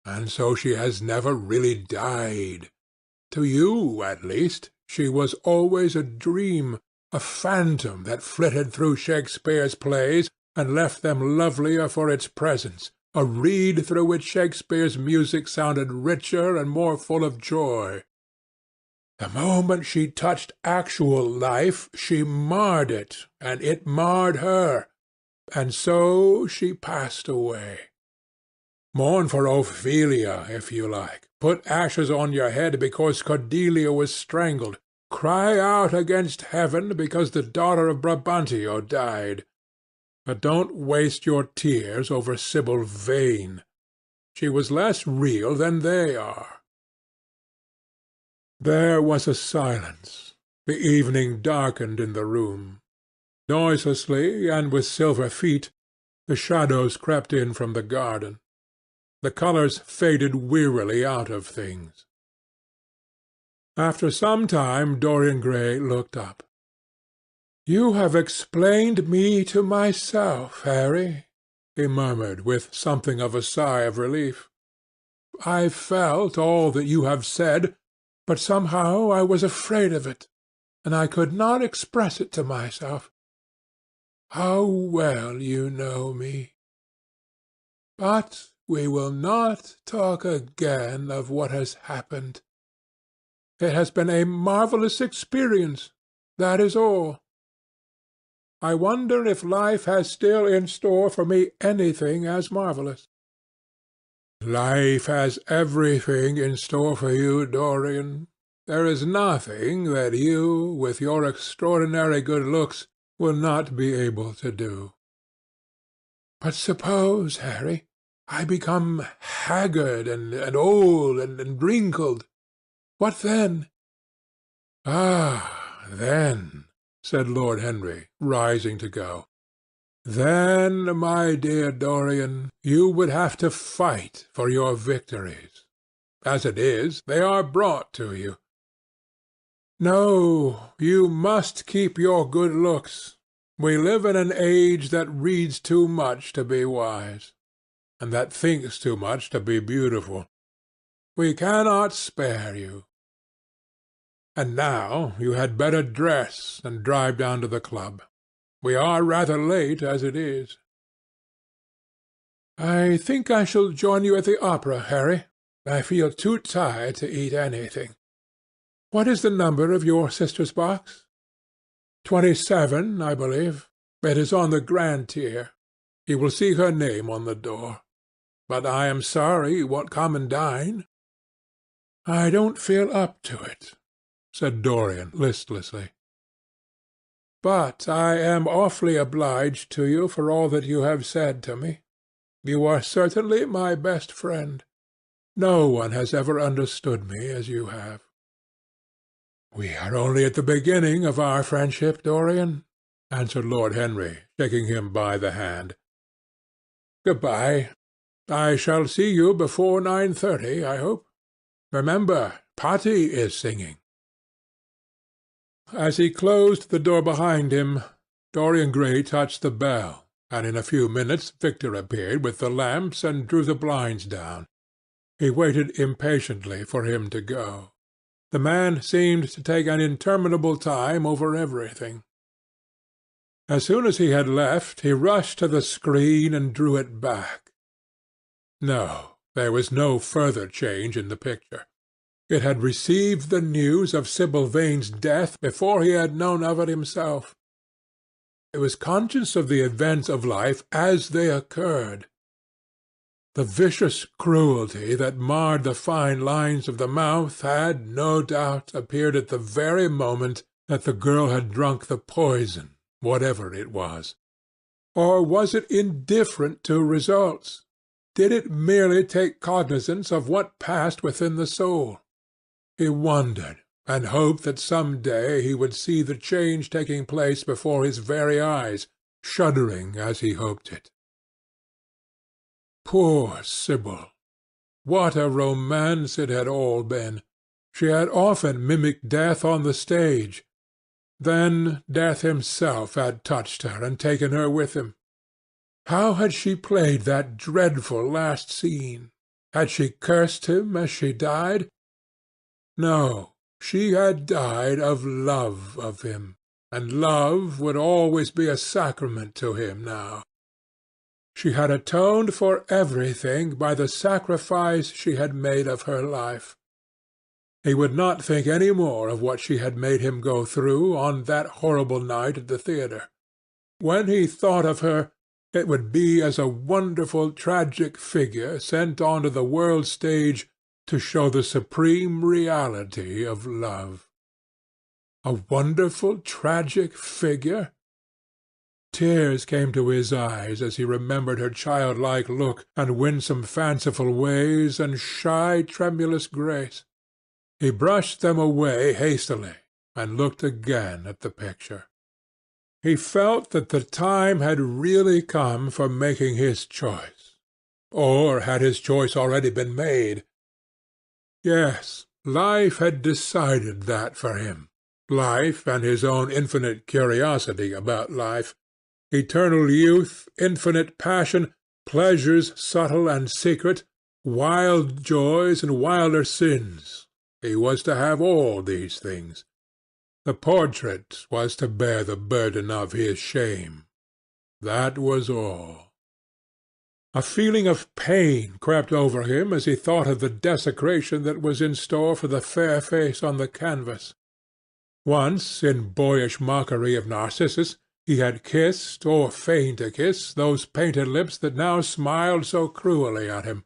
S2: and so she has never really died. To you, at least, she was always a dream, a phantom that flitted through Shakespeare's plays and left them lovelier for its presence, a reed through which Shakespeare's music sounded richer and more full of joy. The moment she touched actual life, she marred it, and it marred her, and so she passed away. Mourn for Ophelia, if you like. Put ashes on your head because Cordelia was strangled. Cry out against heaven because the daughter of Brabantio died. But don't waste your tears over Sibyl Vane. She was less real than they are." There was a silence. The evening darkened in the room. Noiselessly, and with silver feet, the shadows crept in from the garden. The colours faded wearily out of things. After some time Dorian Gray looked up. "You have explained me to myself, Harry," he murmured, with something of a sigh of relief. "I felt all that you have said, but somehow I was afraid of it, and I could not express it to myself. How well you know me! But we will not talk again of what has happened. It has been a marvellous experience, that is all. I wonder if life has still in store for me anything as marvellous." "Life has everything in store for you, Dorian. There is nothing that you, with your extraordinary good looks, will not be able to do." "But suppose, Harry, I become haggard and old and wrinkled. What then?" "Ah, then," said Lord Henry, rising to go, "then, my dear Dorian, you would have to fight for your victories. As it is, they are brought to you. No, you must keep your good looks. We live in an age that reads too much to be wise, and that thinks too much to be beautiful. We cannot spare you. And now you had better dress and drive down to the club. We are rather late as it is." "I think I shall join you at the opera, Harry. I feel too tired to eat anything. What is the number of your sister's box?" 27, I believe. It is on the grand tier. You will see her name on the door. But I am sorry you won't come and dine." "I don't feel up to it," said Dorian listlessly. "But I am awfully obliged to you for all that you have said to me. You are certainly my best friend. No one has ever understood me as you have." "We are only at the beginning of our friendship, Dorian," answered Lord Henry, shaking him by the hand. "Good-bye. I shall see you before 9:30, I hope. Remember, Patty is singing." As he closed the door behind him, Dorian Gray touched the bell, and in a few minutes Victor appeared with the lamps and drew the blinds down. He waited impatiently for him to go. The man seemed to take an interminable time over everything. As soon as he had left, he rushed to the screen and drew it back. No, there was no further change in the picture. It had received the news of Sibyl Vane's death before he had known of it himself. It was conscious of the events of life as they occurred. The vicious cruelty that marred the fine lines of the mouth had, no doubt, appeared at the very moment that the girl had drunk the poison, whatever it was. Or was it indifferent to results? Did it merely take cognizance of what passed within the soul? He wondered, and hoped that some day he would see the change taking place before his very eyes, shuddering as he hoped it. Poor Sibyl! What a romance it had all been! She had often mimicked death on the stage. Then death himself had touched her and taken her with him. How had she played that dreadful last scene? Had she cursed him as she died? No, she had died of love of him, and love would always be a sacrament to him now. She had atoned for everything by the sacrifice she had made of her life. He would not think any more of what she had made him go through on that horrible night at the theatre. When he thought of her, it would be as a wonderful tragic figure sent on to the world's stage to show the supreme reality of love. A wonderful tragic figure? Tears came to his eyes as he remembered her childlike look and winsome fanciful ways and shy tremulous grace. He brushed them away hastily and looked again at the picture. He felt that the time had really come for making his choice. Or had his choice already been made? Yes, life had decided that for him. Life and his own infinite curiosity about life. Eternal youth, infinite passion, pleasures subtle and secret, wild joys and wilder sins. He was to have all these things. The portrait was to bear the burden of his shame. That was all. A feeling of pain crept over him as he thought of the desecration that was in store for the fair face on the canvas. Once, in boyish mockery of Narcissus, he had kissed, or feigned to kiss, those painted lips that now smiled so cruelly at him.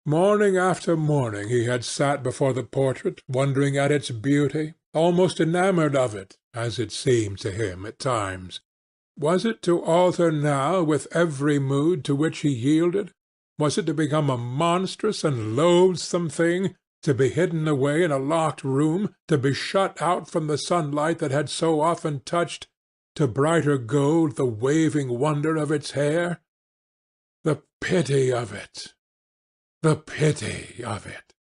S2: Morning after morning he had sat before the portrait, wondering at its beauty, almost enamoured of it, as it seemed to him at times. Was it to alter now with every mood to which he yielded? Was it to become a monstrous and loathsome thing, to be hidden away in a locked room, to be shut out from the sunlight that had so often touched to brighter gold the waving wonder of its hair? The pity of it! The pity of it!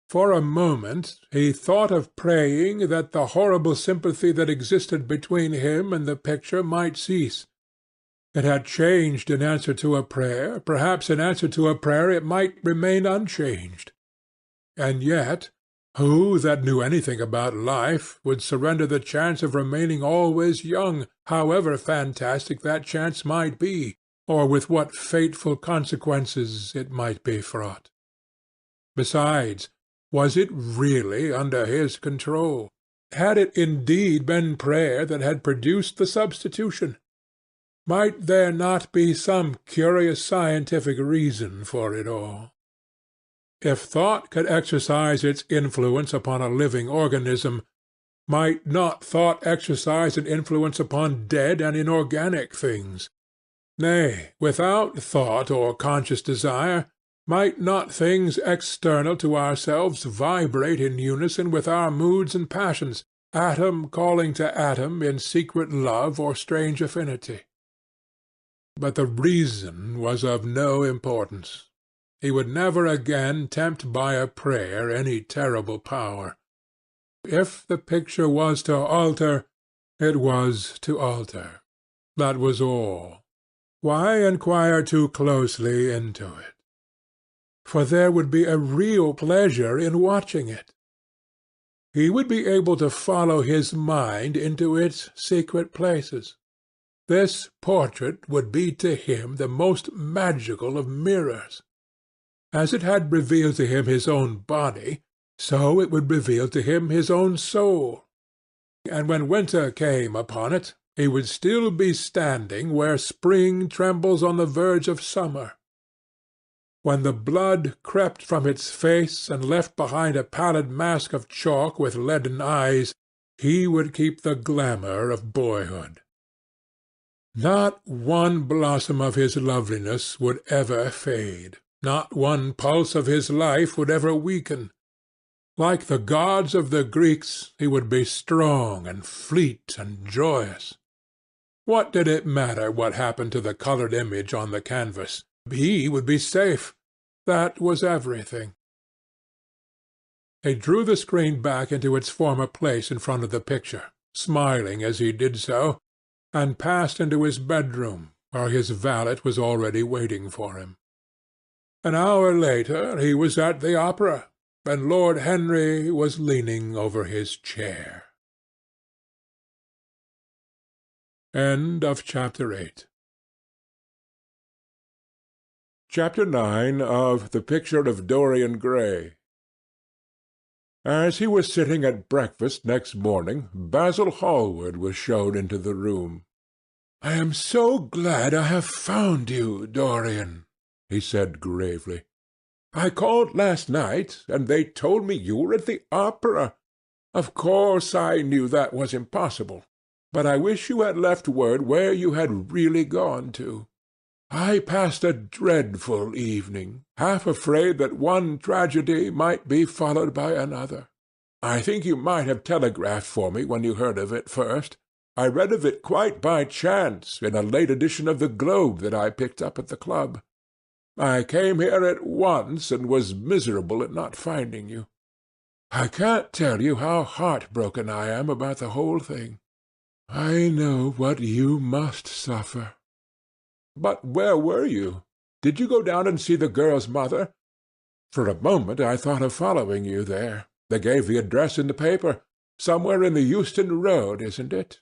S2: For a moment he thought of praying that the horrible sympathy that existed between him and the picture might cease. It had changed in answer to a prayer. Perhaps in answer to a prayer it might remain unchanged. And yet, who that knew anything about life would surrender the chance of remaining always young, however fantastic that chance might be, or with what fateful consequences it might be fraught? Besides, was it really under his control? Had it indeed been prayer that had produced the substitution? Might there not be some curious scientific reason for it all? If thought could exercise its influence upon a living organism, might not thought exercise an influence upon dead and inorganic things? Nay, without thought or conscious desire, might not things external to ourselves vibrate in unison with our moods and passions, atom calling to atom in secret love or strange affinity? But the reason was of no importance. He would never again tempt by a prayer any terrible power. If the picture was to alter, it was to alter. That was all. Why inquire too closely into it? For there would be a real pleasure in watching it. He would be able to follow his mind into its secret places. This portrait would be to him the most magical of mirrors. As it had revealed to him his own body, so it would reveal to him his own soul. And when winter came upon it, he would still be standing where spring trembles on the verge of summer. When the blood crept from its face and left behind a pallid mask of chalk with leaden eyes, he would keep the glamour of boyhood. Not one blossom of his loveliness would ever fade. Not one pulse of his life would ever weaken. Like the gods of the Greeks, he would be strong and fleet and joyous. What did it matter what happened to the colored image on the canvas? He would be safe. That was everything. He drew the screen back into its former place in front of the picture, smiling as he did so, and passed into his bedroom, where his valet was already waiting for him. An hour later he was at the opera, and Lord Henry was leaning over his chair. Chapter 8. Chapter 9 of The Picture of Dorian Gray. As he was sitting at breakfast next morning, Basil Hallward was shown into the room. "I am so glad I have found you, Dorian," he said gravely. "I called last night, and they told me you were at the opera. Of course I knew that was impossible, but I wish you had left word where you had really gone to. I passed a dreadful evening, half afraid that one tragedy might be followed by another. I think you might have telegraphed for me when you heard of it first. I read of it quite by chance in a late edition of the Globe that I picked up at the club. I came here at once and was miserable at not finding you. I can't tell you how heartbroken I am about the whole thing. I know what you must suffer. But where were you? Did you go down and see the girl's mother? For a moment I thought of following you there. They gave the address in the paper. Somewhere in the Euston Road, isn't it?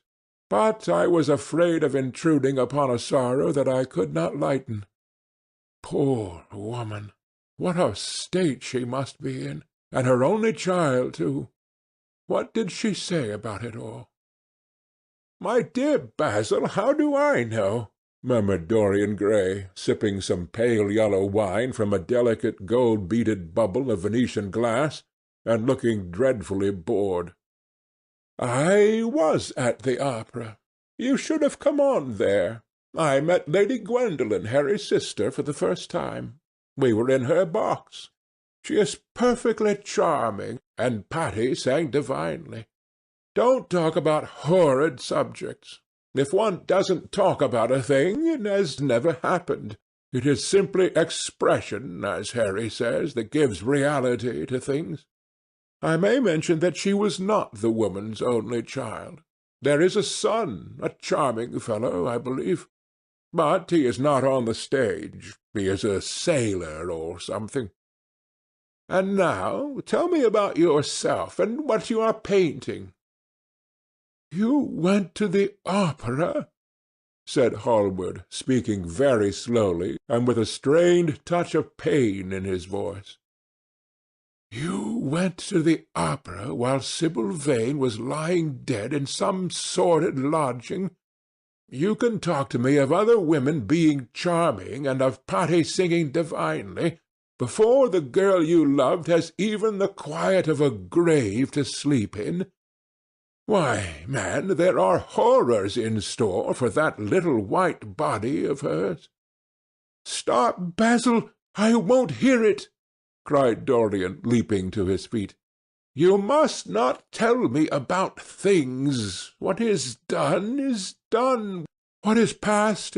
S2: But I was afraid of intruding upon a sorrow that I could not lighten. Poor woman! What a state she must be in! And her only child, too! What did she say about it all?" "My dear Basil, how do I know?" murmured Dorian Gray, sipping some pale yellow wine from a delicate gold-beaded bubble of Venetian glass, and looking dreadfully bored. "I was at the opera. You should have come on there. I met Lady Gwendolen, Harry's sister, for the first time. We were in her box. She is perfectly charming, and Patty sang divinely. Don't talk about horrid subjects. If one doesn't talk about a thing, it has never happened. It is simply expression, as Harry says, that gives reality to things. I may mention that she was not the woman's only child. There is a son, a charming fellow, I believe. but he is not on the stage. He is a sailor or something. And now tell me about yourself and what you are painting." "You went to the opera?" said Hallward, speaking very slowly, and with a strained touch of pain in his voice. "You went to the opera while Sibyl Vane was lying dead in some sordid lodging? You can talk to me of other women being charming, and of Patti singing divinely, before the girl you loved has even the quiet of a grave to sleep in. Why, man, there are horrors in store for that little white body of hers." "Stop, Basil! I won't hear it!" cried Dorian, leaping to his feet. "You must not tell me about things. What is done is done. What is past.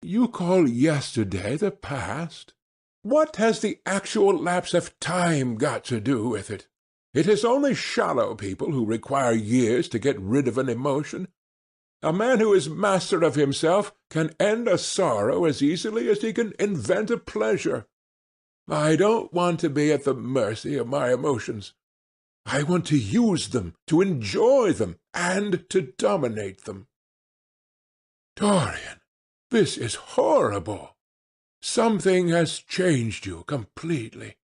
S2: You call yesterday the past? What has the actual lapse of time got to do with it? It is only shallow people who require years to get rid of an emotion. A man who is master of himself can end a sorrow as easily as he can invent a pleasure. I don't want to be at the mercy of my emotions. I want to use them, to enjoy them, and to dominate them." "Dorian, this is horrible. Something has changed you completely.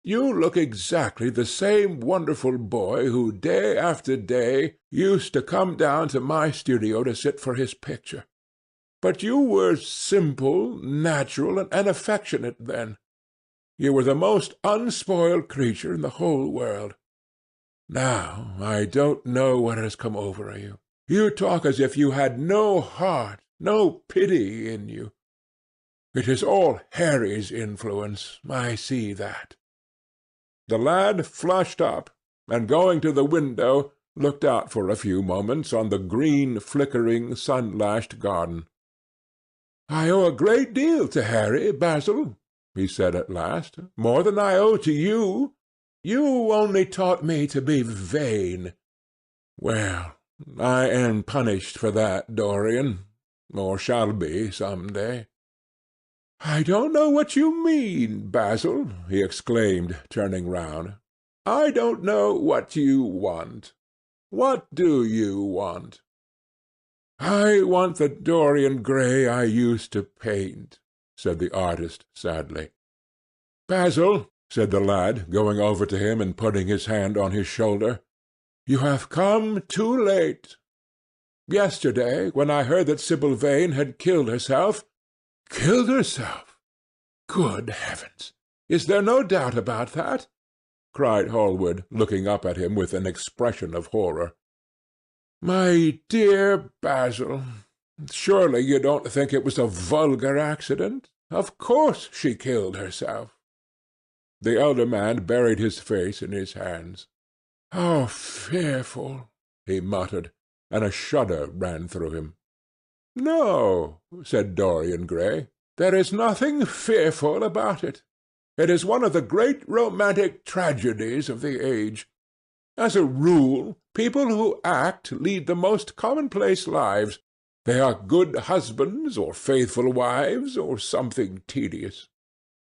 S2: You look exactly the same wonderful boy who day after day used to come down to my studio to sit for his picture. But you were simple, natural, and affectionate then. You were the most unspoiled creature in the whole world. Now I don't know what has come over you. You talk as if you had no heart, no pity in you. It is all Harry's influence, I see that." The lad flushed up, and going to the window, looked out for a few moments on the green, flickering, sun-lashed garden. "I owe a great deal to Harry, Basil," he said at last, "more than I owe to you. You only taught me to be vain. Well, I am punished for that, Dorian, or shall be some day." "I don't know what you mean, Basil," he exclaimed, turning round. "I don't know what you want. What do you want?" "I want the Dorian Gray I used to paint," said the artist sadly. "Basil," said the lad, going over to him and putting his hand on his shoulder, "you have come too late. Yesterday, when I heard that Sibyl Vane had killed herself—" "Killed herself? Good heavens! Is there no doubt about that?" cried Hallward, looking up at him with an expression of horror. "My dear Basil, surely you don't think it was a vulgar accident? Of course she killed herself." The elder man buried his face in his hands. "How fearful!" he muttered, and a shudder ran through him. "No," said Dorian Gray, "there is nothing fearful about it. It is one of the great romantic tragedies of the age. As a rule, people who act lead the most commonplace lives. They are good husbands, or faithful wives, or something tedious.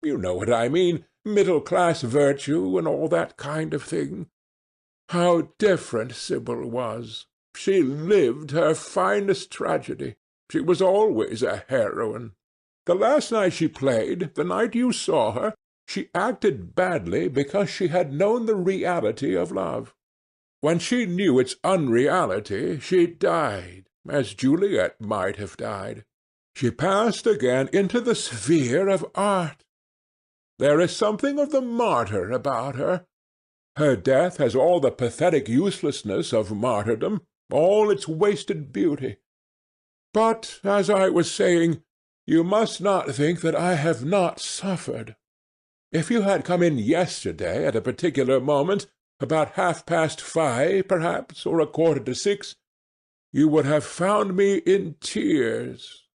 S2: You know what I mean, middle-class virtue and all that kind of thing. How different Sibyl was! She lived her finest tragedy. She was always a heroine. The last night she played, the night you saw her, she acted badly because she had known the reality of love. When she knew its unreality, she died, as Juliet might have died. She passed again into the sphere of art. There is something of the martyr about her. Her death has all the pathetic uselessness of martyrdom, all its wasted beauty. But, as I was saying, you must not think that I have not suffered. If you had come in yesterday at a particular moment, about 5:30, perhaps, or 5:45, you would have found me in tears.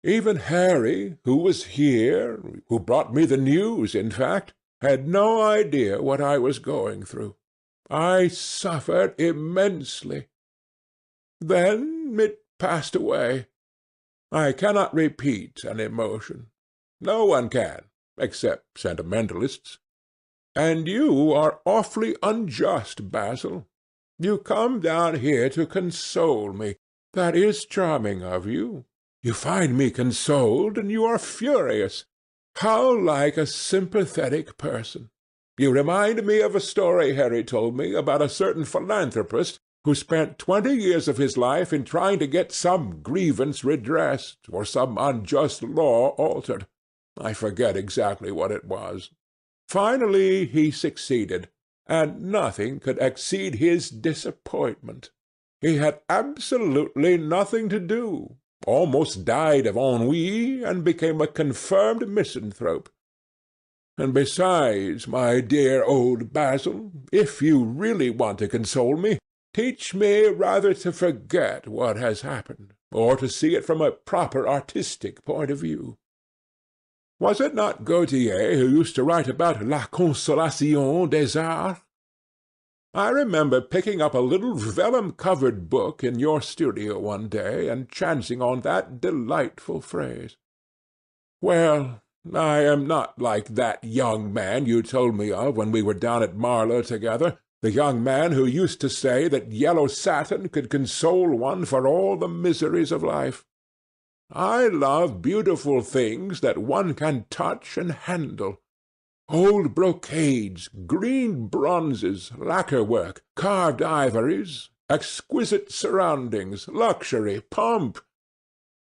S2: Even Harry, who was here, who brought me the news, in fact, had no idea what I was going through. I suffered immensely. Then it passed away. I cannot repeat an emotion. No one can, except sentimentalists. And you are awfully unjust, Basil. You come down here to console me. That is charming of you. You find me consoled, and you are furious. How like a sympathetic person! You remind me of a story Harry told me about a certain philanthropist who spent 20 years of his life in trying to get some grievance redressed or some unjust law altered. I forget exactly what it was. Finally he succeeded, and nothing could exceed his disappointment. He had absolutely nothing to do, almost died of ennui, and became a confirmed misanthrope. And besides, my dear old Basil, if you really want to console me, teach me rather to forget what has happened, or to see it from a proper artistic point of view. Was it not Gautier who used to write about la consolation des arts? I remember picking up a little vellum-covered book in your studio one day and chancing on that delightful phrase. Well, I am not like that young man you told me of when we were down at Marlow together, the young man who used to say that yellow satin could console one for all the miseries of life. I love beautiful things that one can touch and handle. Old brocades, green bronzes, lacquer work, carved ivories, exquisite surroundings, luxury, pomp.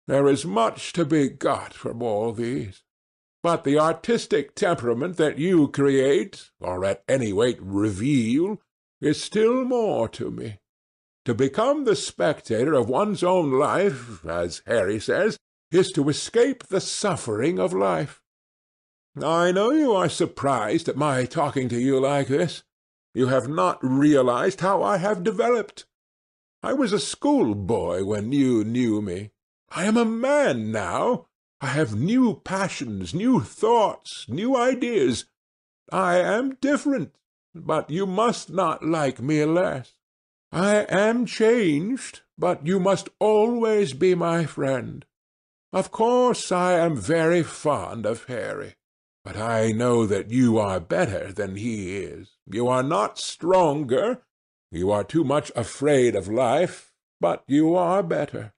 S2: There is much to be got from all these. But the artistic temperament that you create, or at any rate reveal, is still more to me. To become the spectator of one's own life, as Harry says, is to escape the suffering of life. I know you are surprised at my talking to you like this. You have not realized how I have developed. I was a schoolboy when you knew me. I am a man now. I have new passions, new thoughts, new ideas. I am different, but you must not like me less. I am changed, but you must always be my friend. Of course I am very fond of Harry, but I know that you are better than he is. You are not stronger. You are too much afraid of life, but you are better.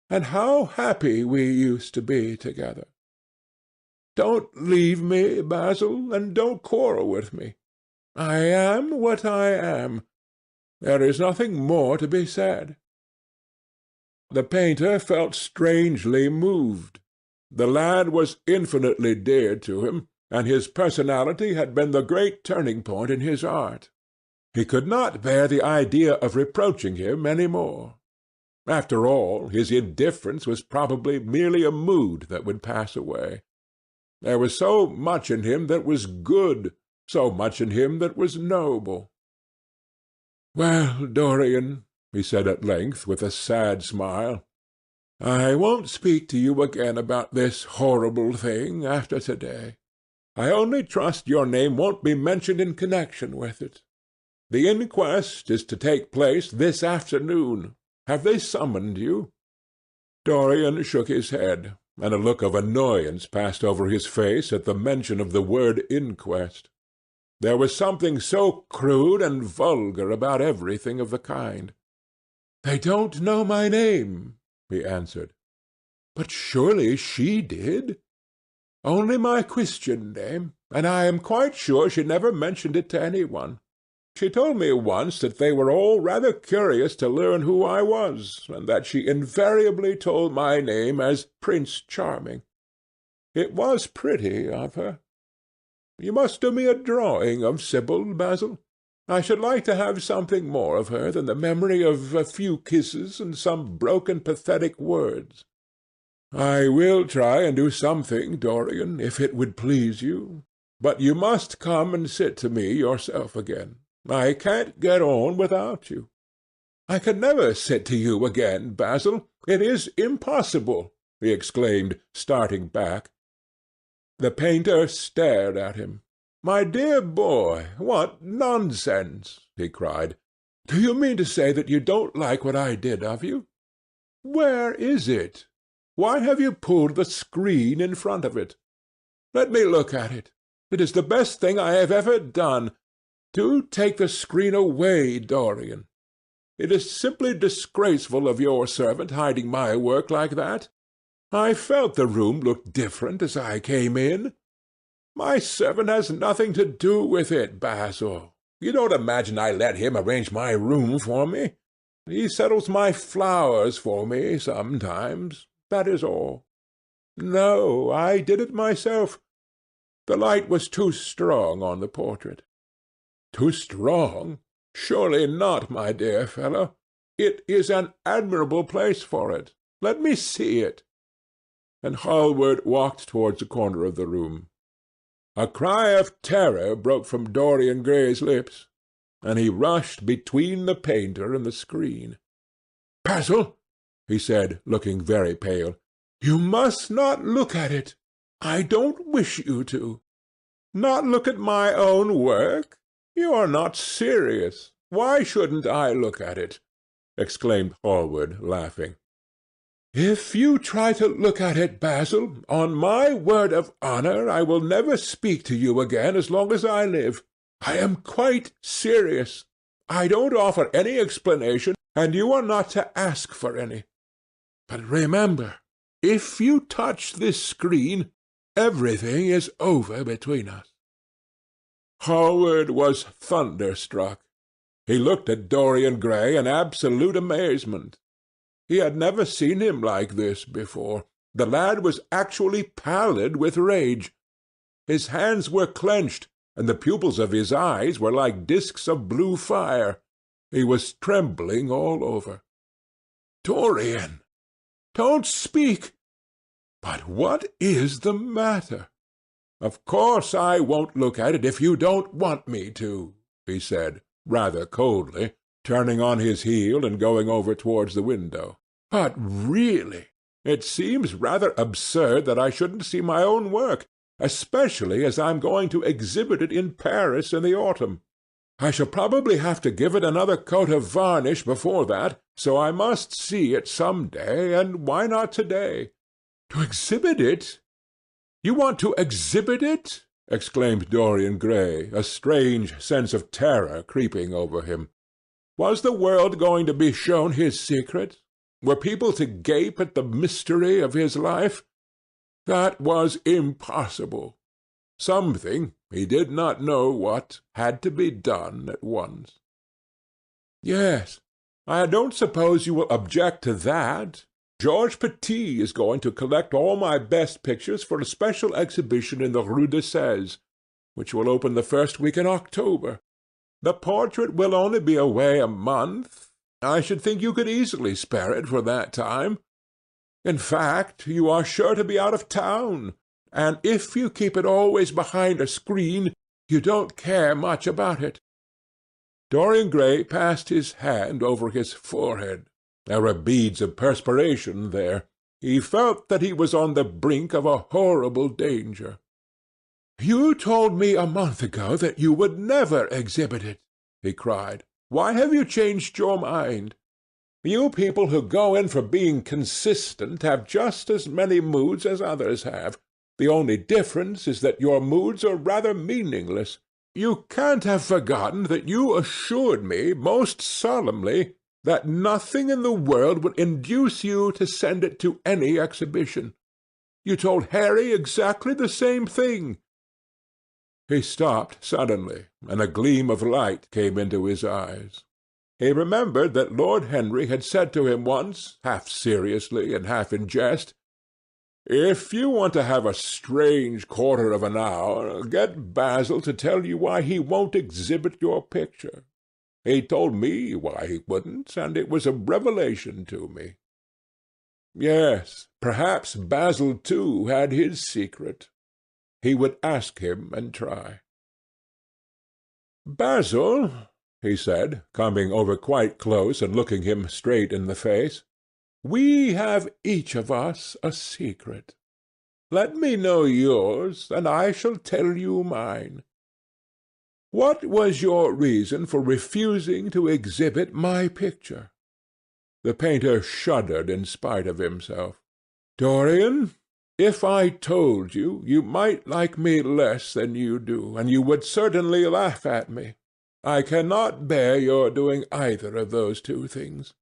S2: And how happy we used to be together! Don't leave me, Basil, and don't quarrel with me. I am what I am. There is nothing more to be said. The painter felt strangely moved. The lad was infinitely dear to him, and his personality had been the great turning point in his art. He could not bear the idea of reproaching him any more. After all, his indifference was probably merely a mood that would pass away. There was so much in him that was good, so much in him that was noble. "Well, Dorian," he said at length, with a sad smile, "I won't speak to you again about this horrible thing after to-day. I only trust your name won't be mentioned in connection with it. The inquest is to take place this afternoon. Have they summoned you?" Dorian shook his head, and a look of annoyance passed over his face at the mention of the word inquest. There was something so crude and vulgar about everything of the kind. "They don't know my name," he answered. "But surely she did?" "Only my Christian name, and I am quite sure she never mentioned it to any one. She told me once that they were all rather curious to learn who I was, and that she invariably told my name as Prince Charming. It was pretty of her. You must do me a drawing of Sibyl, Basil. I should like to have something more of her than the memory of a few kisses and some broken pathetic words." "I will try and do something, Dorian, if it would please you. But you must come and sit to me yourself again. I can't get on without you." "I can never sit to you again, Basil. It is impossible," he exclaimed, starting back. The painter stared at him. "My dear boy, what nonsense!" he cried. "Do you mean to say that you don't like what I did of you?" "Where is it?" Why have you pulled the screen in front of it? Let me look at it. It is the best thing I have ever done. Do take the screen away, Dorian. It is simply disgraceful of your servant hiding my work like that. I felt the room looked different as I came in. My servant has nothing to do with it, Basil. You don't imagine I let him arrange my room for me. He settles my flowers for me sometimes. That is all. No, I did it myself. The light was too strong on the portrait. Too strong? Surely not, my dear fellow. It is an admirable place for it. Let me see it. And Hallward walked towards the corner of the room. A cry of terror broke from Dorian Gray's lips, and he rushed between the painter and the screen. "Basil," he said, looking very pale, "you must not look at it. I don't wish you to." "Not look at my own work? You are not serious. Why shouldn't I look at it?" exclaimed Hallward, laughing. "If you try to look at it, Basil, on my word of honour I will never speak to you again as long as I live. I am quite serious. I don't offer any explanation, and you are not to ask for any. But remember, if you touch this screen, everything is over between us." Hallward was thunderstruck. He looked at Dorian Gray in absolute amazement. He had never seen him like this before. The lad was actually pallid with rage. His hands were clenched, and the pupils of his eyes were like disks of blue fire. He was trembling all over. "Dorian! Don't speak! But what is the matter?" "Of course I won't look at it if you don't want me to," he said, rather coldly, turning on his heel and going over towards the window. "But really, it seems rather absurd that I shouldn't see my own work, especially as I'm going to exhibit it in Paris in the autumn. I shall probably have to give it another coat of varnish before that, so I must see it some day, and why not to-day?" "To exhibit it? You want to exhibit it?" exclaimed Dorian Gray, a strange sense of terror creeping over him. Was the world going to be shown his secret? Were people to gape at the mystery of his life? That was impossible. Something, he did not know what, had to be done at once. "Yes, I don't suppose you will object to that. Georges Petit is going to collect all my best pictures for a special exhibition in the Rue de Sèze, which will open the first week in October. The portrait will only be away a month. I should think you could easily spare it for that time. In fact, you are sure to be out of town, and if you keep it always behind a screen, you don't care much about it." Dorian Gray passed his hand over his forehead. There were beads of perspiration there. He felt that he was on the brink of a horrible danger. "You told me a month ago that you would never exhibit it," he cried. "Why have you changed your mind? You people who go in for being consistent have just as many moods as others have. The only difference is that your moods are rather meaningless. You can't have forgotten that you assured me most solemnly that nothing in the world would induce you to send it to any exhibition. You told Harry exactly the same thing." He stopped suddenly, and a gleam of light came into his eyes. He remembered that Lord Henry had said to him once, half seriously and half in jest, "If you want to have a strange quarter of an hour, get Basil to tell you why he won't exhibit your picture. He told me why he wouldn't, and it was a revelation to me." Yes, perhaps Basil too had his secret. He would ask him and try. "Basil," he said, coming over quite close and looking him straight in the face, "we have each of us a secret. Let me know yours, and I shall tell you mine. What was your reason for refusing to exhibit my picture?" The painter shuddered in spite of himself. Dorian, if I told you, you might like me less than you do, and you would certainly laugh at me. I cannot bear your doing either of those two things.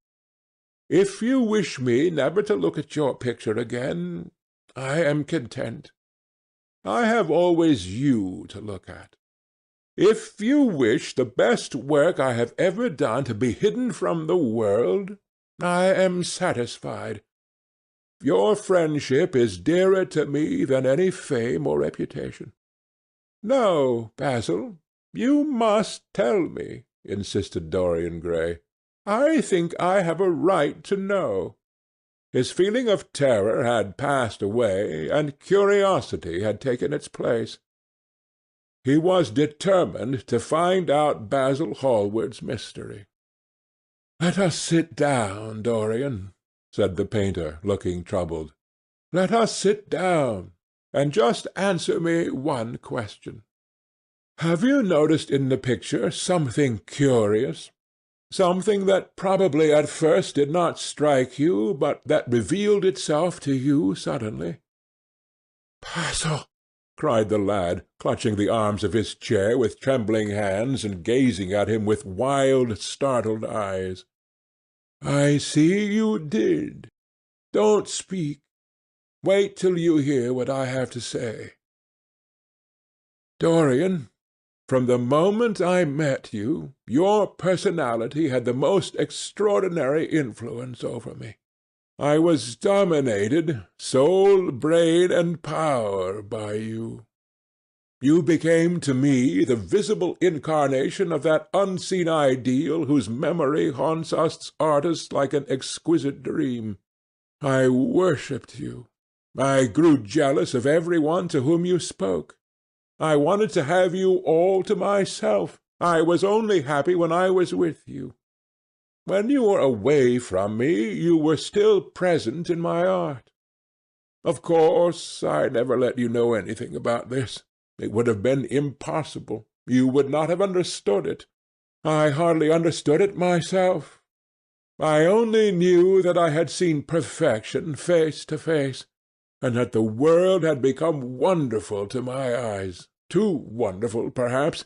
S2: If you wish me never to look at your picture again, I am content. I have always you to look at. If you wish the best work I have ever done to be hidden from the world, I am satisfied. Your friendship is dearer to me than any fame or reputation. No, Basil, you must tell me, insisted Dorian Gray. I think I have a right to know. His feeling of terror had passed away, and curiosity had taken its place. He was determined to find out Basil Hallward's mystery. "Let us sit down, Dorian," said the painter, looking troubled. "Let us sit down, and just answer me one question. Have you noticed in the picture something curious? Something that probably at first did not strike you, but that revealed itself to you suddenly?" "Basil!" cried the lad, clutching the arms of his chair with trembling hands and gazing at him with wild, startled eyes. "I see you did. Don't speak. Wait till you hear what I have to say. Dorian, from the moment I met you, your personality had the most extraordinary influence over me. I was dominated, soul, brain, and power, by you. You became to me the visible incarnation of that unseen ideal whose memory haunts us artists like an exquisite dream. I worshipped you. I grew jealous of every one to whom you spoke. I wanted to have you all to myself. I was only happy when I was with you. When you were away from me, you were still present in my art. Of course, I never let you know anything about this. It would have been impossible. You would not have understood it. I hardly understood it myself. I only knew that I had seen perfection face to face, and that the world had become wonderful to my eyes, too wonderful, perhaps,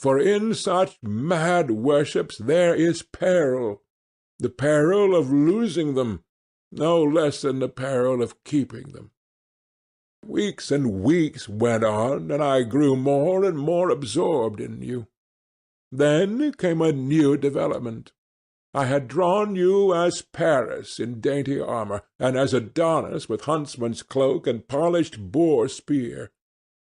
S2: for in such mad worships there is peril, the peril of losing them, no less than the peril of keeping them. Weeks and weeks went on, and I grew more and more absorbed in you. Then came a new development. I had drawn you as Paris in dainty armour, and as Adonis with huntsman's cloak and polished boar spear.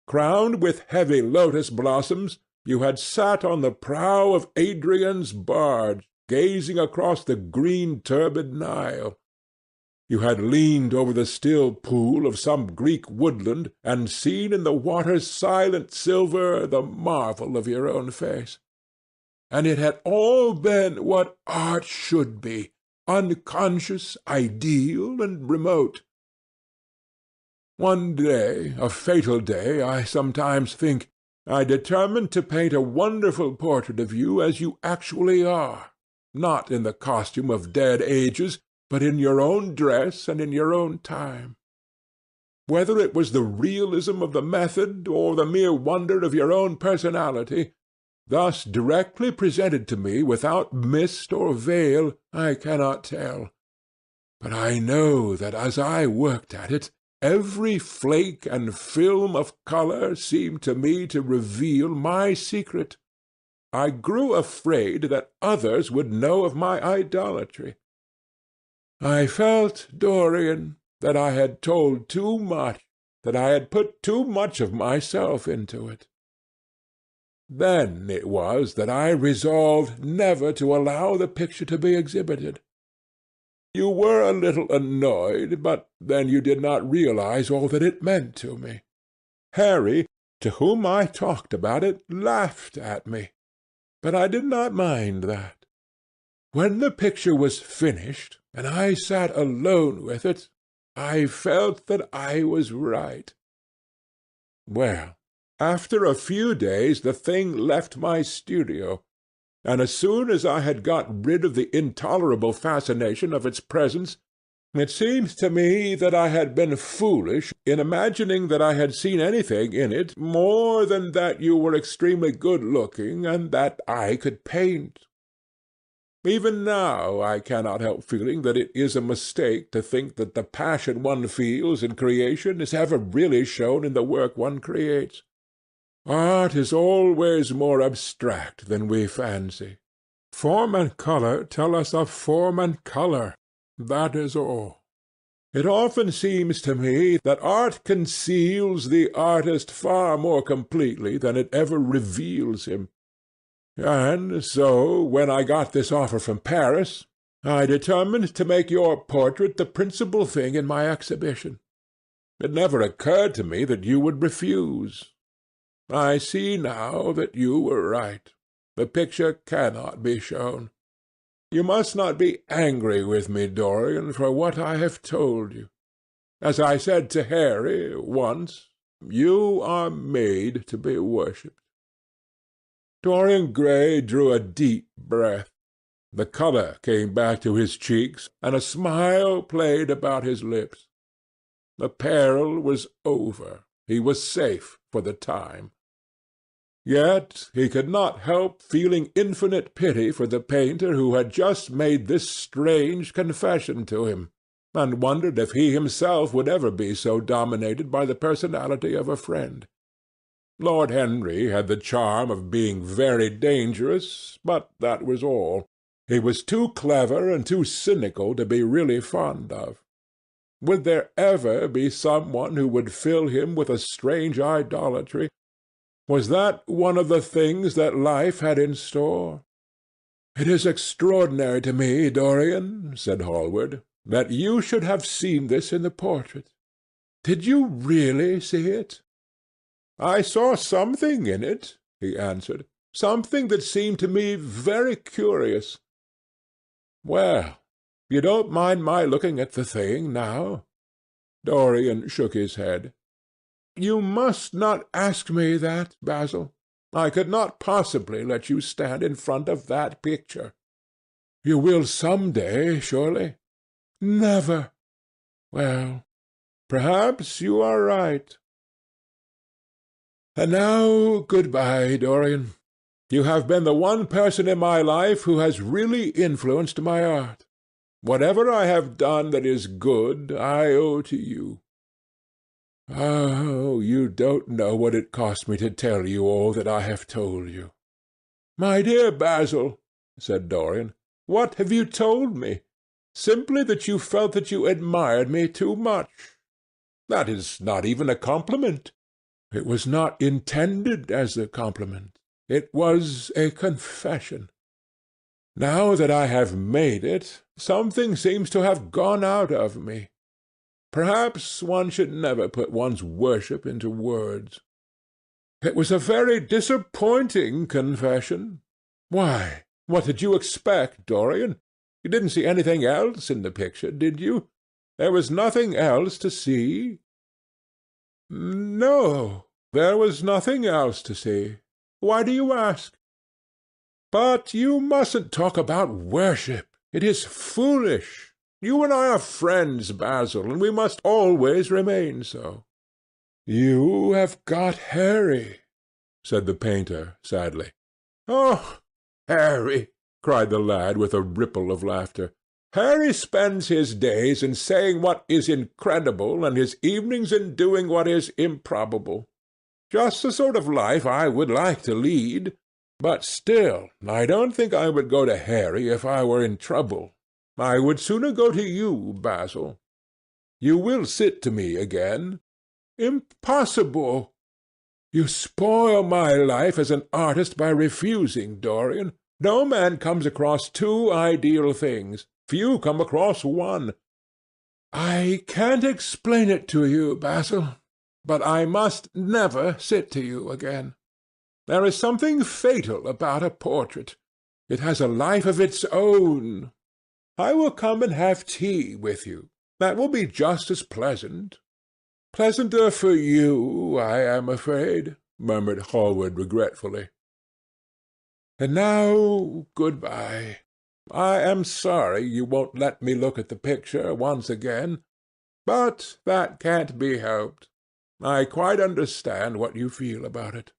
S2: Crowned with heavy lotus blossoms, you had sat on the prow of Adrian's barge, gazing across the green turbid Nile. You had leaned over the still pool of some Greek woodland, and seen in the water's silent silver the marvel of your own face. And it had all been what art should be, unconscious, ideal, and remote. One day, a fatal day, I sometimes think, I determined to paint a wonderful portrait of you as you actually are, not in the costume of dead ages, but in your own dress and in your own time. Whether it was the realism of the method, or the mere wonder of your own personality, thus directly presented to me without mist or veil, I cannot tell. But I know that as I worked at it, every flake and film of colour seemed to me to reveal my secret. I grew afraid that others would know of my idolatry. I felt, Dorian, that I had told too much, that I had put too much of myself into it. Then it was that I resolved never to allow the picture to be exhibited. You were a little annoyed, but then you did not realize all that it meant to me. Harry, to whom I talked about it, laughed at me, but I did not mind that. When the picture was finished, and I sat alone with it, I felt that I was right. Well, after a few days the thing left my studio, and as soon as I had got rid of the intolerable fascination of its presence, It seems to me that I had been foolish in imagining that I had seen anything in it more than that you were extremely good-looking and that I could paint. Even now I cannot help feeling that it is a mistake to think that the passion one feels in creation is ever really shown in the work one creates. Art is always more abstract than we fancy. Form and colour tell us of form and colour. That is all. It often seems to me that art conceals the artist far more completely than it ever reveals him. And so, when I got this offer from Paris, I determined to make your portrait the principal thing in my exhibition. It never occurred to me that you would refuse. I see now that you were right. The picture cannot be shown. You must not be angry with me, Dorian, for what I have told you. As I said to Harry once, you are made to be worshipped. Dorian Gray drew a deep breath. The colour came back to his cheeks, and a smile played about his lips. The peril was over. He was safe for the time. Yet he could not help feeling infinite pity for the painter who had just made this strange confession to him, and wondered if he himself would ever be so dominated by the personality of a friend. Lord Henry had the charm of being very dangerous, but that was all. He was too clever and too cynical to be really fond of. Would there ever be someone who would fill him with a strange idolatry? Was that one of the things that life had in store? "It is extraordinary to me, Dorian," said Hallward, "that you should have seen this in the portrait. Did you really see it?" "I saw something in it," he answered, "something that seemed to me very curious." "Well, you don't mind my looking at the thing now?" Dorian shook his head. "You must not ask me that, Basil. I could not possibly let you stand in front of that picture." "You will some day, surely?" "Never." "Well, perhaps you are right. And now good-bye, Dorian. You have been the one person in my life who has really influenced my art. Whatever I have done that is good, I owe to you. Oh, you don't know what it cost me to tell you all that I have told you." "My dear Basil," said Dorian, "what have you told me? Simply that you felt that you admired me too much. That is not even a compliment." "It was not intended as a compliment. It was a confession. Now that I have made it, something seems to have gone out of me. Perhaps one should never put one's worship into words. It was a very disappointing confession. Why, what did you expect, Dorian? You didn't see anything else in the picture, did you? There was nothing else to see?" "No, there was nothing else to see. Why do you ask?" "But you mustn't talk about worship. It is foolish. You and I are friends, Basil, and we must always remain so." "You have got Harry," said the painter sadly. "Oh, Harry!" cried the lad with a ripple of laughter. "Harry spends his days in saying what is incredible, and his evenings in doing what is improbable. Just the sort of life I would like to lead. But still, I don't think I would go to Harry if I were in trouble. I would sooner go to you, Basil. You will sit to me again?" "Impossible!" "You spoil my life as an artist by refusing, Dorian. No man comes across two ideal things. Few come across one. I can't explain it to you, Basil, but I must never sit to you again. There is something fatal about a portrait. It has a life of its own. I will come and have tea with you. That will be just as pleasant." "Pleasanter for you, I am afraid," murmured Hallward regretfully. "And now good-bye. I am sorry you won't let me look at the picture once again, but that can't be helped. I quite understand what you feel about it."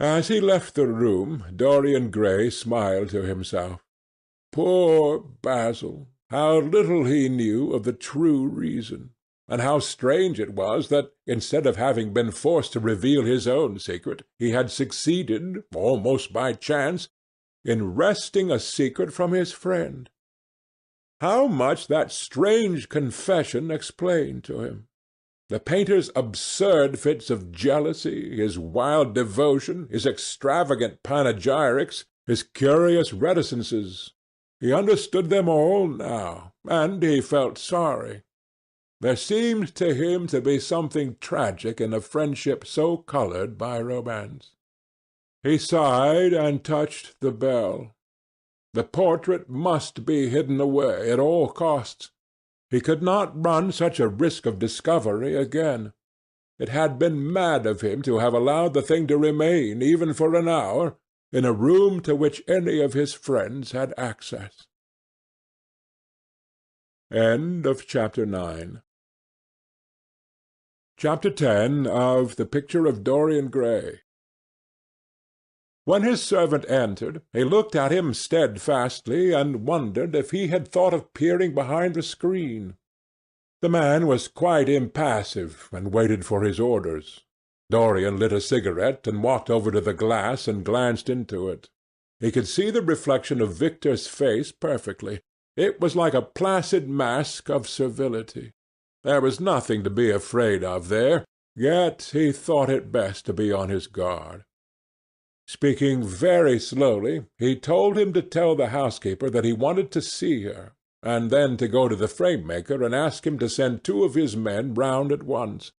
S2: As he left the room, Dorian Gray smiled to himself. Poor Basil! How little he knew of the true reason, and how strange it was that, instead of having been forced to reveal his own secret, he had succeeded, almost by chance, in wresting a secret from his friend. How much that strange confession explained to him! The painter's absurd fits of jealousy, his wild devotion, his extravagant panegyrics, his curious reticences. He understood them all now, and he felt sorry. There seemed to him to be something tragic in a friendship so coloured by romance. He sighed and touched the bell. The portrait must be hidden away at all costs. He could not run such a risk of discovery again. It had been mad of him to have allowed the thing to remain, even for an hour, in a room to which any of his friends had access. Chapter 9. Chapter 10 of The Picture of Dorian Gray. When his servant entered, he looked at him steadfastly, and wondered if he had thought of peering behind the screen. The man was quite impassive, and waited for his orders. Dorian lit a cigarette, and walked over to the glass and glanced into it. He could see the reflection of Victor's face perfectly. It was like a placid mask of servility. There was nothing to be afraid of there, yet he thought it best to be on his guard. Speaking very slowly, he told him to tell the housekeeper that he wanted to see her, and then to go to the frame-maker and ask him to send 2 of his men round at once.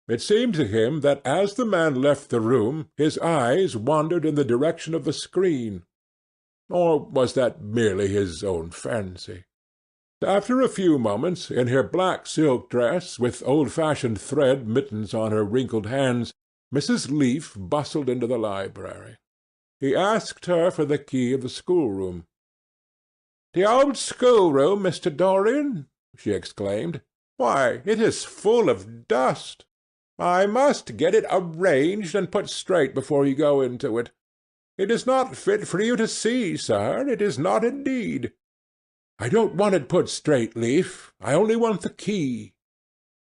S2: It seemed to him that as the man left the room his eyes wandered in the direction of the screen. Or was that merely his own fancy? After a few moments, in her black silk dress, with old-fashioned thread mittens on her wrinkled hands, Mrs. Leaf bustled into the library. He asked her for the key of the schoolroom. "The old schoolroom, Mr. Dorian?" she exclaimed. "Why, it is full of dust. I must get it arranged and put straight before you go into it. It is not fit for you to see, sir. It is not indeed." "I don't want it put straight, Leaf. I only want the key."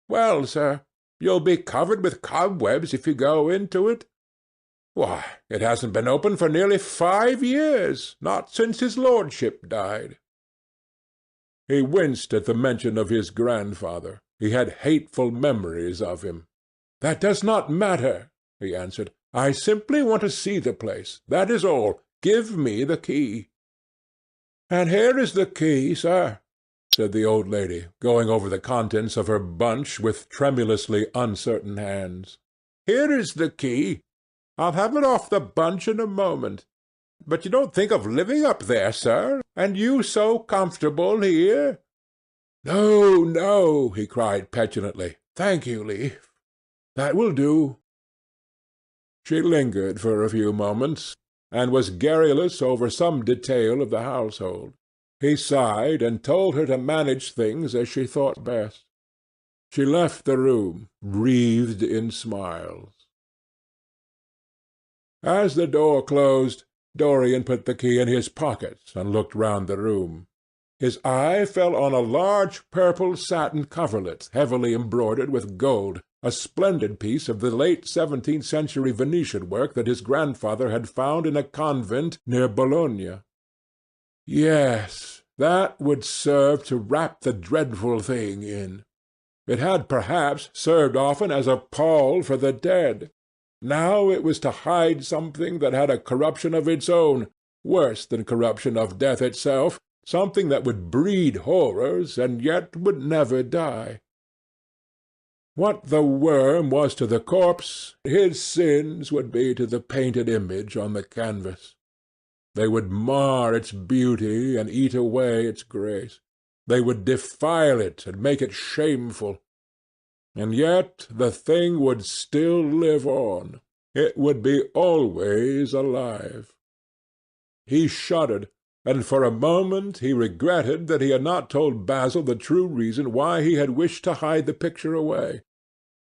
S2: "Well, sir, you'll be covered with cobwebs if you go into it. Why, it hasn't been opened for nearly 5 years, not since his lordship died." He winced at the mention of his grandfather. He had hateful memories of him. "That does not matter," he answered. "I simply want to see the place. That is all. Give me the key." "And here is the key, sir," said the old lady, going over the contents of her bunch with tremulously uncertain hands. "Here is the key. I'll have it off the bunch in a moment. But you don't think of living up there, sir, and you so comfortable here?" "No, no," he cried petulantly. "Thank you, Leaf. That will do." She lingered for a few moments, and was garrulous over some detail of the household. He sighed, and told her to manage things as she thought best. She left the room, wreathed in smiles. As the door closed, Dorian put the key in his pocket and looked round the room. His eye fell on a large purple satin coverlet heavily embroidered with gold, a splendid piece of the late 17th-century Venetian work that his grandfather had found in a convent near Bologna. Yes, that would serve to wrap the dreadful thing in. It had perhaps served often as a pall for the dead. Now it was to hide something that had a corruption of its own, worse than corruption of death itself, something that would breed horrors and yet would never die. What the worm was to the corpse, his sins would be to the painted image on the canvas. They would mar its beauty and eat away its grace. They would defile it and make it shameful. And yet the thing would still live on. It would be always alive. He shuddered, and for a moment he regretted that he had not told Basil the true reason why he had wished to hide the picture away.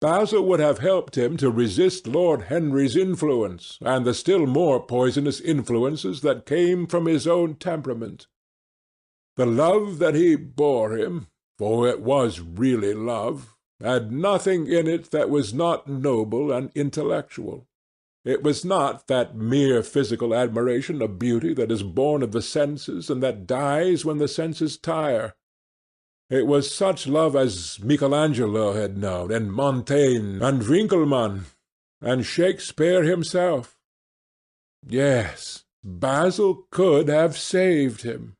S2: Basil would have helped him to resist Lord Henry's influence, and the still more poisonous influences that came from his own temperament. The love that he bore him, for it was really love, had nothing in it that was not noble and intellectual. It was not that mere physical admiration of beauty that is born of the senses and that dies when the senses tire. It was such love as Michelangelo had known, and Montaigne, and Winckelmann, and Shakespeare himself. Yes, Basil could have saved him,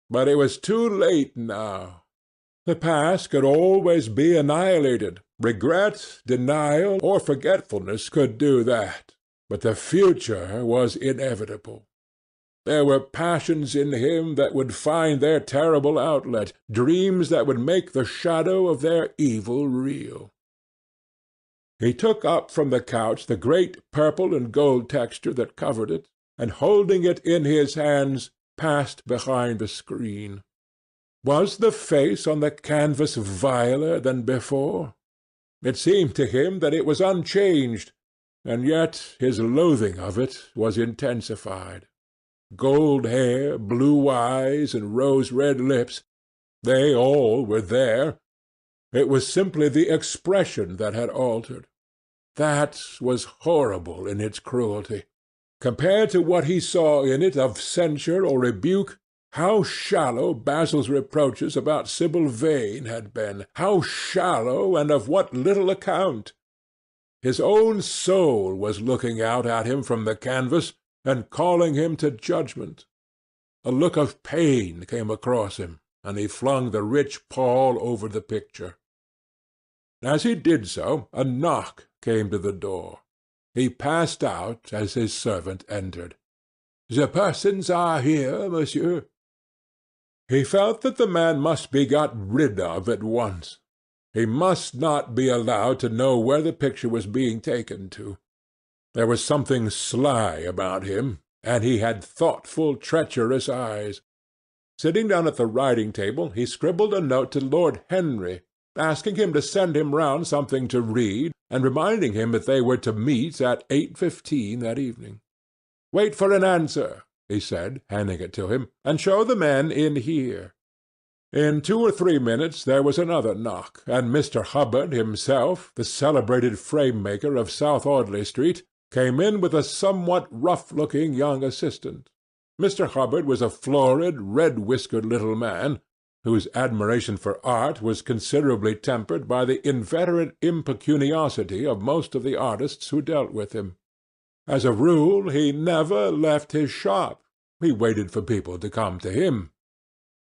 S2: but it was too late now. The past could always be annihilated. Regret, denial, or forgetfulness could do that, but the future was inevitable. There were passions in him that would find their terrible outlet, dreams that would make the shadow of their evil real. He took up from the couch the great purple and gold texture that covered it, and holding it in his hands, passed behind the screen. Was the face on the canvas viler than before? It seemed to him that it was unchanged, and yet his loathing of it was intensified. Gold hair, blue eyes, and rose-red lips, they all were there. It was simply the expression that had altered. That was horrible in its cruelty. Compared to what he saw in it of censure or rebuke, how shallow Basil's reproaches about Sibyl Vane had been! How shallow, and of what little account! His own soul was looking out at him from the canvas, and calling him to judgment. A look of pain came across him, and he flung the rich pall over the picture. As he did so, a knock came to the door. He passed out as his servant entered. "The persons are here, monsieur." He felt that the man must be got rid of at once. He must not be allowed to know where the picture was being taken to. There was something sly about him, and he had thoughtful, treacherous eyes. Sitting down at the writing-table, he scribbled a note to Lord Henry, asking him to send him round something to read, and reminding him that they were to meet at 8:15 that evening. "Wait for an answer," he said, handing it to him, "and show the men in here." In 2 or 3 minutes there was another knock, and Mr. Hubbard himself, the celebrated frame-maker of South Audley Street, came in with a somewhat rough-looking young assistant. Mr. Hubbard was a florid, red-whiskered little man, whose admiration for art was considerably tempered by the inveterate impecuniosity of most of the artists who dealt with him. As a rule, he never left his shop. He waited for people to come to him.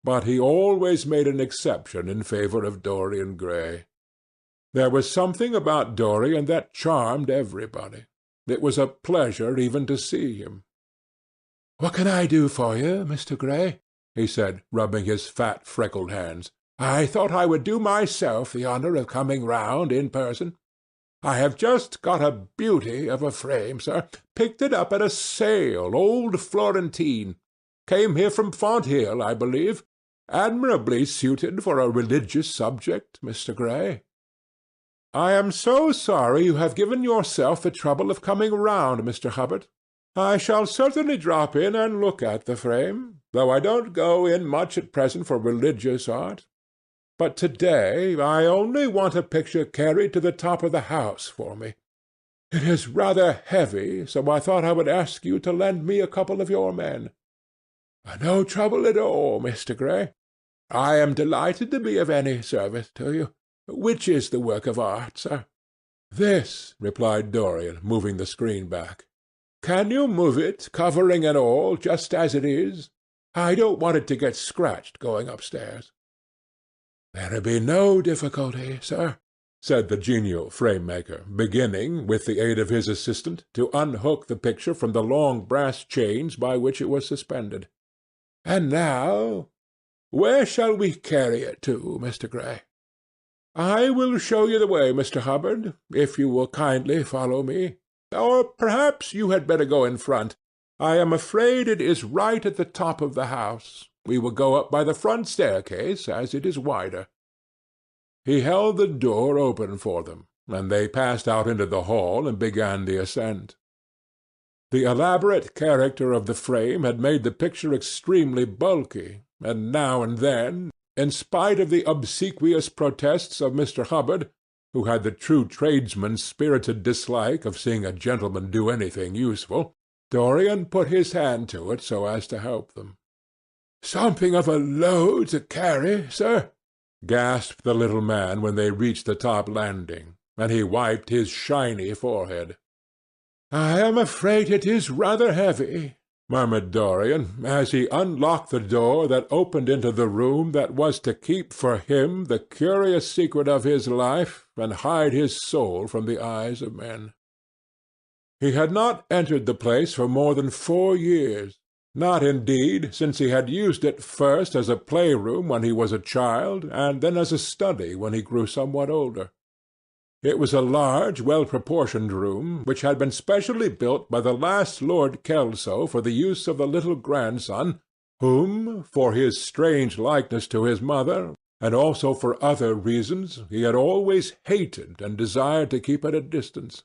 S2: But he always made an exception in favor of Dorian Gray. There was something about Dorian that charmed everybody. It was a pleasure even to see him. "What can I do for you, Mr. Gray?" he said, rubbing his fat, freckled hands. "I thought I would do myself the honor of coming round in person. I have just got a beauty of a frame, sir. Picked it up at a sale, old Florentine. Came here from Fonthill, I believe. Admirably suited for a religious subject, Mr. Gray." "I am so sorry you have given yourself the trouble of coming round, Mr. Hubbard. I shall certainly drop in and look at the frame, though I don't go in much at present for religious art. But to-day I only want a picture carried to the top of the house for me. It is rather heavy, so I thought I would ask you to lend me a couple of your men." "No trouble at all, Mr. Gray. I am delighted to be of any service to you. Which is the work of art, sir?" "This," replied Dorian, moving the screen back. "Can you move it, covering and all, just as it is? I don't want it to get scratched going upstairs." "There'll be no difficulty, sir," said the genial frame-maker, beginning, with the aid of his assistant, to unhook the picture from the long brass chains by which it was suspended. "And now, where shall we carry it to, Mr. Gray?" "I will show you the way, Mr. Hubbard, if you will kindly follow me. Or perhaps you had better go in front. I am afraid it is right at the top of the house. We will go up by the front staircase, as it is wider." He held the door open for them, and they passed out into the hall and began the ascent. The elaborate character of the frame had made the picture extremely bulky, and now and then, in spite of the obsequious protests of Mr. Hubbard, who had the true tradesman's spirited dislike of seeing a gentleman do anything useful, Dorian put his hand to it so as to help them. "Something of a load to carry, sir," gasped the little man when they reached the top landing, and he wiped his shiny forehead. "I am afraid it is rather heavy," murmured Dorian, as he unlocked the door that opened into the room that was to keep for him the curious secret of his life and hide his soul from the eyes of men. He had not entered the place for more than 4 years, not indeed since he had used it first as a playroom when he was a child, and then as a study when he grew somewhat older. It was a large, well-proportioned room, which had been specially built by the last Lord Kelso for the use of the little grandson, whom, for his strange likeness to his mother, and also for other reasons, he had always hated and desired to keep at a distance.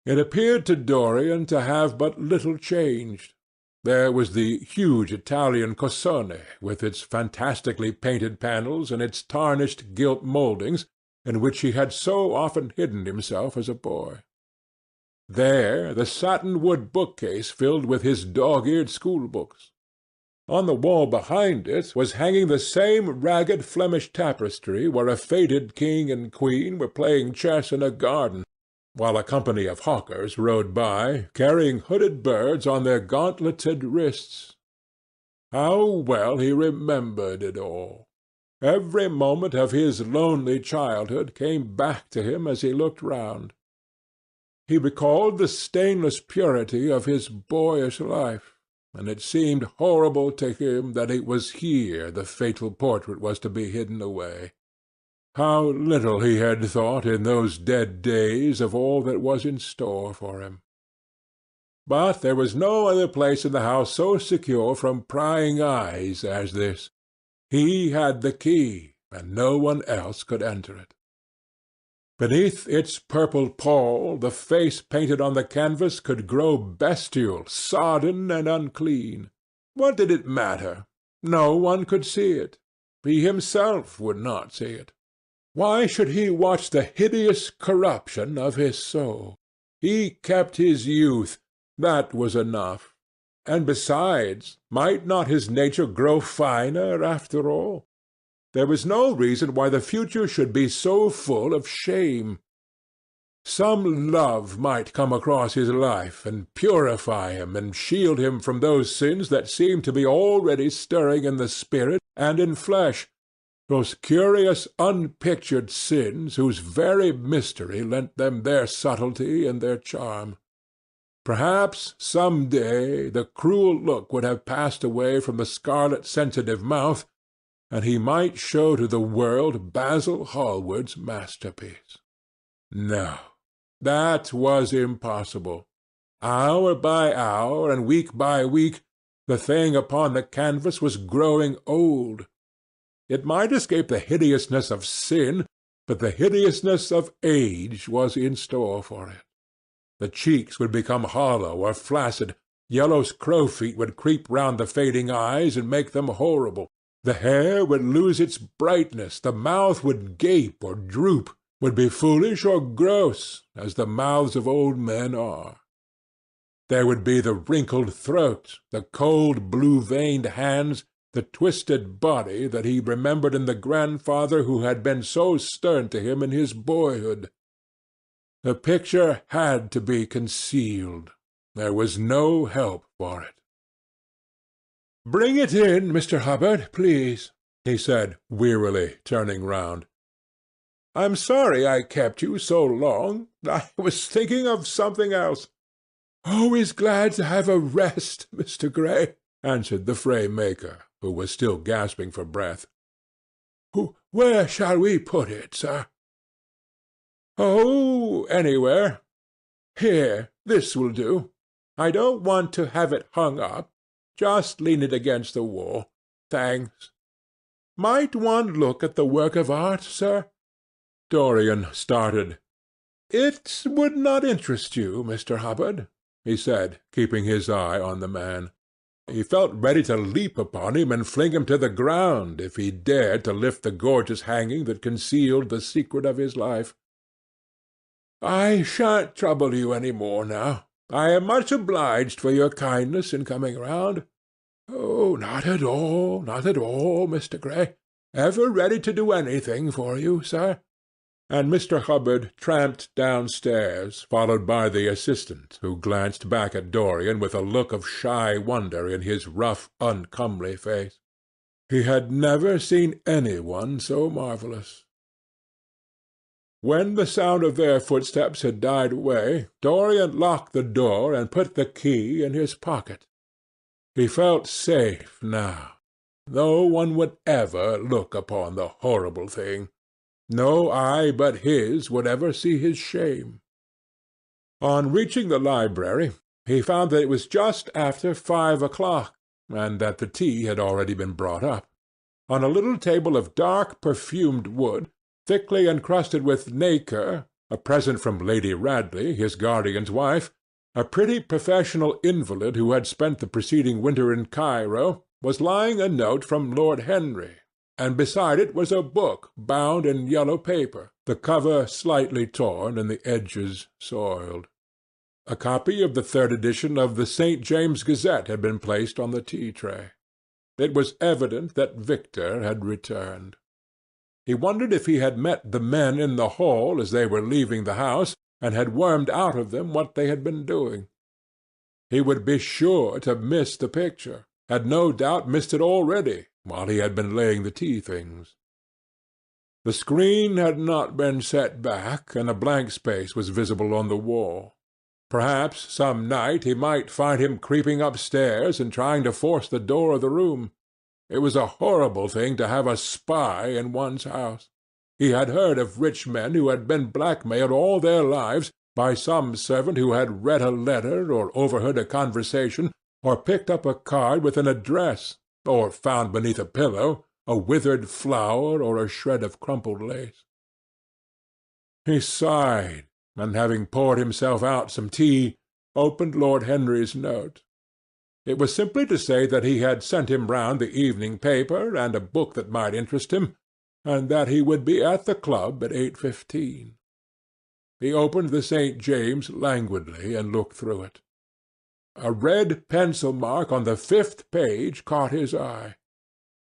S2: It appeared to Dorian to have but little changed. There was the huge Italian cassone, with its fantastically painted panels and its tarnished gilt mouldings, in which he had so often hidden himself as a boy. There the satin-wood bookcase filled with his dog-eared schoolbooks. On the wall behind it was hanging the same ragged Flemish tapestry where a faded king and queen were playing chess in a garden, while a company of hawkers rode by, carrying hooded birds on their gauntleted wrists. How well he remembered it all! Every moment of his lonely childhood came back to him as he looked round. He recalled the stainless purity of his boyish life, and it seemed horrible to him that it was here the fatal portrait was to be hidden away. How little he had thought in those dead days of all that was in store for him! But there was no other place in the house so secure from prying eyes as this. He had the key, and no one else could enter it. Beneath its purple pall the face painted on the canvas could grow bestial, sodden, and unclean. What did it matter? No one could see it. He himself would not see it. Why should he watch the hideous corruption of his soul? He kept his youth. That was enough. And besides, might not his nature grow finer after all? There was no reason why the future should be so full of shame. Some love might come across his life, and purify him, and shield him from those sins that seemed to be already stirring in the spirit and in flesh, those curious unpictured sins whose very mystery lent them their subtlety and their charm. Perhaps some day the cruel look would have passed away from the scarlet sensitive mouth, and he might show to the world Basil Hallward's masterpiece. No, that was impossible. Hour by hour and week by week the thing upon the canvas was growing old. It might escape the hideousness of sin, but the hideousness of age was in store for it. The cheeks would become hollow or flaccid, yellow crowfeet would creep round the fading eyes and make them horrible, the hair would lose its brightness, the mouth would gape or droop, would be foolish or gross, as the mouths of old men are. There would be the wrinkled throat, the cold blue-veined hands, the twisted body that he remembered in the grandfather who had been so stern to him in his boyhood. The picture had to be concealed. There was no help for it. "Bring it in, Mr. Hubbard, please," he said wearily, turning round. "I'm sorry I kept you so long. I was thinking of something else." "Always glad to have a rest, Mr. Gray," answered the frame-maker, who was still gasping for breath. "Where shall we put it, sir?" "Oh, anywhere. Here, this will do." I don't want to have it hung up. Just lean it against the wall. Thanks. Might one look at the work of art, sir?" Dorian started. "It would not interest you, Mr. Hubbard," he said, keeping his eye on the man. He felt ready to leap upon him and fling him to the ground if he dared to lift the gorgeous hanging that concealed the secret of his life. "I shan't trouble you any more now. I am much obliged for your kindness in coming round." "Oh, not at all, Mr. Gray. Ever ready to do anything for you, sir." And Mr. Hubbard tramped downstairs, followed by the assistant, who glanced back at Dorian with a look of shy wonder in his rough, uncomely face. He had never seen anyone so marvellous. When the sound of their footsteps had died away, Dorian locked the door and put the key in his pocket. He felt safe now. No one would ever look upon the horrible thing. No eye but his would ever see his shame. On reaching the library, he found that it was just after 5 o'clock, and that the tea had already been brought up. On a little table of dark perfumed wood, thickly encrusted with nacre, a present from Lady Radley, his guardian's wife, a pretty professional invalid who had spent the preceding winter in Cairo, was lying a note from Lord Henry, and beside it was a book bound in yellow paper, the cover slightly torn and the edges soiled. A copy of the 3rd edition of the St. James's Gazette had been placed on the tea-tray. It was evident that Victor had returned. He wondered if he had met the men in the hall as they were leaving the house, and had wormed out of them what they had been doing. He would be sure to miss the picture, had no doubt missed it already, while he had been laying the tea-things. The screen had not been set back, and a blank space was visible on the wall. Perhaps some night he might find him creeping upstairs and trying to force the door of the room. It was a horrible thing to have a spy in one's house. He had heard of rich men who had been blackmailed all their lives by some servant who had read a letter, or overheard a conversation, or picked up a card with an address, or found beneath a pillow a withered flower or a shred of crumpled lace. He sighed, and having poured himself out some tea, opened Lord Henry's note. It was simply to say that he had sent him round the evening paper and a book that might interest him, and that he would be at the club at 8:15. He opened the St. James languidly and looked through it. A red pencil mark on the 5th page caught his eye.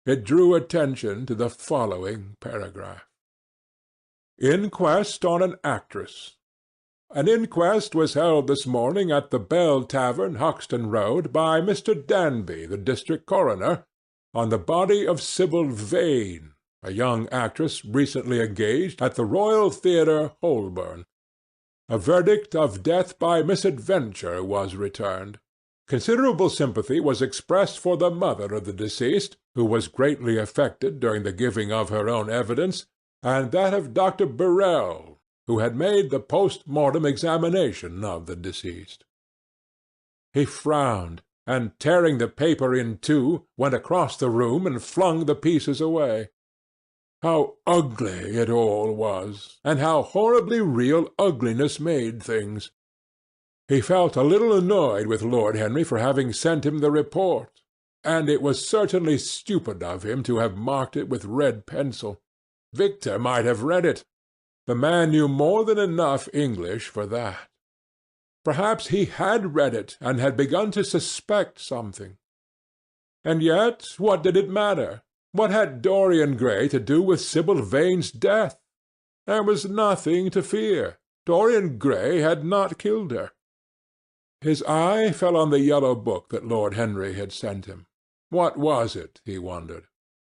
S2: It drew attention to the following paragraph: "Inquest on an actress. An inquest was held this morning at the Bell Tavern, Hoxton Road, by Mr. Danby, the district coroner, on the body of Sybil Vane, a young actress recently engaged at the Royal Theatre, Holborn. A verdict of death by misadventure was returned. Considerable sympathy was expressed for the mother of the deceased, who was greatly affected during the giving of her own evidence, and that of Dr. Birrell, who had made the post-mortem examination of the deceased." He frowned, and tearing the paper in two, went across the room and flung the pieces away. How ugly it all was, and how horribly real ugliness made things! He felt a little annoyed with Lord Henry for having sent him the report, and it was certainly stupid of him to have marked it with red pencil. Victor might have read it. The man knew more than enough English for that. Perhaps he had read it and had begun to suspect something. And yet, what did it matter? What had Dorian Gray to do with Sybil Vane's death? There was nothing to fear. Dorian Gray had not killed her. His eye fell on the yellow book that Lord Henry had sent him. What was it, he wondered?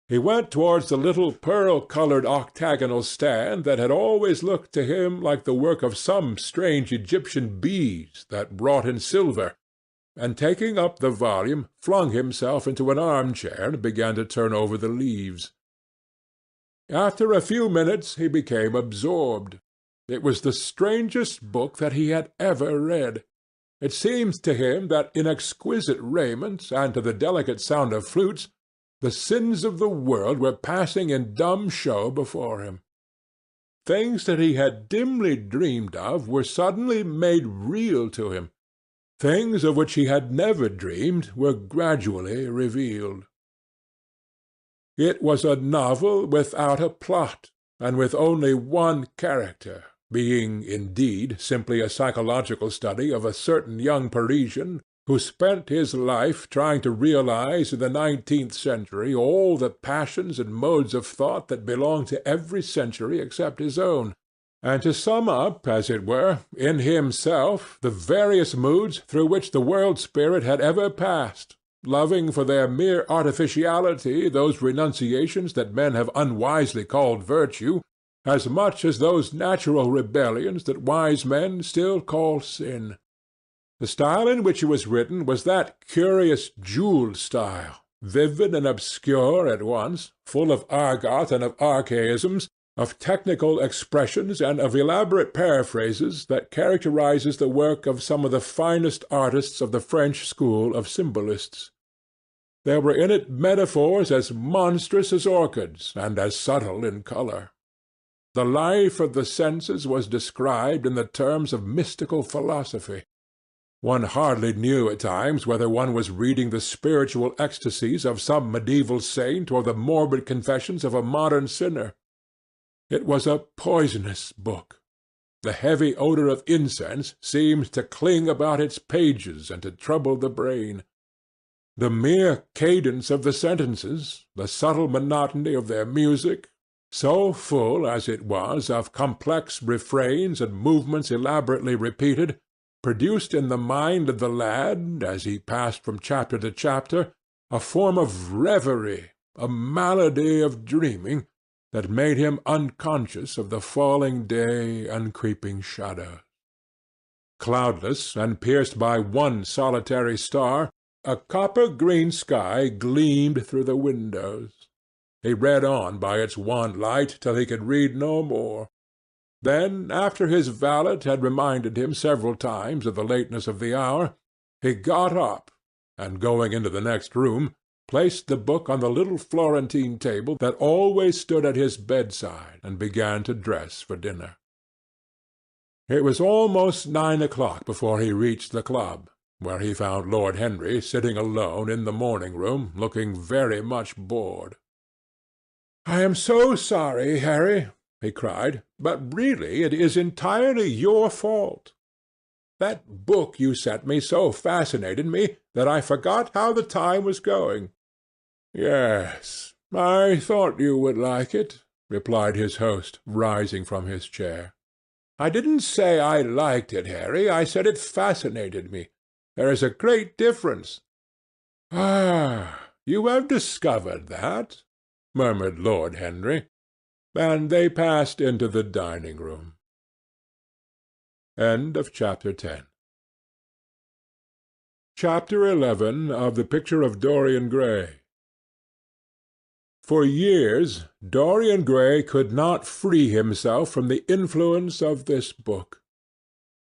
S2: He went towards the little pearl-coloured octagonal stand that had always looked to him like the work of some strange Egyptian bees that wrought in silver, and taking up the volume, flung himself into an armchair and began to turn over the leaves. After a few minutes he became absorbed. It was the strangest book that he had ever read. It seemed to him that in exquisite raiment and to the delicate sound of flutes, the sins of the world were passing in dumb show before him. Things that he had dimly dreamed of were suddenly made real to him. Things of which he had never dreamed were gradually revealed. It was a novel without a plot, and with only one character, being, indeed, simply a psychological study of a certain young Parisian who spent his life trying to realize in the 19th century all the passions and modes of thought that belonged to every century except his own, and to sum up, as it were, in himself the various moods through which the world-spirit had ever passed, loving for their mere artificiality those renunciations that men have unwisely called virtue, as much as those natural rebellions that wise men still call sin. The style in which it was written was that curious jewelled style, vivid and obscure at once, full of argot and of archaisms, of technical expressions and of elaborate paraphrases that characterizes the work of some of the finest artists of the French school of symbolists. There were in it metaphors as monstrous as orchids and as subtle in colour. The life of the senses was described in the terms of mystical philosophy. One hardly knew at times whether one was reading the spiritual ecstasies of some medieval saint or the morbid confessions of a modern sinner. It was a poisonous book. The heavy odour of incense seemed to cling about its pages and to trouble the brain. The mere cadence of the sentences, the subtle monotony of their music, so full as it was of complex refrains and movements elaborately repeated, produced in the mind of the lad, as he passed from chapter to chapter, a form of reverie, a malady of dreaming, that made him unconscious of the falling day and creeping shadows. Cloudless and pierced by one solitary star, a copper-green sky gleamed through the windows. He read on by its wan light till he could read no more. Then, after his valet had reminded him several times of the lateness of the hour, he got up, and going into the next room, placed the book on the little Florentine table that always stood at his bedside, and began to dress for dinner. It was almost 9 o'clock before he reached the club, where he found Lord Henry sitting alone in the morning-room, looking very much bored. "I am so sorry, Harry," he cried, "but really it is entirely your fault. That book you sent me so fascinated me that I forgot how the time was going." "Yes, I thought you would like it," replied his host, rising from his chair. "I didn't say I liked it, Harry. I said it fascinated me. There is a great difference." "Ah, you have discovered that?" murmured Lord Henry, and they passed into the dining-room. Chapter 11 of The Picture of Dorian Gray. For years Dorian Gray could not free himself from the influence of this book.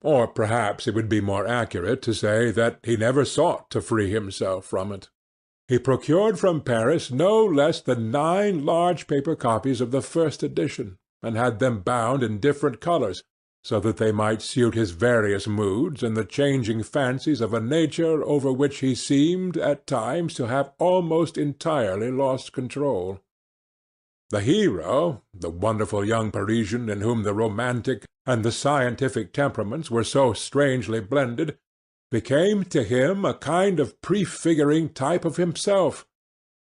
S2: Or perhaps it would be more accurate to say that he never sought to free himself from it. He procured from Paris no less than 9 large paper copies of the first edition, and had them bound in different colours, so that they might suit his various moods and the changing fancies of a nature over which he seemed at times to have almost entirely lost control. The hero, the wonderful young Parisian in whom the romantic and the scientific temperaments were so strangely blended, became to him a kind of prefiguring type of himself,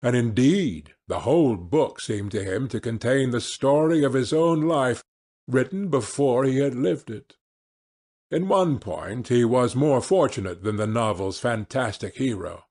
S2: and indeed the whole book seemed to him to contain the story of his own life, written before he had lived it. In one point he was more fortunate than the novel's fantastic hero.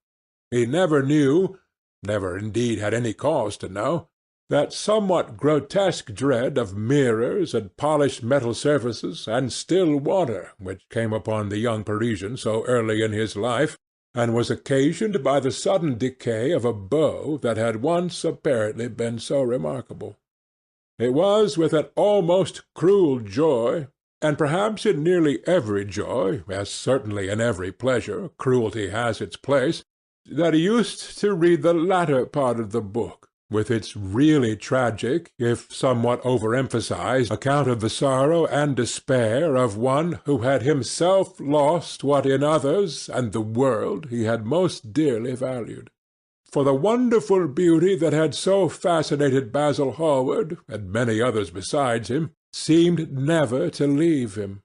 S2: He never knew, never indeed had any cause to know, that somewhat grotesque dread of mirrors and polished metal surfaces and still water which came upon the young Parisian so early in his life, and was occasioned by the sudden decay of a beau that had once apparently been so remarkable. It was with an almost cruel joy, And perhaps in nearly every joy, as certainly in every pleasure, cruelty has its place, that he used to read the latter part of the book, with its really tragic, if somewhat overemphasized, account of the sorrow and despair of one who had himself lost what in others and the world he had most dearly valued. For the wonderful beauty that had so fascinated Basil Hallward, and many others besides him, seemed never to leave him.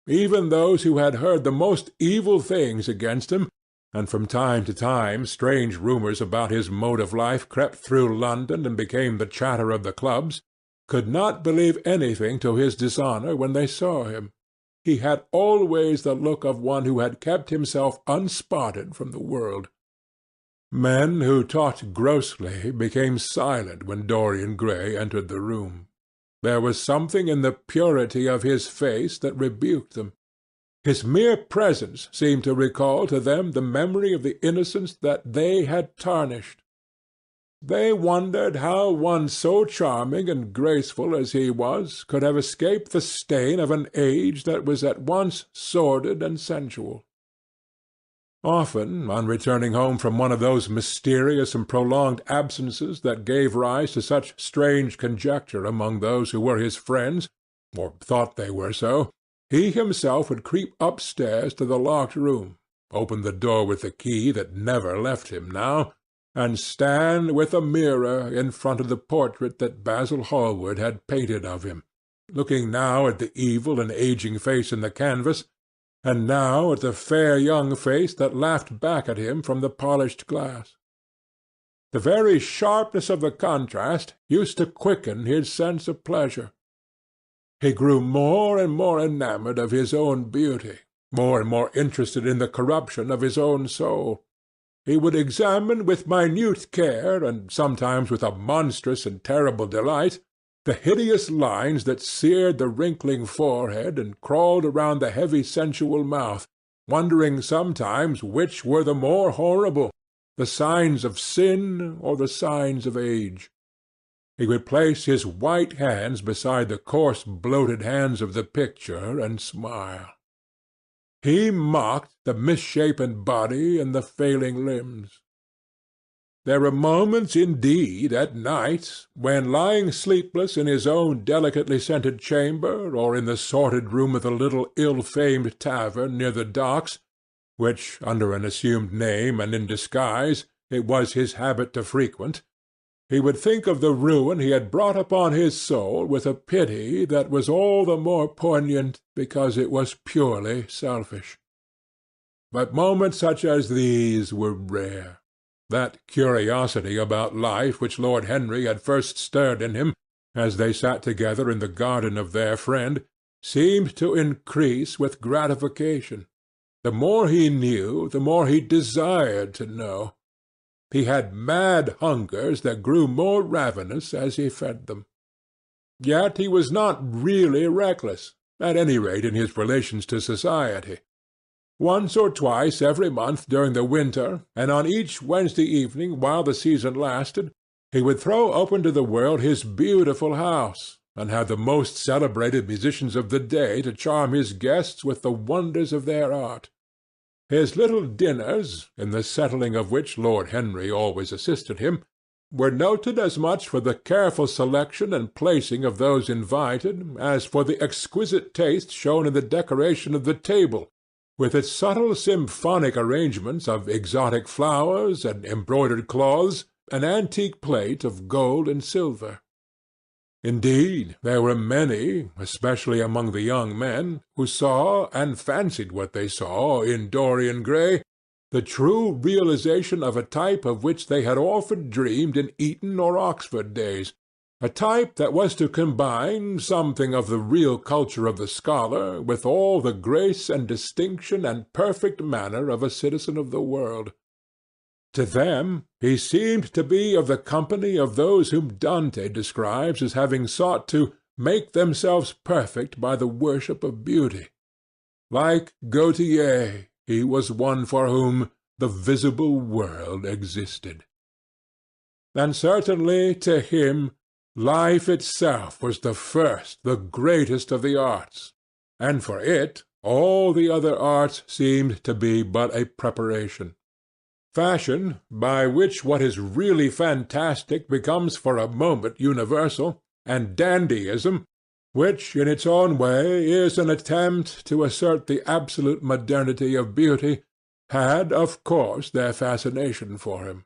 S2: Even those who had heard the most evil things against him, and from time to time strange rumours about his mode of life crept through London and became the chatter of the clubs, could not believe anything to his dishonour when they saw him. He had always the look of one who had kept himself unspotted from the world. Men who talked grossly became silent when Dorian Gray entered the room. There was something in the purity of his face that rebuked them. His mere presence seemed to recall to them the memory of the innocence that they had tarnished. They wondered how one so charming and graceful as he was could have escaped the stain of an age that was at once sordid and sensual. Often, on returning home from one of those mysterious and prolonged absences that gave rise to such strange conjecture among those who were his friends, or thought they were so, he himself would creep upstairs to the locked room, open the door with the key that never left him now, and stand with a mirror in front of the portrait that Basil Hallward had painted of him, looking now at the evil and aging face in the canvas, and now at the fair young face that laughed back at him from the polished glass. The very sharpness of the contrast used to quicken his sense of pleasure. He grew more and more enamoured of his own beauty, more and more interested in the corruption of his own soul. He would examine with minute care, and sometimes with a monstrous and terrible delight, the hideous lines that seared the wrinkling forehead and crawled around the heavy sensual mouth, wondering sometimes which were the more horrible, the signs of sin or the signs of age. He would place his white hands beside the coarse bloated hands of the picture and smile. He mocked the misshapen body and the failing limbs. There were moments, indeed, at night, when, lying sleepless in his own delicately scented chamber, or in the sordid room of the little ill-famed tavern near the docks, which, under an assumed name and in disguise, it was his habit to frequent, he would think of the ruin he had brought upon his soul with a pity that was all the more poignant because it was purely selfish. But moments such as these were rare. That curiosity about life which Lord Henry had first stirred in him, as they sat together in the garden of their friend, seemed to increase with gratification. The more he knew, the more he desired to know. He had mad hungers that grew more ravenous as he fed them. Yet he was not really reckless, at any rate in his relations to society. Once or twice every month during the winter, and on each Wednesday evening while the season lasted, he would throw open to the world his beautiful house, and have the most celebrated musicians of the day to charm his guests with the wonders of their art. His little dinners, in the settling of which Lord Henry always assisted him, were noted as much for the careful selection and placing of those invited as for the exquisite taste shown in the decoration of the table, with its subtle symphonic arrangements of exotic flowers and embroidered cloths and antique plate of gold and silver. Indeed, there were many, especially among the young men, who saw, and fancied what they saw, in Dorian Gray, the true realization of a type of which they had often dreamed in Eton or Oxford days, a type that was to combine something of the real culture of the scholar with all the grace and distinction and perfect manner of a citizen of the world. To them he seemed to be of the company of those whom Dante describes as having sought to make themselves perfect by the worship of beauty. Like Gautier, he was one for whom the visible world existed. And certainly to him life itself was the first, the greatest of the arts, and for it all the other arts seemed to be but a preparation. Fashion, by which what is really fantastic becomes for a moment universal, and dandyism, which in its own way is an attempt to assert the absolute modernity of beauty, had of course their fascination for him.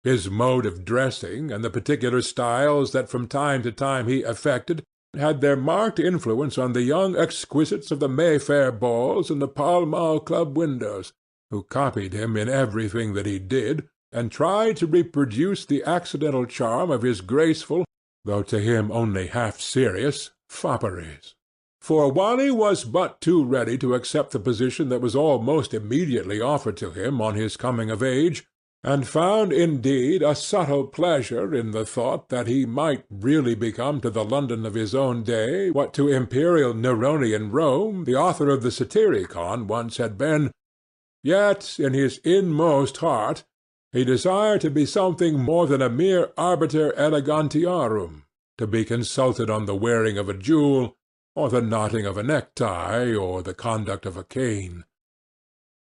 S2: His mode of dressing, and the particular styles that from time to time he affected, had their marked influence on the young exquisites of the Mayfair balls and the Pall Mall Club windows, who copied him in everything that he did, and tried to reproduce the accidental charm of his graceful, though to him only half serious, fopperies. For while he was but too ready to accept the position that was almost immediately offered to him on his coming of age, and found indeed a subtle pleasure in the thought that he might really become to the London of his own day what to imperial Neronian Rome the author of the Satyricon once had been, yet in his inmost heart he desired to be something more than a mere arbiter elegantiarum, to be consulted on the wearing of a jewel, or the knotting of a necktie, or the conduct of a cane.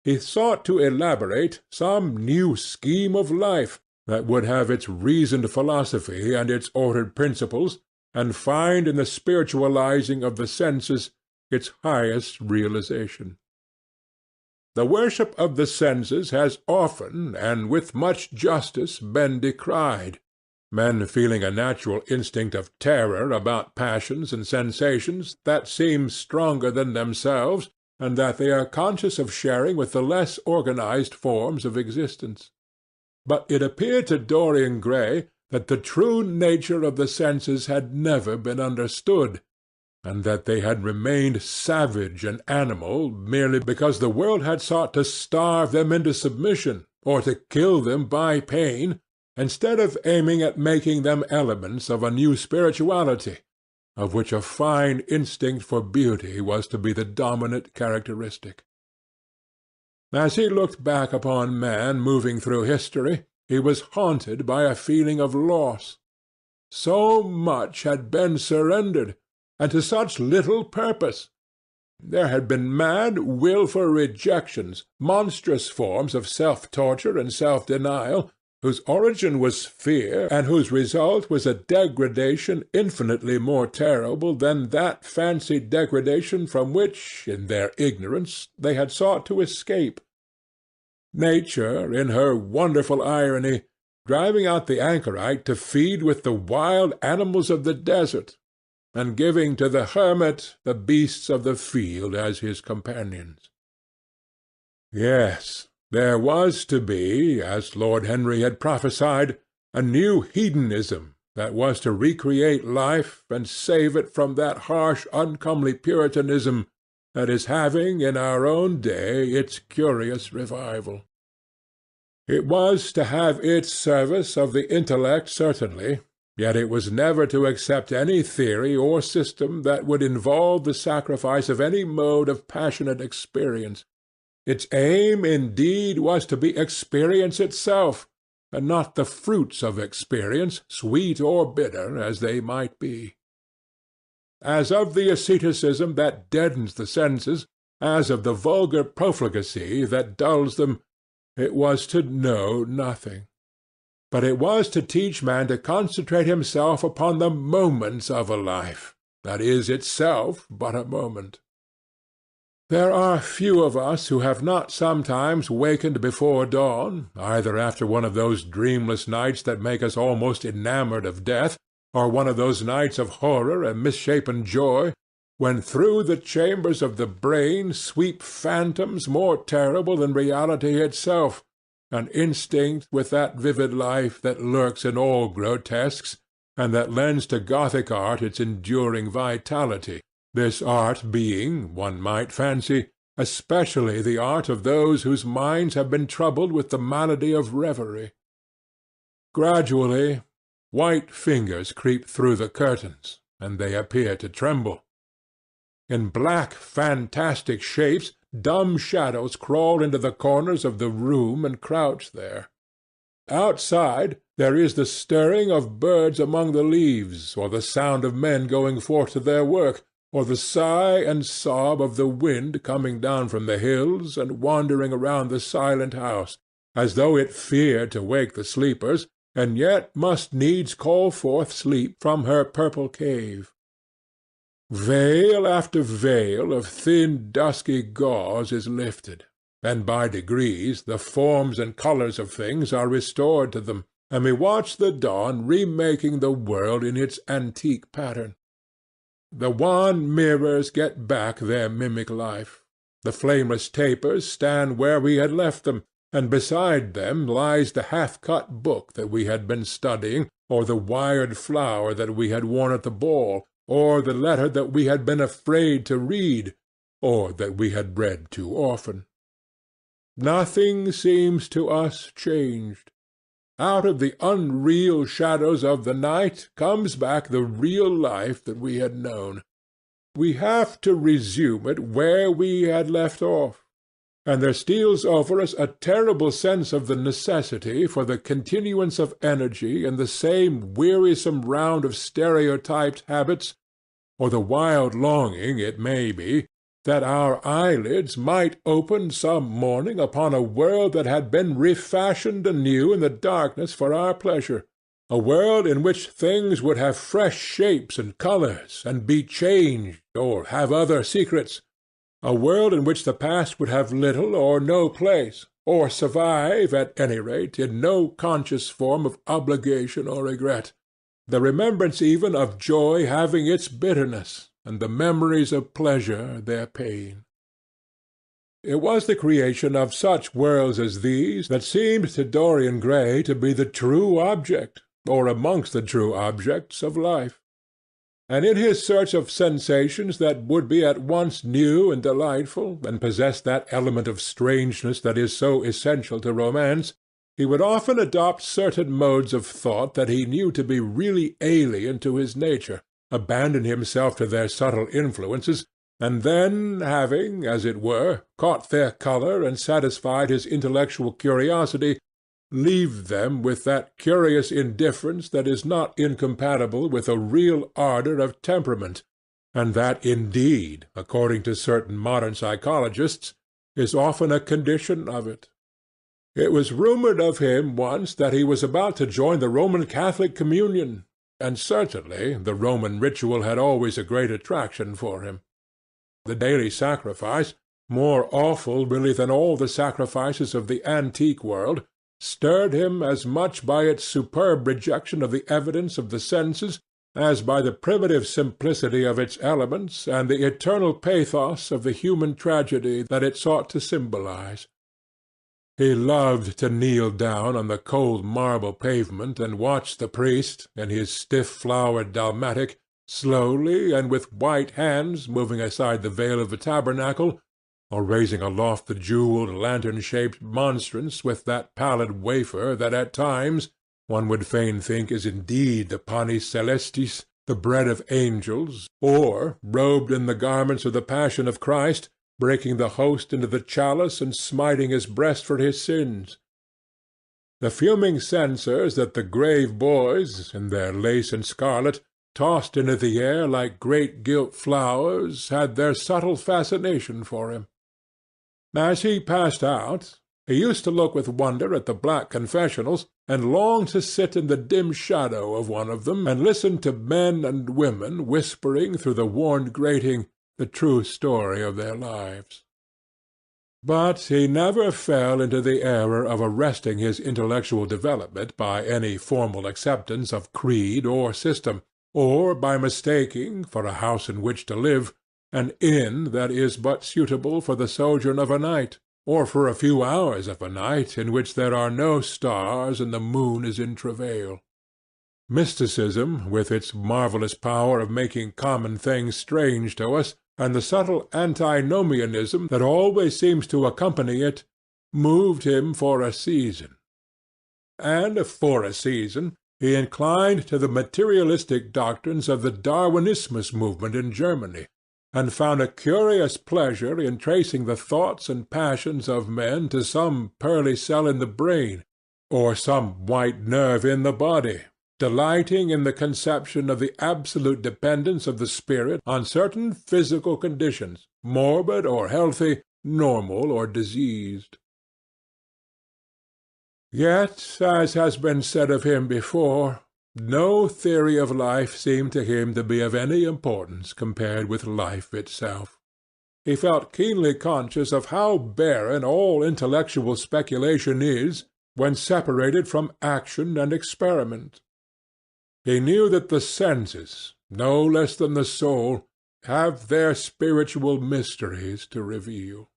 S2: He sought to elaborate some new scheme of life that would have its reasoned philosophy and its ordered principles, and find in the spiritualizing of the senses its highest realization. The worship of the senses has often, and with much justice, been decried, men feeling a natural instinct of terror about passions and sensations that seem stronger than themselves, and that they are conscious of sharing with the less organized forms of existence. But it appeared to Dorian Gray that the true nature of the senses had never been understood, and that they had remained savage and animal merely because the world had sought to starve them into submission, or to kill them by pain, instead of aiming at making them elements of a new spirituality, of which a fine instinct for beauty was to be the dominant characteristic. As he looked back upon man moving through history, he was haunted by a feeling of loss. So much had been surrendered, and to such little purpose. There had been mad, wilful rejections, monstrous forms of self-torture and self-denial, whose origin was fear, and whose result was a degradation infinitely more terrible than that fancied degradation from which, in their ignorance, they had sought to escape. Nature, in her wonderful irony, driving out the anchorite to feed with the wild animals of the desert, and giving to the hermit the beasts of the field as his companions. Yes, there was to be, as Lord Henry had prophesied, a new hedonism that was to recreate life and save it from that harsh, uncomely Puritanism that is having in our own day its curious revival. It was to have its service of the intellect certainly, yet it was never to accept any theory or system that would involve the sacrifice of any mode of passionate experience. Its aim, indeed, was to be experience itself, and not the fruits of experience, sweet or bitter as they might be. As of the asceticism that deadens the senses, as of the vulgar profligacy that dulls them, it was to know nothing. But it was to teach man to concentrate himself upon the moments of a life, that is itself but a moment. There are few of us who have not sometimes wakened before dawn, either after one of those dreamless nights that make us almost enamored of death, or one of those nights of horror and misshapen joy, when through the chambers of the brain sweep phantoms more terrible than reality itself, an instinct with that vivid life that lurks in all grotesques, and that lends to Gothic art its enduring vitality, this art being, one might fancy, especially the art of those whose minds have been troubled with the malady of reverie. Gradually, white fingers creep through the curtains, and they appear to tremble. In black, fantastic shapes, dumb shadows crawl into the corners of the room and crouch there. Outside there is the stirring of birds among the leaves, or the sound of men going forth to their work, or the sigh and sob of the wind coming down from the hills and wandering around the silent house, as though it feared to wake the sleepers, and yet must needs call forth sleep from her purple cave. Veil after veil of thin dusky gauze is lifted, and by degrees the forms and colours of things are restored to them, and we watch the dawn remaking the world in its antique pattern. The wan mirrors get back their mimic life. The flameless tapers stand where we had left them, and beside them lies the half-cut book that we had been studying, or the wired flower that we had worn at the ball, or the letter that we had been afraid to read, or that we had read too often. Nothing seems to us changed. Out of the unreal shadows of the night comes back the real life that we had known. We have to resume it where we had left off, and there steals over us a terrible sense of the necessity for the continuance of energy in the same wearisome round of stereotyped habits, or the wild longing, it may be, that our eyelids might open some morning upon a world that had been refashioned anew in the darkness for our pleasure, a world in which things would have fresh shapes and colours, and be changed, or have other secrets, a world in which the past would have little or no place, or survive, at any rate, in no conscious form of obligation or regret, the remembrance even of joy having its bitterness, and the memories of pleasure their pain. It was the creation of such worlds as these that seemed to Dorian Gray to be the true object, or amongst the true objects, of life. And in his search of sensations that would be at once new and delightful, and possess that element of strangeness that is so essential to romance, he would often adopt certain modes of thought that he knew to be really alien to his nature, abandon himself to their subtle influences, and then, having, as it were, caught their colour and satisfied his intellectual curiosity, leave them with that curious indifference that is not incompatible with a real ardour of temperament, and that, indeed, according to certain modern psychologists, is often a condition of it. It was rumoured of him once that he was about to join the Roman Catholic communion, and certainly the Roman ritual had always a great attraction for him. The daily sacrifice, more awful really than all the sacrifices of the antique world, stirred him as much by its superb rejection of the evidence of the senses as by the primitive simplicity of its elements and the eternal pathos of the human tragedy that it sought to symbolize. He loved to kneel down on the cold marble pavement and watch the priest, in his stiff-flowered dalmatic, slowly and with white hands moving aside the veil of the tabernacle, or raising aloft the jewelled lantern-shaped monstrance with that pallid wafer that at times one would fain think is indeed the panis celestis, the bread of angels, or, robed in the garments of the Passion of Christ, breaking the host into the chalice and smiting his breast for his sins. The fuming censers that the grave boys, in their lace and scarlet, tossed into the air like great gilt flowers, had their subtle fascination for him. As he passed out, he used to look with wonder at the black confessionals, and long to sit in the dim shadow of one of them and listen to men and women whispering through the worn grating the true story of their lives. But he never fell into the error of arresting his intellectual development by any formal acceptance of creed or system, or by mistaking, for a house in which to live, an inn that is but suitable for the sojourn of a night, or for a few hours of a night in which there are no stars and the moon is in travail. Mysticism, with its marvellous power of making common things strange to us, and the subtle antinomianism that always seems to accompany it, moved him for a season. And for a season he inclined to the materialistic doctrines of the Darwinismus movement in Germany, and found a curious pleasure in tracing the thoughts and passions of men to some pearly cell in the brain, or some white nerve in the body, delighting in the conception of the absolute dependence of the spirit on certain physical conditions, morbid or healthy, normal or diseased. Yet, as has been said of him before, no theory of life seemed to him to be of any importance compared with life itself. He felt keenly conscious of how barren all intellectual speculation is when separated from action and experiment. He knew that the senses, no less than the soul, have their spiritual mysteries to reveal.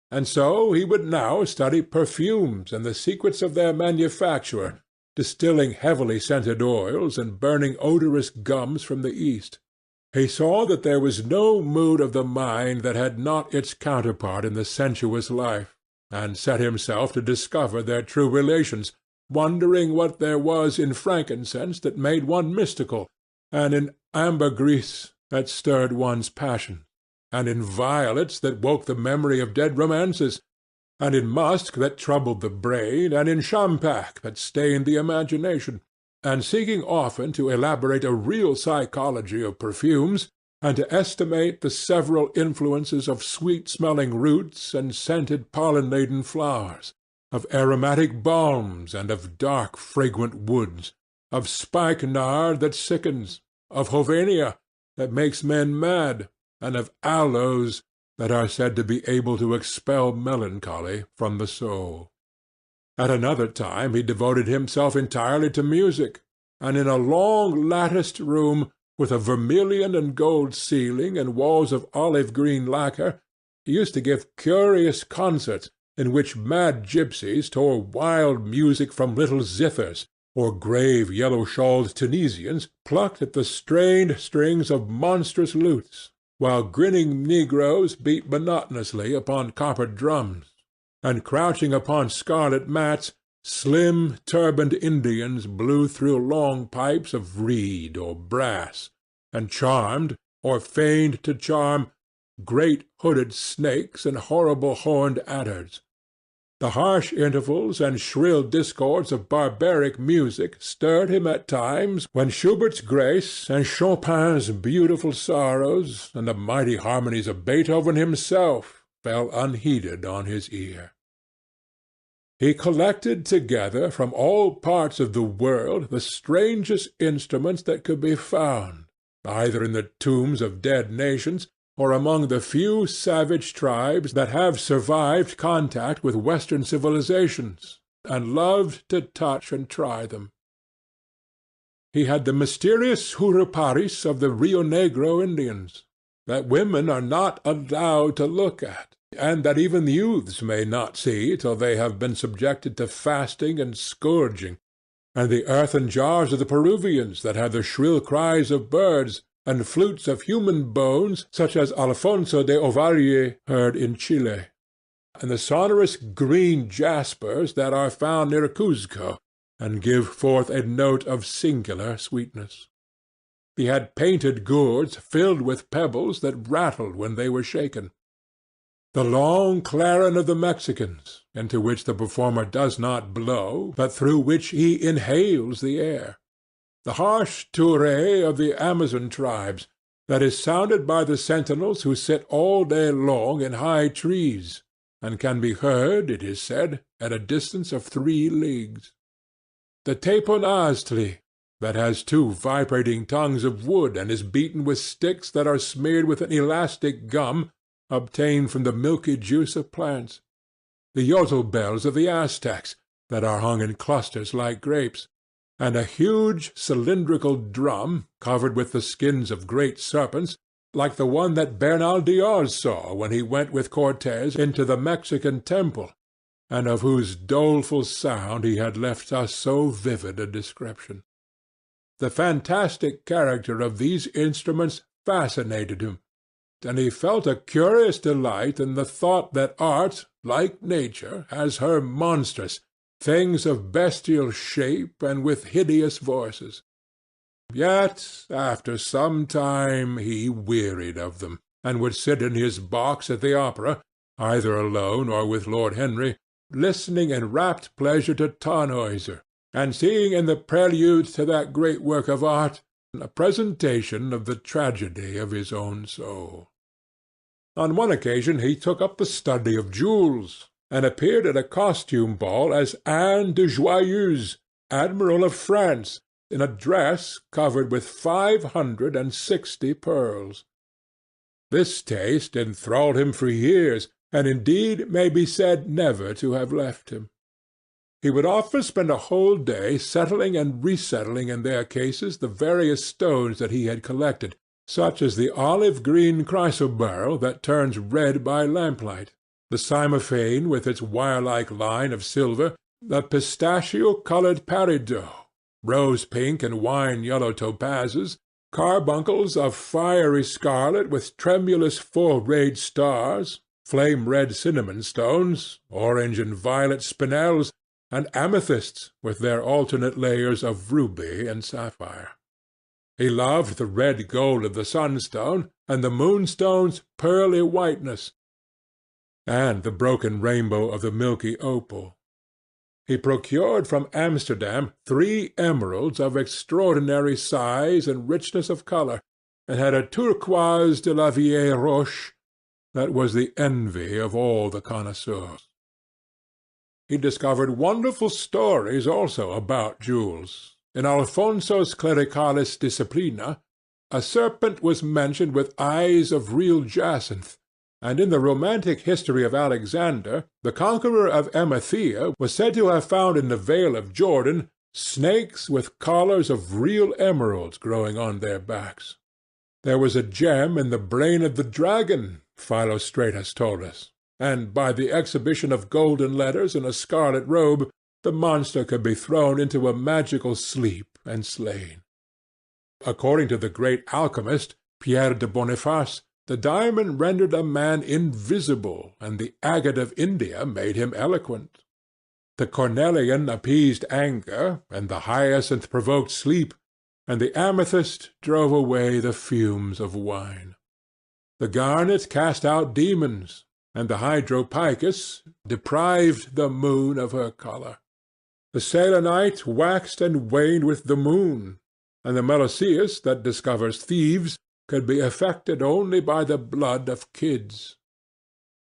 S2: And so he would now study perfumes and the secrets of their manufacture, distilling heavily scented oils and burning odorous gums from the East. He saw that there was no mood of the mind that had not its counterpart in the sensuous life, and set himself to discover their true relations, wondering what there was in frankincense that made one mystical, and in ambergris that stirred one's passion, and in violets that woke the memory of dead romances, and in musk that troubled the brain, and in champak that stained the imagination, and seeking often to elaborate a real psychology of perfumes, and to estimate the several influences of sweet-smelling roots and scented pollen-laden flowers, of aromatic balms and of dark fragrant woods, of spikenard that sickens, of hovenia that makes men mad, and of aloes that are said to be able to expel melancholy from the soul. At another time he devoted himself entirely to music, and in a long latticed room, with a vermilion and gold ceiling and walls of olive-green lacquer, he used to give curious concerts in which mad gipsies tore wild music from little zithers, or grave yellow-shawled Tunisians plucked at the strained strings of monstrous lutes, while grinning negroes beat monotonously upon copper drums, and crouching upon scarlet mats, slim turbaned Indians blew through long pipes of reed or brass, and charmed, or feigned to charm, great hooded snakes and horrible horned adders. The harsh intervals and shrill discords of barbaric music stirred him at times when Schubert's grace and Chopin's beautiful sorrows and the mighty harmonies of Beethoven himself fell unheeded on his ear. He collected together from all parts of the world the strangest instruments that could be found, either in the tombs of dead nations, or among the few savage tribes that have survived contact with Western civilizations, and loved to touch and try them. He had the mysterious Juruparis of the Rio Negro Indians, that women are not allowed to look at, and that even youths may not see till they have been subjected to fasting and scourging, and the earthen jars of the Peruvians that have the shrill cries of birds, and flutes of human bones such as Alfonso de Ovalle heard in Chile, and the sonorous green jaspers that are found near Cuzco, and give forth a note of singular sweetness. He had painted gourds filled with pebbles that rattled when they were shaken. The long clarin of the Mexicans, into which the performer does not blow, but through which he inhales the air. The harsh tuoi of the Amazon tribes, that is sounded by the sentinels who sit all day long in high trees, and can be heard, it is said, at a distance of 3 leagues. The teponaztli, that has 2 vibrating tongues of wood and is beaten with sticks that are smeared with an elastic gum obtained from the milky juice of plants. The yotl bells of the Aztecs, that are hung in clusters like grapes, and a huge cylindrical drum covered with the skins of great serpents, like the one that Bernal Diaz saw when he went with Cortes into the Mexican temple, and of whose doleful sound he had left us so vivid a description. The fantastic character of these instruments fascinated him, and he felt a curious delight in the thought that art, like nature, has her monsters, things of bestial shape and with hideous voices. Yet after some time he wearied of them, and would sit in his box at the opera, either alone or with Lord Henry, listening in rapt pleasure to Tannhäuser, and seeing in the preludes to that great work of art a presentation of the tragedy of his own soul. On one occasion he took up the study of jewels, and appeared at a costume ball as Anne de Joyeuse, Admiral of France, in a dress covered with 560 pearls. This taste enthralled him for years, and indeed may be said never to have left him. He would often spend a whole day settling and resettling in their cases the various stones that he had collected, such as the olive-green chrysoberyl that turns red by lamplight, the cymophane with its wire-like line of silver, the pistachio-coloured peridot, rose-pink and wine-yellow topazes, carbuncles of fiery scarlet with tremulous full-rayed stars, flame-red cinnamon stones, orange and violet spinels, and amethysts with their alternate layers of ruby and sapphire. He loved the red gold of the sunstone, and the moonstone's pearly whiteness, and the broken rainbow of the milky opal. He procured from Amsterdam 3 emeralds of extraordinary size and richness of colour, and had a turquoise de la vieille roche that was the envy of all the connoisseurs. He discovered wonderful stories also about jewels. In Alfonso's Clericalis Disciplina, a serpent was mentioned with eyes of real jacinth, and in the romantic history of Alexander, the conqueror of Emathia was said to have found in the Vale of Jordan snakes with collars of real emeralds growing on their backs. There was a gem in the brain of the dragon, Philostratus told us, and by the exhibition of golden letters in a scarlet robe, the monster could be thrown into a magical sleep and slain. According to the great alchemist, Pierre de Boniface, the diamond rendered a man invisible, and the agate of India made him eloquent. The cornelian appeased anger, and the hyacinth provoked sleep, and the amethyst drove away the fumes of wine. The garnet cast out demons, and the hydropicus deprived the moon of her colour. The selenite waxed and waned with the moon, and the meloceus that discovers thieves could be affected only by the blood of kids.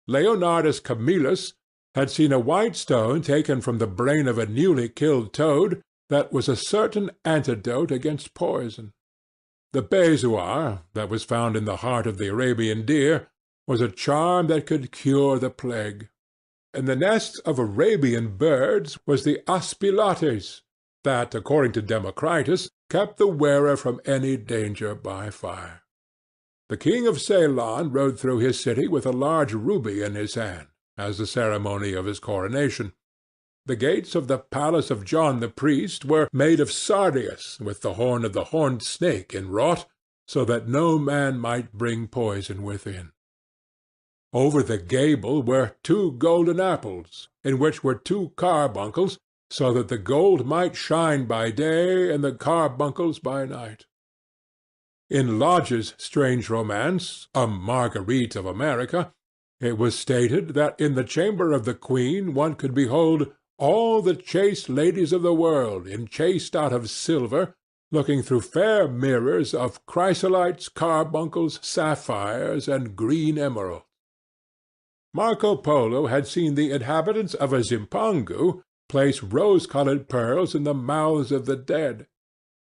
S2: Leonardus Camillus had seen a white stone taken from the brain of a newly killed toad that was a certain antidote against poison. The bezoar that was found in the heart of the Arabian deer was a charm that could cure the plague. In the nests of Arabian birds was the aspilates, that, according to Democritus, kept the wearer from any danger by fire. The king of Ceylon rode through his city with a large ruby in his hand, as the ceremony of his coronation. The gates of the palace of John the priest were made of sardius, with the horn of the horned snake inwrought, so that no man might bring poison within. Over the gable were 2 golden apples, in which were 2 carbuncles, so that the gold might shine by day and the carbuncles by night. In Lodge's strange romance, A Marguerite of America, it was stated that in the chamber of the queen one could behold all the chaste ladies of the world enchased out of silver, looking through fair mirrors of chrysolites, carbuncles, sapphires, and green emeralds. Marco Polo had seen the inhabitants of a Zimpangu place rose-colored pearls in the mouths of the dead.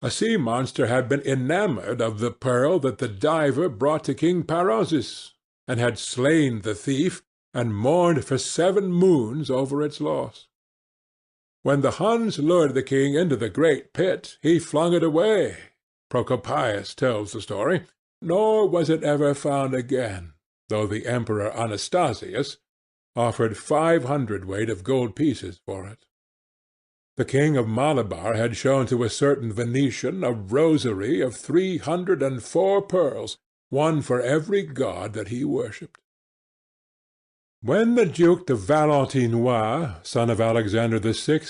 S2: A sea-monster had been enamored of the pearl that the diver brought to King Parozes, and had slain the thief, and mourned for 7 moons over its loss. When the Huns lured the king into the great pit, he flung it away. Procopius tells the story, nor was it ever found again, though the Emperor Anastasius offered 500 weight of gold pieces for it. The king of Malabar had shown to a certain Venetian a rosary of 304 pearls, one for every god that he worshipped. When the Duke de Valentinois, son of Alexander VI,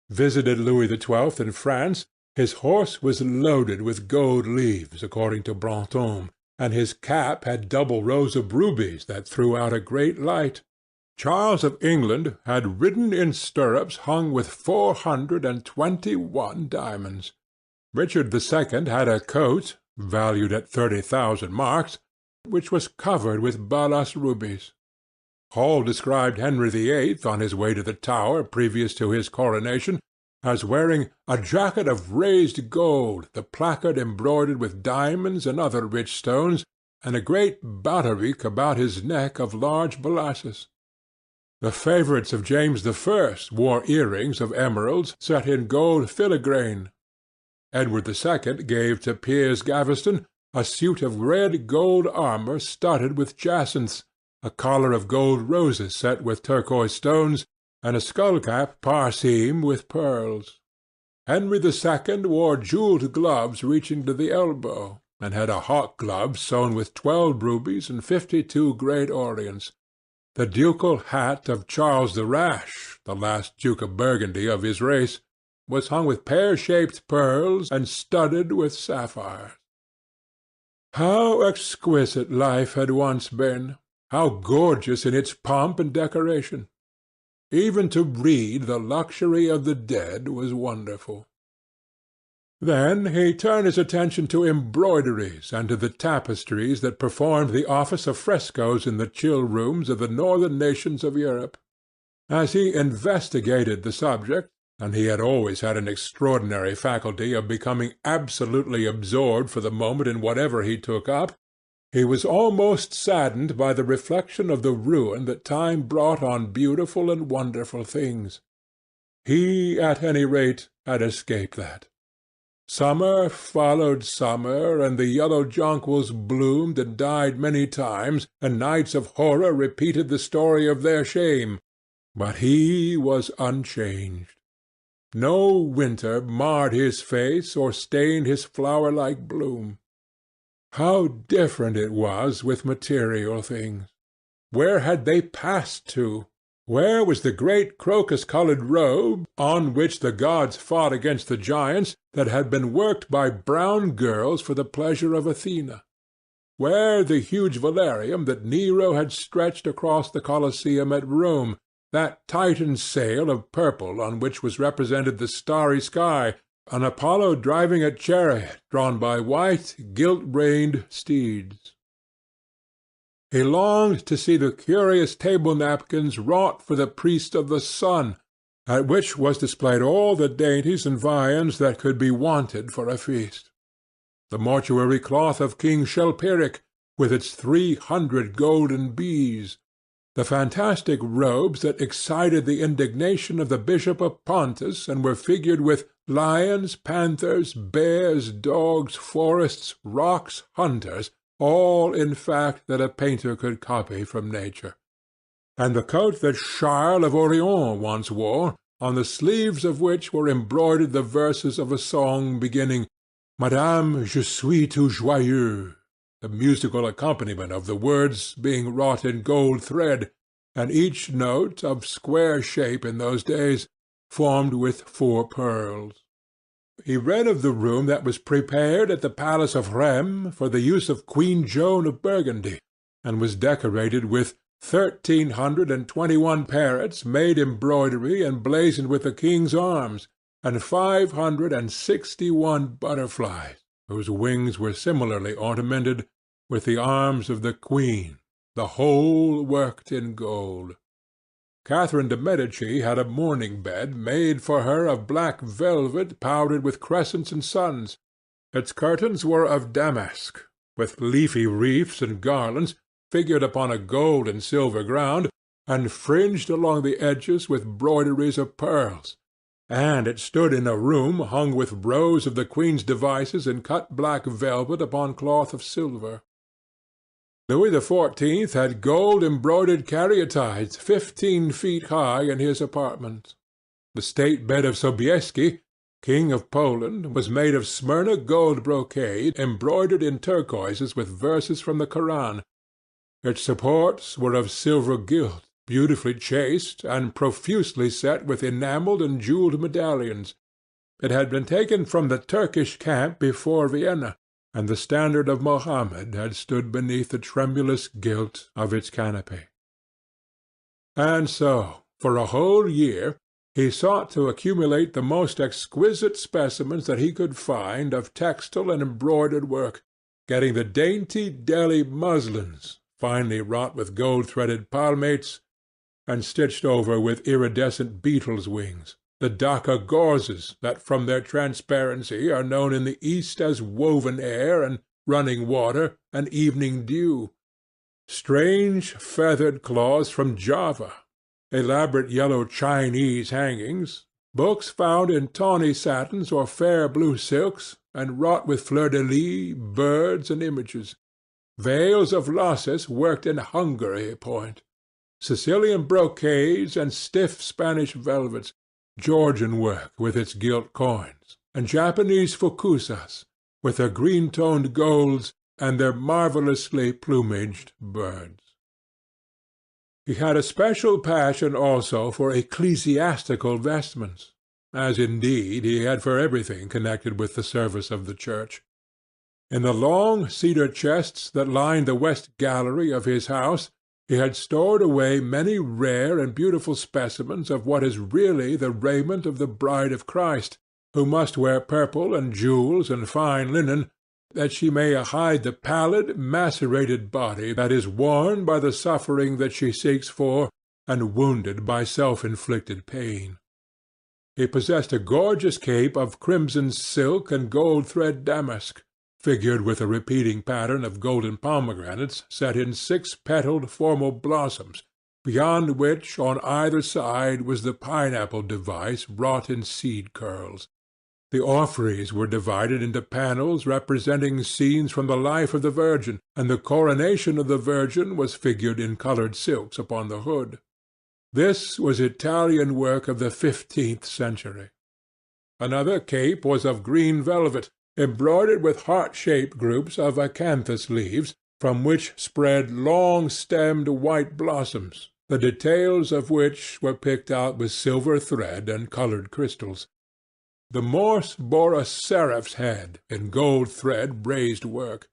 S2: visited Louis XII in France, his horse was loaded with gold leaves, according to Brantôme, and his cap had double rows of rubies that threw out a great light. Charles of England had ridden in stirrups hung with 421 diamonds. Richard the Second had a coat, valued at 30,000 marks, which was covered with balas rubies. Hall described Henry VIII on his way to the Tower previous to his coronation as wearing a jacket of raised gold, the placard embroidered with diamonds and other rich stones, and a great baldric about his neck of large balasses. The favourites of James I wore earrings of emeralds set in gold filigrane. Edward II gave to Piers Gaveston a suit of red gold armour studded with jacinths, a collar of gold roses set with turquoise stones, and a skull-cap parseam with pearls. Henry II wore jewelled gloves reaching to the elbow, and had a hawk glove sewn with 12 rubies and 52 great orients. The ducal hat of Charles the Rash, the last Duke of Burgundy of his race, was hung with pear-shaped pearls and studded with sapphires. How exquisite life had once been! How gorgeous in its pomp and decoration! Even to read the luxury of the dead was wonderful. Then he turned his attention to embroideries and to the tapestries that performed the office of frescoes in the chill rooms of the northern nations of Europe. As he investigated the subject, and he had always had an extraordinary faculty of becoming absolutely absorbed for the moment in whatever he took up, he was almost saddened by the reflection of the ruin that time brought on beautiful and wonderful things. He, at any rate, had escaped that. Summer followed summer, and the yellow jonquils bloomed and died many times, and nights of horror repeated the story of their shame, but he was unchanged. No winter marred his face or stained his flower-like bloom. How different it was with material things! Where had they passed to? Where was the great crocus-coloured robe, on which the gods fought against the giants, that had been worked by brown girls for the pleasure of Athena? Where the huge velarium that Nero had stretched across the Colosseum at Rome, that Titan sail of purple on which was represented the starry sky, an Apollo driving a chariot drawn by white, gilt-reined steeds? He longed to see the curious table napkins wrought for the priest of the sun, at which was displayed all the dainties and viands that could be wanted for a feast. The mortuary cloth of King Chilperic, with its 300 golden bees, the fantastic robes that excited the indignation of the Bishop of Pontus and were figured with lions, panthers, bears, dogs, forests, rocks, hunters, all, in fact, that a painter could copy from nature. And the coat that Charles of Orleans once wore, on the sleeves of which were embroidered the verses of a song beginning, "Madame, je suis tout joyeux," the musical accompaniment of the words being wrought in gold thread, and each note, of square shape in those days, formed with 4 pearls. He read of the room that was prepared at the palace of Rheims for the use of Queen Joan of Burgundy, and was decorated with 1,321 parrots made embroidery and blazoned with the king's arms, and 561 butterflies, whose wings were similarly ornamented with the arms of the queen, the whole worked in gold. Catherine de Medici had a mourning bed made for her of black velvet powdered with crescents and suns. Its curtains were of damask, with leafy wreaths and garlands figured upon a gold and silver ground, and fringed along the edges with broideries of pearls, and it stood in a room hung with rows of the queen's devices in cut black velvet upon cloth of silver. Louis XIV had gold-embroidered caryatides 15 feet high in his apartment. The state bed of Sobieski, King of Poland, was made of Smyrna gold brocade embroidered in turquoises with verses from the Koran. Its supports were of silver gilt, beautifully chased, and profusely set with enamelled and jewelled medallions. It had been taken from the Turkish camp before Vienna, and the standard of Mohammed had stood beneath the tremulous gilt of its canopy. And so, for a whole year, he sought to accumulate the most exquisite specimens that he could find of textile and embroidered work, getting the dainty Delhi muslins, finely wrought with gold-threaded palmates, and stitched over with iridescent beetles' wings, the Dhaka gauzes that from their transparency are known in the East as woven air and running water and evening dew, strange feathered cloths from Java, elaborate yellow Chinese hangings, books found in tawny satins or fair blue silks and wrought with fleur-de-lis, birds, and images, veils of Lassus worked in Hungary point, Sicilian brocades and stiff Spanish velvets, Georgian work with its gilt coins, and Japanese fukusas with their green-toned golds and their marvellously plumaged birds. He had a special passion also for ecclesiastical vestments, as indeed he had for everything connected with the service of the church. In the long cedar chests that lined the west gallery of his house he had stored away many rare and beautiful specimens of what is really the raiment of the bride of Christ, who must wear purple and jewels and fine linen, that she may hide the pallid, macerated body that is worn by the suffering that she seeks for and wounded by self-inflicted pain. He possessed a gorgeous cape of crimson silk and gold-thread damask, figured with a repeating pattern of golden pomegranates set in 6-petalled formal blossoms, beyond which on either side was the pineapple device wrought in seed curls. The orphreys were divided into panels representing scenes from the life of the Virgin, and the coronation of the Virgin was figured in coloured silks upon the hood. This was Italian work of the 15th century. Another cape was of green velvet, embroidered with heart-shaped groups of acanthus leaves, from which spread long-stemmed white blossoms, the details of which were picked out with silver thread and coloured crystals. The morse bore a seraph's head in gold thread raised work.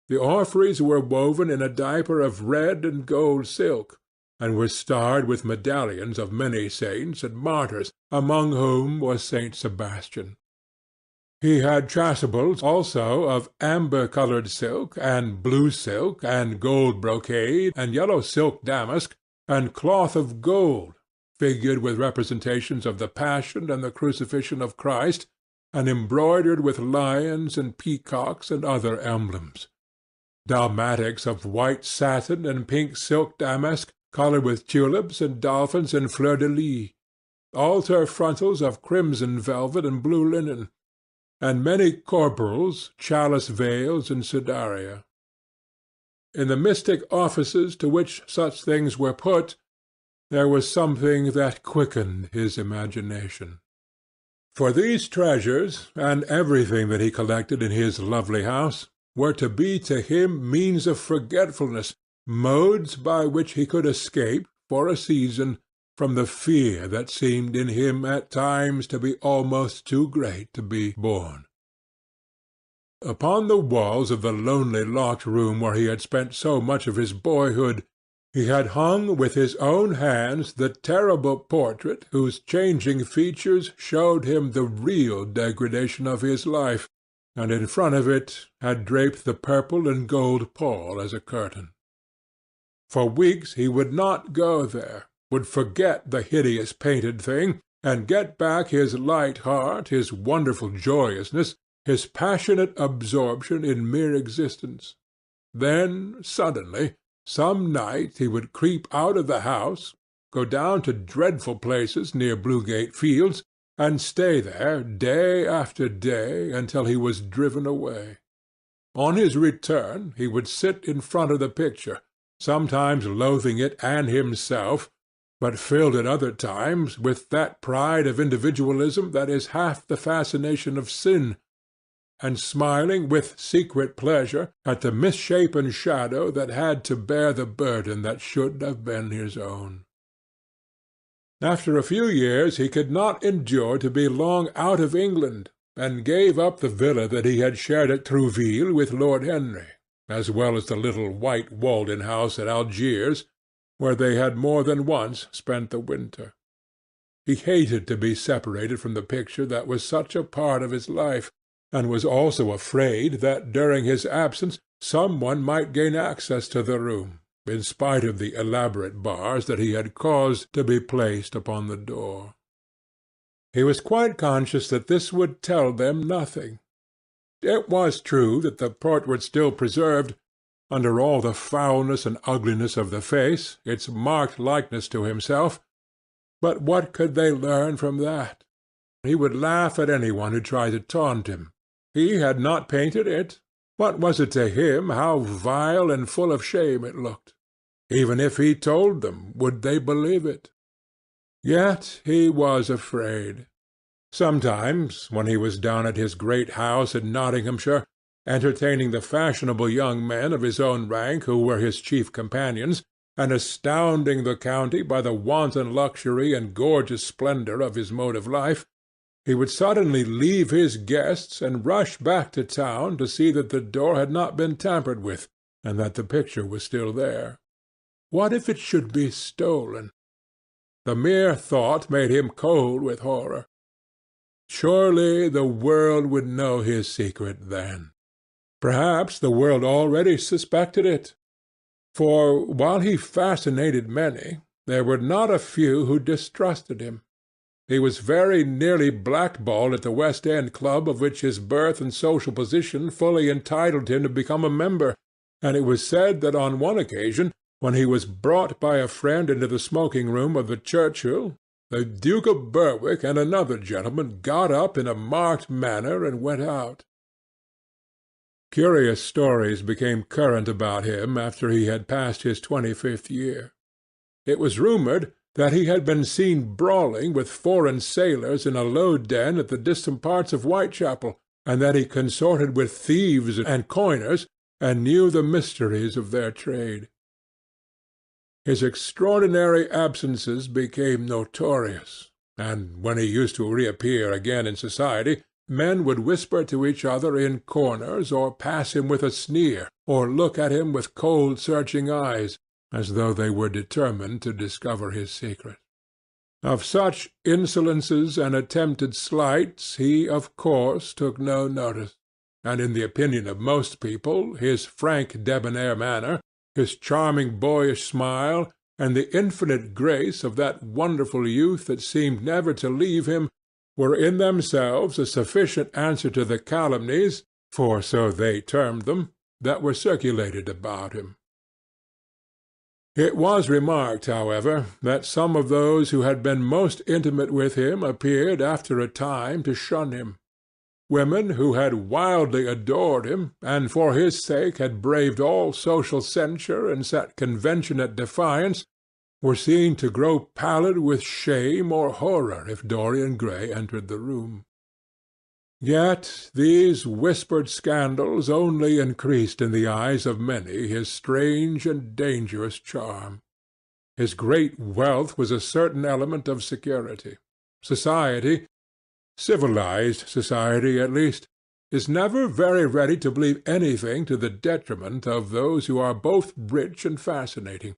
S2: The orphreys were woven in a diaper of red and gold silk, and were starred with medallions of many saints and martyrs, among whom was Saint Sebastian. He had chasubles also of amber-coloured silk, and blue silk, and gold brocade, and yellow silk damask, and cloth of gold, figured with representations of the Passion and the Crucifixion of Christ, and embroidered with lions and peacocks and other emblems. Dalmatics of white satin and pink silk damask, coloured with tulips and dolphins and fleur-de-lis, altar frontals of crimson velvet and blue linen, and many corporals, chalice veils, and sudaria. In the mystic offices to which such things were put, there was something that quickened his imagination. For these treasures, and everything that he collected in his lovely house, were to be to him means of forgetfulness, modes by which he could escape, for a season, from the fear that seemed in him at times to be almost too great to be borne. Upon the walls of the lonely locked room where he had spent so much of his boyhood, he had hung with his own hands the terrible portrait whose changing features showed him the real degradation of his life, and in front of it had draped the purple and gold pall as a curtain. For weeks he would not go there, would forget the hideous painted thing, and get back his light heart, his wonderful joyousness, his passionate absorption in mere existence. Then, suddenly, some night he would creep out of the house, go down to dreadful places near Bluegate Fields, and stay there day after day until he was driven away. On his return he would sit in front of the picture, sometimes loathing it and himself, but filled at other times with that pride of individualism that is half the fascination of sin, and smiling with secret pleasure at the misshapen shadow that had to bear the burden that should have been his own. After a few years he could not endure to be long out of England, and gave up the villa that he had shared at Trouville with Lord Henry, as well as the little white Walden house at Algiers, where they had more than once spent the winter. He hated to be separated from the picture that was such a part of his life, and was also afraid that during his absence some one might gain access to the room, in spite of the elaborate bars that he had caused to be placed upon the door. He was quite conscious that this would tell them nothing. It was true that the portrait still preserved, under all the foulness and ugliness of the face, its marked likeness to himself, but what could they learn from that? He would laugh at any one who tried to taunt him. He had not painted it. What was it to him how vile and full of shame it looked? Even if he told them, would they believe it? Yet he was afraid. Sometimes, when he was down at his great house in Nottinghamshire, entertaining the fashionable young men of his own rank who were his chief companions, and astounding the county by the wanton luxury and gorgeous splendor of his mode of life, he would suddenly leave his guests and rush back to town to see that the door had not been tampered with, and that the picture was still there. What if it should be stolen? The mere thought made him cold with horror. Surely the world would know his secret then. Perhaps the world already suspected it. For while he fascinated many, there were not a few who distrusted him. He was very nearly blackballed at the West End club of which his birth and social position fully entitled him to become a member, and it was said that on one occasion, when he was brought by a friend into the smoking-room of the Churchill, the Duke of Berwick and another gentleman got up in a marked manner and went out. Curious stories became current about him after he had passed his 25th year. It was rumoured that he had been seen brawling with foreign sailors in a low den at the distant parts of Whitechapel, and that he consorted with thieves and coiners, and knew the mysteries of their trade. His extraordinary absences became notorious, and when he used to reappear again in society, men would whisper to each other in corners, or pass him with a sneer, or look at him with cold searching eyes, as though they were determined to discover his secret. Of such insolences and attempted slights he, of course, took no notice, and in the opinion of most people his frank debonair manner, his charming boyish smile, and the infinite grace of that wonderful youth that seemed never to leave him, were in themselves a sufficient answer to the calumnies, for so they termed them, that were circulated about him. It was remarked, however, that some of those who had been most intimate with him appeared after a time to shun him. Women who had wildly adored him, and for his sake had braved all social censure and set convention at defiance, were seen to grow pallid with shame or horror if Dorian Gray entered the room. Yet these whispered scandals only increased in the eyes of many his strange and dangerous charm. His great wealth was a certain element of security. Society, civilized society at least, is never very ready to believe anything to the detriment of those who are both rich and fascinating.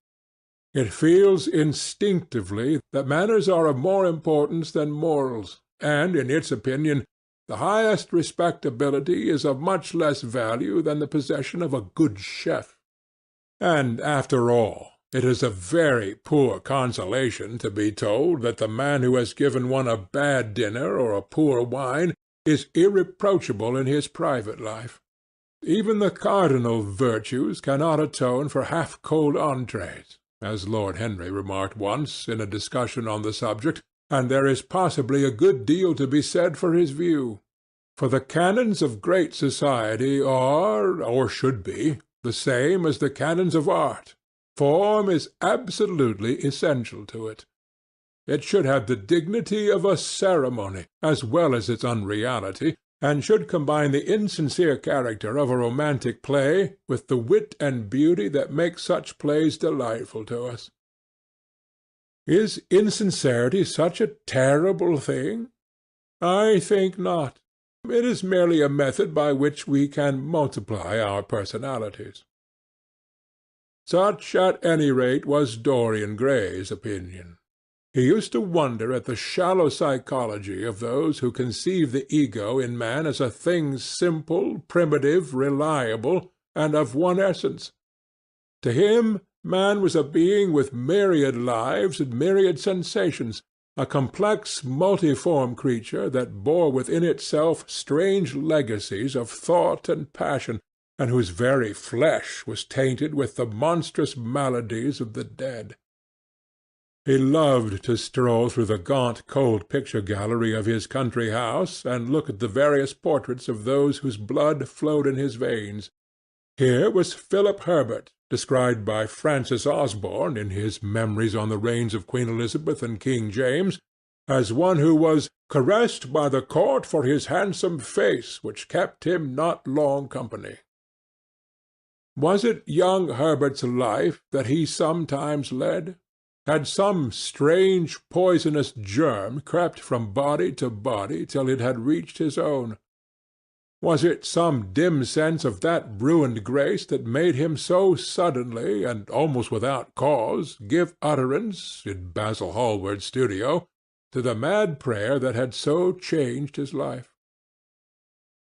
S2: It feels instinctively that manners are of more importance than morals, and, in its opinion, the highest respectability is of much less value than the possession of a good chef. And, after all, it is a very poor consolation to be told that the man who has given one a bad dinner or a poor wine is irreproachable in his private life. Even the cardinal virtues cannot atone for half-cold entrees, as Lord Henry remarked once in a discussion on the subject, and there is possibly a good deal to be said for his view. For the canons of great society are, or should be, the same as the canons of art. Form is absolutely essential to it. It should have the dignity of a ceremony, as well as its unreality, and should combine the insincere character of a romantic play with the wit and beauty that make such plays delightful to us. Is insincerity such a terrible thing? I think not. It is merely a method by which we can multiply our personalities. Such, at any rate, was Dorian Gray's opinion. He used to wonder at the shallow psychology of those who conceive the ego in man as a thing simple, primitive, reliable, and of one essence. To him, man was a being with myriad lives and myriad sensations, a complex, multiform creature that bore within itself strange legacies of thought and passion, and whose very flesh was tainted with the monstrous maladies of the dead. He loved to stroll through the gaunt, cold picture gallery of his country house and look at the various portraits of those whose blood flowed in his veins. Here was Philip Herbert, described by Francis Osborne, in his Memories on the Reigns of Queen Elizabeth and King James, as one who was caressed by the court for his handsome face, which kept him not long company. Was it young Herbert's life that he sometimes led? Had some strange poisonous germ crept from body to body till it had reached his own? Was it some dim sense of that ruined grace that made him so suddenly, and almost without cause, give utterance, in Basil Hallward's studio, to the mad prayer that had so changed his life?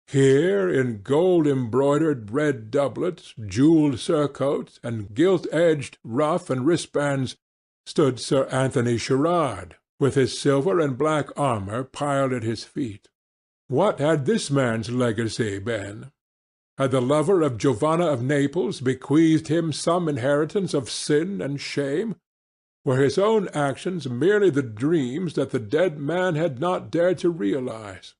S2: Here, in gold-embroidered red doublet, jewelled surcoat, and gilt-edged ruff and wristbands, stood Sir Anthony Sherard, with his silver and black armour piled at his feet. What had this man's legacy been? Had the lover of Giovanna of Naples bequeathed him some inheritance of sin and shame? Were his own actions merely the dreams that the dead man had not dared to realize?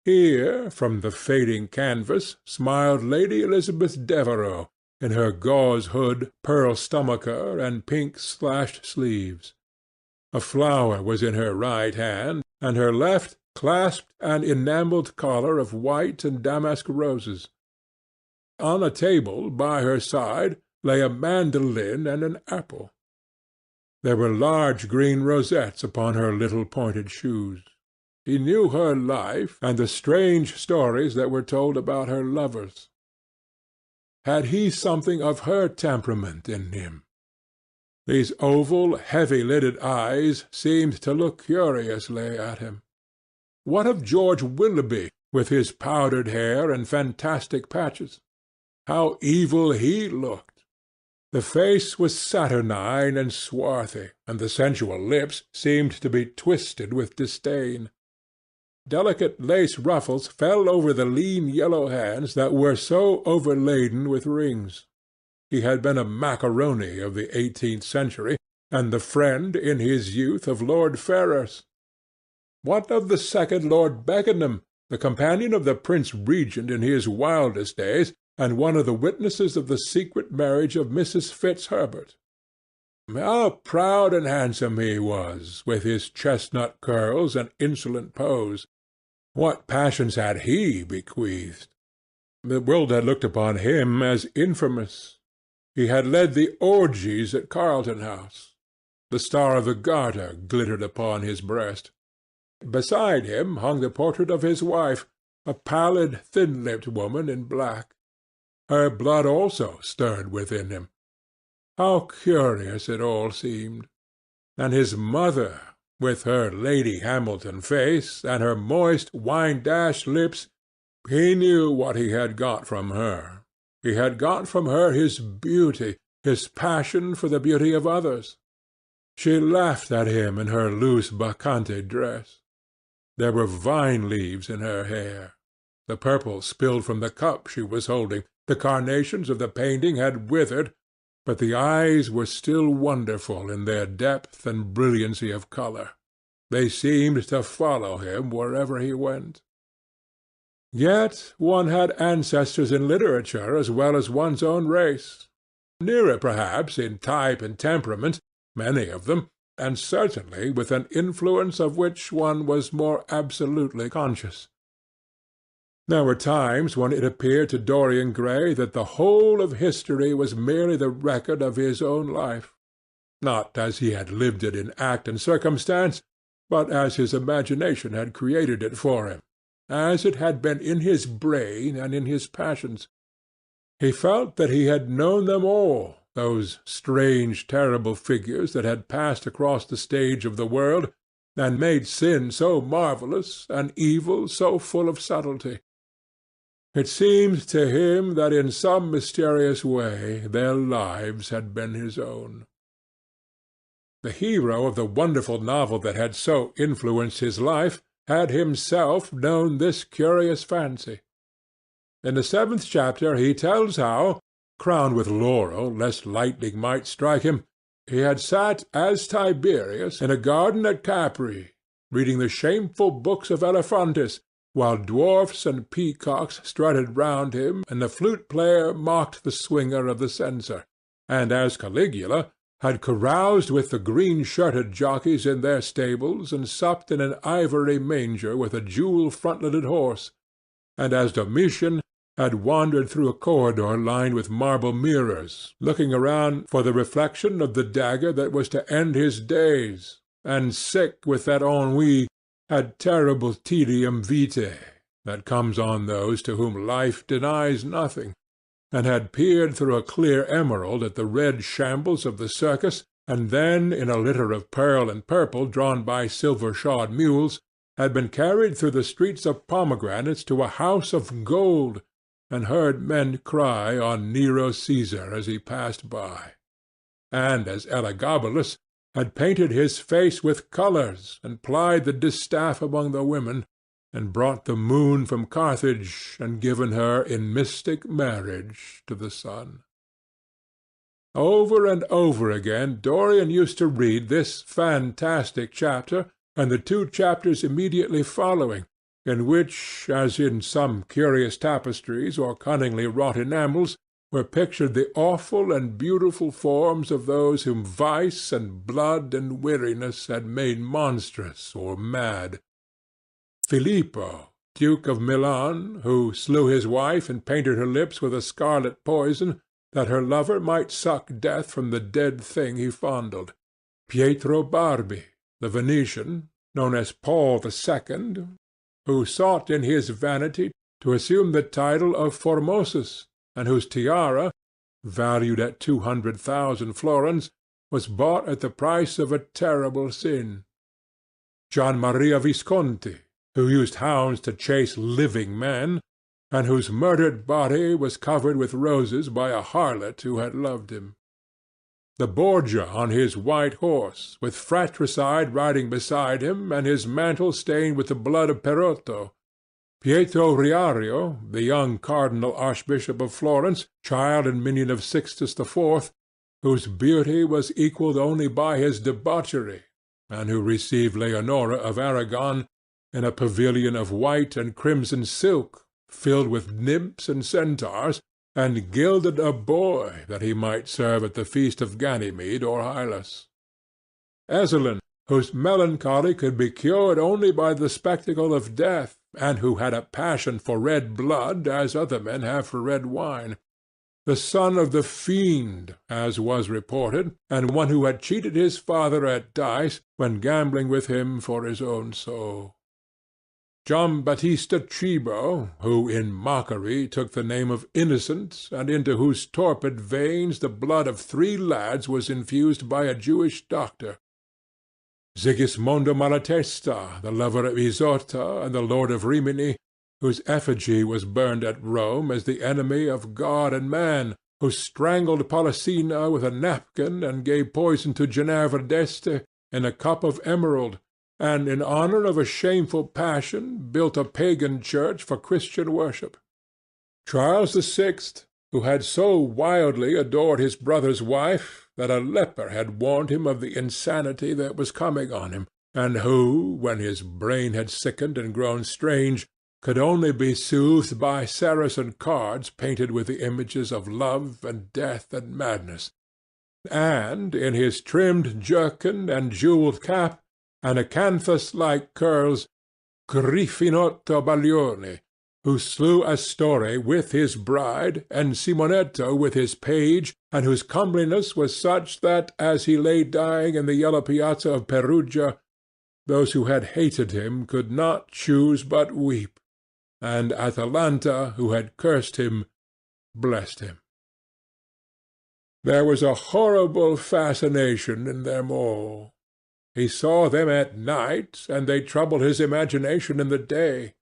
S2: Here, from the fading canvas, smiled Lady Elizabeth Devereux, in her gauze hood, pearl stomacher, and pink-slashed sleeves. A flower was in her right hand, and her left clasped an enamelled collar of white and damask roses. On a table by her side lay a mandolin and an apple. There were large green rosettes upon her little pointed shoes. He knew her life, and the strange stories that were told about her lovers. Had he something of her temperament in him? These oval, heavy-lidded eyes seemed to look curiously at him. What of George Willoughby, with his powdered hair and fantastic patches? How evil he looked! The face was saturnine and swarthy, and the sensual lips seemed to be twisted with disdain. Delicate lace ruffles fell over the lean yellow hands that were so overladen with rings. He had been a macaroni of the 18th century, and the friend in his youth of Lord Ferrers. What of the second Lord Beckenham, the companion of the Prince Regent in his wildest days, and one of the witnesses of the secret marriage of Mrs. Fitzherbert? How proud and handsome he was, with his chestnut curls and insolent pose! What passions had he bequeathed? The world had looked upon him as infamous. He had led the orgies at Carlton House. The Star of the Garter glittered upon his breast. Beside him hung the portrait of his wife, a pallid, thin-lipped woman in black. Her blood also stirred within him. How curious it all seemed! And his mother, with her Lady Hamilton face, and her moist, wine-dashed lips, he knew what he had got from her. He had got from her his beauty, his passion for the beauty of others. She laughed at him in her loose bacchante dress. There were vine-leaves in her hair. The purple spilled from the cup she was holding. The carnations of the painting had withered, but the eyes were still wonderful in their depth and brilliancy of colour. They seemed to follow him wherever he went. Yet one had ancestors in literature as well as one's own race. Nearer, perhaps, in type and temperament, many of them, and certainly with an influence of which one was more absolutely conscious. There were times when it appeared to Dorian Gray that the whole of history was merely the record of his own life, not as he had lived it in act and circumstance, but as his imagination had created it for him, as it had been in his brain and in his passions. He felt that he had known them all, those strange, terrible figures that had passed across the stage of the world, and made sin so marvellous, and evil so full of subtlety. It seemed to him that in some mysterious way their lives had been his own. The hero of the wonderful novel that had so influenced his life had himself known this curious fancy. In the 7th chapter he tells how, crowned with laurel lest lightning might strike him, he had sat as Tiberius in a garden at Capri, reading the shameful books of Elephantis, while dwarfs and peacocks strutted round him, and the flute-player mocked the swinger of the censer, and as Caligula had caroused with the green-shirted jockeys in their stables, and supped in an ivory manger with a jewel-frontleted horse, and as Domitian had wandered through a corridor lined with marble mirrors, looking around for the reflection of the dagger that was to end his days, and sick with that ennui, had terrible tedium vitae that comes on those to whom life denies nothing, and had peered through a clear emerald at the red shambles of the circus, and then, in a litter of pearl and purple drawn by silver-shod mules, had been carried through the streets of pomegranates to a house of gold, and heard men cry on Nero Caesar as he passed by, and as Elagabalus had painted his face with colours, and plied the distaff among the women, and brought the moon from Carthage, and given her in mystic marriage to the sun. Over and over again Dorian used to read this fantastic chapter, and the 2 chapters immediately following, in which, as in some curious tapestries or cunningly wrought enamels, were pictured the awful and beautiful forms of those whom vice and blood and weariness had made monstrous or mad. Filippo, Duke of Milan, who slew his wife and painted her lips with a scarlet poison, that her lover might suck death from the dead thing he fondled. Pietro Barbi, the Venetian, known as Paul II, who sought in his vanity to assume the title of Formosus, and whose tiara, valued at 200,000 florins, was bought at the price of a terrible sin. Gian Maria Visconti, who used hounds to chase living men, and whose murdered body was covered with roses by a harlot who had loved him. The Borgia on his white horse, with fratricide riding beside him, and his mantle stained with the blood of Perotto. Pietro Riario, the young cardinal archbishop of Florence, child and minion of Sixtus IV., whose beauty was equalled only by his debauchery, and who received Leonora of Aragon in a pavilion of white and crimson silk, filled with nymphs and centaurs, and gilded a boy that he might serve at the feast of Ganymede or Hylas. Ezelin, whose melancholy could be cured only by the spectacle of death, and who had a passion for red blood as other men have for red wine. The son of the fiend, as was reported, and one who had cheated his father at dice when gambling with him for his own soul. Giambattista Cibo, who in mockery took the name of Innocent, and into whose torpid veins the blood of 3 lads was infused by a Jewish doctor. Sigismondo Malatesta, the lover of Isotta and the lord of Rimini, whose effigy was burned at Rome as the enemy of God and man, who strangled Polissena with a napkin and gave poison to Ginevra d'Este in a cup of emerald, and in honor of a shameful passion built a pagan church for Christian worship. Charles VI, who had so wildly adored his brother's wife that a leper had warned him of the insanity that was coming on him, and who, when his brain had sickened and grown strange, could only be soothed by Saracen cards painted with the images of love and death and madness, and, in his trimmed jerkin and jewelled cap, and acanthus-like curls, Griffinotto Baglioni, who slew Astore with his bride, and Simonetto with his page, and whose comeliness was such that, as he lay dying in the yellow piazza of Perugia, those who had hated him could not choose but weep, and Atalanta, who had cursed him, blessed him. There was a horrible fascination in them all. He saw them at night, and they troubled his imagination in the day.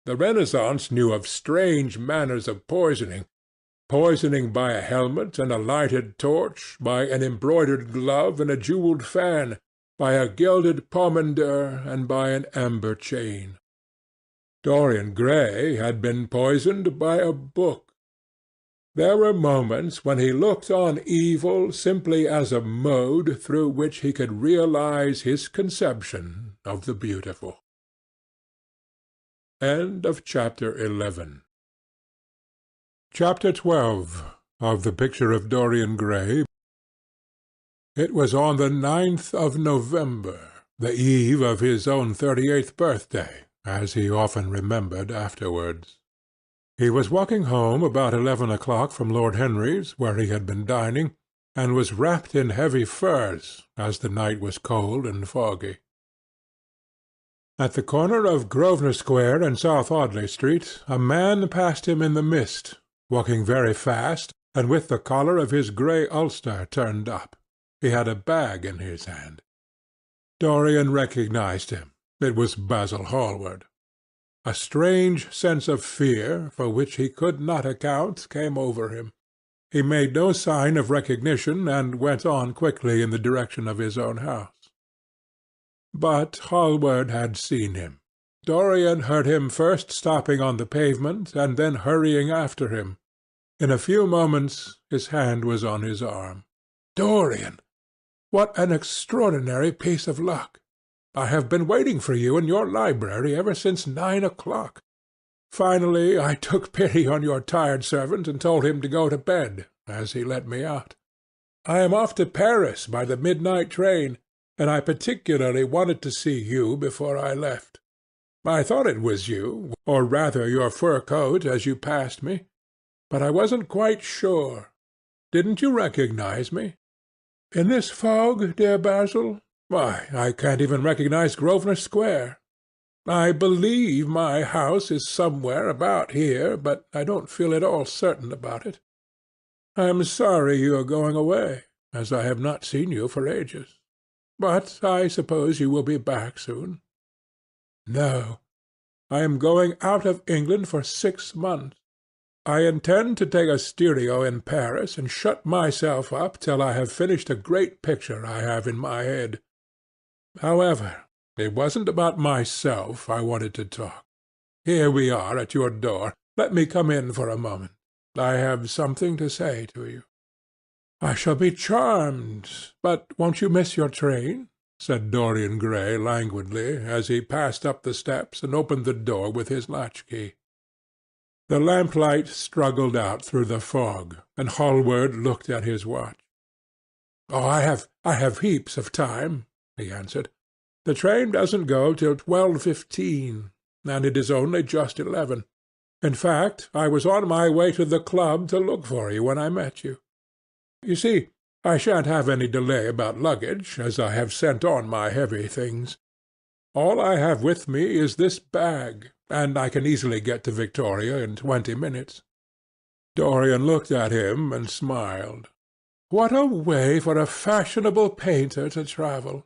S2: The Renaissance knew of strange manners of poisoning by a helmet and a lighted torch, by an embroidered glove and a jewelled fan, by a gilded pomander, and by an amber chain. Dorian Gray had been poisoned by a book. There were moments when he looked on evil simply as a mode through which he could realize his conception of the beautiful. Chapter 12 of The Picture of Dorian Gray. It was on the 9th of November, the eve of his own 38th birthday, as he often remembered afterwards. He was walking home about 11 o'clock from Lord Henry's, where he had been dining, and was wrapped in heavy furs, as the night was cold and foggy. At the corner of Grosvenor Square and South Audley Street a man passed him in the mist, walking very fast, and with the collar of his grey ulster turned up. He had a bag in his hand. Dorian recognized him. It was Basil Hallward. A strange sense of fear, for which he could not account, came over him. He made no sign of recognition, and went on quickly in the direction of his own house. But Hallward had seen him. Dorian heard him first stopping on the pavement, and then hurrying after him. In a few moments his hand was on his arm. "Dorian! What an extraordinary piece of luck! I have been waiting for you in your library ever since 9 o'clock. Finally I took pity on your tired servant and told him to go to bed, as he let me out. I am off to Paris by the midnight train, and I particularly wanted to see you before I left. I thought it was you, or rather your fur coat, as you passed me, but I wasn't quite sure. Didn't you recognize me? In this fog, dear Basil? Why, I can't even recognize Grosvenor Square. I believe my house is somewhere about here, but I don't feel at all certain about it. I am sorry you are going away, as I have not seen you for ages. But I suppose you will be back soon. No, I am going out of England for 6 months. I intend to take a studio in Paris and shut myself up till I have finished a great picture I have in my head. However, it wasn't about myself I wanted to talk. Here we are at your door. Let me come in for a moment. I have something to say to you." "I shall be charmed. But won't you miss your train?" said Dorian Gray languidly, as he passed up the steps and opened the door with his latch-key. The lamplight struggled out through the fog, and Hallward looked at his watch. "Oh, I have heaps of time," he answered. "The train doesn't go till 12:15, and it is only just 11. In fact, I was on my way to the club to look for you when I met you. You see, I shan't have any delay about luggage, as I have sent on my heavy things. All I have with me is this bag, and I can easily get to Victoria in 20 minutes." Dorian looked at him and smiled. What a way for a fashionable painter to travel!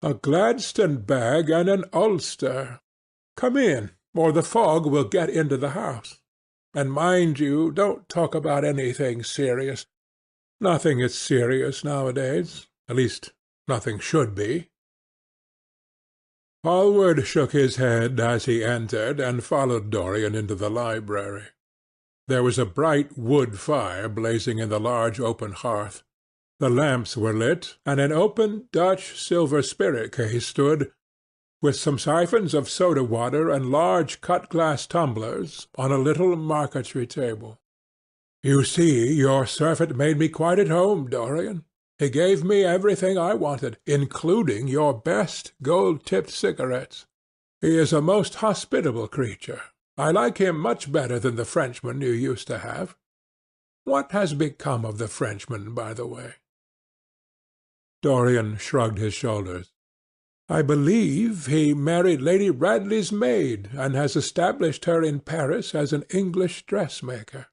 S2: A Gladstone bag and an ulster. Come in, or the fog will get into the house. And mind you, don't talk about anything serious. Nothing is serious nowadays. At least, nothing should be. Hallward shook his head as he entered, and followed Dorian into the library. There was a bright wood fire blazing in the large open hearth. The lamps were lit, and an open Dutch silver spirit-case stood, with some siphons of soda-water and large cut-glass tumblers, on a little marquetry table. "You see, your servant made me quite at home, Dorian. He gave me everything I wanted, including your best gold-tipped cigarettes. He is a most hospitable creature. I like him much better than the Frenchman you used to have. What has become of the Frenchman, by the way?" Dorian shrugged his shoulders. "I believe he married Lady Radley's maid, and has established her in Paris as an English dressmaker."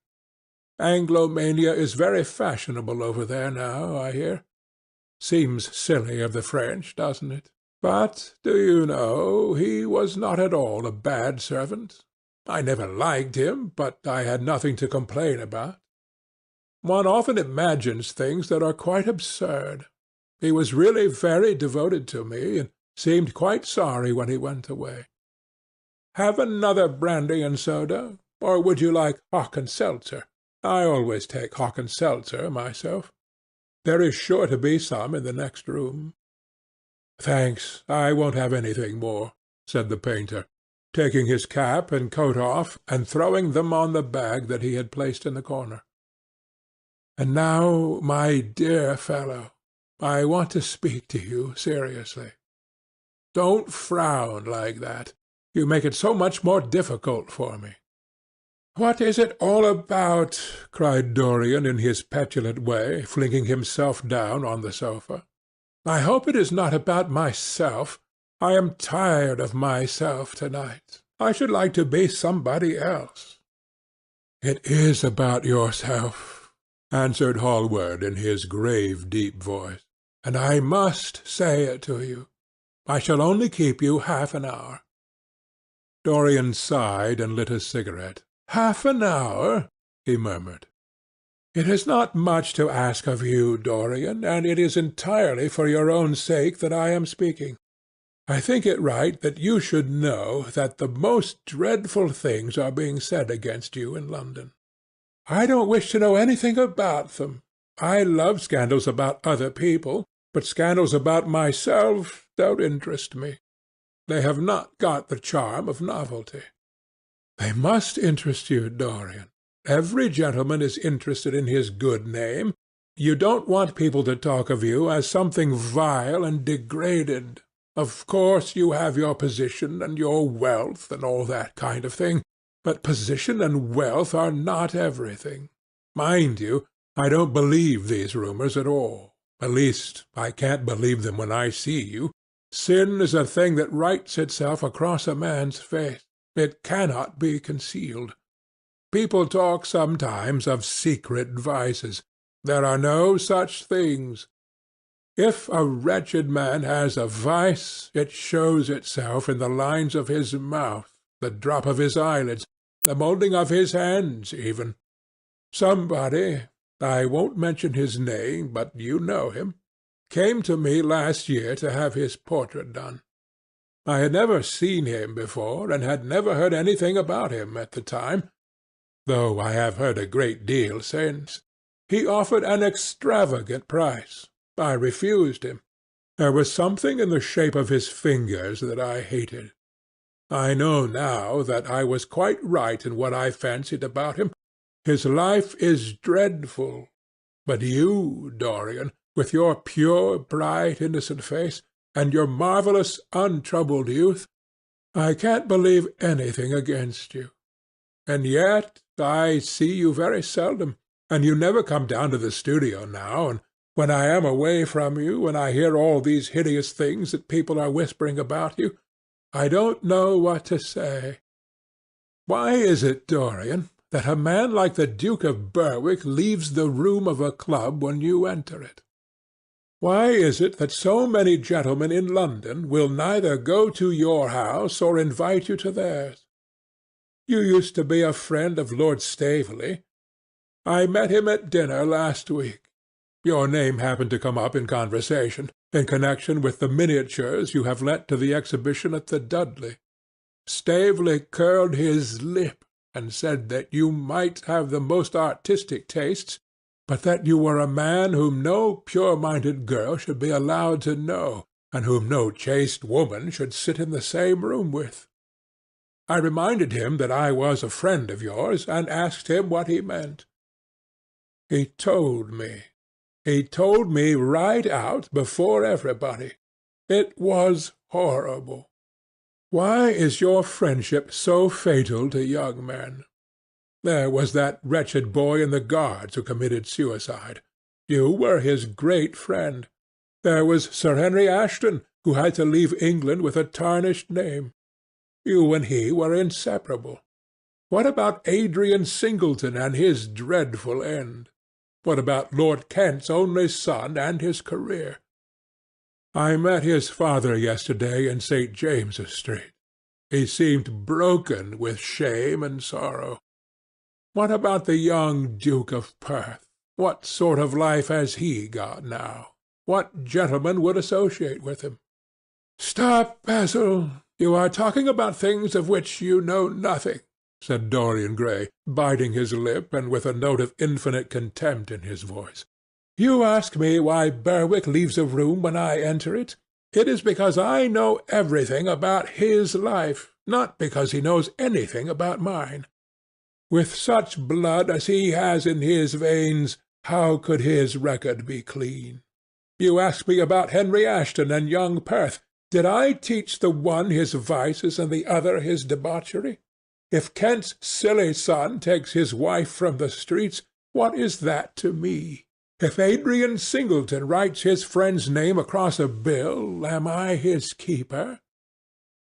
S2: Anglomania is very fashionable over there now, I hear. Seems silly of the French, doesn't it? But, do you know, he was not at all a bad servant. I never liked him, but I had nothing to complain about. One often imagines things that are quite absurd. He was really very devoted to me, and seemed quite sorry when he went away. Have another brandy and soda, or would you like hock and seltzer? I always take hock and seltzer myself. There is sure to be some in the next room. Thanks, I won't have anything more, said the painter, taking his cap and coat off and throwing them on the bag that he had placed in the corner. And now, my dear fellow, I want to speak to you seriously. Don't frown like that. You make it so much more difficult for me. What is it all about? Cried Dorian in his petulant way, flinging himself down on the sofa. I hope it is not about myself. I am tired of myself tonight. I should like to be somebody else. It is about yourself, answered Hallward in his grave, deep voice, and I must say it to you. I shall only keep you half an hour. Dorian sighed and lit a cigarette. Half an hour? He murmured. It is not much to ask of you, Dorian, and it is entirely for your own sake that I am speaking. I think it right that you should know that the most dreadful things are being said against you in London. I don't wish to know anything about them. I love scandals about other people, but scandals about myself don't interest me. They have not got the charm of novelty. They must interest you, Dorian. Every gentleman is interested in his good name. You don't want people to talk of you as something vile and degraded. Of course you have your position and your wealth and all that kind of thing, but position and wealth are not everything. Mind you, I don't believe these rumours at all. At least, I can't believe them when I see you. Sin is a thing that writes itself across a man's face. It cannot be concealed. People talk sometimes of secret vices. There are no such things. If a wretched man has a vice, it shows itself in the lines of his mouth, the drop of his eyelids, the moulding of his hands even. Somebody, I won't mention his name, but you know him, came to me last year to have his portrait done. I had never seen him before, and had never heard anything about him at the time, though I have heard a great deal since. He offered an extravagant price. I refused him. There was something in the shape of his fingers that I hated. I know now that I was quite right in what I fancied about him. His life is dreadful. But you, Dorian, with your pure, bright, innocent face, and your marvellous, untroubled youth, I can't believe anything against you. And yet I see you very seldom, and you never come down to the studio now, and when I am away from you, and I hear all these hideous things that people are whispering about you, I don't know what to say. Why is it, Dorian, that a man like the Duke of Berwick leaves the room of a club when you enter it? Why is it that so many gentlemen in London will neither go to your house or invite you to theirs? You used to be a friend of Lord Staveley. I met him at dinner last week. Your name happened to come up in conversation, in connection with the miniatures you have lent to the exhibition at the Dudley. Staveley curled his lip and said that you might have the most artistic tastes, but that you were a man whom no pure-minded girl should be allowed to know, and whom no chaste woman should sit in the same room with. I reminded him that I was a friend of yours, and asked him what he meant. He told me. He told me right out before everybody. It was horrible. Why is your friendship so fatal to young men? There was that wretched boy in the Guards who committed suicide. You were his great friend. There was Sir Henry Ashton, who had to leave England with a tarnished name. You and he were inseparable. What about Adrian Singleton and his dreadful end? What about Lord Kent's only son and his career? I met his father yesterday in St. James's Street. He seemed broken with shame and sorrow. What about the young Duke of Perth? What sort of life has he got now? What gentleman would associate with him? Stop, Basil. You are talking about things of which you know nothing, said Dorian Gray, biting his lip and with a note of infinite contempt in his voice. You ask me why Berwick leaves a room when I enter it? It is because I know everything about his life, not because he knows anything about mine. With such blood as he has in his veins, how could his record be clean? You ask me about Henry Ashton and young Perth. Did I teach the one his vices and the other his debauchery? If Kent's silly son takes his wife from the streets, what is that to me? If Adrian Singleton writes his friend's name across a bill, am I his keeper?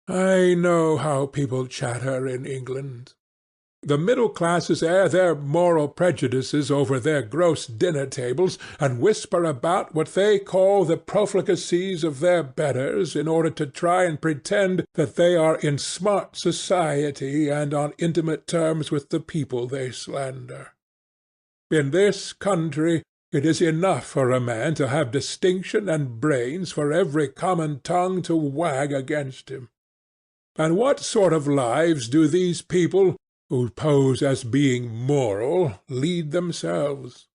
S2: I know how people chatter in England. The middle classes air their moral prejudices over their gross dinner-tables, and whisper about what they call the profligacies of their betters in order to try and pretend that they are in smart society and on intimate terms with the people they slander. In this country it is enough for a man to have distinction and brains for every common tongue to wag against him. And what sort of lives do these people, who pose as being moral, lead themselves?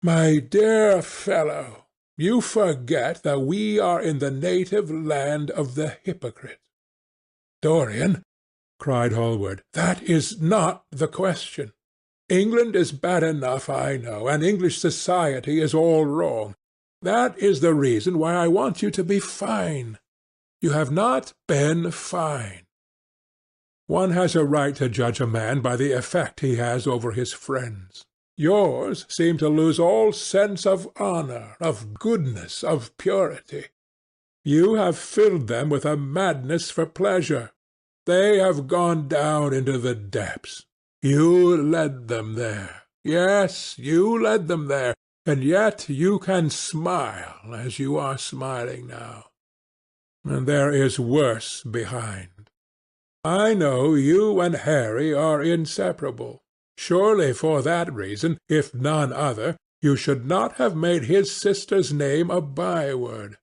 S2: My dear fellow, you forget that we are in the native land of the hypocrite. Dorian, cried Hallward, that is not the question. England is bad enough, I know, and English society is all wrong. That is the reason why I want you to be fine. You have not been fine. One has a right to judge a man by the effect he has over his friends. Yours seem to lose all sense of honour, of goodness, of purity. You have filled them with a madness for pleasure. They have gone down into the depths. You led them there. Yes, you led them there, and yet you can smile as you are smiling now. And there is worse behind. I know you and Harry are inseparable. Surely for that reason, if none other, you should not have made his sister's name a byword.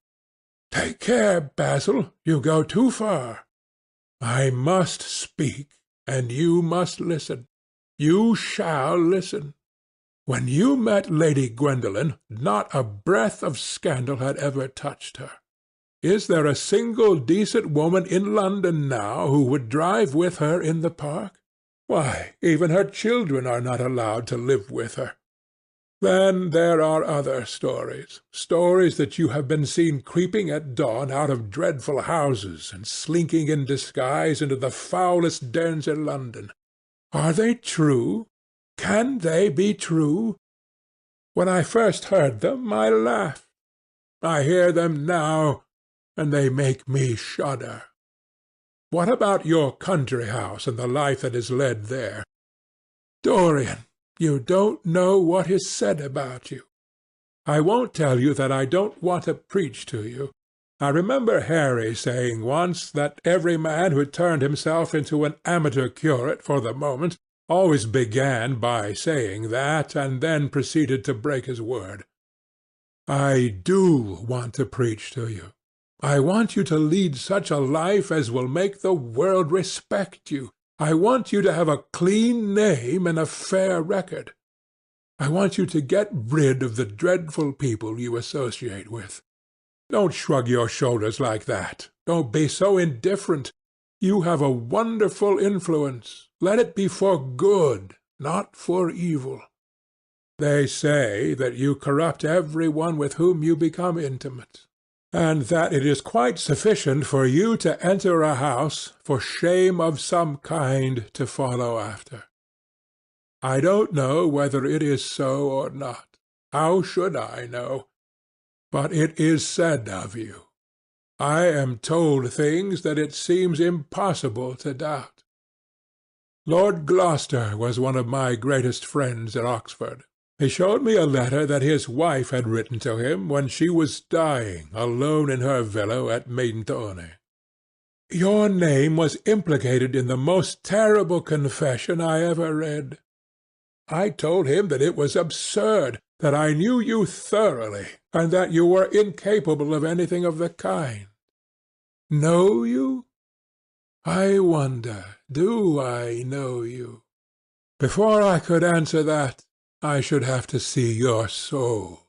S2: Take care, Basil, you go too far. I must speak, and you must listen. You shall listen. When you met Lady Gwendolen, not a breath of scandal had ever touched her. Is there a single decent woman in London now who would drive with her in the park? Why, even her children are not allowed to live with her. Then there are other stories, stories that you have been seen creeping at dawn out of dreadful houses and slinking in disguise into the foulest dens in London. Are they true? Can they be true? When I first heard them, I laughed. I hear them now, and they make me shudder. What about your country house and the life that is led there? Dorian, you don't know what is said about you. I won't tell you that I don't want to preach to you. I remember Harry saying once that every man who turned himself into an amateur curate for the moment always began by saying that, and then proceeded to break his word. I do want to preach to you. I want you to lead such a life as will make the world respect you. I want you to have a clean name and a fair record. I want you to get rid of the dreadful people you associate with. Don't shrug your shoulders like that. Don't be so indifferent. You have a wonderful influence. Let it be for good, not for evil. They say that you corrupt every one with whom you become intimate, and that it is quite sufficient for you to enter a house for shame of some kind to follow after. I don't know whether it is so or not. How should I know? But it is said of you. I am told things that it seems impossible to doubt. Lord Gloucester was one of my greatest friends at Oxford. He showed me a letter that his wife had written to him when she was dying alone in her villa at Mentone. Your name was implicated in the most terrible confession I ever read. I told him that it was absurd, that I knew you thoroughly, and that you were incapable of anything of the kind. Know you? I wonder, do I know you? Before I could answer that, I should have to see your soul.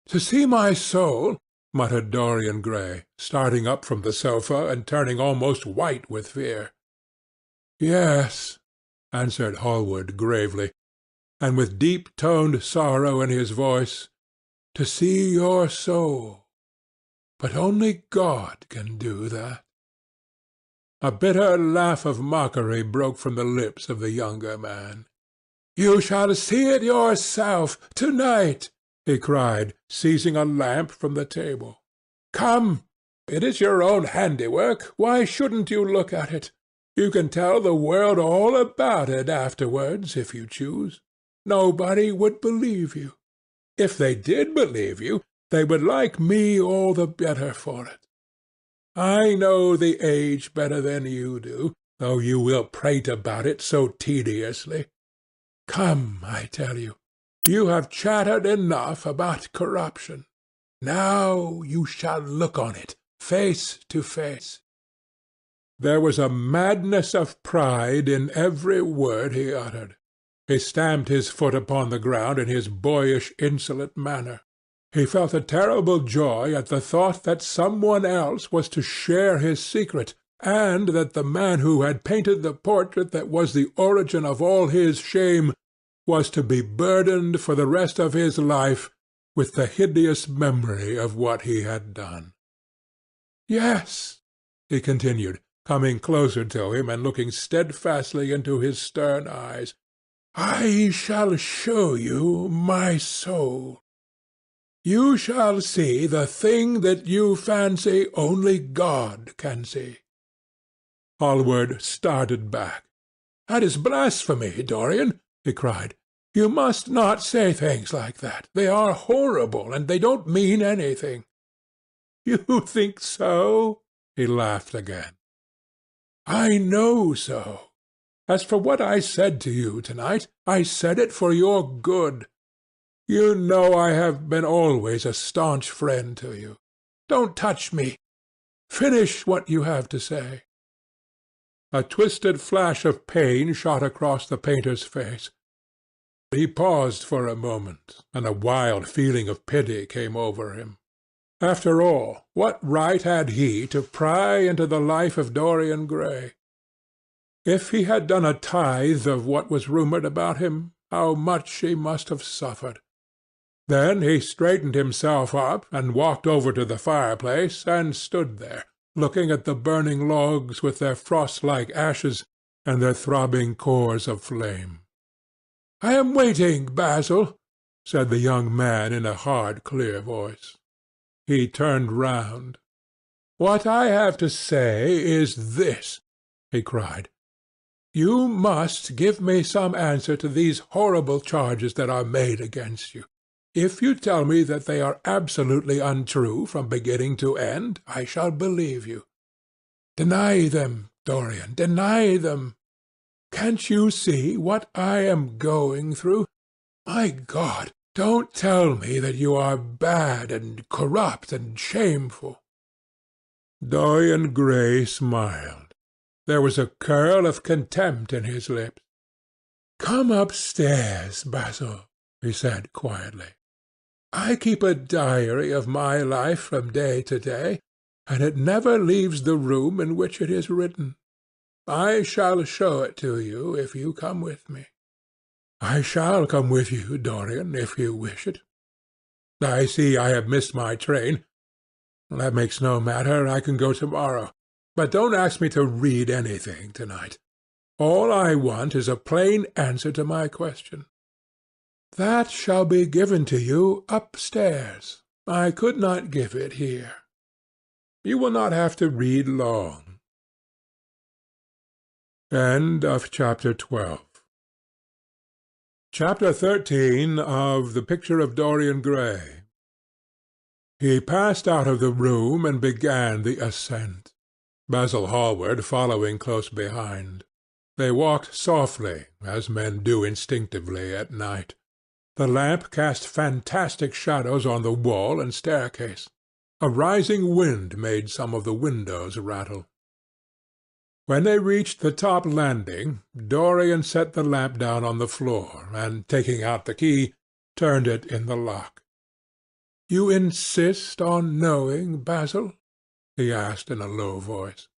S2: To see my soul? Muttered Dorian Gray, starting up from the sofa and turning almost white with fear. Yes, answered Hallward gravely, and with deep-toned sorrow in his voice, to see your soul. But only God can do that. A bitter laugh of mockery broke from the lips of the younger man. You shall see it yourself, to-night, he cried, seizing a lamp from the table. Come, it is your own handiwork. Why shouldn't you look at it? You can tell the world all about it afterwards, if you choose. Nobody would believe you. If they did believe you, they would like me all the better for it. I know the age better than you do, though you will prate about it so tediously. Come, I tell you, you have chattered enough about corruption. Now you shall look on it, face to face. There was a madness of pride in every word he uttered. He stamped his foot upon the ground in his boyish, insolent manner. He felt a terrible joy at the thought that someone else was to share his secret, and that the man who had painted the portrait that was the origin of all his shame was to be burdened for the rest of his life with the hideous memory of what he had done. Yes, he continued, coming closer to him and looking steadfastly into his stern eyes, I shall show you my soul. You shall see the thing that you fancy only God can see. Hallward started back. That is blasphemy, Dorian, he cried. You must not say things like that. They are horrible, and they don't mean anything. You think so? He laughed again. I know so. As for what I said to you tonight, I said it for your good. You know I have been always a staunch friend to you. Don't touch me. Finish what you have to say. A twisted flash of pain shot across the painter's face. He paused for a moment, and a wild feeling of pity came over him. After all, what right had he to pry into the life of Dorian Gray? If he had done a tithe of what was rumoured about him, how much he must have suffered. Then he straightened himself up and walked over to the fireplace and stood there, looking at the burning logs with their frost-like ashes and their throbbing cores of flame. I am waiting, Basil, said the young man in a hard, clear voice. He turned round. What I have to say is this, he cried. You must give me some answer to these horrible charges that are made against you. If you tell me that they are absolutely untrue from beginning to end, I shall believe you. Deny them, Dorian, deny them. Can't you see what I am going through? My God, don't tell me that you are bad and corrupt and shameful. Dorian Gray smiled. There was a curl of contempt in his lips. Come upstairs, Basil, he said quietly. I keep a diary of my life from day to day, and it never leaves the room in which it is written. I shall show it to you if you come with me. I shall come with you, Dorian, if you wish it. I see I have missed my train. That makes no matter. I can go tomorrow. But don't ask me to read anything tonight. All I want is a plain answer to my question. That shall be given to you upstairs. I could not give it here. You will not have to read long. Chapter 12. Chapter 13 of The Picture of Dorian Gray. He passed out of the room and began the ascent, Basil Hallward following close behind. They walked softly, as men do instinctively at night. The lamp cast fantastic shadows on the wall and staircase. A rising wind made some of the windows rattle. When they reached the top landing, Dorian set the lamp down on the floor, and, taking out the key, turned it in the lock. "You insist on knowing, Basil?" he asked in a low voice.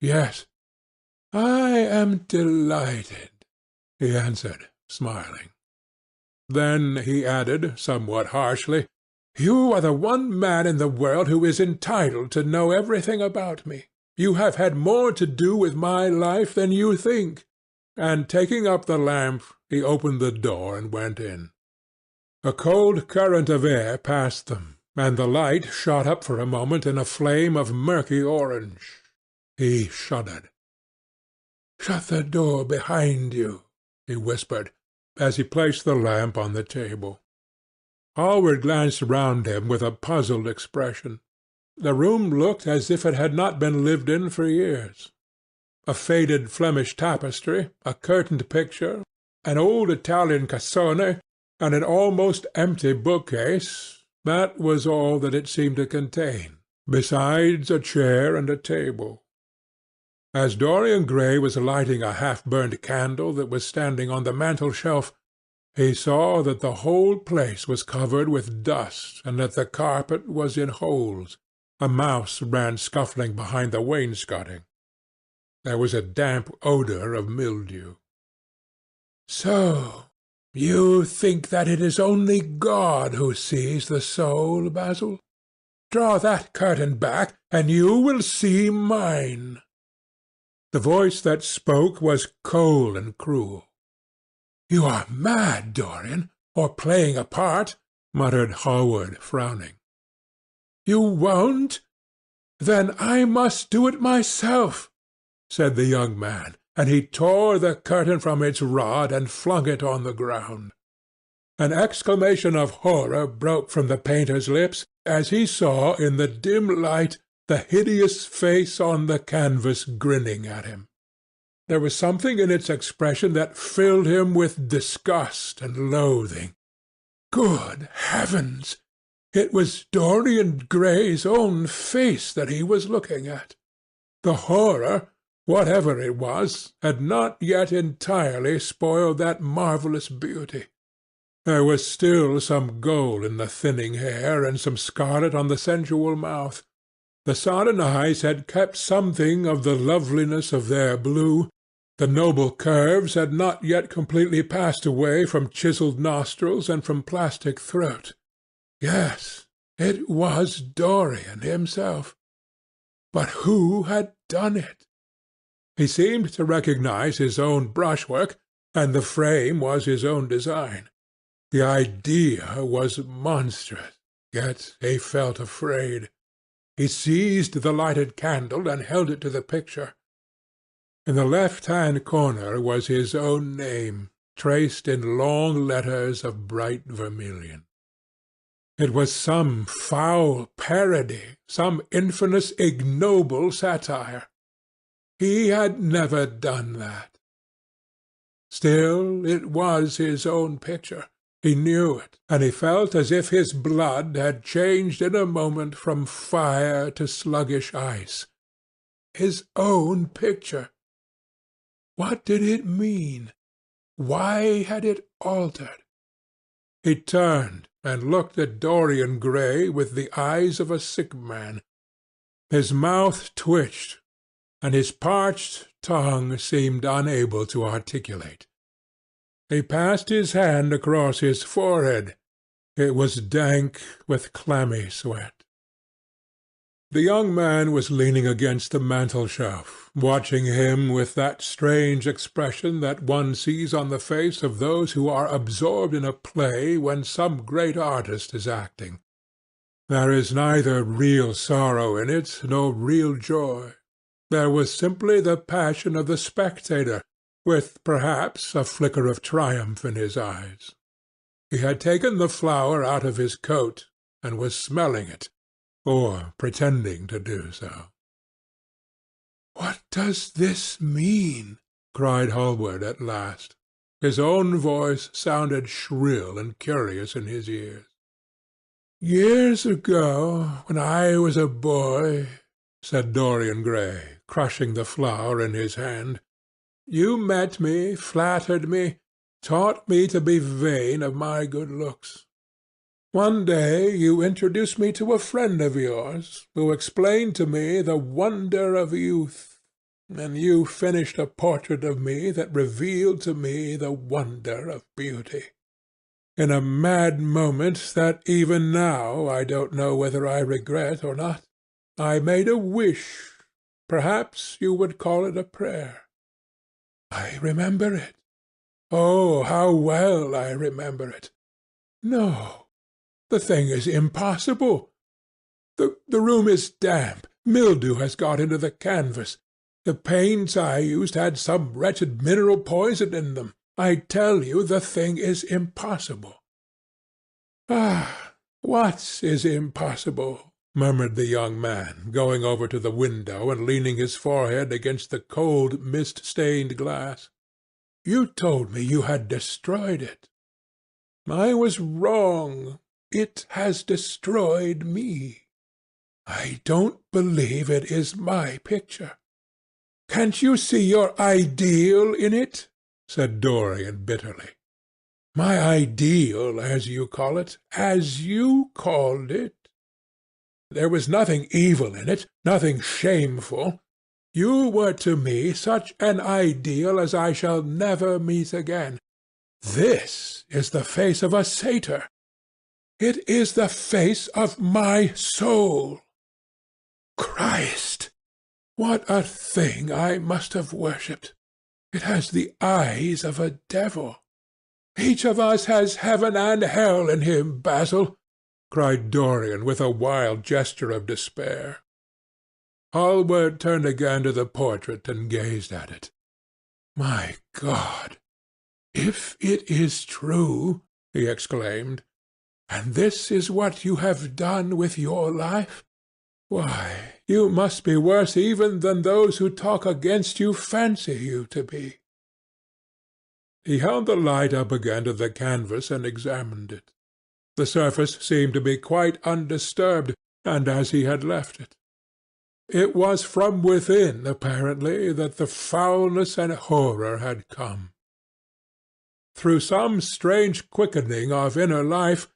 S2: "Yes." "I am delighted," he answered, smiling. Then he added, somewhat harshly, "You are the one man in the world who is entitled to know everything about me. You have had more to do with my life than you think." And taking up the lamp, he opened the door and went in. A cold current of air passed them, and the light shot up for a moment in a flame of murky orange. He shuddered. "Shut the door behind you," he whispered, as he placed the lamp on the table. Hallward glanced round him with a puzzled expression. The room looked as if it had not been lived in for years. A faded Flemish tapestry, a curtained picture, an old Italian cassone, and an almost empty bookcase—that was all that it seemed to contain, besides a chair and a table. As Dorian Gray was lighting a half-burned candle that was standing on the mantel-shelf, he saw that the whole place was covered with dust, and that the carpet was in holes. A mouse ran scuffling behind the wainscoting. There was a damp odour of mildew. "So you think that it is only God who sees the soul, Basil? Draw that curtain back, and you will see mine." The voice that spoke was cold and cruel. "You are mad, Dorian, or playing a part," muttered Hallward, frowning. "You won't? Then I must do it myself," said the young man, and he tore the curtain from its rod and flung it on the ground. An exclamation of horror broke from the painter's lips as he saw in the dim light the hideous face on the canvas grinning at him. There was something in its expression that filled him with disgust and loathing. Good heavens! It was Dorian Gray's own face that he was looking at. The horror, whatever it was, had not yet entirely spoiled that marvellous beauty. There was still some gold in the thinning hair and some scarlet on the sensual mouth. The sodden eyes had kept something of the loveliness of their blue. The noble curves had not yet completely passed away from chiselled nostrils and from plastic throat. Yes, it was Dorian himself. But who had done it? He seemed to recognize his own brushwork, and the frame was his own design. The idea was monstrous, yet he felt afraid. He seized the lighted candle and held it to the picture. In the left-hand corner was his own name, traced in long letters of bright vermilion. It was some foul parody, some infamous, ignoble satire. He had never done that. Still, it was his own picture. He knew it, and he felt as if his blood had changed in a moment from fire to sluggish ice. His own picture! What did it mean? Why had it altered? He turned and looked at Dorian Gray with the eyes of a sick man. His mouth twitched, and his parched tongue seemed unable to articulate. He passed his hand across his forehead. It was dank with clammy sweat. The young man was leaning against the mantel-shelf, watching him with that strange expression that one sees on the face of those who are absorbed in a play when some great artist is acting. There is neither real sorrow in it nor real joy. There was simply the passion of the spectator, with perhaps a flicker of triumph in his eyes. He had taken the flower out of his coat, and was smelling it, or pretending to do so. "What does this mean?" cried Hallward at last. His own voice sounded shrill and curious in his ears. "Years ago, when I was a boy," said Dorian Gray, crushing the flower in his hand, "you met me, flattered me, taught me to be vain of my good looks. One day you introduced me to a friend of yours, who explained to me the wonder of youth, and you finished a portrait of me that revealed to me the wonder of beauty. In a mad moment that even now I don't know whether I regret or not, I made a wish. Perhaps you would call it a prayer. I remember it. Oh, how well I remember it! No, the thing is impossible. The room is damp. Mildew has got into the canvas. The paints I used had some wretched mineral poison in them. I tell you the thing is impossible." "Ah, what is impossible?" murmured the young man, going over to the window and leaning his forehead against the cold, mist-stained glass. "You told me you had destroyed it. I was wrong. It has destroyed me. I don't believe it is my picture." "Can't you see your ideal in it?" said Dorian bitterly. "My ideal, as you call it, as you called it. There was nothing evil in it, nothing shameful. You were to me such an ideal as I shall never meet again. This is the face of a satyr. It is the face of my soul. Christ! What a thing I must have worshipped! It has the eyes of a devil. Each of us has heaven and hell in him, Basil," cried Dorian with a wild gesture of despair. Hallward turned again to the portrait and gazed at it. "My God! If it is true," he exclaimed, "and this is what you have done with your life, why, you must be worse even than those who talk against you fancy you to be." He held the light up again to the canvas and examined it. The surface seemed to be quite undisturbed, and as he had left it. It was from within, apparently, that the foulness and horror had come. Through some strange quickening of inner life,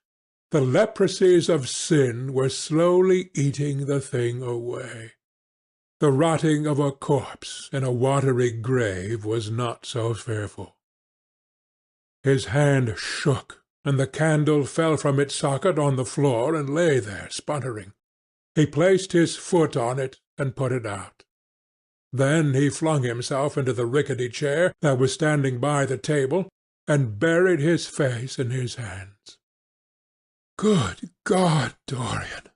S2: the leprosies of sin were slowly eating the thing away. The rotting of a corpse in a watery grave was not so fearful. His hand shook, and the candle fell from its socket on the floor and lay there sputtering. He placed his foot on it and put it out. Then he flung himself into the rickety chair that was standing by the table, and buried his face in his hands. "Good God, Dorian!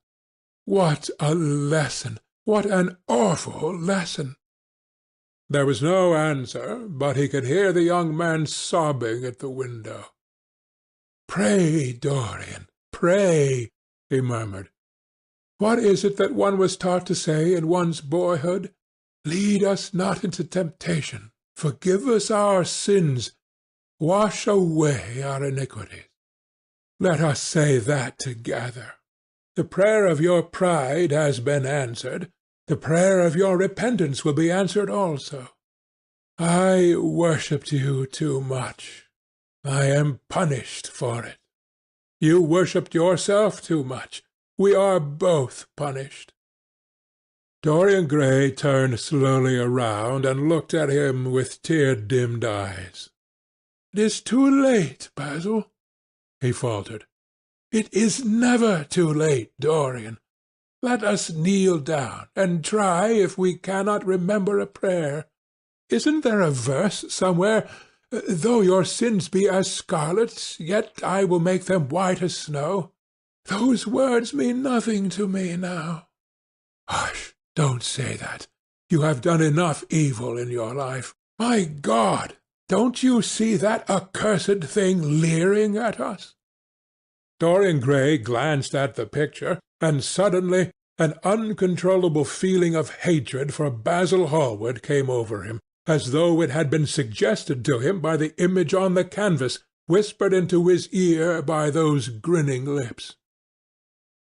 S2: What a lesson! What an awful lesson!" There was no answer, but he could hear the young man sobbing at the window. "Pray, Dorian, pray," he murmured. "What is it that one was taught to say in one's boyhood? Lead us not into temptation. Forgive us our sins. Wash away our iniquities. Let us say that together. The prayer of your pride has been answered. The prayer of your repentance will be answered also. I worshipped you too much. I am punished for it. You worshipped yourself too much. We are both punished." Dorian Gray turned slowly around and looked at him with tear-dimmed eyes. "It is too late, Basil," he faltered. "It is never too late, Dorian. Let us kneel down and try if we cannot remember a prayer. Isn't there a verse somewhere? Though your sins be as scarlet, yet I will make them white as snow. Those words mean nothing to me now." "Hush! Don't say that. You have done enough evil in your life. My God! Don't you see that accursed thing leering at us?" Dorian Gray glanced at the picture, and suddenly an uncontrollable feeling of hatred for Basil Hallward came over him, as though it had been suggested to him by the image on the canvas, whispered into his ear by those grinning lips.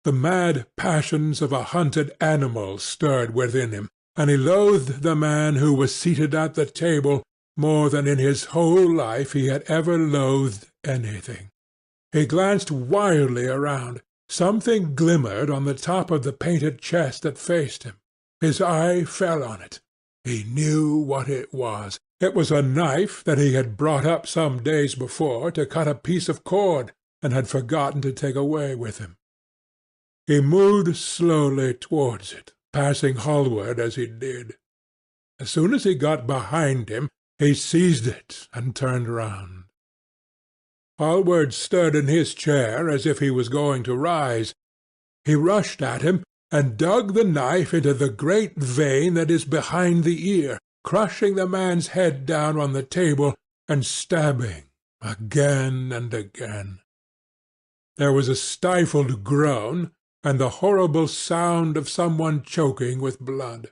S2: The mad passions of a hunted animal stirred within him, and he loathed the man who was seated at the table more than in his whole life he had ever loathed anything. He glanced wildly around. Something glimmered on the top of the painted chest that faced him. His eye fell on it. He knew what it was. It was a knife that he had brought up some days before to cut a piece of cord, and had forgotten to take away with him. He moved slowly towards it, passing Hallward as he did. As soon as he got behind him, he seized it and turned round. Hallward stirred in his chair as if he was going to rise. He rushed at him, and dug the knife into the great vein that is behind the ear, crushing the man's head down on the table, and stabbing again and again. There was a stifled groan, and the horrible sound of someone choking with blood.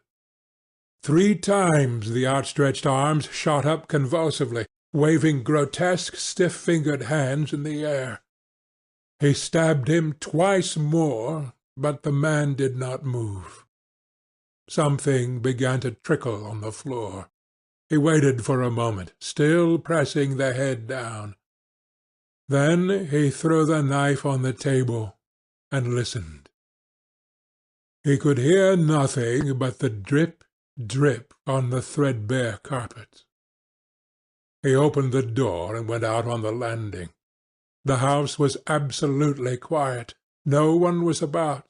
S2: 3 times the outstretched arms shot up convulsively, waving grotesque, stiff-fingered hands in the air. He stabbed him twice more, but the man did not move. Something began to trickle on the floor. He waited for a moment, still pressing the head down. Then he threw the knife on the table and listened. He could hear nothing but the drip, drip on the threadbare carpet. He opened the door and went out on the landing. The house was absolutely quiet. No one was about.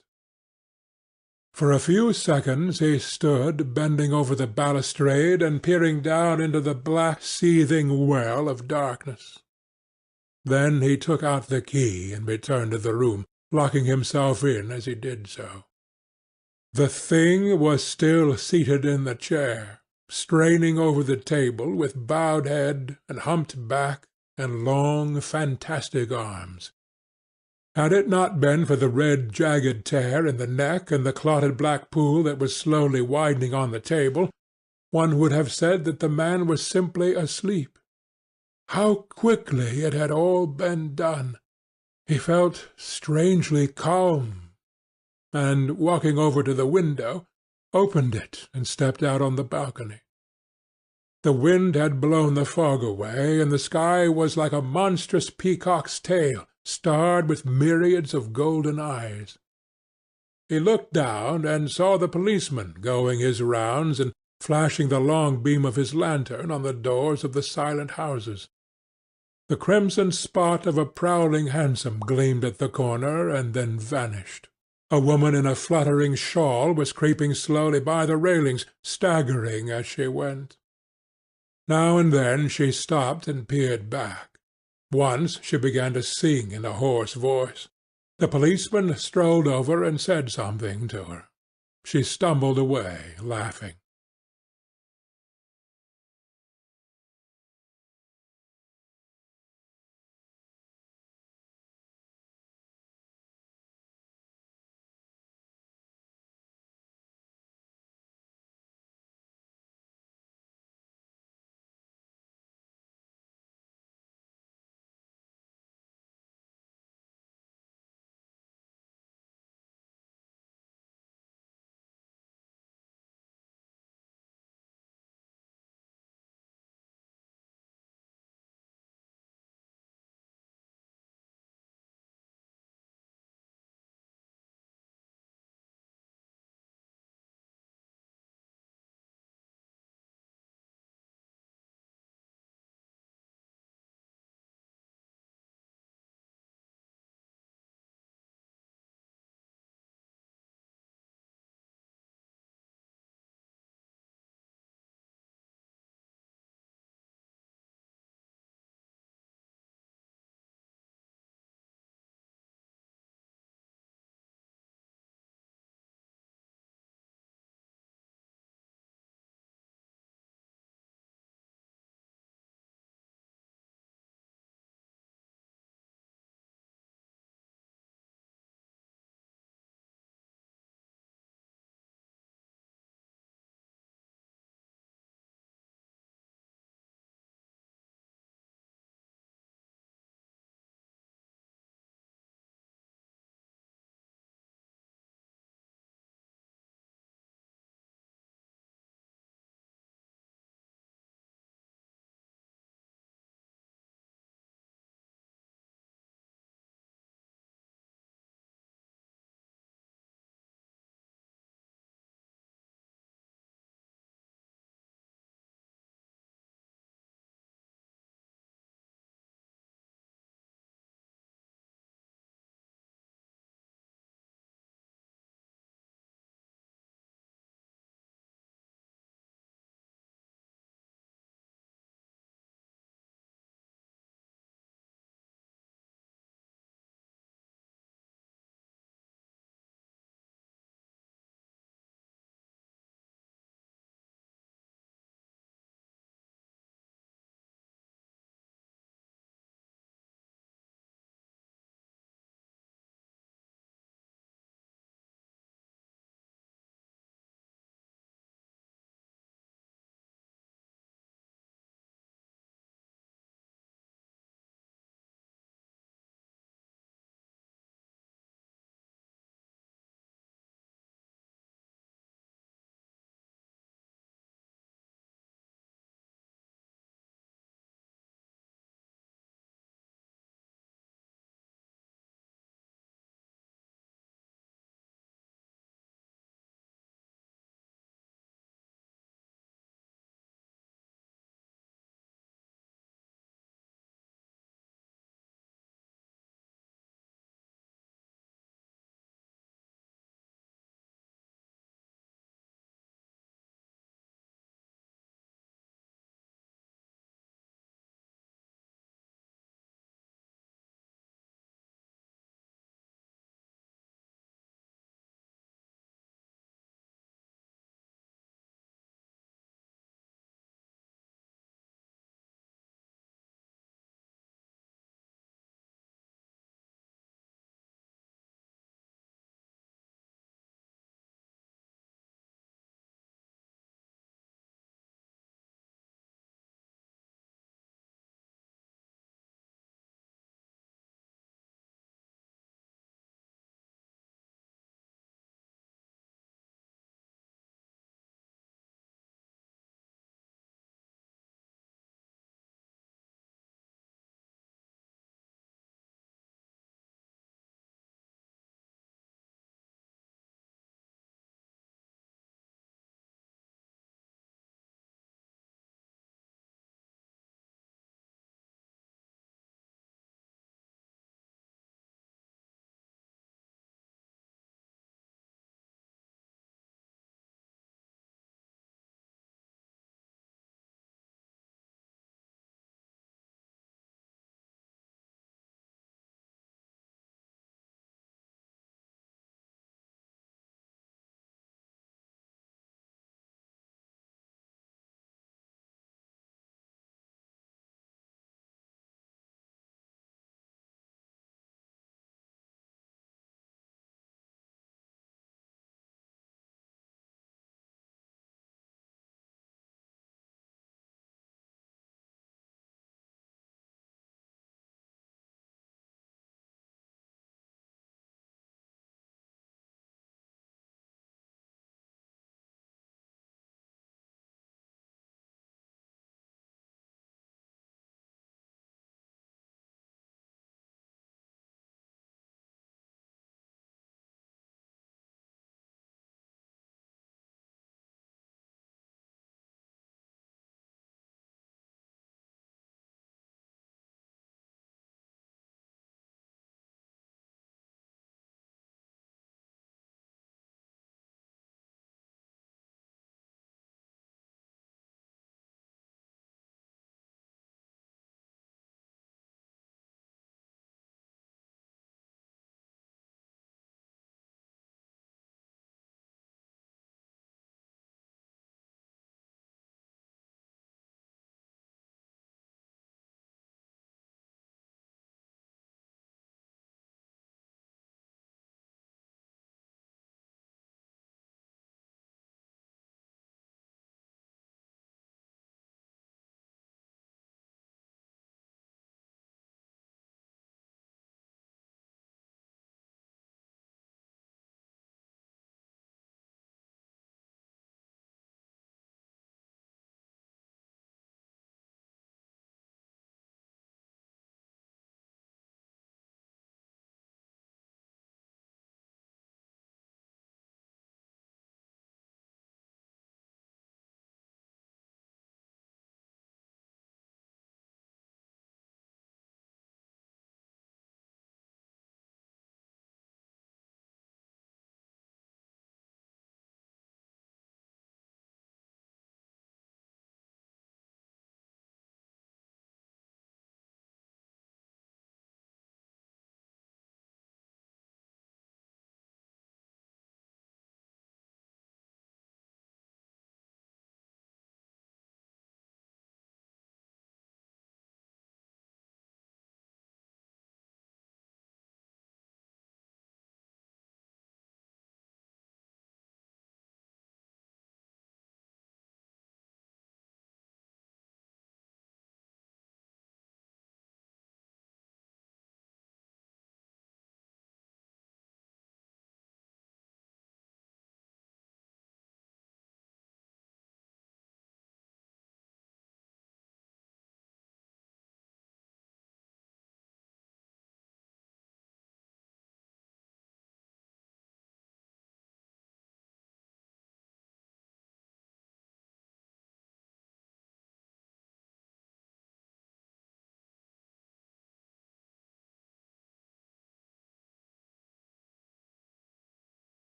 S2: For a few seconds he stood, bending over the balustrade and peering down into the black, seething well of darkness. Then he took out the key and returned to the room, locking himself in as he did so. The thing was still seated in the chair, straining over the table with bowed head and humped back and long, fantastic arms. Had it not been for the red, jagged tear in the neck and the clotted black pool that was slowly widening on the table, one would have said that the man was simply asleep. How quickly it had all been done! He felt strangely calm, and, walking over to the window, opened it and stepped out on the balcony. The wind had blown the fog away, and the sky was like a monstrous peacock's tail, starred with myriads of golden eyes. He looked down and saw the policeman going his rounds and flashing the long beam of his lantern on the doors of the silent houses. The crimson spot of a prowling hansom gleamed at the corner and then vanished. A woman in a fluttering shawl was creeping slowly by the railings, staggering as she went. Now and then she stopped and peered back. Once she began to sing in a hoarse voice. The policeman strolled over and said something to her. She stumbled away, laughing.